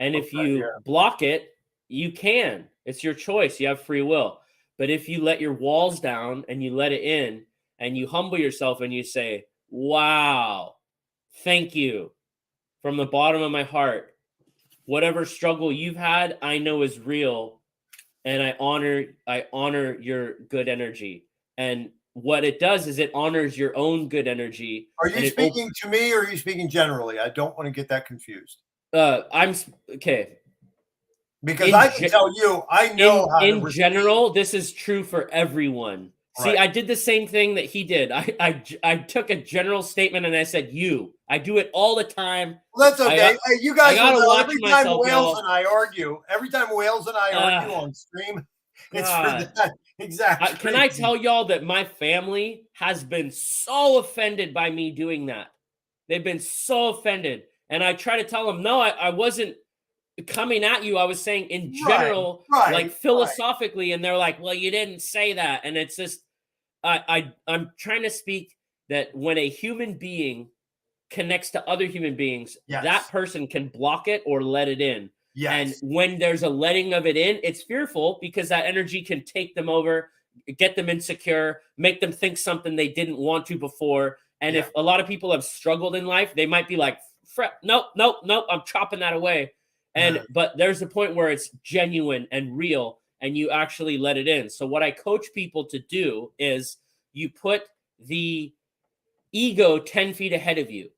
And if you block it, you can. It's your choice. You have free will. But if you let your walls down and you let it in and you humble yourself and you say, wow, thank you from the bottom of my heart. Whatever struggle you've had, I know is real. And I honor your good energy. And what it does is it honors your own good energy. Are you speaking to me or are you speaking generally? I don't want to get that confused. I'm okay. Because I can tell you, I know how in general, this is true for everyone. See, I did the same thing that he did. I took a general statement and I said, you. I do it all the time. Well, that's okay. Hey, you guys know every time Wales and I argue on stream, it's for that exact. Can I tell y'all that my family has been so offended by me doing that? They've been so offended. And I try to tell them, no, I wasn't coming at you. I was saying in general, like philosophically, and they're like, well, you didn't say that. And it's just, I'm trying to speak that when a human being connects to other human beings, that person can block it or let it in. And when there's a letting of it in, it's fearful because that energy can take them over, get them insecure, make them think something they didn't want to before. And if a lot of people have struggled in life, they might be like, nope, I'm chopping that away. And but there's a point where it's genuine and real and you actually let it in. So what I coach people to do is you put the ego 10 feet ahead of you,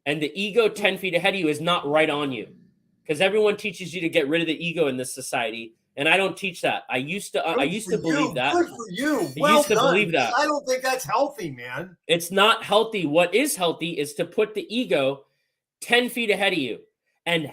and the ego 10 feet ahead of you is not right on you, because everyone teaches you to get rid of the ego in this society. And I don't teach that. I used to believe that. Good for you. I used to believe that. I don't think that's healthy, man. It's not healthy. What is healthy is to put the ego 10 feet ahead of you and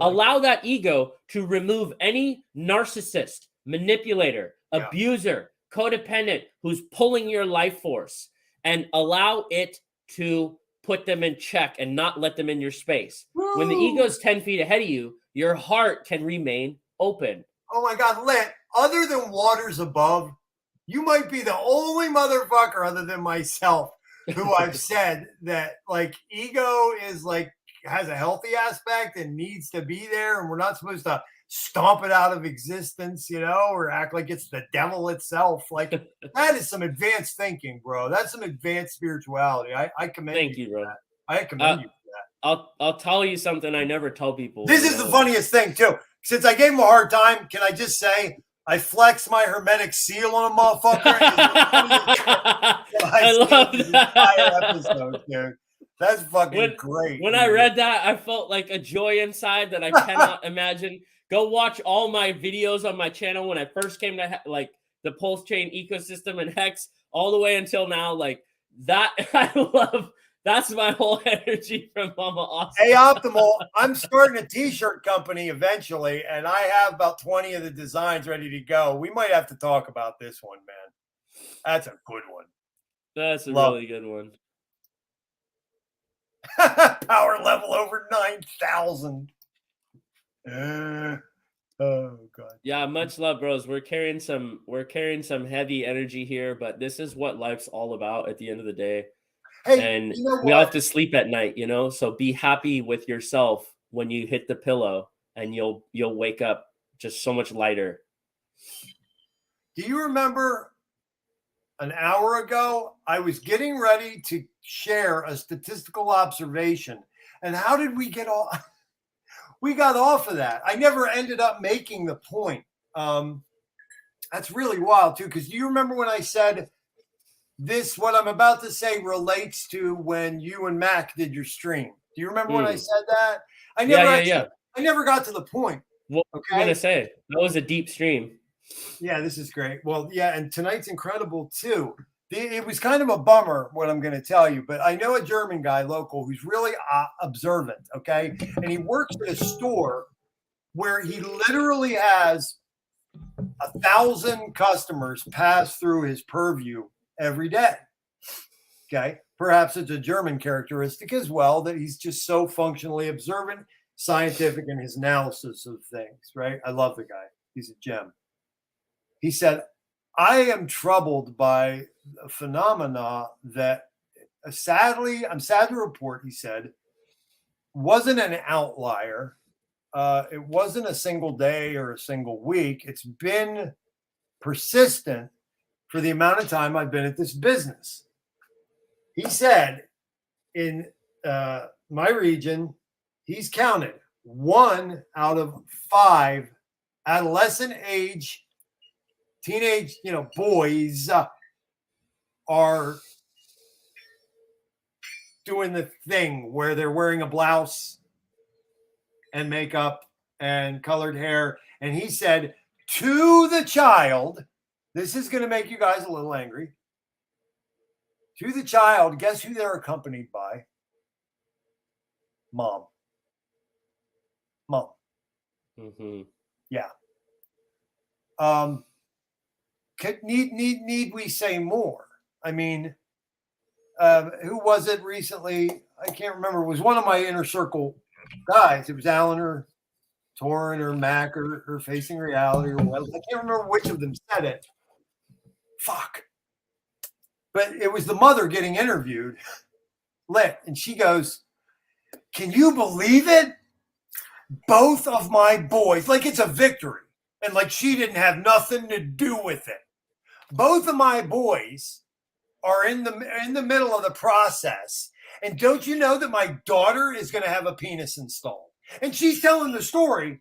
allow that ego to remove any narcissist, manipulator, abuser, codependent who's pulling your life force, and allow it to put them in check and not let them in your space. Woo. When the ego's 10 feet ahead of you, your heart can remain open. Oh my God, Lit, other than waters above, you might be the only motherfucker other than myself who I've said that like ego is like has a healthy aspect and needs to be there, and we're not supposed to stomp it out of existence, you know, or act like it's the devil itself. Like that is some advanced thinking, bro. That's some advanced spirituality. I commend you, bro. I commend you for that. I'll tell you something I never tell people. This is the funniest thing too. Since I gave him a hard time, can I just say I flex my hermetic seal on a motherfucker. I love that. Episode, dude. That's fucking great. When I read that, I felt like a joy inside that I cannot imagine. Go watch all my videos on my channel when I first came to like the pulse chain ecosystem and Hex all the way until now. Like that, I love. That's my whole energy from Mama Austin. Hey, Optimal, I'm starting a t-shirt company eventually, and I have about 20 of the designs ready to go. We might have to talk about this one, man. That's a good one. That's a really good one. Power level over 9,000. Oh god. Yeah, much love, bros. We're carrying some heavy energy here, but this is what life's all about at the end of the day. Hey, and you know we all what? have to sleep at night, you know. So be happy with yourself when you hit the pillow, and you'll wake up just so much lighter. Do you remember an hour ago, I was getting ready to share a statistical observation, and how did we get off? We got off of that. I never ended up making the point. That's really wild too, because do you remember when I said this, what I'm about to say relates to when you and Mac did your stream? Do you remember when I said that? I never got to the point. What were you gonna say? That was a deep stream. Yeah, this is great. Well, yeah, and tonight's incredible too. It was kind of a bummer what I'm going to tell you, but I know a German guy local who's really observant, okay? And he works at a store where he literally has 1,000 customers pass through his purview every day, okay? Perhaps it's a German characteristic as well that he's just so functionally observant, scientific in his analysis of things, right? I love the guy. He's a gem. He said, I am troubled by a phenomena that I'm sad to report, he said, wasn't an outlier. It wasn't a single day or a single week. It's been persistent for the amount of time I've been at this business. He said, in my region, he's counted 1 out of 5 adolescent age teenage, boys are doing the thing where they're wearing a blouse and makeup and colored hair. And he said to the child, this is going to make you guys a little angry. To the child, guess who they're accompanied by? Mom. Mm-hmm. Yeah. Need we say more? I mean, who was it recently? I can't remember. It was one of my inner circle guys. It was Alan or Torrin or Mac or Facing Reality or what. I can't remember which of them said it. Fuck. But it was the mother getting interviewed, lit, and she goes, "Can you believe it? Both of my boys, like it's a victory, and like she didn't have nothing to do with it. Both of my boys are in the middle of the process. And don't you know that my daughter is going to have a penis installed?" And she's telling the story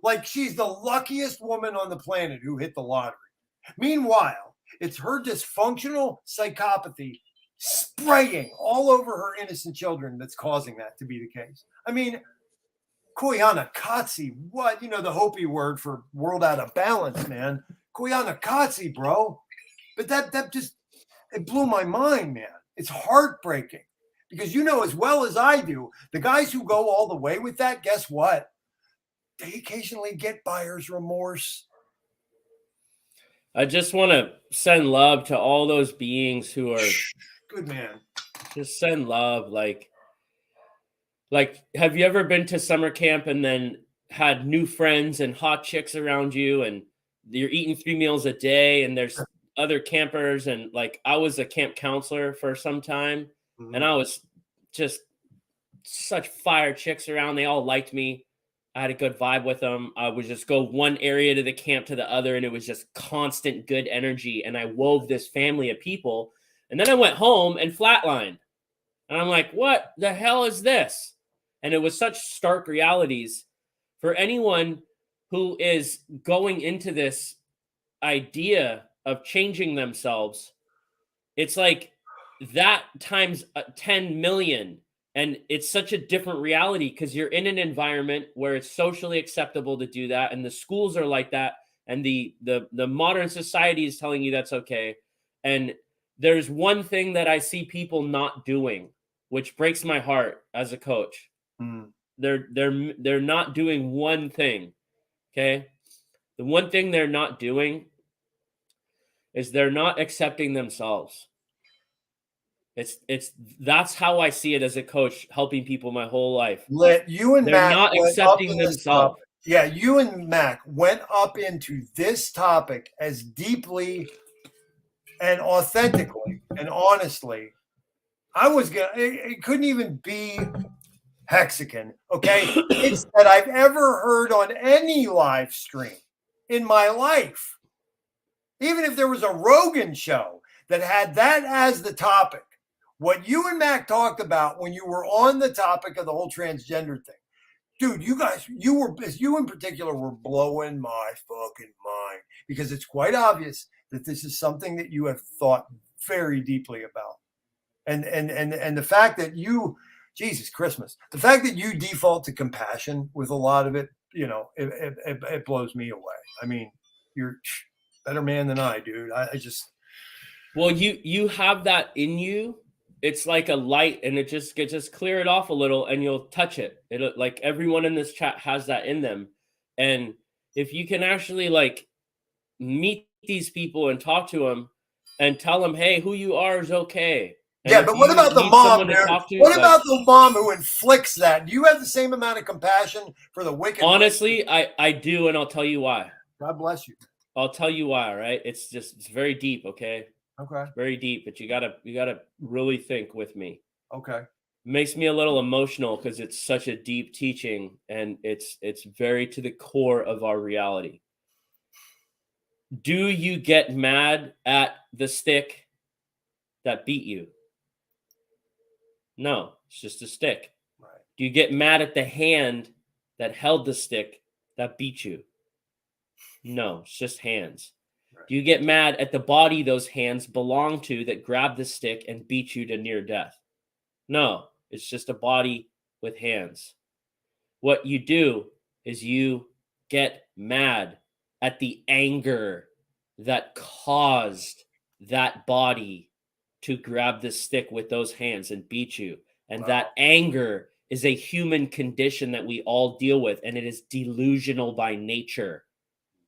like she's the luckiest woman on the planet who hit the lottery. Meanwhile, it's her dysfunctional psychopathy spraying all over her innocent children that's causing that to be the case. I mean, ℙℝ𝕆𝕙𝕉𝕗𝕗, what? The Hopi word for world out of balance, man. ℙℝ𝕆𝕗𝕗𝕗, bro. But that just, it blew my mind, man. It's heartbreaking because as well as I do, the guys who go all the way with that, guess what? They occasionally get buyer's remorse. I just want to send love to all those beings who are good, man. Just send love. Like, have you ever been to summer camp and then had new friends and hot chicks around you and you're eating 3 meals a day and there's other campers, and like I was a camp counselor for some time, and I was just such fire chicks around. They all liked me. I had a good vibe with them. I would just go one area to the camp to the other, and it was just constant good energy. And I wove this family of people. And then I went home and flatlined. And I'm like, what the hell is this? And it was such stark realities for anyone who is going into this idea of changing themselves, it's like that times 10 million. And it's such a different reality because you're in an environment where it's socially acceptable to do that, and the schools are like that, and the modern society is telling you that's okay. And there's one thing that I see people not doing, which breaks my heart as a coach. They're not doing one thing. Okay, the one thing they're not doing is they're not accepting themselves. That's how I see it as a coach, helping people my whole life. You and They're Mac not went accepting up in this themselves. topic. Yeah, you and Mac went up into this topic as deeply and authentically and honestly. It couldn't even be Hexagon, okay? It's that I've ever heard on any live stream in my life. Even if there was a Rogan show that had that as the topic, what you and Mac talked about when you were on the topic of the whole transgender thing, dude, you in particular were blowing my fucking mind, because it's quite obvious that this is something that you have thought very deeply about. And the fact that Jesus Christmas, the fact that you default to compassion with a lot of it, it blows me away. I mean, you're a better man than I, dude. I just. Well, you have that in you. It's like a light, and it just clear it off a little, and you'll touch it. It, like, everyone in this chat has that in them. And if you can actually like meet these people and talk to them and tell them, hey, who you are is okay. And yeah, but what about the mom? What about the mom who inflicts that? Do you have the same amount of compassion for the wicked? Honestly, I do, and I'll tell you why. God bless you. I'll tell you why, right? It's very deep, okay? Okay. It's very deep, but you gotta really think with me. Okay. It makes me a little emotional because it's such a deep teaching, and it's very to the core of our reality. Do you get mad at the stick that beat you? No, it's just a stick. Right. Do you get mad at the hand that held the stick that beat you? No, it's just hands. Do you get mad at the body those hands belong to that grabbed the stick and beat you to near death? No, it's just a body with hands. What you do is you get mad at the anger that caused that body to grab the stick with those hands and beat you. And that anger is a human condition that we all deal with, and it is delusional by nature.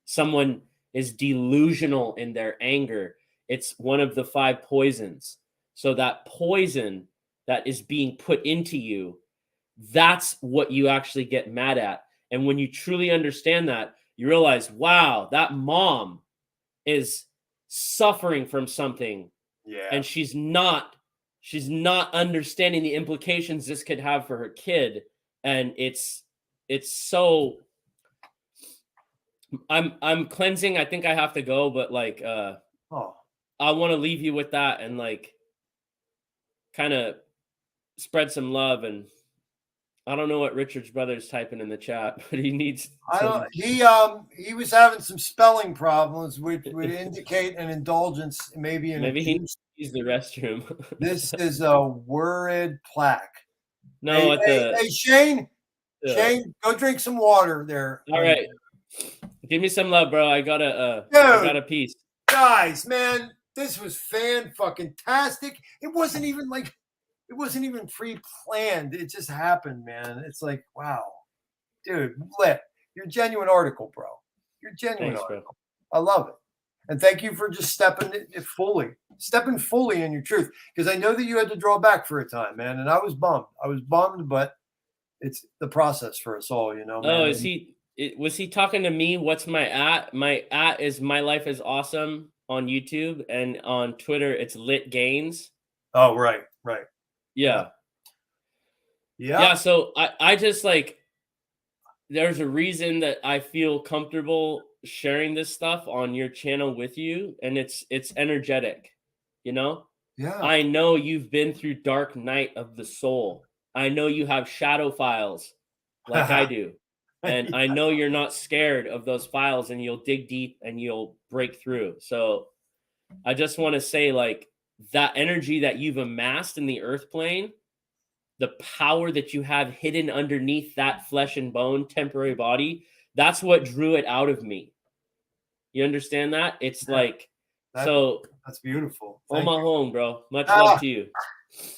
Someone is delusional in their anger. It's one of the 5 poisons. So that poison that is being put into you, that's what you actually get mad at. And when you truly understand that, you realize, wow, that mom is suffering from something. Yeah. And she's not understanding the implications this could have for her kid. And it's so. I'm cleansing. I think I have to go, but like, I want to leave you with that and like, kind of spread some love. And I don't know what Richard's brother's typing in the chat, but he needs. He was having some spelling problems, which would indicate an indulgence, maybe he needs to use the restroom. This is a word plaque. No, hey, Shane. Yeah. Shane, go drink some water there. All right. Give me some love, bro. I got a piece. Guys, man, this was fan-fucking-tastic. It wasn't even pre-planned. It just happened, man. It's like, wow. Dude, you're a genuine article, bro. You're a genuine article. Bro. I love it. And thank you for just stepping fully in your truth. Because I know that you had to draw back for a time, man. And I was bummed, but it's the process for us all, you know, man. Oh, was he talking to me? What's my @ My @ is My Life is Awesome on YouTube, and on Twitter it's Lit Gains. Oh, right. Yeah. So I just like, there's a reason that I feel comfortable sharing this stuff on your channel with you, and it's energetic, you know? Yeah. I know you've been through dark night of the soul. I know you have shadow files like I do. And I know you're not scared of those files, and you'll dig deep and you'll break through. So I just want to say, like, that energy that you've amassed in the earth plane, the power that you have hidden underneath that flesh and bone temporary body, that's what drew it out of me. You understand that? It's like, that's beautiful. Omahong, bro. Much love to you.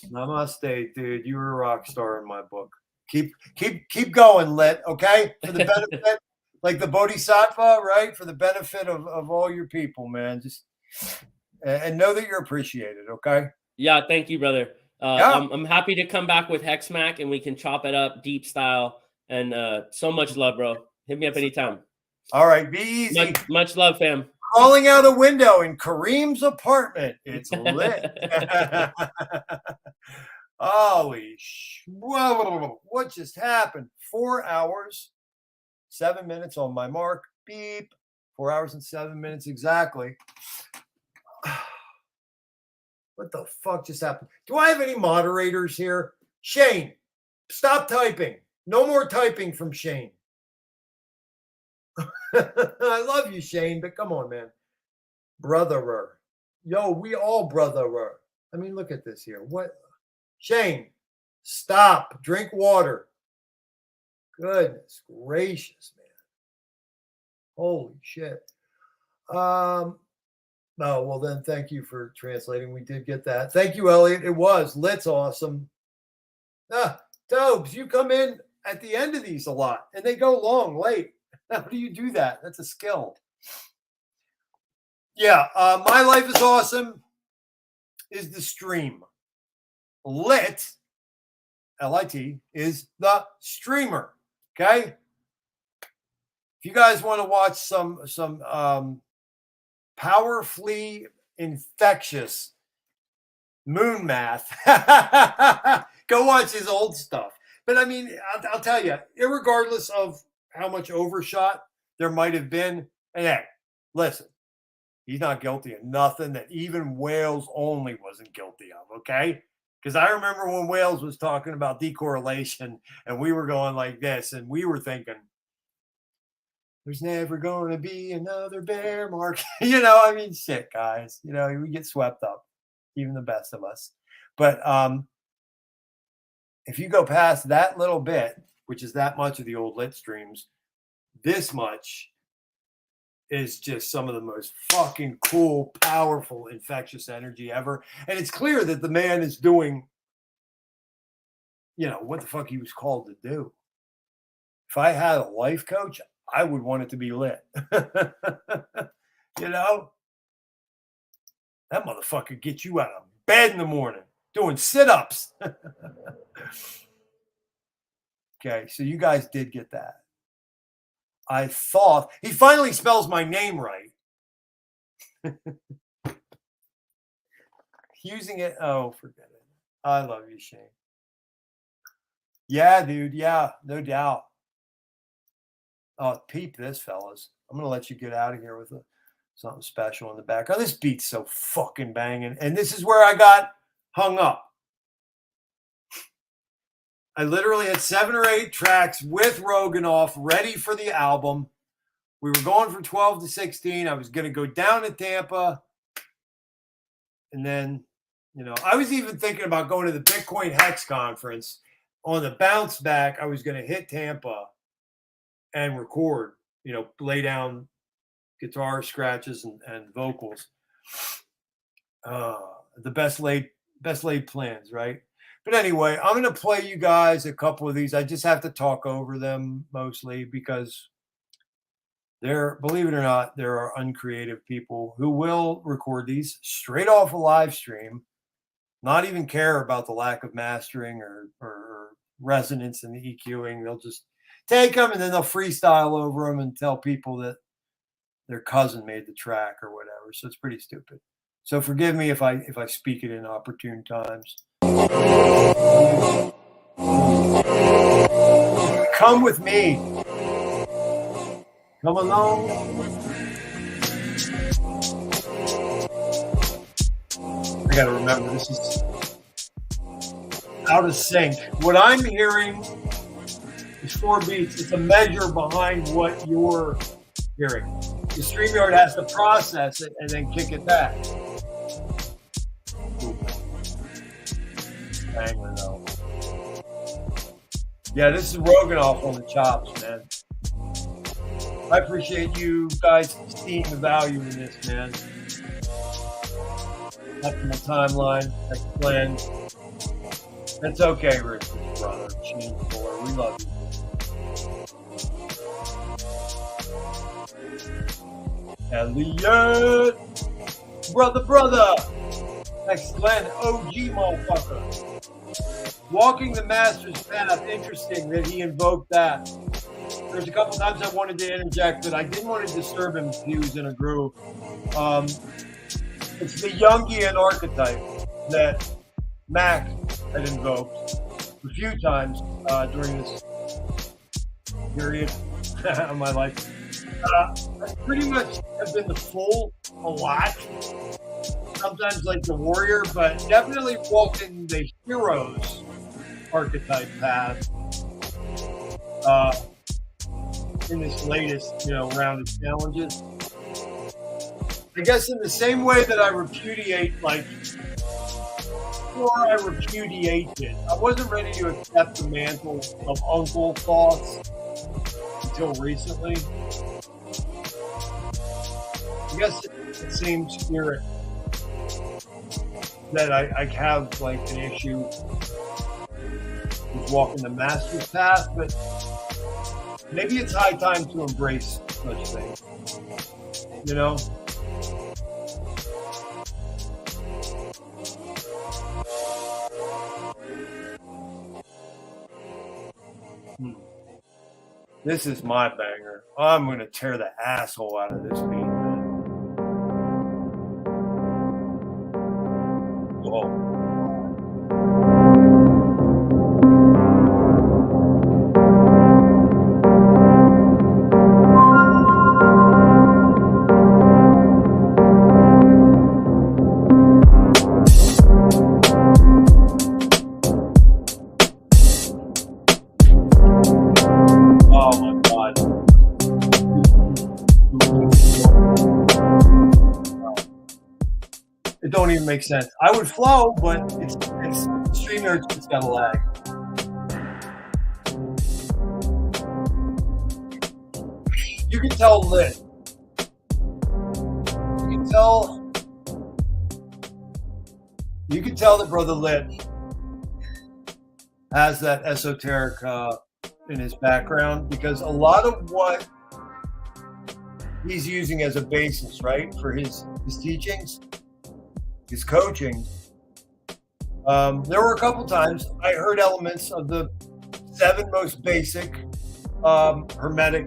Namaste, dude. You were a rock star in my book. Keep going, Lit, okay? For the benefit, like the Bodhisattva, right? For the benefit of all your people, man. Just and know that you're appreciated, okay? Yeah, thank you, brother. I'm happy to come back with HEXMAC and we can chop it up deep style. And so much love, bro. Hit me up anytime. All right, be easy. Much love, fam. Crawling out a window in Kareem's apartment. It's lit. Holy whoa, what just happened? 4 hours, 7 minutes on my mark. Beep. 4 hours and 7 minutes exactly. What the fuck just happened? Do I have any moderators here? Shane, stop typing. No more typing from Shane. I love you, Shane, but come on, man. Brotherer. Yo, we all brotherer. I mean, look at this here. What? Shane, stop. Drink water. Goodness gracious, man. Holy shit. Oh, well then, thank you for translating. We did get that. Thank you, Elliot. It was. Lit's awesome. Tobes, you come in at the end of these a lot, and they go long, late. How do you do that? That's a skill. Yeah, My Life is Awesome is the stream. Lit, L-I-T, is the streamer. Okay? If you guys want to watch some powerfully infectious moon math, go watch his old stuff. But I mean, I'll tell you, irregardless of how much overshot there might have been, and hey, listen, he's not guilty of nothing that even Wales only wasn't guilty of, okay? Because I remember when Wales was talking about decorrelation and we were going like this, and we were thinking, there's never going to be another bear market. I mean, shit, guys. We get swept up, even the best of us. But if you go past that little bit, which is that much of the old Lit streams, this much is just some of the most fucking cool, powerful, infectious energy ever. And it's clear that the man is doing, what the fuck he was called to do. If I had a life coach, I would want it to be lit. That motherfucker gets you out of bed in the morning doing sit-ups. Okay, so you guys did get that. I thought he finally spells my name right. Using it. Oh, forget it. I love you, Shane. Yeah, dude. Yeah, no doubt. Oh, peep this, fellas. I'm going to let you get out of here with something special in the background. This beat's so fucking banging. And this is where I got hung up. I literally had 7 or 8 tracks with Roganoff ready for the album. We were going from 12 to 16. I was going to go down to Tampa. And then, I was even thinking about going to the Bitcoin Hex conference. On the bounce back, I was going to hit Tampa and record, lay down guitar scratches and vocals. The best laid plans, right? But anyway, I'm going to play you guys a couple of these. I just have to talk over them mostly because believe it or not, there are uncreative people who will record these straight off a live stream, not even care about the lack of mastering or resonance in the EQing. They'll just take them and then they'll freestyle over them and tell people that their cousin made the track or whatever. So it's pretty stupid. So forgive me if I speak it in opportune times. Come with me. Come along. I got to remember, this is out of sync. What I'm hearing is it's 4 beats. It's a measure behind what you're hearing. The StreamYard has to process it and then kick it back. Banger though. Yeah, this is Roganoff on the chops, man. I appreciate you guys seeing the value in this, man. Up in the timeline, explain. It's okay, Rich, brother. Shane Fuller, we love you. Elliot, brother. Next, Glenn, OG motherfucker. Walking the Master's Path. Interesting that he invoked that. There's a couple times I wanted to interject, but I didn't want to disturb him if he was in a groove. It's the Jungian archetype that Mac had invoked a few times during this period of my life. I pretty much have been the fool a lot. Sometimes like the warrior, but definitely walking the hero's archetype path in this latest, round of challenges. I guess in the same way that I repudiate, I wasn't ready to accept the mantle of uncle thoughts until recently. I guess it's the same spirit that I have an issue with walking the Master's Path, but maybe it's high time to embrace such things, This is my banger. I'm going to tear the asshole out of this beat, man. Whoa. Don't even make sense. I would flow, but it's StreamYard's just got a lag. You can tell lit. You can tell that Brother Lit has that esoteric in his background, because a lot of what he's using as a basis, right, for his teachings, his coaching, there were a couple times I heard elements of the 7 most basic Hermetic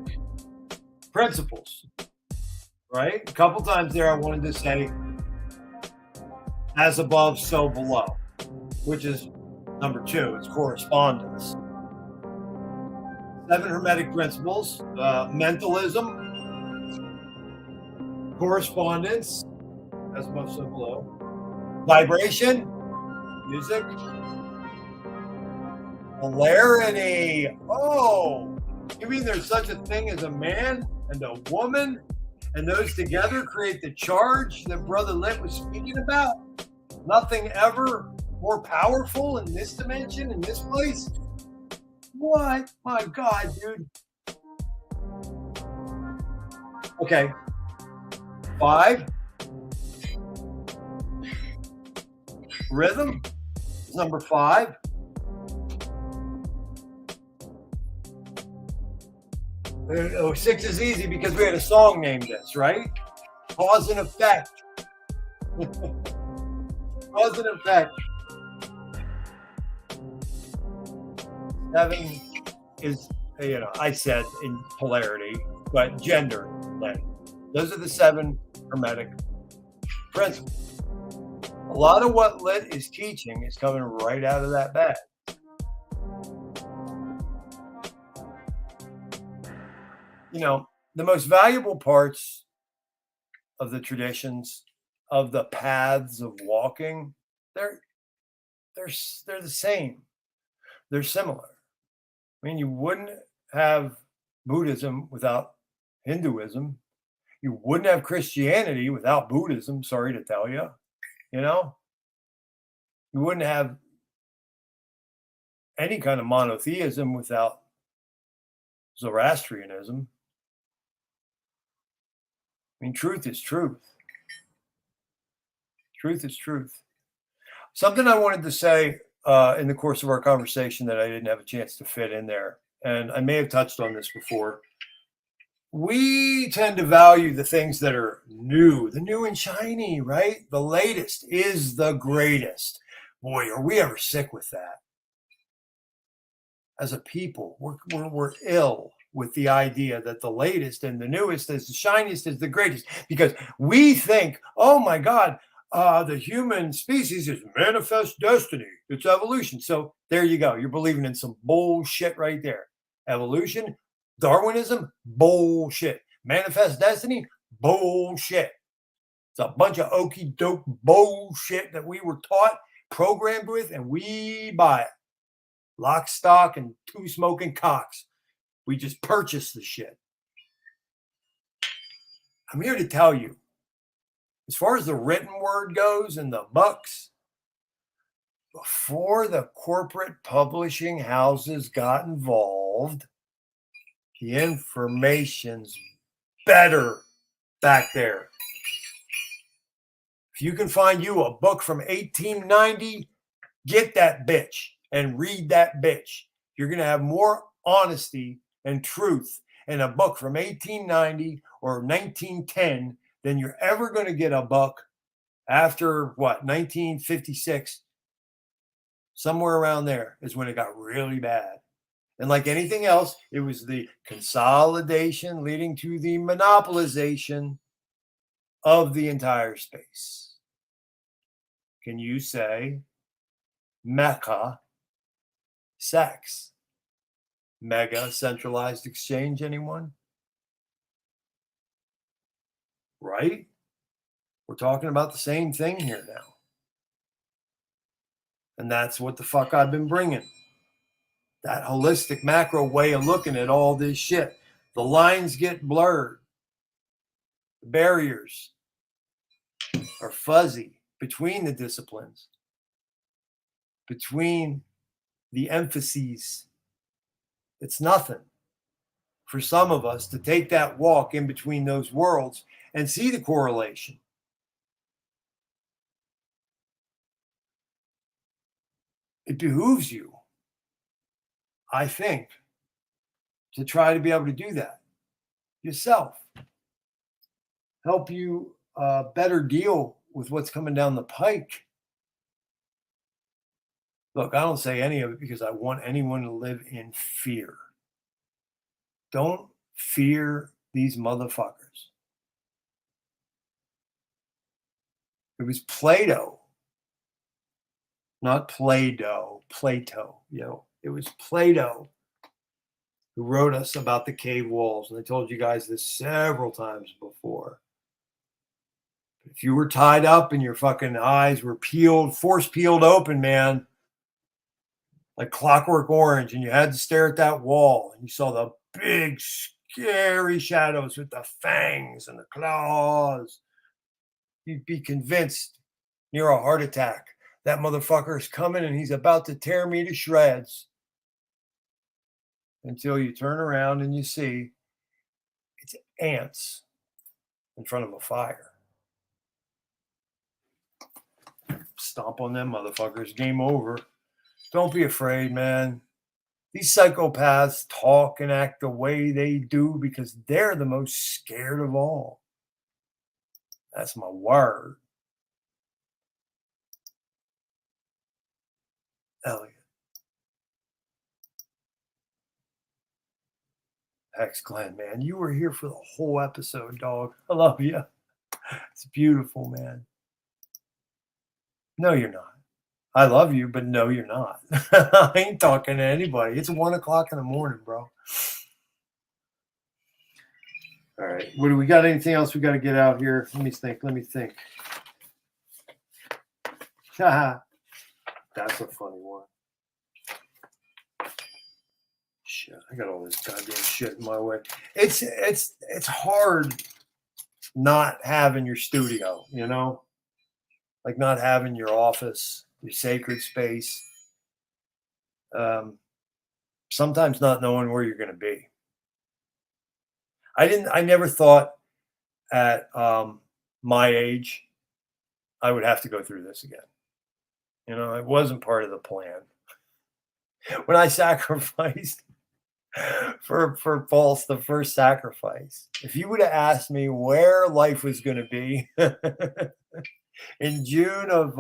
principles, right? A couple times there I wanted to say, as above, so below, which is number 2, it's correspondence. 7 Hermetic principles, mentalism, correspondence, as above, so below. Vibration, music, polarity. Oh, you mean there's such a thing as a man and a woman, and those together create the charge that Brother Lit was speaking about? Nothing ever more powerful in this dimension, in this place? What? My God, dude. Okay. 5. Rhythm is number 5. Oh, 6 is easy because we had a song named this, right? Cause and effect. Cause and effect. 7 is, I said in polarity, but gender led. Those are the 7 Hermetic principles. A lot of what Lit is teaching is coming right out of that bag. The most valuable parts of the traditions, of the paths of walking, they're the same. They're similar. I mean, you wouldn't have Buddhism without Hinduism. You wouldn't have Christianity without Buddhism, sorry to tell you. You know? You wouldn't have any kind of monotheism without Zoroastrianism. I mean, truth is truth. Truth is truth. Something I wanted to say in the course of our conversation that I didn't have a chance to fit in there, and I may have touched on this before. We tend to value the things that are new, the new and shiny, right? The latest is the greatest. Boy, are we ever sick with that. As a people, we're ill with the idea that the latest and the newest is the shiniest is the greatest, because we think, oh my God, the human species is manifest destiny. It's evolution. So there you go. You're believing in some bullshit right there. Evolution, Darwinism, bullshit. Manifest destiny, bullshit. It's a bunch of okie doke bullshit that we were taught, programmed with, and we buy it. Lock, stock, and two smoking cocks. We just purchase the shit. I'm here to tell you, as far as the written word goes and the books, before the corporate publishing houses got involved, the information's better back there. If you can find you a book from 1890, get that bitch and read that bitch. You're going to have more honesty and truth in a book from 1890 or 1910 than you're ever going to get a book after, 1956. Somewhere around there is when it got really bad. And like anything else, it was the consolidation leading to the monopolization of the entire space. Can you say MECHA CEX? Mega centralized exchange, anyone? Right? We're talking about the same thing here now. And that's what the fuck I've been bringing. That holistic macro way of looking at all this shit. The lines get blurred. The barriers are fuzzy between the disciplines, between the emphases. It's nothing for some of us to take that walk in between those worlds and see the correlation. It behooves you, I think, to try to be able to do that yourself. Help you better deal with what's coming down the pike. Look, I don't say any of it because I want anyone to live in fear. Don't fear these motherfuckers. It was Plato, not Play-Doh, Plato. It was Plato who wrote us about the cave walls. And I told you guys this several times before. If you were tied up and your fucking eyes were peeled, force peeled open, man, like Clockwork Orange, and you had to stare at that wall, and you saw the big, scary shadows with the fangs and the claws, you'd be convinced near a heart attack that motherfucker is coming and he's about to tear me to shreds. Until you turn around and you see it's ants in front of a fire. Stomp on them motherfuckers. Game over. Don't be afraid, man. These psychopaths talk and act the way they do because they're the most scared of all. That's my word. Elliot. Hex Glenn, man. You were here for the whole episode, dog. I love you. It's beautiful, man. No, you're not. I love you, but no, you're not. I ain't talking to anybody. It's 1 o'clock in the morning, bro. All right. What do we got? Anything else we got to get out here? Let me think. Haha. That's a funny one. shit. I got all this goddamn shit in my way. It's hard not having your studio, you know? Like not having your office, your sacred space. Sometimes not knowing where you're going to be. I never thought at my age I would have to go through this again. You know, it wasn't part of the plan. When I sacrificed for Pulse, the first sacrifice, if you would have asked me where life was going to be in June of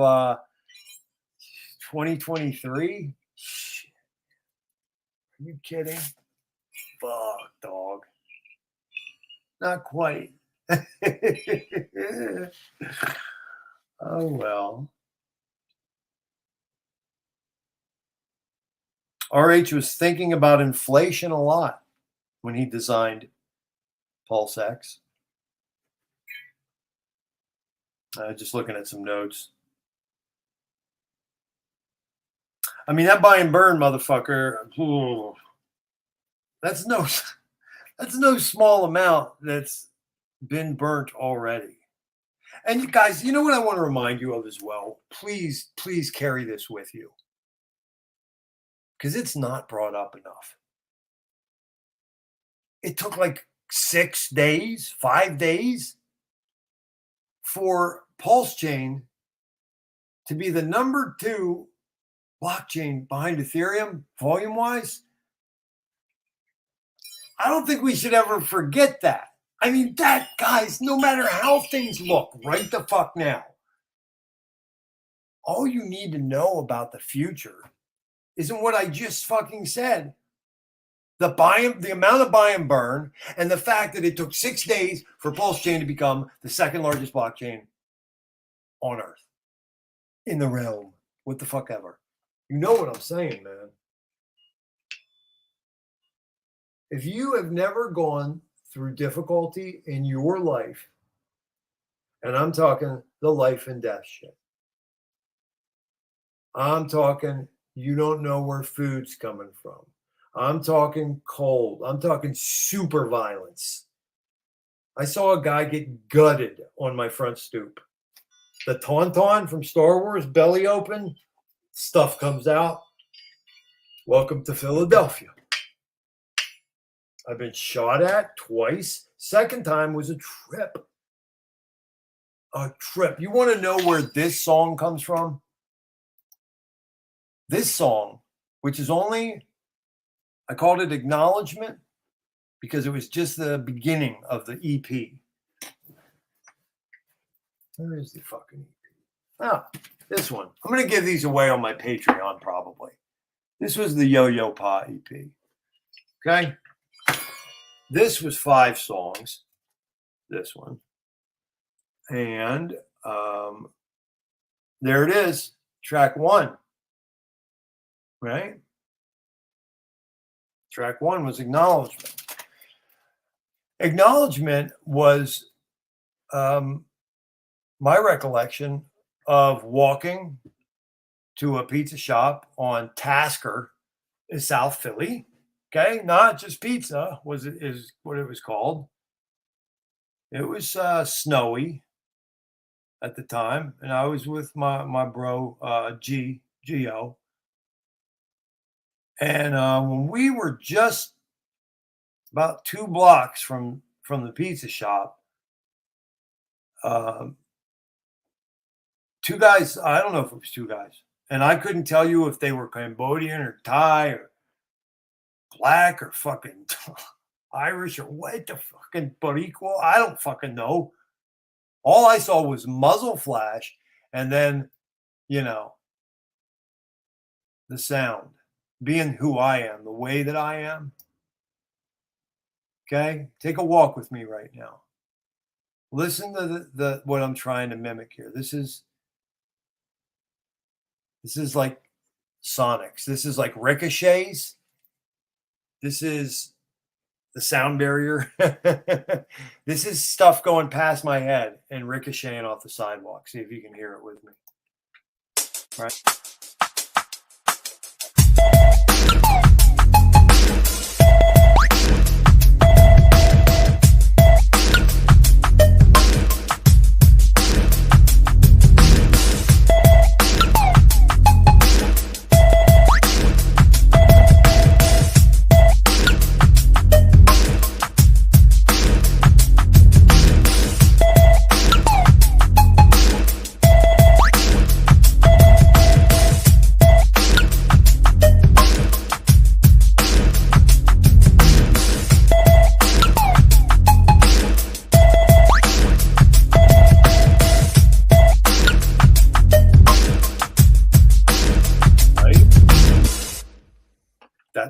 2023, are you kidding? Fuck, dog. Not quite. Oh, well. RH was thinking about inflation a lot when he designed Pulse X. Just looking at some notes. I mean, that buy and burn motherfucker, that's no small amount that's been burnt already. And you guys, you know what I want to remind you of as well? Please carry this with you. Because it's not brought up enough. It took like 6 days, 5 days for Pulse Chain to be the number 2 blockchain behind Ethereum, volume-wise. I don't think we should ever forget that. I mean, that, guys, no matter how things look right the fuck now, all you need to know about the future isn't what I just fucking said. The amount of buy and burn, and the fact that it took 6 days for Pulse Chain to become the second largest blockchain on Earth, in the realm, what the fuck ever. You know what I'm saying, man. If you have never gone through difficulty in your life, and I'm talking the life and death shit, I'm talking you don't know where food's coming from, I'm talking cold, I'm talking super violence. I saw a guy get gutted on my front stoop. The Tauntaun from Star Wars, belly open, stuff comes out. Welcome to Philadelphia. I've been shot at twice. Second time was a trip. A trip. You want to know where this song comes from? This song, which is only, I called it Acknowledgement because it was just the beginning of the EP. Where is the fucking EP? Ah, this one. I'm going to give these away on my Patreon probably. This was the Yo-Yo Pa EP. Okay? This was 5 songs. This one. And there it is. Track 1. Right? Track 1 was Acknowledgement. Acknowledgement was my recollection of walking to a pizza shop on Tasker in South Philly. Okay, not just pizza is what it was called. It was snowy at the time, and I was with my bro Gio. And when we were just about 2 blocks from the pizza shop, 2 guys, I don't know if it was 2 guys, and I couldn't tell you if they were Cambodian or Thai or black or fucking Irish or what the fucking Bariqua. I don't fucking know. All I saw was muzzle flash and then, you know, the sound. Being who I am, the way that I am. Okay? Take a walk with me right now. Listen to the what I'm trying to mimic here. This is like sonics. This is like ricochets. This is the sound barrier. This is stuff going past my head and ricocheting off the sidewalk. See if you can hear it with me. All right.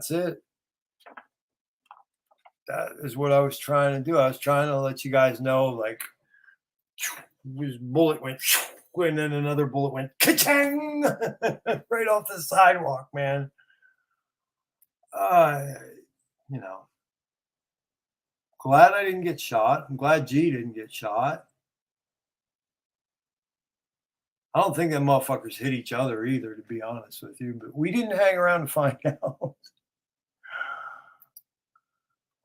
That's it. That is what I was trying to do. I was trying to let you guys know, like, this bullet went, and then another bullet went ka-chang right off the sidewalk, man. You know, glad I didn't get shot. I'm glad G didn't get shot. I don't think that motherfuckers hit each other either, to be honest with you, but we didn't hang around to find out.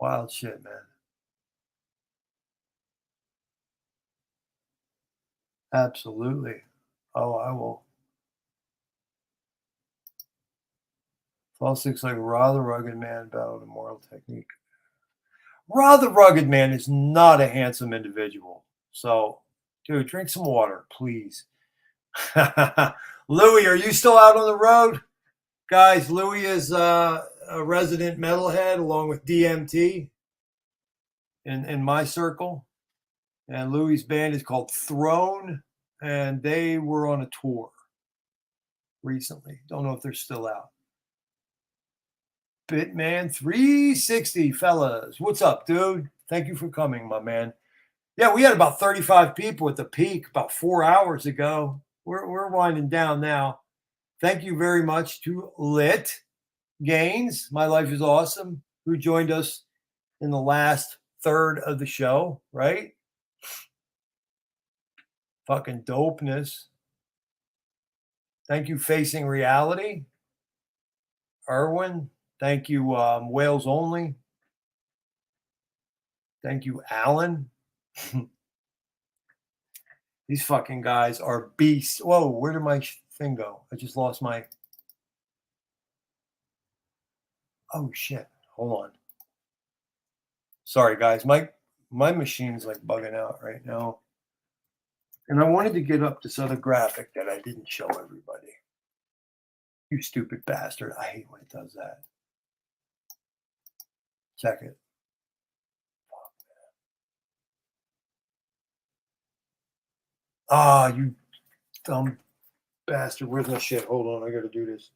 Wild shit, man. Absolutely. Oh, I will. False 6 like Raw the Rugged Man battled a moral technique. Raw the Rugged Man is not a handsome individual. So, dude, drink some water, please. Louis, are you still out on the road? Guys, Louis is a resident metalhead along with DMT in my circle. And Louis' band is called Throne, and they were on a tour recently. Don't know if they're still out. Bitman 360, fellas. What's up, dude? Thank you for coming, my man. Yeah, we had about 35 people at the peak about 4 hours ago. We're winding down now. Thank you very much to Lit Gaines, My Life is Awesome, who joined us in the last third of the show, right? Fucking dopeness. Thank you, Facing Reality. Erwin. Thank you, Wales Only. Thank you, Alan. These fucking guys are beasts. Whoa, where did my thing go? I just lost my... Oh, shit. Hold on. Sorry, guys. My machine's like bugging out right now. And I wanted to get up this other graphic that I didn't show everybody. You stupid bastard. I hate when it does that. Check it. Ah, you dumb bastard. Where's my shit? Hold on. I got to do this.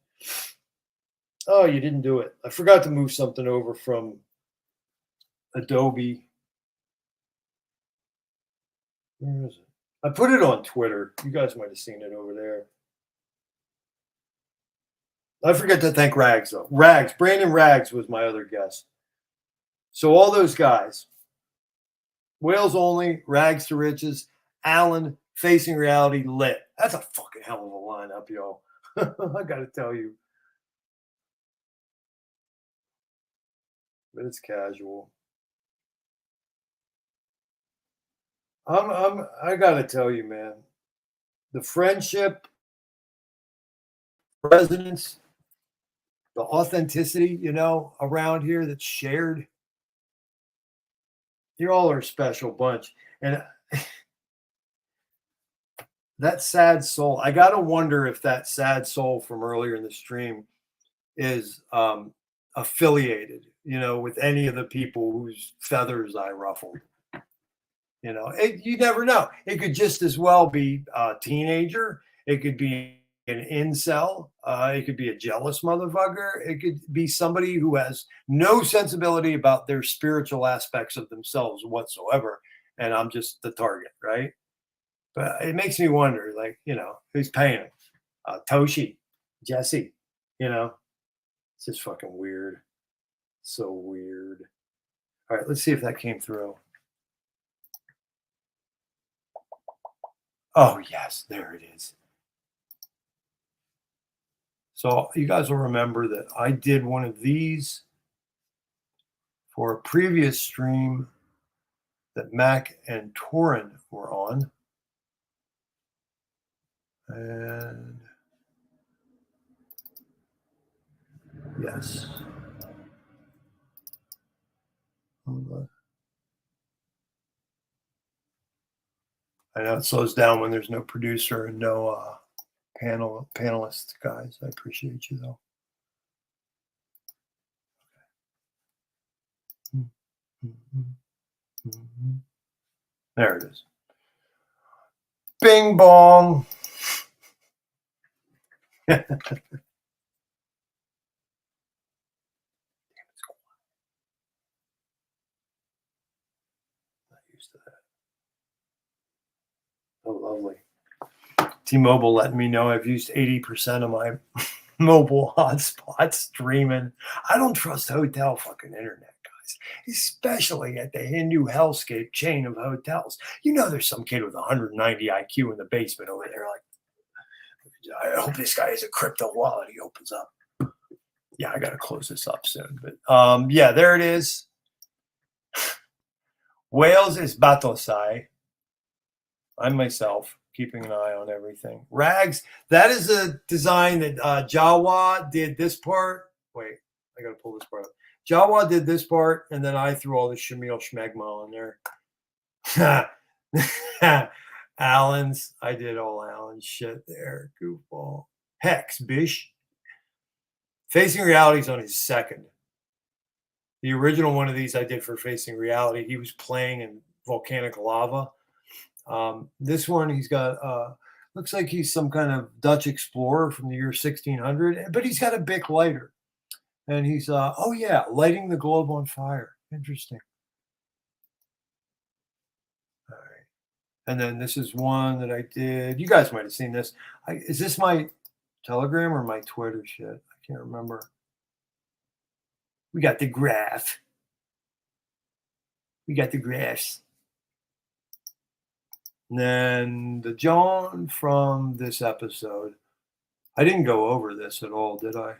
Oh, you didn't do it. I forgot to move something over from Adobe. Where is it? I put it on Twitter. You guys might have seen it over there. I forget to thank Rags, though. Rags. Brandon Rags was my other guest. So all those guys, Wales Only, Rags to Riches, Alan, Facing Reality, Lit. That's a fucking hell of a lineup, yo. I got to tell you. But it's casual. I got to tell you, man. The friendship, resonance, the authenticity, you know, around here that's shared. You all are a special bunch. And that sad soul, I got to wonder if that sad soul from earlier in the stream is affiliated, you know, with any of the people whose feathers I ruffled. You know, you never know. It could just as well be a teenager. It could be an incel. It could be a jealous motherfucker. It could be somebody who has no sensibility about their spiritual aspects of themselves whatsoever. And I'm just the target, right? But it makes me wonder, like, you know, who's paying him? Toshi, Jesse, you know? It's just fucking weird. So weird. All right, let's see if that came through. Oh, yes, there it is. So you guys will remember that I did one of these for a previous stream that Mac and Torin were on. And yes. Hold on. I know it slows down when there's no producer and no panelists, guys. I appreciate you, though. There it is. Bing bong. used to that. Oh, lovely. T-Mobile letting me know I've used 80% of my mobile hotspot streaming. I don't trust hotel fucking internet, guys, especially at the Hindu hellscape chain of hotels. You know, there's some kid with 190 IQ in the basement over there. Like, I hope this guy has a crypto wallet he opens up. Yeah, I got to close this up soon. But yeah, there it is. Wales is Batosai. I'm myself, keeping an eye on everything. Rags, that is a design that Jawa did this part. Wait, I got to pull this part up. Jawa did this part, and then I threw all the Shamil Schmegma on there. Allen's, I did all Allen's shit there. Goofball. Hex, bish. Facing Reality is on his second. The original one of these I did for Facing Reality. He was playing in volcanic lava. This one, he's got, looks like he's some kind of Dutch explorer from the year 1600, but he's got a Bic lighter. And he's, oh yeah, lighting the globe on fire. Interesting. All right. And then this is one that I did. You guys might have seen this. Is this my Telegram or my Twitter shit? I can't remember. We got the graph. We got the graphs. And then the John from this episode. I didn't go over this at all, did I?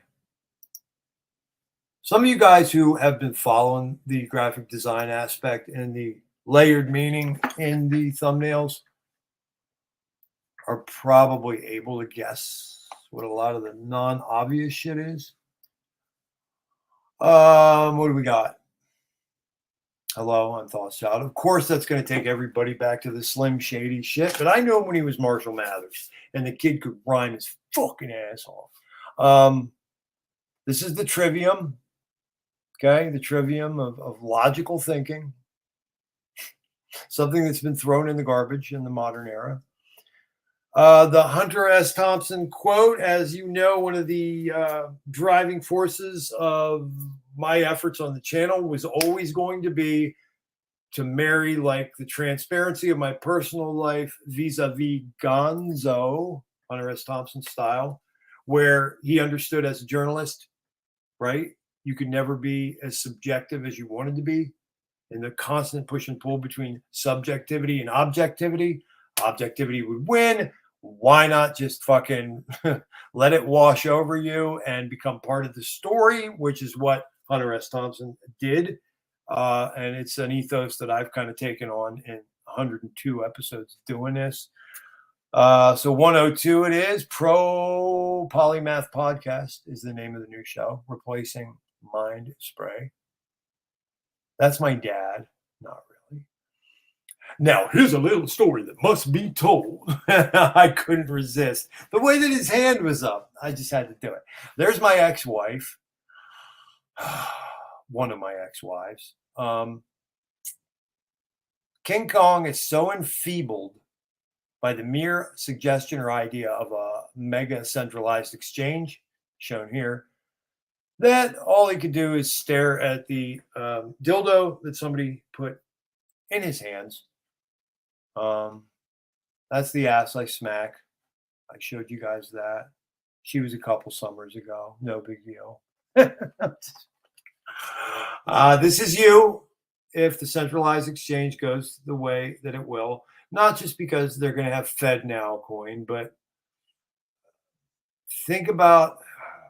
Some of you guys who have been following the graphic design aspect and the layered meaning in the thumbnails are probably able to guess what a lot of the non-obvious shit is. What do we got? Hello, I'm Thothschild. Of course, that's going to take everybody back to the Slim Shady shit, but I knew him when he was Marshall Mathers, and the kid could rhyme his fucking ass off. This is the trivium, okay? The trivium of logical thinking, something that's been thrown in the garbage in the modern era. The Hunter S. Thompson quote, as you know, one of the driving forces of my efforts on the channel was always going to be to marry like the transparency of my personal life vis-a-vis Gonzo, Hunter S. Thompson style, where he understood as a journalist, right? You could never be as subjective as you wanted to be, and the constant push and pull between subjectivity and objectivity. Objectivity would win. Why not just fucking let it wash over you and become part of the story, which is what Hunter S. Thompson did. And it's an ethos that I've kind of taken on in 102 episodes doing this. So 102 it is. Pro Polymath Podcast is the name of the new show, replacing Mind Spray. That's my dad. Not really. Now, here's a little story that must be told. I couldn't resist. The way that his hand was up, I just had to do it. There's my ex-wife. One of my ex-wives. King Kong is so enfeebled by the mere suggestion or idea of a mega centralized exchange, shown here, that all he could do is stare at the dildo that somebody put in his hands. That's the ass I smack. I showed you guys that. She was a couple summers ago. No big deal. This is you if the centralized exchange goes the way that it will. Not just because they're going to have FedNow coin, but think about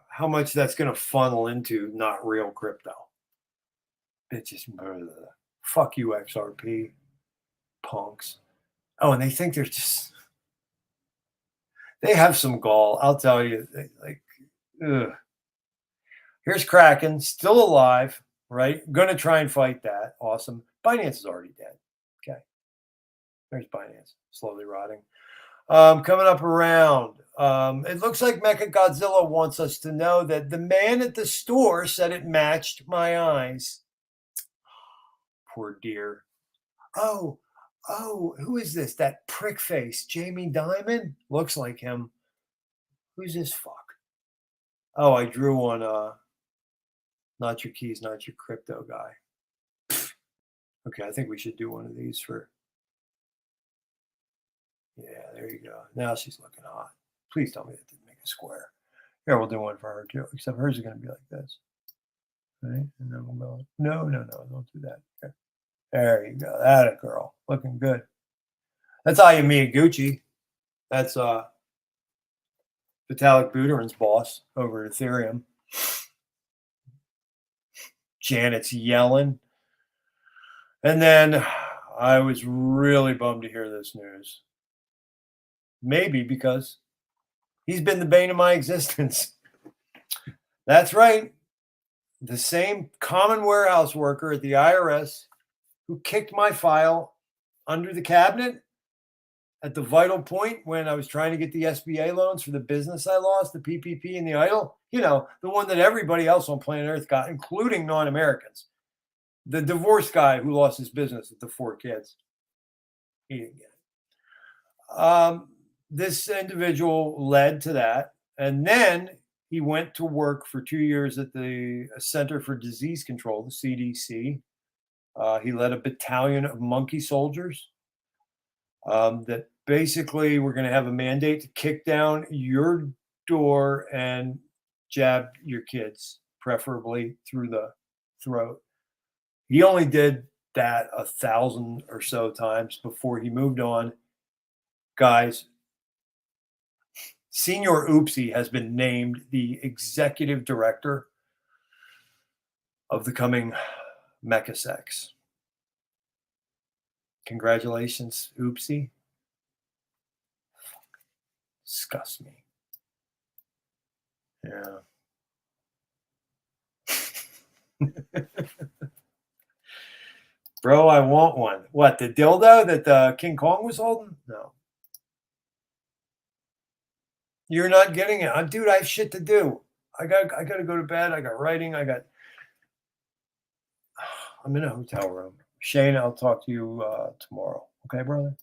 how much that's going to funnel into not real crypto. Bitches. Fuck you, XRP. Punks. Oh, and they think they're just, they have some gall. I'll tell you, ugh. Here's Kraken, still alive, right? Going to try and fight that. Awesome. Binance is already dead. Okay. There's Binance, slowly rotting. Coming up around, it looks like Mechagodzilla wants us to know that the man at the store said it matched my eyes. Poor dear. Oh, who is this? That prick face, Jamie Dimon? Looks like him. Who's this fuck? Oh, I drew on not your keys, not your crypto guy. Okay, I think we should do one of these for. Yeah, there you go. Now she's looking hot. Please tell me that didn't make a square. Here, we'll do one for her too, except hers is going to be like this. Right? And then we'll go, no, don't do that. Okay. There you go. That a girl. Looking good. That's ℙ𝕆𝕙𝕿𝕃𝕙𝕉𝕐𝕋. That's Vitalik Buterin's boss over at Ethereum. Janet's yelling. And then I was really bummed to hear this news. Maybe because he's been the bane of my existence. That's right. The same common warehouse worker at the IRS who kicked my file under the cabinet at the vital point when I was trying to get the SBA loans for the business I lost, the PPP and the EIDL, you know, the one that everybody else on planet Earth got, including non-Americans. The divorced guy who lost his business with the 4 kids. He didn't get it. This individual led to that. And then he went to work for 2 years at the Center for Disease Control, the CDC. He led a battalion of monkey soldiers that basically were going to have a mandate to kick down your door and jab your kids, preferably through the throat. He only did that 1,000 or so times before he moved on. Guys, Senior Oopsie has been named the executive director of the coming MECHA CEX. Congratulations, Oopsie. Disgusts me. Yeah. Bro, I want one. What, the dildo that King Kong was holding? No. You're not getting it. Dude, I have shit to do. I got to go to bed. I got writing. I'm in a hotel room. Shane, I'll talk to you tomorrow. Okay, brother?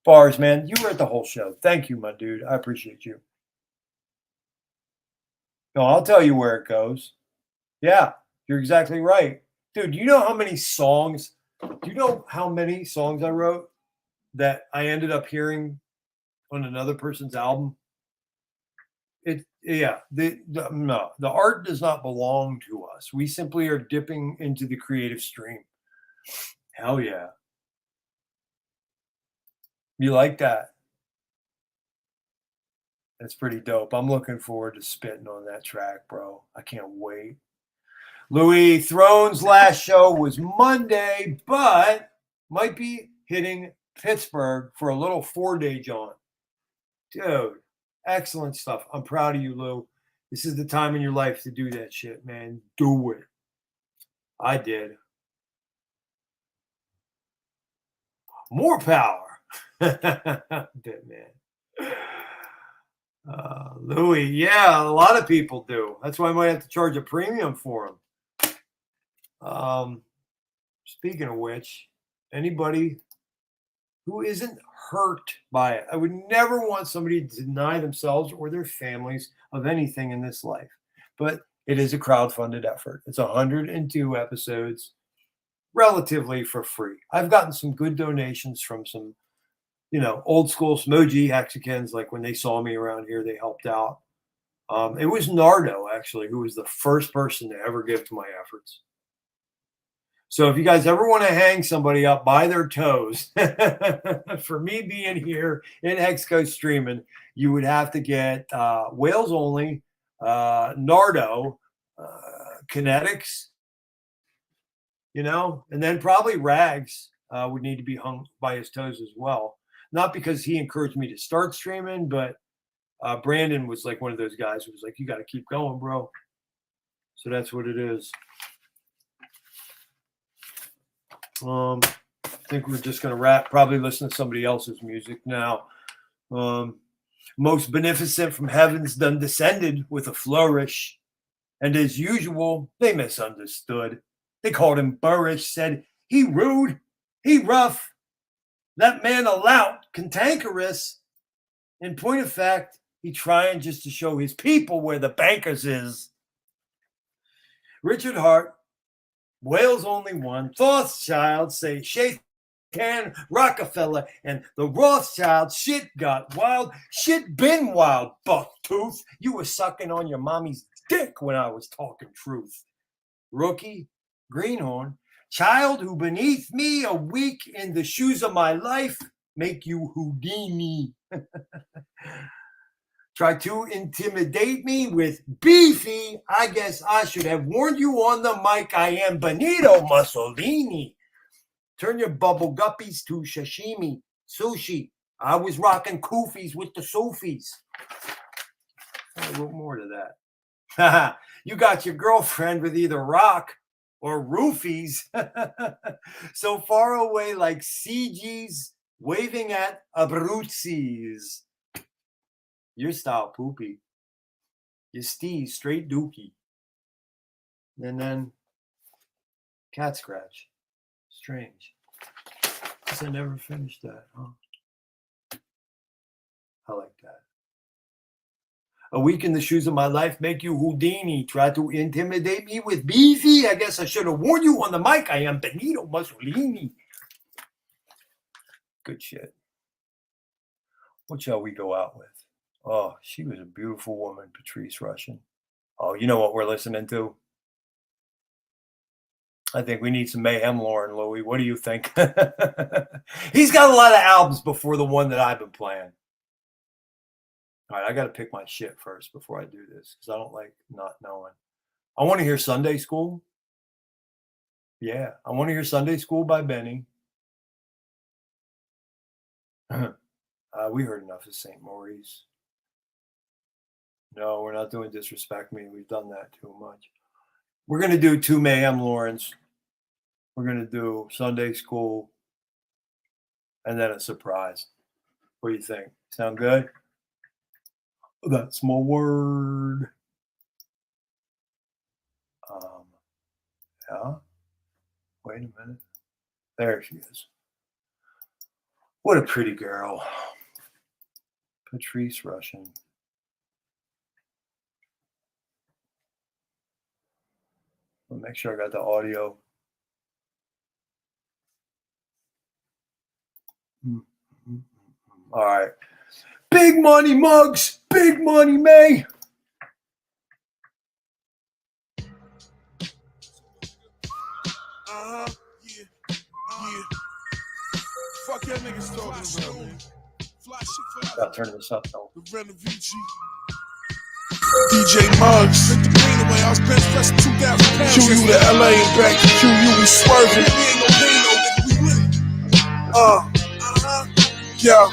Bars, man, you were at the whole show. Thank you, my dude. I appreciate you. No, I'll tell you where it goes. Yeah, you're exactly right. Dude, do you know how many songs I wrote that I ended up hearing on another person's album? The art does not belong to us. We simply are dipping into the creative stream. Hell yeah. You like that? That's pretty dope. I'm looking forward to spitting on that track, bro. I can't wait. Louis Throne's last show was Monday, but might be hitting Pittsburgh for a little 4-day jaunt. Dude, excellent stuff. I'm proud of you, Lou. This is the time in your life to do that shit, man. Do it. I did. More power. Dead man. Louis, yeah, a lot of people do. That's why I might have to charge a premium for them. Speaking of which, anybody who isn't hurt by it, I would never want somebody to deny themselves or their families of anything in this life. But it is a crowdfunded effort. It's 102 episodes, relatively for free. I've gotten some good donations from some, old school smogy Hexicans. Like when they saw me around here, they helped out. It was Nardo, actually, who was the first person to ever give to my efforts. So if you guys ever want to hang somebody up by their toes for me being here in Hexco streaming, you would have to get Wales Only, Nardo, Kinetics, and then probably Rags would need to be hung by his toes as well. Not because he encouraged me to start streaming, but Brandon was like one of those guys who was like, you got to keep going, bro. So that's what it is. I think we're just going to wrap, probably listen to somebody else's music now. Most beneficent from heavens done descended with a flourish. And as usual, they misunderstood. They called him boorish, said he rude, he rough, that man a lout, cantankerous. In point of fact, he trying just to show his people where the bankers is. Richard Hart Whales only one. Thothschild say shake can Rockefeller and the Rothschild. Shit got wild. Shit been wild, bucktooth. You were sucking on your mommy's dick when I was talking truth. Rookie, greenhorn, child who beneath me a week in the shoes of my life make you Houdini. Try to intimidate me with beefy. I guess I should have warned you on the mic. I am Benito Mussolini. Turn your bubble guppies to sashimi, sushi. I was rocking koofies with the Sufis. A little more to that. You got your girlfriend with either rock or roofies. So far away like CGs waving at Abruzzis. Your style poopy. Your steez straight dookie. And then cat scratch. Strange. Guess I never finished that, huh? I like that. A week in the shoes of my life make you Houdini. Try to intimidate me with beefy. I guess I should have warned you on the mic. I am Benito Mussolini. Good shit. What shall we go out with? Oh, she was a beautiful woman, Patrice Rushen. Oh, you know what we're listening to? I think we need some mayhem, Lauren Louie. What do you think? He's got a lot of albums before the one that I've been playing. All right, I got to pick my shit first before I do this because I don't like not knowing. I want to hear Sunday School. Yeah, I want to hear Sunday School by Benny. We heard enough of St. Maurice. No, we're not doing Disrespect Me. We've done that too much. We're going to do 2 Mayhem Lawrence. We're going to do Sunday School. And then a surprise. What do you think? Sound good? That's my word. Yeah. Wait a minute. There she is. What a pretty girl. Patrice Rushen. I'll make sure I got the audio. All right. Big money mugs. Big money May. Yeah. Fuck that niggas talking about, man. Fly shit for Gotta turn this up though. The Renovici. DJ Muggs. Sent the green away. I was bench pressing 2,000 pounds. QU to LA and back to QU. We swerving. We ain't no pain, no nigga. We with it. Yo.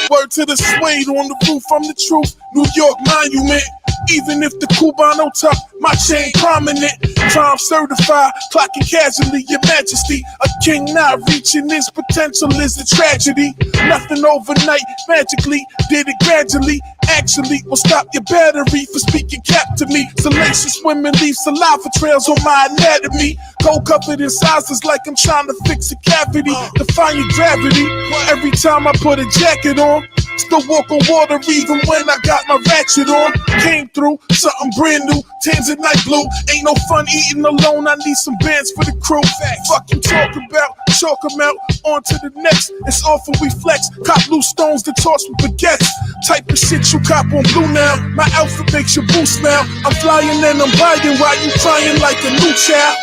Word to the suede on the roof. I'm the truth. New York monument. Even if the Cubano tuck, my chain prominent. Crime certified, clocking casually, your majesty. A king not reaching his potential is a tragedy. Nothing overnight, magically, did it gradually. Actually, will stop your battery for speaking cap to me. Salacious women leave saliva trails on my anatomy. Cold covered in sizes like I'm trying to fix a cavity. Defying gravity, every time I put a jacket on. Still walk on water even when I got my ratchet on. Came through, something brand new, tans at night blue. Ain't no fun eating alone, I need some bands for the crew. Fuck you talk about, chalk them out, on to the next. It's awful we flex, cop loose stones to toss with baguettes. Type of shit you cop on Blue now, my outfit makes your boo smile. I'm flying and I'm buying while you crying like a new child.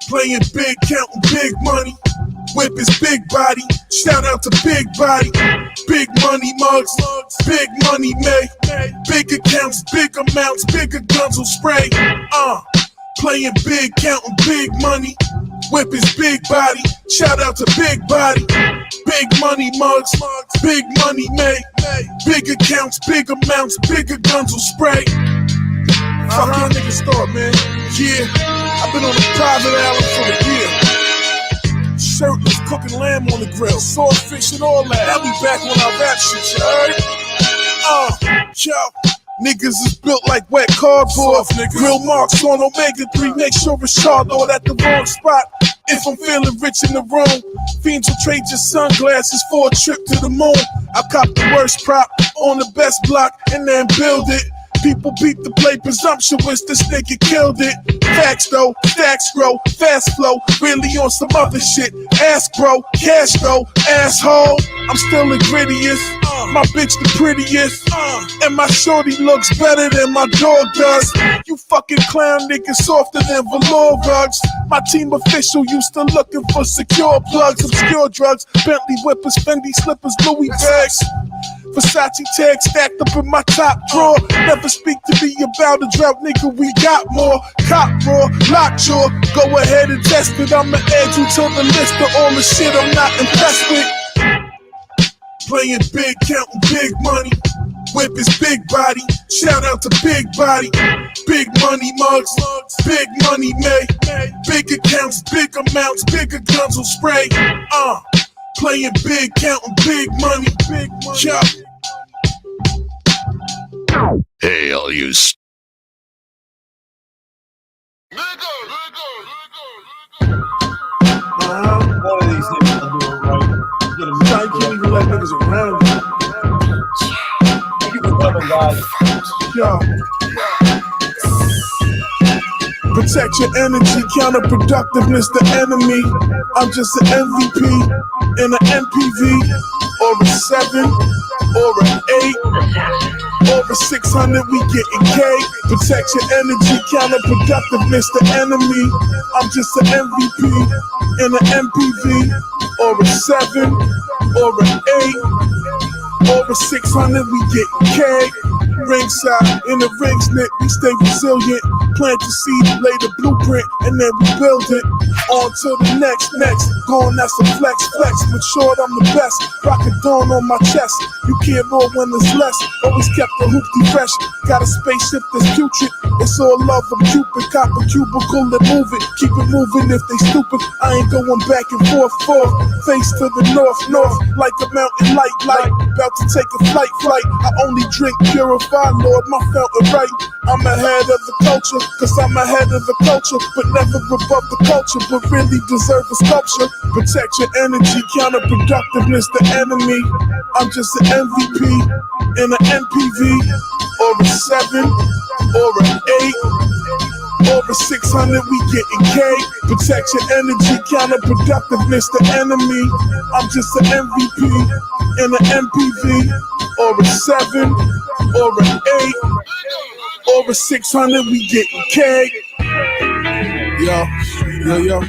Playing big, counting big money. Whip his big body, shout out to Big Body. Big money mugs, big money May. Big accounts, big amounts, bigger guns will spray. Playing big, counting big money. Whip his big body, shout out to Big Body. Big money mugs, big money May. Big accounts, big amounts, bigger guns will spray. Fuck your niggas thought, man. Yeah, I've been on a private island for a year. Shirtless, cooking lamb on the grill, swordfish and all that. I'll be back when I rap shit, you heard? Yo, niggas is built like wet cardboard. Grill marks on omega-3, make sure it's charred at the wrong spot. If I'm feeling rich in the room, fiends will trade your sunglasses for a trip to the moon. I cop the worst prop on the best block and then build it. People beat the play presumptuous, this nigga killed it. Facts though, stacks grow, fast flow, really on some other shit. Ask bro, cash though, asshole. I'm still the grittiest, my bitch the prettiest, and my shorty looks better than my dog does. You fucking clown niggas softer than velour rugs. My team official used to looking for secure plugs, obscure drugs, Bentley whippers, Fendi slippers, Louis bags. Versace tag stacked up in my top drawer. Never speak to me about a drought, nigga, we got more. Cop raw, lockjaw, go ahead and test it. I'ma add you to the list of all the shit I'm not impressed with. Playing big, counting big money. Whip his big body, shout out to Big Body. Big money mugs, big money made. Big accounts, big amounts, bigger guns will spray. Playing big, counting big money. Yeah. Hey, all you One of these niggas will do it right. Get him. I can't even let niggas around you. Keep it coming, guys. Yo. Protect your energy, counterproductiveness the enemy. I'm just an MVP in an MPV, or a 7, or an 8, or a 600, we getting K. Protect your energy, counterproductiveness the enemy. I'm just an MVP in an MPV, or a 7, or an 8, or a 600, we getting K. Ringside, in the rings, Nick, we stay resilient. Plant the seed, lay the blueprint, and then we build it. On to the next. Going, that's a flex. Matured, I'm the best. Rocket dawn on my chest. You can't roll when there's less. Always kept the hoopty fresh. Got a spaceship that's putrid. It's all love, I'm Cupid. Cop a cubicle and move it. Keep it moving if they stupid. I ain't going back and forth. Face to the north. Like a mountain light. About to take a flight. I only drink purified, Lord, my fountain right. I'm ahead of the culture, cause I'm ahead of the culture, but never above the culture, but really deserve a sculpture. Protect your energy, counterproductiveness the enemy. I'm just an MVP in an MPV, or a 7, or an 8, or a 600, we getting K. Protect your energy, counterproductiveness the enemy. I'm just an MVP in an MPV, or a 7, or an 8, or a 600, we getting K. Yo. Yo.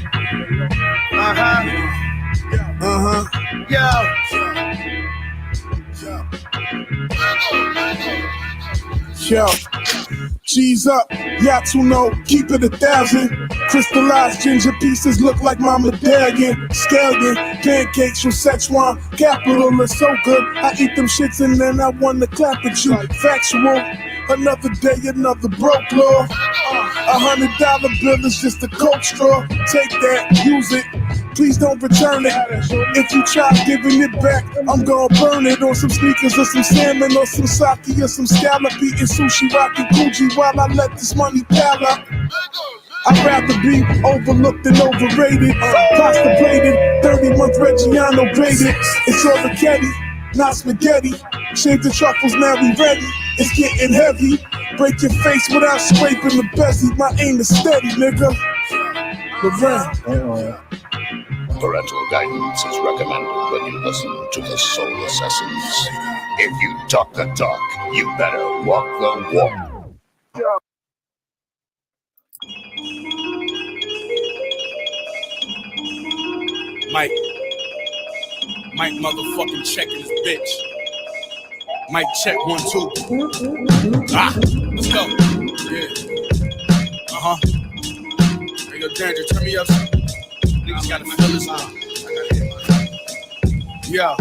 G's up, y'all know, keep it 1,000. Crystallized ginger pieces look like my medallion. Scallion, pancakes from Szechuan capital is so good. I eat them shits and then I wanna clap at you. Factual, another day, another broke law. $100 bill is just a Coke straw. Take that, use it. Please don't return it. If you try giving it back, I'm gonna burn it on some sneakers or some salmon or some sake or some scallop. Eating sushi, rocking Gucci while I let this money pile up. I'd rather be overlooked than overrated. Pasta plated, 30-month Reggiano graded. It's all spaghetti, not spaghetti. Shave the truffles, now we ready. It's getting heavy. Break your face without scraping the bezel. My aim is steady, nigga. Parental guidance is recommended when you listen to the Soul Assassins. If you talk the talk, you better walk the walk. Mike motherfucking checking this bitch. Mike check 1, 2. Let's go. Yeah. Hey, yo, Danger, turn me up. Niggas gotta feel this now. Yeah,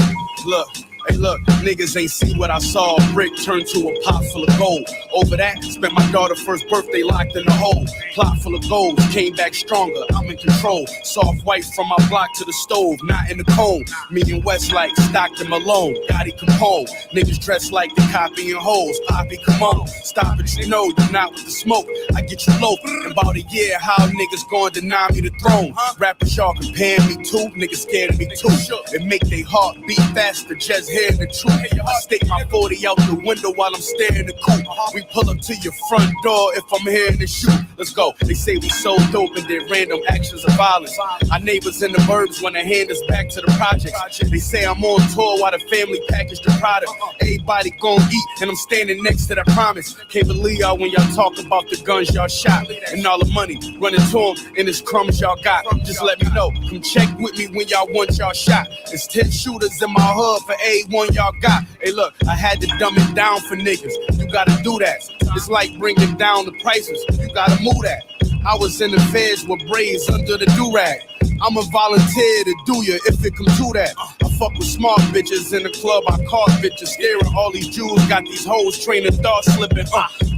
look. Hey, look, niggas ain't see what I saw. A brick turned to a pot full of gold. Over that, spent my daughter's first birthday locked in the hole. Plot full of gold, came back stronger. I'm in control. Soft white from my block to the stove, not in the cold. Me and West like Stockton Malone, Gotti Capone. Niggas dressed like they copying hoes. Poppy, come on, stop it, you know you're not with the smoke. I get you low. In about a year, how niggas gonna deny me the throne? Rappers y'all comparing me to, niggas scared of me too. It make they heart beat faster, just hearing the truth. I stick my 40 out the window while I'm staring the coupe. We pull up to your front door if I'm here to shoot. Let's go. They say we so dope and did random actions of violence. Our neighbors in the burbs want to hand us back to the projects. They say I'm on tour while the family package the product. Everybody gon' eat and I'm standing next to that promise. Can't believe y'all when y'all talk about the guns y'all shot and all the money running to them and it's crumbs y'all got. Just let me know. Come check with me when y'all want y'all shot. It's 10 shooters in my hood for A1 y'all got. Hey look, I had to dumb it down for niggas. You gotta do that. It's like bringing down the prices. You gotta move that. I was in the feds with braids under the do-rag. I'm a volunteer to do ya if it come to that. I fuck with smart bitches in the club. I caught bitches staring. All these Jews got these hoes training thought slipping.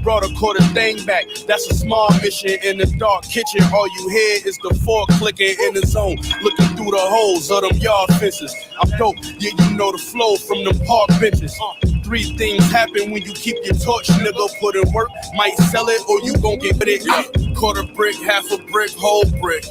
Brought a quarter thing back. That's a small mission in the dark kitchen. All you hear is the fork clicking in the zone, looking through the holes of them yard fences. I'm dope, yeah, you know the flow from them park benches. 3 things happen when you keep your torch, nigga. Put in work, might sell it or you gon' get it. Quarter brick, half a brick, whole brick.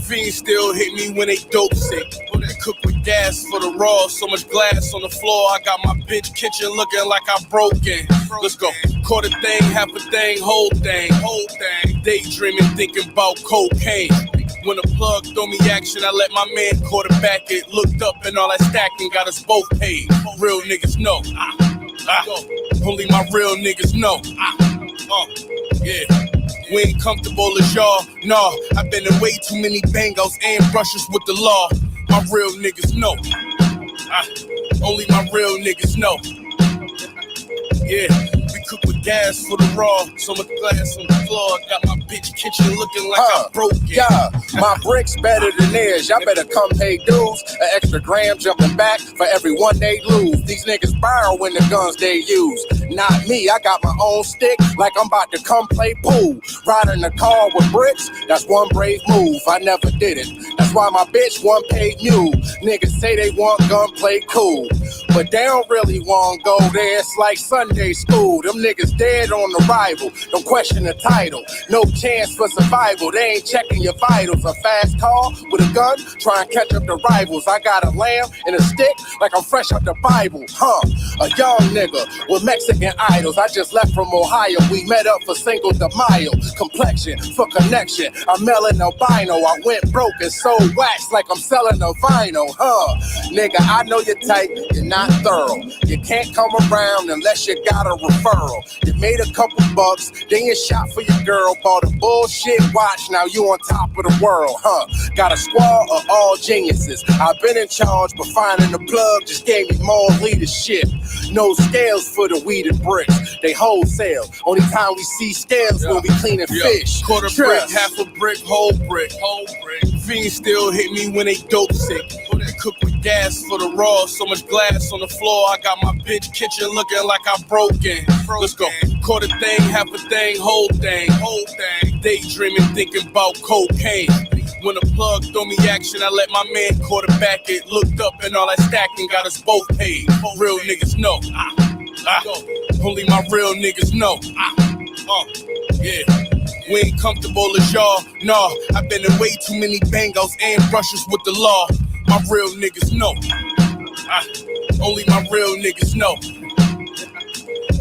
Fiends still hit me when they dope sick. They cook with gas for the raw, so much glass on the floor. I got my bitch kitchen looking like I broke in. Let's go. Quarter thing, half a thing, whole thing. Daydreaming, thinking about cocaine. When the plug throw me action, I let my man quarterback it. Looked up and all that stacking got us both paid. Real niggas know. Only my real niggas know. Yeah. We ain't comfortable as y'all. Nah, I've been in way too many bangos and brushes with the law. My real niggas know. Only my real niggas know. Yeah, we cook with gas for the raw. So much glass on the floor. Got my bitch kitchen looking like I'm broke. Yeah, my bricks better than theirs. Y'all better come pay dues. An extra gram jumping back for every one they lose. These niggas borrow in the guns they use. Not me, I got my own stick like I'm about to come play pool. Riding the car with bricks, that's one brave move. I never did it. That's why my bitch one paid you. Niggas say they want gunplay cool, but they don't really want go there. It's like Sunday school. Them niggas dead on arrival. Don't question the title. No chance for survival. They ain't checking your vitals. A fast car with a gun, try and catch up the rivals. I got a lamb and a stick like I'm fresh out the Bible. A young nigga with Mexican idols. I just left from Ohio. We met up for Cinco de Mayo. Complexion for connection. I'm melon albino. I went broke and sold wax like I'm selling a vinyl. Nigga, I know you're tight. You're not thorough. You can't come around unless you got a referral. You made a couple bucks, then you shot for your girl. Bought a bullshit watch, now you on top of the world, Got a squad of all geniuses. I've been in charge, but finding the plug just gave me more leadership. No scales for the weed and bricks. They wholesale. Only time we see scales when we cleaning fish. Quarter brick, half a brick, whole brick. Fiends still hit me when they dope sick. They cook with gas for the raw. So much glass on the floor. I got my bitch kitchen looking like I'm broken. Let's go. Quarter thing, half a thing, whole thing. Daydreaming, thinking about cocaine. When the plug throw me action, I let my man quarterback it. Looked up and all that stacking got us both paid. Real niggas know. Only my real niggas know. Yeah. We ain't comfortable as y'all. Nah, I've been in way too many bangos and brushes with the law. My real niggas know. Only my real niggas know.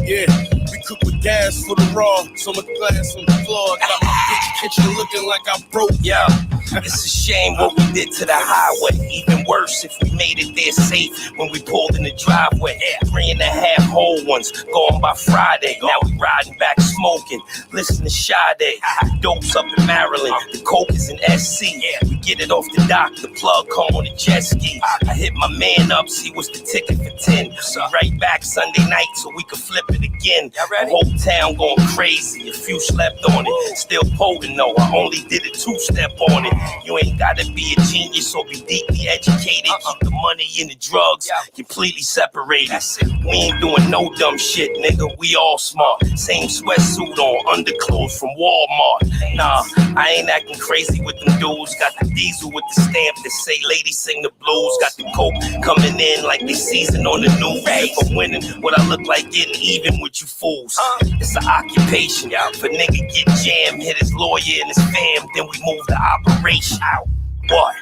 Yeah, we cook with gas for the raw. So much glass on the floor. Got my bitch kitchen looking like I broke. Yeah, it's a shame what we did to the highway. Even worse if we made it there safe when we pulled in the driveway. 3.5 whole ones going by Friday. Now we riding back smoking, listening to Sade. Dope's up in Maryland, the coke is in SC. We get it off the dock, the plug come on a jet ski. I hit my man up, see what's the ticket for 10. So right back Sunday night so we could flip it again. The whole town going crazy, a few slept on it. Still potent though, I only did a 2-step on it. You ain't gotta be a genius or be deeply educated. Keep the money and the drugs completely separated. We ain't doing no dumb shit, nigga, we all smart. Same sweatsuit on, underclothes from Walmart. Nah, I ain't acting crazy with them dudes. Got the diesel with the stamp that say ladies sing the blues. Got the coke coming in like they season on the news. For winning, what I look like getting even with you fools. It's an occupation, for nigga get jammed, hit his lawyer and his fam, then we move the operation out. What?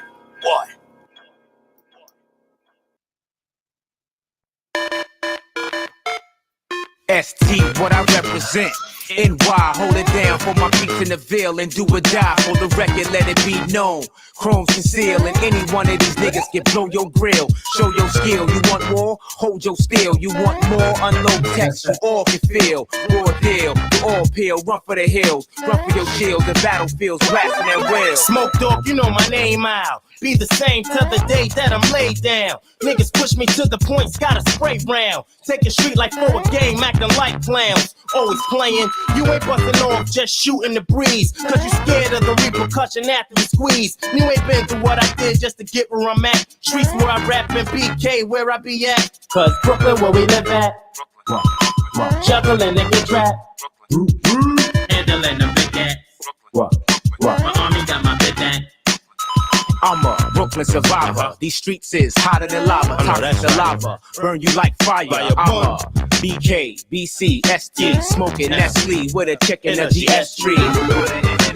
ST, what I represent. NY, hold it down for my peeps in the Ville and do or die for the record, let it be known. Chrome's conceal and any one of these niggas can blow your grill. Show your skill, you want more? Hold your steel. You want more? Unload text, you all can feel. Raw deal, you all peel, run for the hills, run for your shields, the battlefields, blasting at will. Smoke dog, you know my name out. Be the same till the day that I'm laid down. Niggas push me to the points, gotta spray round. Take a street like for a game, acting like clowns. Always playing, you ain't busting off, just shooting the breeze. Cause you scared of the repercussion after you squeeze. You ain't been through what I did just to get where I'm at. Streets where I rap and BK where I be at. Cause Brooklyn where we live at. Juggling and get trapped. Handling the big cat. My army got my big cat. I'm a Brooklyn survivor. These streets is hotter than lava. Toxic the lava. Burn you like fire. I'm a BK, BC, ST. Smoking Nestle with a chick in a GS tree.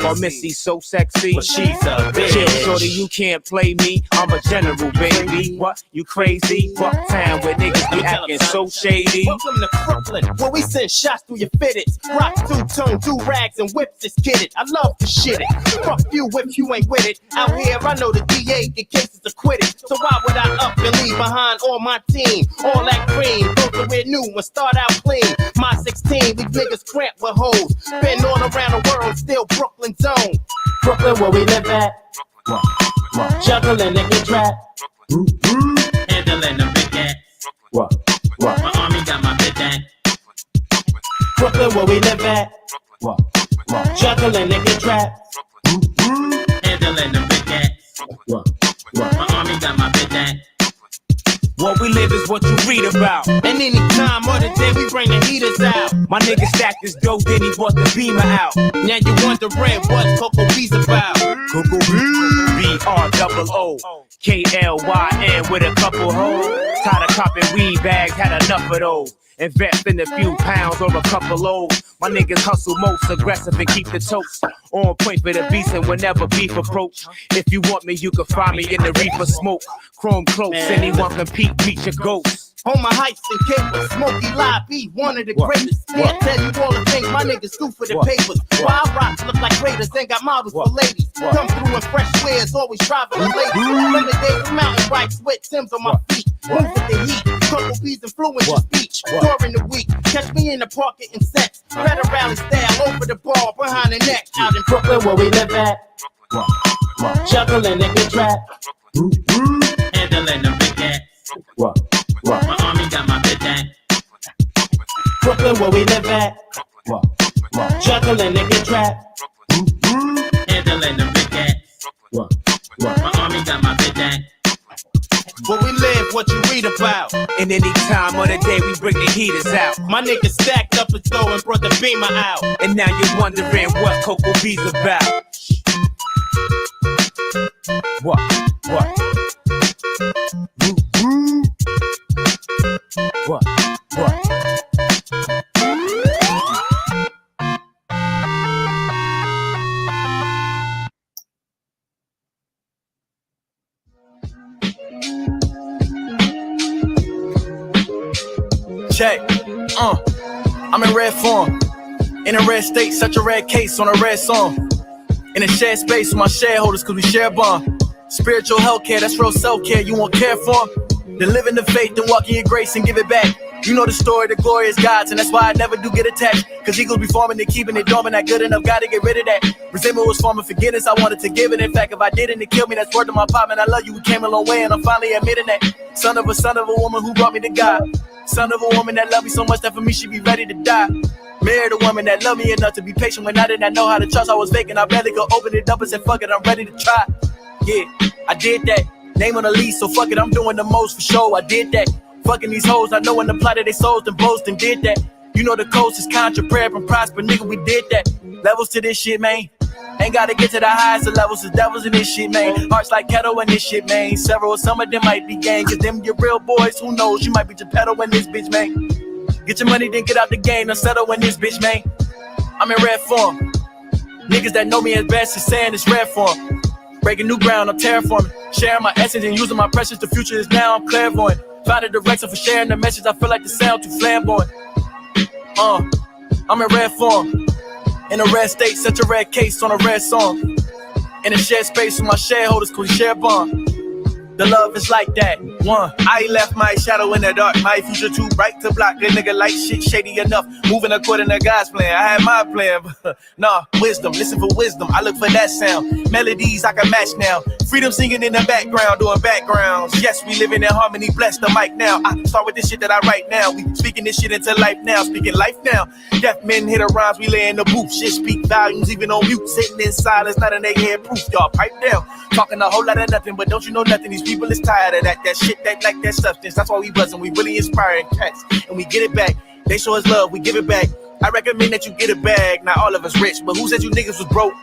Or Missy so sexy. But she's a bitch. Chill, shorty, you can't play me. I'm a general, baby. What? You crazy? Fuck town where niggas be acting so shady. Welcome to Brooklyn, where we send shots through your fitteds. Rock two-tone, do-rags, and whips is kidded. I love to shit it. Fuck you if you ain't with it. Out here, I know the DA get cases acquitted. So why would I up and leave behind all my team? All that cream, go to wear new and start out clean. My 16, these niggas cramped with hoes. Been all around the world, still Brooklyn zone. Brooklyn where we live at. Juggling and get trapped. Handling the big cat. My army got my big cat. Brooklyn where we live at. Juggling and get trapped. Handling the big cat. My army got my big cat. What we live is what you read about. And any time of the day we bring the heaters out. My nigga stacked this dope, then he brought the beamer out. Now you wondering what Coco B's about. Coco B, BRLOKLYN with a couple hoes. Tired of copping weed bags, had enough of those. Invest in a few pounds or a couple loads. My niggas hustle most aggressive and keep the toast on point for the beast and whenever beef approach. If you want me, you can find me in the reefer smoke. Chrome close, anyone compete, meet your ghost. On my heights and capers, Smokey Live be one of the greatest. Can't tell you all the things my niggas do for the papers. Wild rocks look like raiders, ain't got models for ladies. Come through in fresh wares, always driving the ladies. From the days of mountain bikes with Timbs on my feet. Move with the heat, Coco B's influence your speech. During the week, catch me in the park getting sex. Better rally style over the bar, behind the neck. Out in Brooklyn where we live at. Juggling and get trapped. Handling the big cat. My army got my big cat. Brooklyn where we live at. Juggling and get trapped. Handling the big cat. My army got my big cat. Where we live, what you read about. And any time of the day we bring the heaters out. My niggas stacked up a dough and brought the beamer out. And now you're wondering what Coco B's about. What? Check. I'm in red form. In a red state, such a red case on a red song. In a shared space with my shareholders, cause we share a bond. Spiritual healthcare, that's real self-care. You want care for? Then live in the faith and walk in your grace and give it back. You know the story, the glory is God's, and that's why I never do get attached. Cause eagles be forming and keeping it dormant, not good enough, gotta get rid of that. Resentment was forming forgiveness, I wanted to give it. In fact, if I didn't, it killed me, that's word to my pop, man, I love you, we came a long way, and I'm finally admitting that. Son of a woman who brought me to God. Son of a woman that loved me so much that for me she'd be ready to die. Married a woman that loved me enough to be patient when I did not know how to trust. I was vacant, I barely could open it up and said, fuck it, I'm ready to try. Yeah, I did that. Name on the lease, so fuck it, I'm doing the most for sure. I did that. Fucking these hoes, I know when the plot of they souls, then boast and did that. You know the coast is contra, prayer and prosper, nigga, we did that. Levels to this shit, man. Ain't gotta get to the highest of levels, the devils in this shit, man. Hearts like kettle in this shit, man. Some of them might be gang, cause them your real boys, who knows? You might be Geppetto in this bitch, man. Get your money, then get out the game, and settle in this bitch, man. I'm in red form. Niggas that know me as best is saying it's red form. Breaking new ground, I'm terraforming. Sharing my essence and using my precious, the future is now, I'm clairvoyant. Find a direction for sharing the message, I feel like the sound too flamboyant. I'm in red form, in a red state, such a red case on a red song. In a shared space with my shareholders, cause we share bond. The love is like that. One, I left my shadow in the dark. My future too bright to block. Good nigga like shit shady enough. Moving according to God's plan. I had my plan, but nah, wisdom. Listen for wisdom. I look for that sound. Melodies I can match now. Freedom singing in the background, doing backgrounds. Yes, we living in harmony. Bless the mic now. I start with this shit that I write now. We speaking this shit into life now. Speaking life now. Deaf men hit the rhymes. We lay in the booth. Shit speak volumes, even on mute. Sitting in silence, not in their head proof. Y'all pipe down. Talking a whole lot of nothing, but don't you know nothing? These people is tired of that shit, that like that substance. That's why we buzzing. We really inspiring cats, and we get it back. They show us love, we give it back. I recommend that you get a bag. Not all of us rich, but who said you niggas was broke?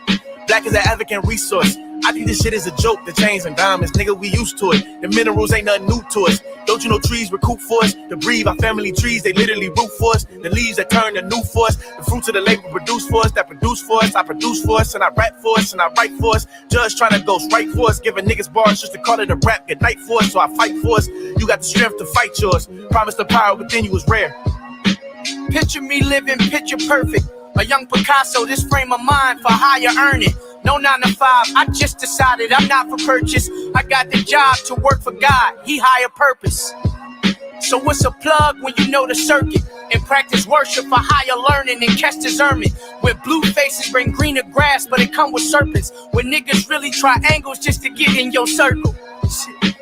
Black is an African resource. I think this shit is a joke. The chains and diamonds, nigga, we used to it. The minerals ain't nothing new to us. Don't you know trees recruit for us? To breathe, our family trees, they literally root for us. The leaves that turn to new for us. The fruits of the labor produce for us, that produce for us. I produce for us, and I rap for us, and I write for us. Judge trying to ghost right for us. Giving niggas bars just to call it a rap. Good night for us, so I fight for us. You got the strength to fight yours. Promise the power within you is rare. Picture me living picture perfect. A young Picasso, this frame of mind for higher earning. No 9 to 5, I just decided I'm not for purchase. I got the job to work for God, He higher purpose. So what's a plug when you know the circuit? And practice worship for higher learning and catch discernment. Where blue faces bring greener grass, but it come with serpents. When niggas really triangles just to get in your circle. Shit.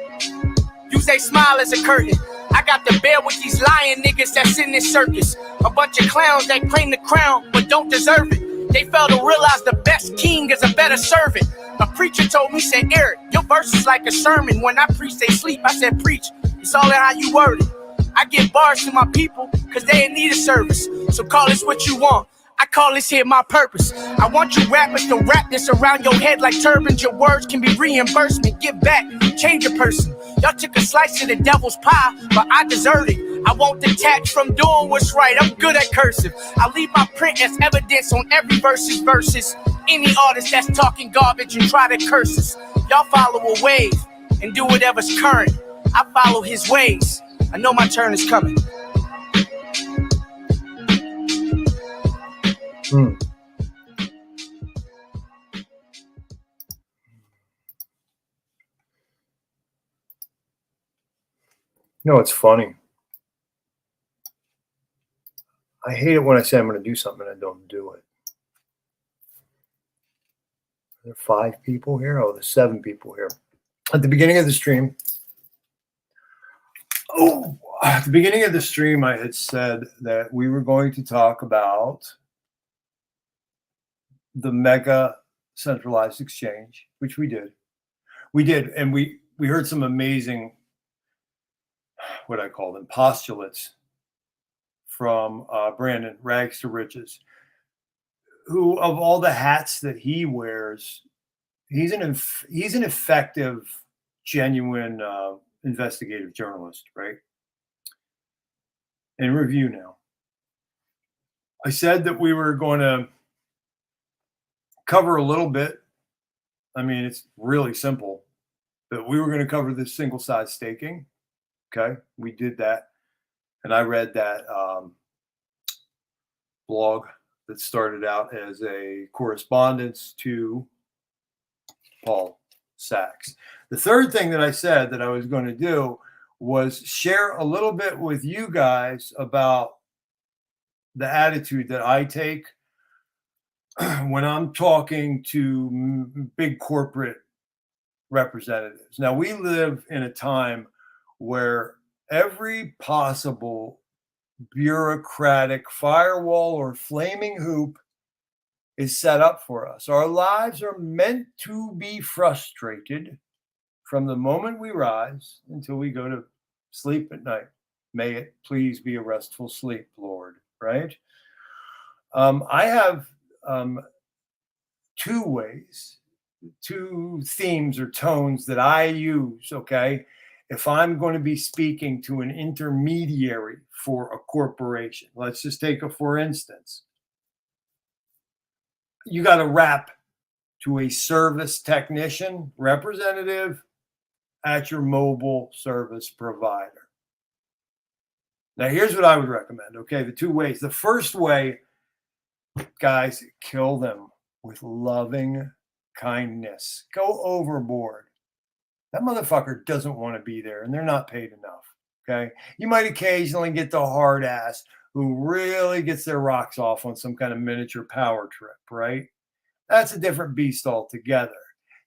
Use they smile as a curtain. I got to bear with these lying niggas that's in this circus. A bunch of clowns that claim the crown but don't deserve it. They fail to realize the best king is a better servant. A preacher told me, said, Eric, your verse is like a sermon. When I preach, they sleep. I said, preach. It's all in how you word it. I give bars to my people because they in need of service. So call this what you want. I call this here my purpose. I want you rappers to wrap this around your head like turbans. Your words can be reimbursement. Give back, change a person. Y'all took a slice of the devil's pie, but I deserved it. I won't detach from doing what's right. I'm good at cursive. I leave my print as evidence on every verse's verses. Any artist that's talking garbage and try to curse us. Y'all follow a wave and do whatever's current. I follow his ways. I know my turn is coming. You know, it's funny. I hate it when I say I'm going to do something and I don't do it. Are there 5 people here? Oh, there's 7 people here. At the beginning of the stream, I had said that we were going to talk about the mega centralized exchange, which we did. We did, and we heard some amazing, what I call them, postulates from Brandon, Rags to Riches, who, of all the hats that he wears, he's an effective, genuine investigative journalist, right? In review now. I said that we were going to cover a little bit. I mean, it's really simple, but we were going to cover the single side staking. Okay, we did that. And I read that blog that started out as a correspondence to Paul Sachs. The third thing that I said that I was going to do was share a little bit with you guys about the attitude that I take when I'm talking to big corporate representatives. Now, we live in a time where every possible bureaucratic firewall or flaming hoop is set up for us. Our lives are meant to be frustrated from the moment we rise until we go to sleep at night. May it please be a restful sleep, Lord, right? I have 2 ways, 2 themes or tones that I use, okay? If I'm going to be speaking to an intermediary for a corporation, let's just take a for instance. You got to rap to a service technician representative at your mobile service provider. Now, here's what I would recommend, okay? The two ways. The first way, guys, kill them with loving kindness. Go overboard. That motherfucker doesn't want to be there, and they're not paid enough, okay? You might occasionally get the hard ass who really gets their rocks off on some kind of miniature power trip, right? That's a different beast altogether.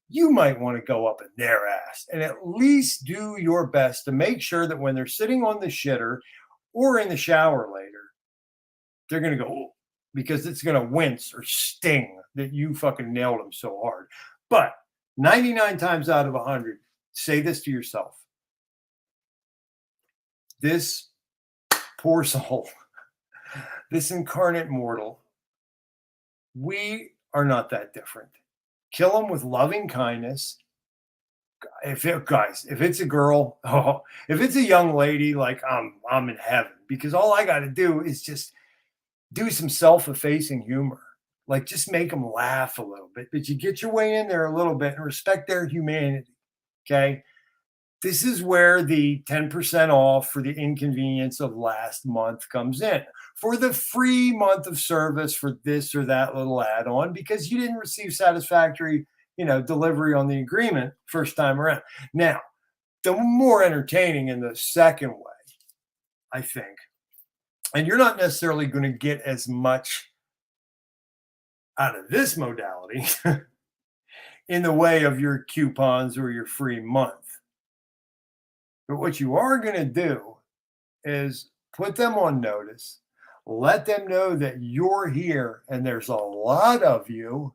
You might want to go up in their ass and at least do your best to make sure that when they're sitting on the shitter or in the shower later, they're going to go, oh, because it's going to wince or sting that you fucking nailed them so hard. But 99 times out of 100, say this to yourself. This poor soul, this incarnate mortal, we are not that different. Kill them with loving kindness. If it's a girl, if it's a young lady, like I'm in heaven, because all I got to do is just do some self-effacing humor. Like just make them laugh a little bit, but you get your way in there a little bit and respect their humanity. Okay. This is where the 10% off for the inconvenience of last month comes in. For the free month of service for this or that little add-on, because you didn't receive satisfactory, delivery on the agreement first time around. Now, the more entertaining in the second way, I think, and you're not necessarily going to get as much out of this modality in the way of your coupons or your free month. But what you are going to do is put them on notice, let them know that you're here and there's a lot of you.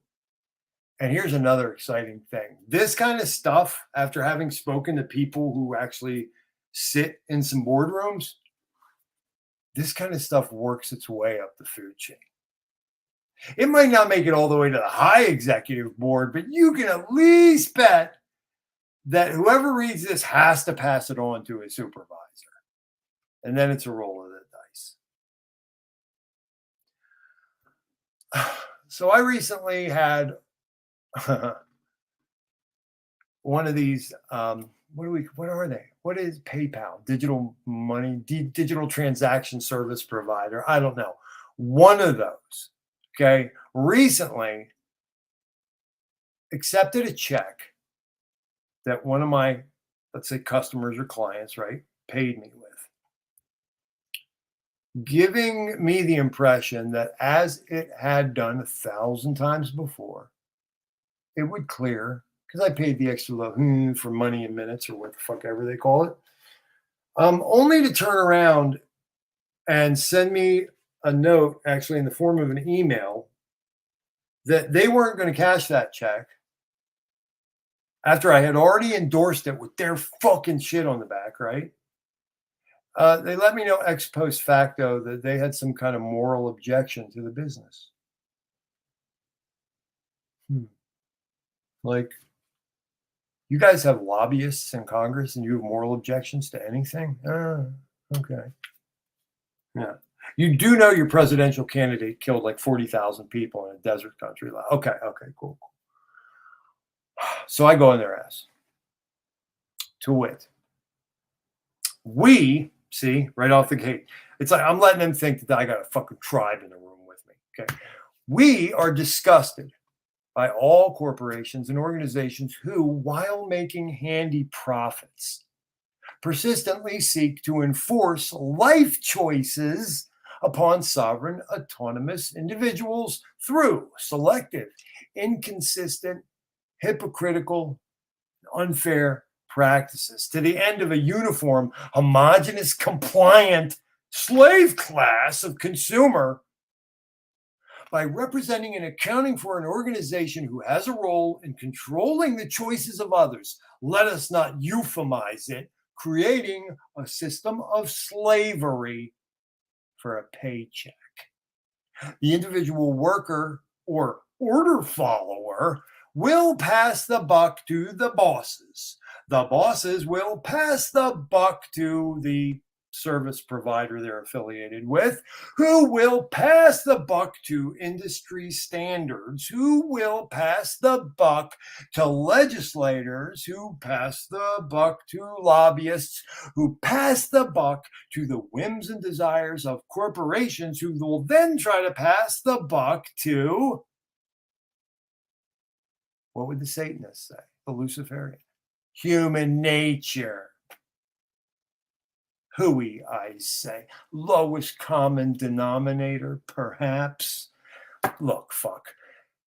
And here's another exciting thing. This kind of stuff, after having spoken to people who actually sit in some boardrooms, this kind of stuff works its way up the food chain. It might not make it all the way to the high executive board, but you can at least bet that whoever reads this has to pass it on to his supervisor. And then it's a roll of the dice. So I recently had one of these, what are they? What is PayPal? Digital money, digital transaction service provider. I don't know. One of those, okay, recently accepted a check that one of my, let's say, customers or clients, right, paid me with, giving me the impression that as it had done 1,000 times before, it would clear, because I paid the extra low for money in minutes or what the fuck ever they call it, only to turn around and send me a note, actually in the form of an email, that they weren't going to cash that check after I had already endorsed it with their fucking shit on the back, right? They let me know ex post facto that they had some kind of moral objection to the business. Like, you guys have lobbyists in Congress and you have moral objections to anything? Okay. Yeah. You do know your presidential candidate killed like 40,000 people in a desert country. Okay, cool. So I go in their ass. To wit, we see right off the gate, it's like I'm letting them think that I got a fucking tribe in the room with me. Okay. We are disgusted by all corporations and organizations who, while making handy profits, persistently seek to enforce life choices upon sovereign, autonomous individuals through selective, inconsistent, hypocritical, unfair practices to the end of a uniform, homogenous, compliant slave class of consumer. By representing and accounting for an organization who has a role in controlling the choices of others, let us not euphemize it, creating a system of slavery for a paycheck. The individual worker or order follower will pass the buck to the bosses. The bosses will pass the buck to the service provider they're affiliated with, who will pass the buck to industry standards, who will pass the buck to legislators, who pass the buck to lobbyists, who pass the buck to the whims and desires of corporations, who will then try to pass the buck to, what would the Satanists say? The Luciferian. Human nature. Hooey, I say. Lowest common denominator, perhaps. Look, fuck.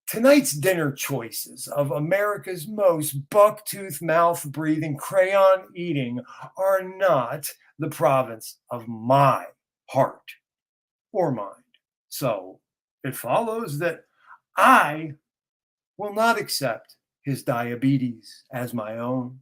Tonight's dinner choices of America's most bucktooth, mouth-breathing, crayon-eating are not the province of my heart or mind. So it follows that I will not accept his diabetes as my own.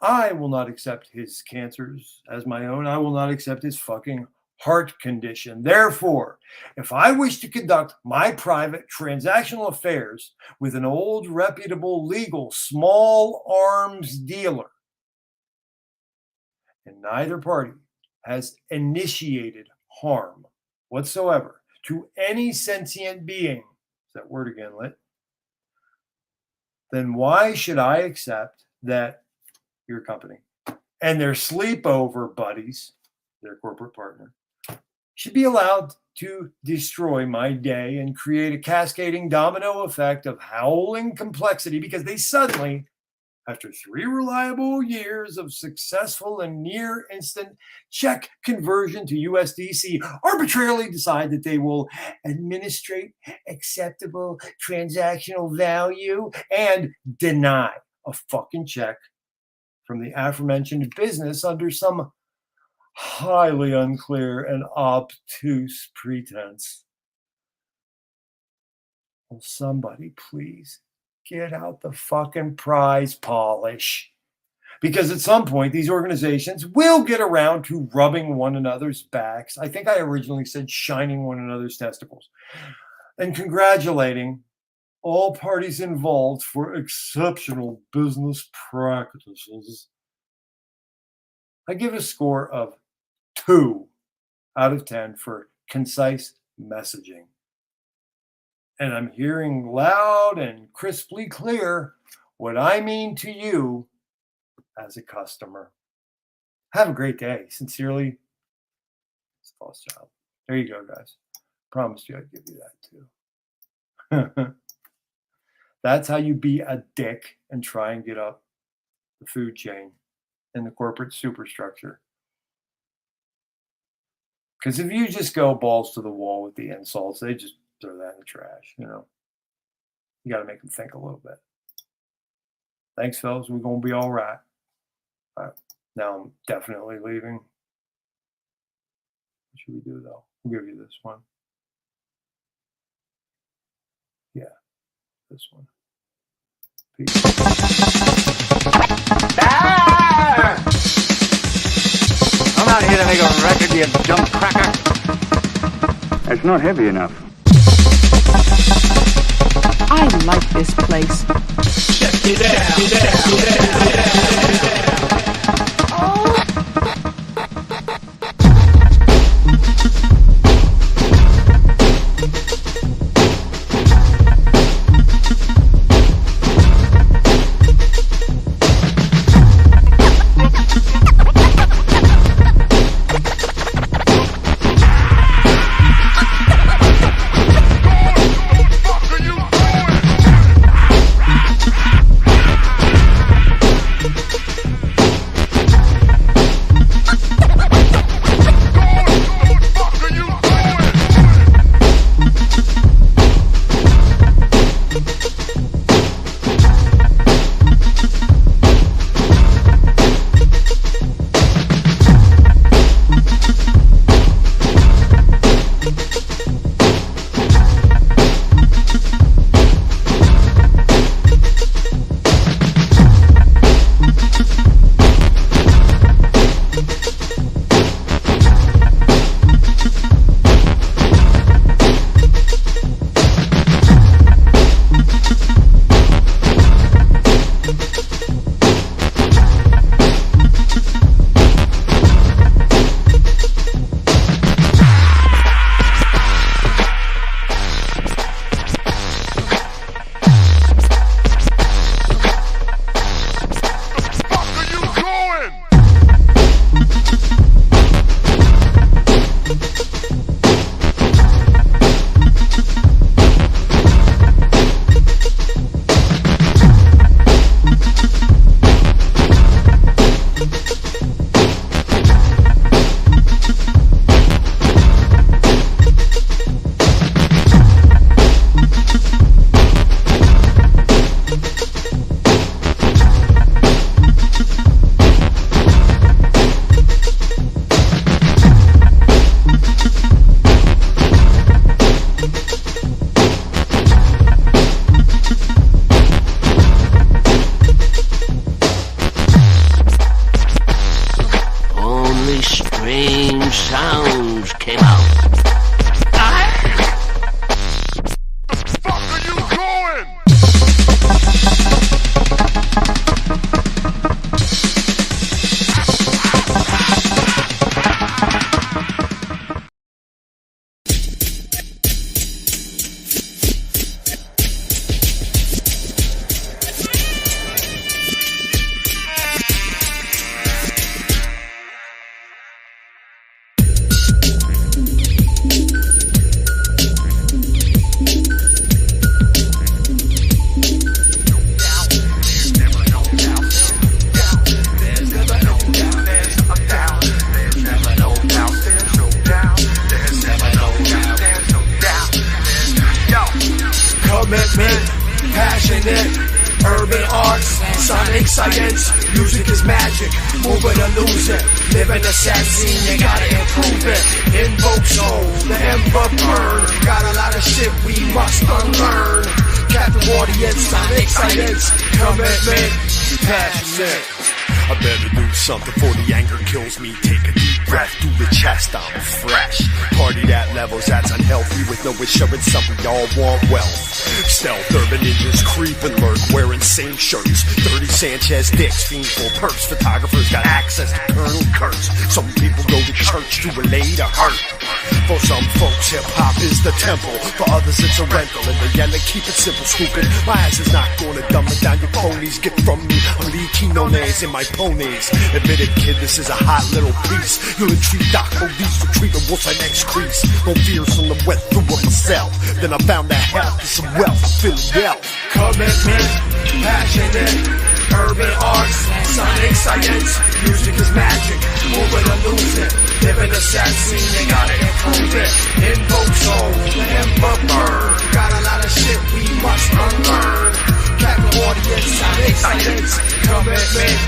I will not accept his cancers as my own. I will not accept his fucking heart condition. Therefore, if I wish to conduct my private transactional affairs with an old, reputable, legal, small arms dealer, and neither party has initiated harm whatsoever to any sentient being, is that word again, Lit? Then why should I accept that your company and their sleepover buddies, their corporate partner, should be allowed to destroy my day and create a cascading domino effect of howling complexity because they suddenly, after 3 reliable years of successful and near instant check conversion to USDC, arbitrarily decide that they will administrate acceptable transactional value and deny a fucking check from the aforementioned business under some highly unclear and obtuse pretense. Will somebody please get out the fucking prize polish? Because at some point, these organizations will get around to rubbing one another's backs. I think I originally said shining one another's testicles. And congratulating all parties involved for exceptional business practices. I give a score of 2 out of 10 for concise messaging. And I'm hearing loud and crisply clear what I mean to you as a customer. Have a great day. Sincerely, it's Thothschild. There you go, guys. Promised you I'd give you that too. That's how you be a dick and try and get up the food chain in the corporate superstructure. Because if you just go balls to the wall with the insults, they just throw that in the trash, you know. You got to make them think a little bit. Thanks, fellas. We're going to be all right. All right. Now I'm definitely leaving. What should we do, though? We'll give you this one. Yeah, this one. Peace. Ah! I'm not here to make a record, you dumb cracker. It's not heavy enough. I like this place. Check it out. sonic science, music is magic, move it or lose it. Live in the sad scene, you gotta improve it. Invoke soul, the ember burn. Got a lot of shit we must unlearn. Captain audience, sonic science, commitment, passionate. I better do something before the anger kills me. Take a deep breath through the chest, I'm fresh. Party that levels, that's unhealthy with no insurance, some we all want wealth. Stealth urban ninjas creep and lurk, wearing same shirts. 30 Sanchez dicks, fiendful perks. Photographers got access to Colonel Kurtz. Some people go to church to relay to hurt. For some folks, hip-hop is the temple. For others, it's a rental. And they yell and keep it simple, stupid. My ass is not gonna dumb it down your ponies. Get from me, I'm Lee Quinones in my ponies. Admit it, kid, this is a hot little piece. You'll treat Doc Police for treatment, wolf and X crease. No fears on the wet through it myself. Then I found that health is some wealth, feeling wealth. Commitment, passionate, urban arts, sonic science, music is magic, move it or lose it. Live in the sad scene, you gotta improve it. Invoke soul, the ember burn. Got a lot of shit we must unlearn. Captain audience, sonic science, commitment,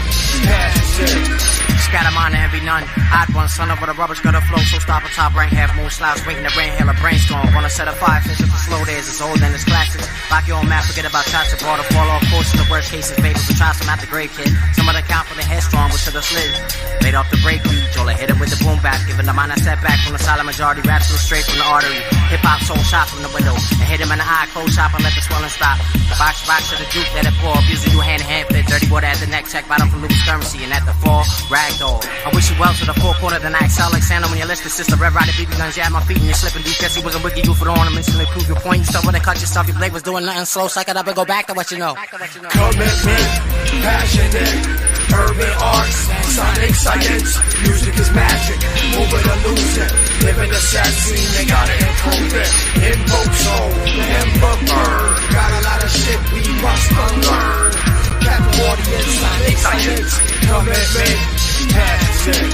passion. Scatter every none. Odd one, son of a rubbish gutter flow. So stop a top rank, half moon slouch, waiting to brain, hell a brainstorm. Wanna set a fire, since it's slow days, it's old and it's classics. Lock your own map, forget about shots, and water fall off course. The worst cases, fables, and try some at the grave kid. Some of the count for the headstrong, with sugar slid. Laid off the break beat, Jola hit it with the boom back, giving the mind a setback from the silent majority. Raps straight from the artery. Hip hop soul shot from the window, and hit him in the eye, close shop, and let the swelling stop. The box to the juke, let it pour, abusing you hand in hand fit. Dirty water at the neck, check bottom for Louis currency, and at the fall, ragdoll. I wish you well to the four corner, then I excel like Santa when you list the sister. Red Rider BB guns, yeah, at my feet, and you're slipping deep. Guess he was a wiki you for the ornaments, and they prove your point. You stuff when they cut your stuff, your blade was doing nothing slow. Suck it up and go back to what you know. Commitment, passionate, urban arts, sonic science, music is magic, move it or lose it. Live in the sad scene, you gotta improve it. Invoke soul, the ember burn. Got a lot of shit we must unlearn. Captain audience, sonic science, commitment, passion.